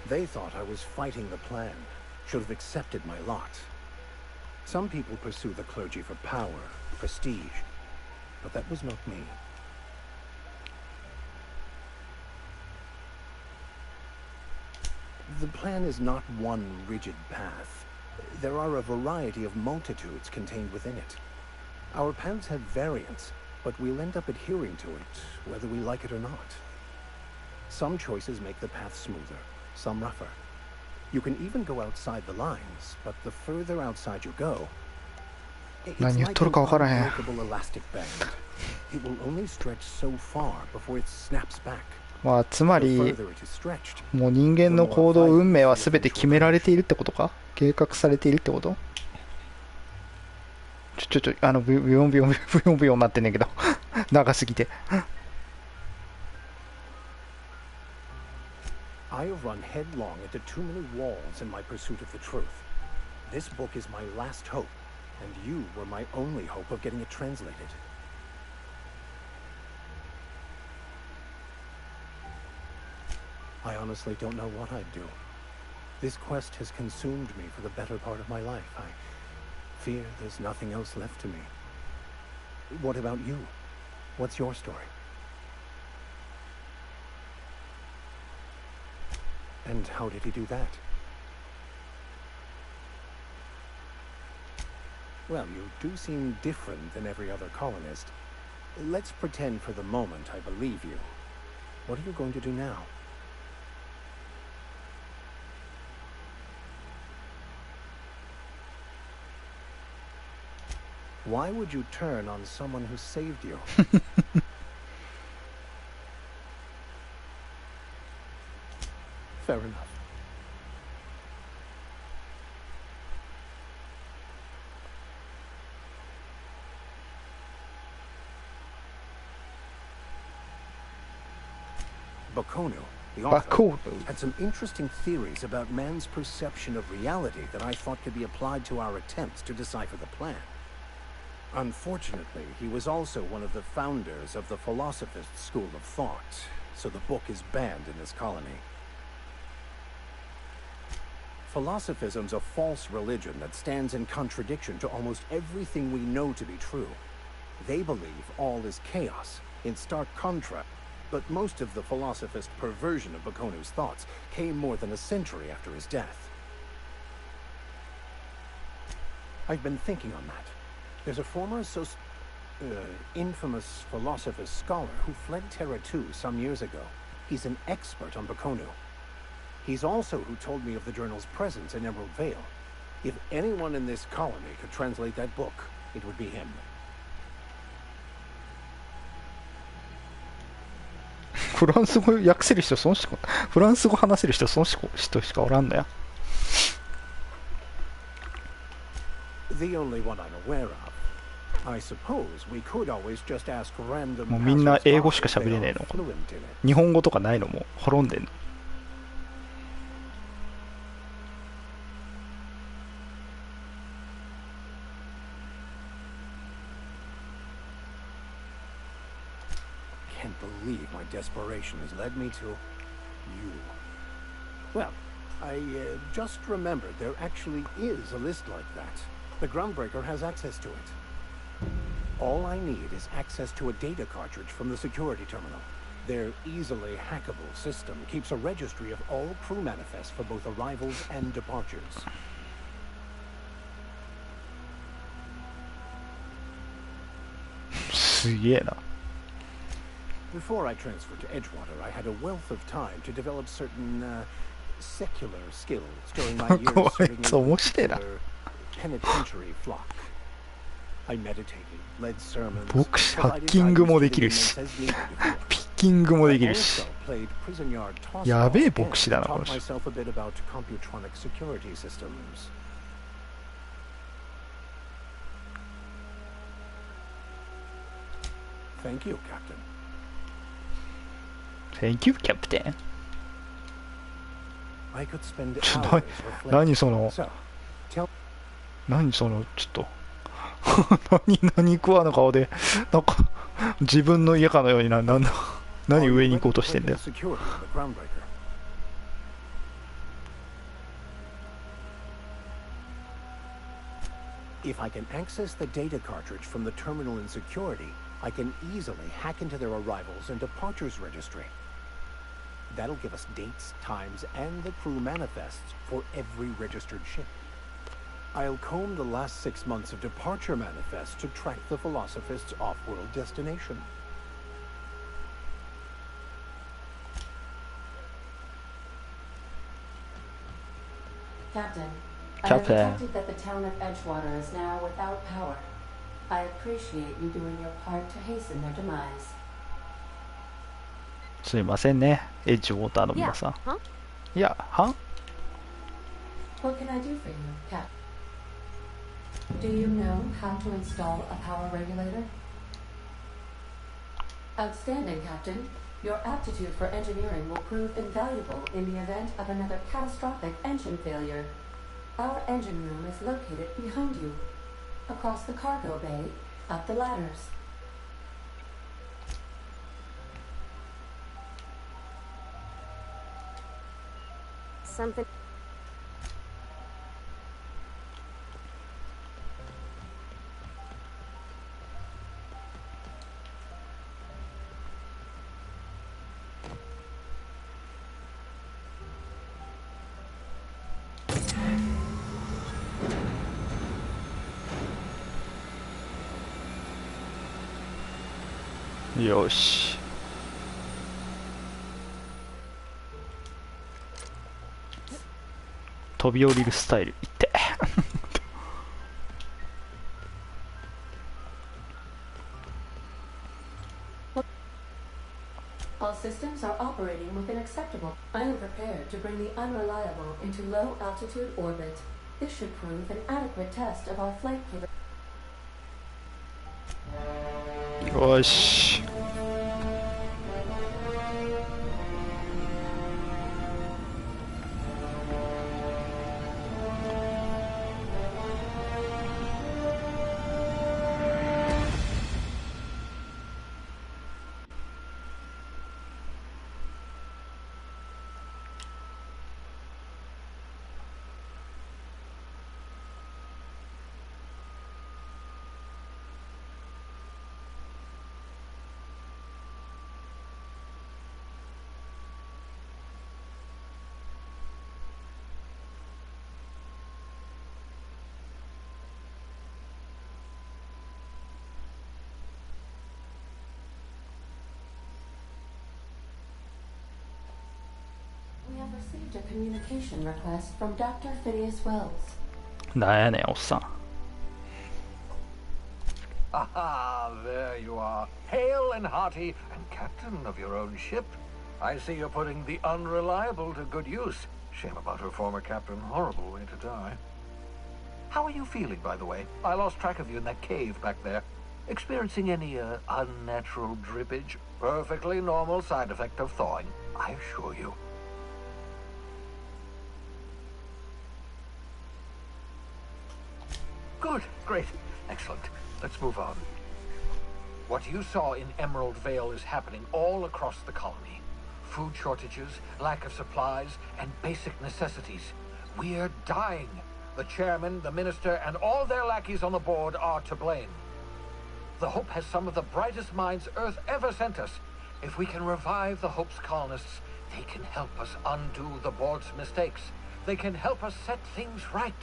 They thought I was fighting the plan, should have accepted my lot. Some people pursue the clergy for power, prestige, but that was not me. The plan is not one rigid path. There are a variety of multitudes contained within it. Our paths have variance, but we'll end up adhering to it, whether we like it or not. Some choices make the path smoother, some rougher. You can even go outside the lines, but the further outside you go, it's like an unbreakable elastic band. It will only stretch so far before it snaps back. まあつまりもう人間の行動運命は全て決められているってことか、計画されているってこと。ブヨンブヨンになってんねんけど長すぎて。I have run headlong into too many walls in my pursuit of the truth. This book is my last hope, and you were my only hope of getting it translated. I honestly don't know what I'd do. This quest has consumed me for the better part of my life. I fear there's nothing else left to me. What about you? What's your story? And how did he do that? Well, you do seem different than every other colonist. Let's pretend for the moment I believe you. What are you going to do now? Why would you turn on someone who saved you? Fair enough. Bakono, the Bakono. author, had some interesting theories about man's perception of reality that I thought could be applied to our attempts to decipher the plan. Unfortunately, he was also one of the founders of the Philosophist school of thought, so the book is banned in this colony. Philosophism's a false religion that stands in contradiction to almost everything we know to be true. They believe all is chaos, in stark contrast, but most of the philosophist perversion of Bakonu's thoughts came more than a century after his death. I've been thinking on that. There's a former infamous philosophist scholar who fled Terra 2 some years ago. He's an expert on Bakonu. He's also who told me of the journal's presence in Emerald Vale. If anyone in this colony could translate that book, it would be him. フランス語訳せる人その人フランス語話せる人その人しかおらんのや。 The only one I'm aware of. I suppose we could always just ask random もうみんな英語しか喋れねえの。日本語とかないのも滅んでんの。 Can't believe my desperation has led me to you. Well, I just remembered there actually is a list like that. The Groundbreaker has access to it. All I need is access to a data cartridge from the security terminal. Their easily hackable system keeps a registry of all crew manifests for both arrivals and departures. Before I transferred to Edgewater, I had a wealth of time to develop certain secular skills during my years serving in a penitentiary flock. I meditated, led sermons, 牧師ハッキングもできるし、ピッキングもできるし、やべえ牧師だなこの人。 Thank you, Captain. Thank you, Captain. I could spend 何そのちょっと何食わぬ顔でなんか自分の家かのように何上に行こうとしてんだよ。 If I can access the data cartridge from the terminal in security, I can easily hack into their arrivals and departures registry. That'll give us dates, times, and the crew manifests for every registered ship. I'll comb the last 6 months of departure manifests to track the Philosophist's off-world destination. Captain, I have detected that the town of Edgewater is now without power. I appreciate you doing your part to hasten their demise. すいませんね、エッジウォーターの皆さん。いや、は？ What can I do for you, Cap? Do you know how to install a power regulator? Outstanding, Captain. Your aptitude for engineering will prove invaluable in the event of another catastrophic engine failure. Our engine room is located behind you, across the cargo bay, up the ladders. Something.よし。飛び降りるスタイルいって。All systems are operating within acceptable. I am prepared to bring the unreliable into low altitude orbit. This should prove an adequate test of our flight capability. よし。received a communication request from Dr. Phineas Wells. なんやねんおっさん。 Ah, there you are, hale and hearty, and captain of your own ship. I see you're putting the unreliable to good use. Shame about her former captain. Horrible way to die. How are you feeling, by the way? I lost track of you in that cave back there. Experiencing any, unnatural drippage? Perfectly normal side effect of thawing, I assure you. Good, great, excellent. Let's move on. What you saw in Emerald Vale is happening all across the colony. Food shortages, lack of supplies, and basic necessities. We're dying. The chairman, the minister, and all their lackeys on the board are to blame. The Hope has some of the brightest minds Earth ever sent us. If we can revive the Hope's colonists, they can help us undo the board's mistakes. They can help us set things right.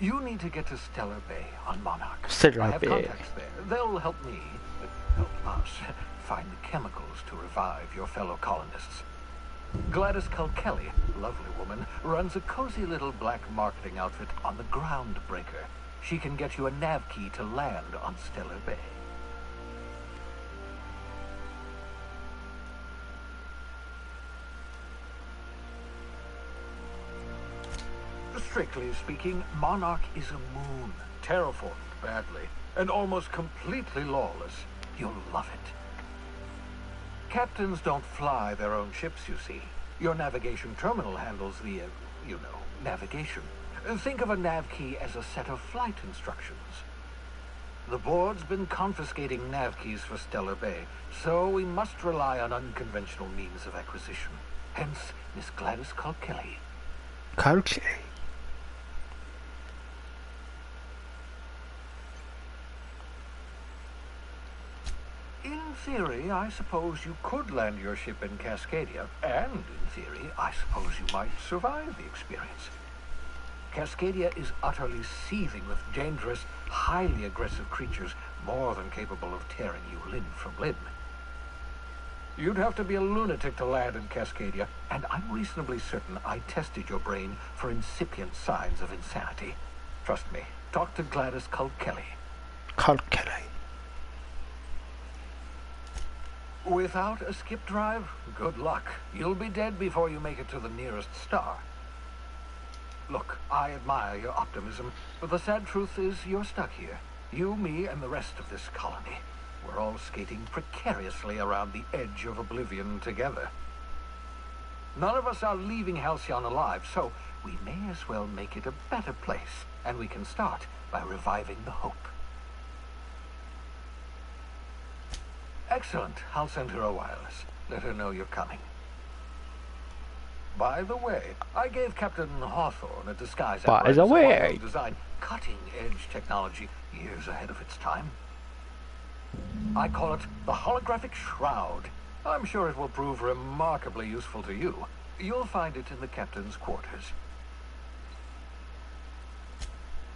You need to get to Stellar Bay on Monarch. Stellar I have Bay. contacts there. They'll help me, help us, find the chemicals to revive your fellow colonists. Gladys Culkelly, lovely woman, runs a cozy little black marketing outfit on the Groundbreaker. She can get you a nav key to land on Stellar Bay. Strictly speaking, Monarch is a moon, terraformed badly, and almost completely lawless. You'll love it. Captains don't fly their own ships, you see. Your navigation terminal handles the, navigation. Think of a nav key as a set of flight instructions. The board's been confiscating nav keys for Stellar Bay, so we must rely on unconventional means of acquisition. Hence, Miss Gladys Culkelly. Culkelly. In theory, I suppose you could land your ship in Cascadia, and in theory, I suppose you might survive the experience. Cascadia is utterly seething with dangerous, highly aggressive creatures more than capable of tearing you limb from limb. You'd have to be a lunatic to land in Cascadia, and I'm reasonably certain I tested your brain for incipient signs of insanity. Trust me, talk to Gladys Culkelly. Culkelly. Without a skip drive, good luck. You'll be dead before you make it to the nearest star. Look, I admire your optimism, but the sad truth is you're stuck here. You, me, and the rest of this colony. We're all skating precariously around the edge of oblivion together. None of us are leaving Halcyon alive, so we may as well make it a better place, and we can start by reviving the Hope. Excellent. I'll send her a wireless. Let her know you're coming. By the way, I gave Captain Hawthorne a disguise By the way. design, cutting-edge technology years ahead of its time. I call it the holographic shroud. I'm sure it will prove remarkably useful to you. You'll find it in the captain's quarters.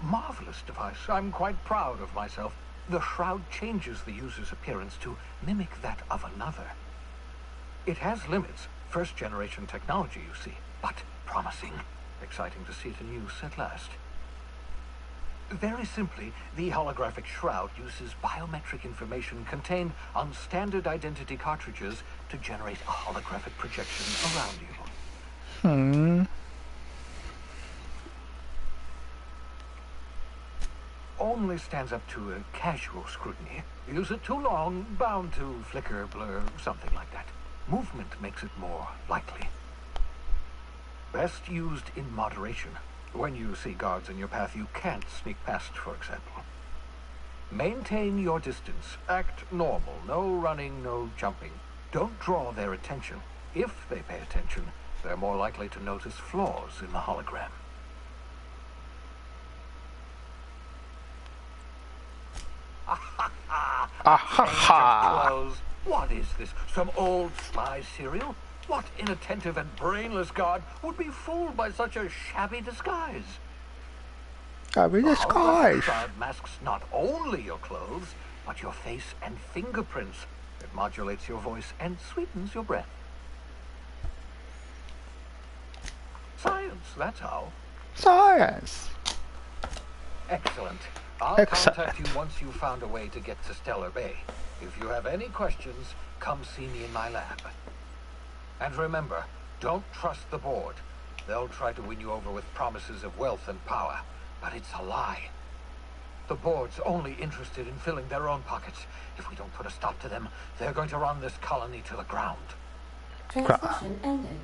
Marvelous device. I'm quite proud of myself. The shroud changes the user's appearance to mimic that of another. It has limits. First-generation technology, you see, but promising. Exciting to see it in use at last. Very simply, the holographic shroud uses biometric information contained on standard identity cartridges to generate a holographic projection around you. Only stands up to a casual scrutiny. Use it too long, bound to flicker, blur, something like that. Movement makes it more likely. Best used in moderation. When you see guards in your path you can't sneak past, for example. Maintain your distance. Act normal. No running, no jumping. Don't draw their attention. If they pay attention, they're more likely to notice flaws in the hologram. Clothes. What is this? Some old spy serial? What inattentive and brainless guard would be fooled by such a shabby disguise? The shroud masks not only your clothes, but your face and fingerprints. It modulates your voice and sweetens your breath. Science, that's how. Science! Excellent. I'll Excellent. contact you once you've found a way to get to Stellar Bay. If you have any questions, come see me in my lab. And remember, don't trust the board. They'll try to win you over with promises of wealth and power, but it's a lie. The board's only interested in filling their own pockets. If we don't put a stop to them, they're going to run this colony to the ground. Transmission ended.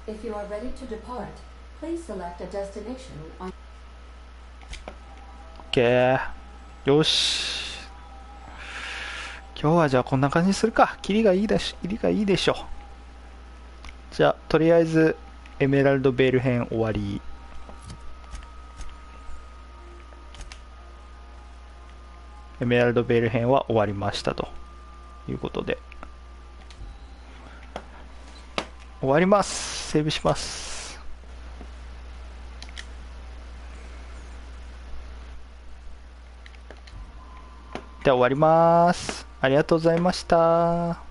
If you are ready to depart, please select a destination on... OK。よし。今日はじゃあこんな感じにするか。キリがいいでしょ。じゃあ、とりあえず、エメラルドベール編終わり。エメラルドベール編は終わりましたということで。終わります。セーブします。では終わります。ありがとうございました。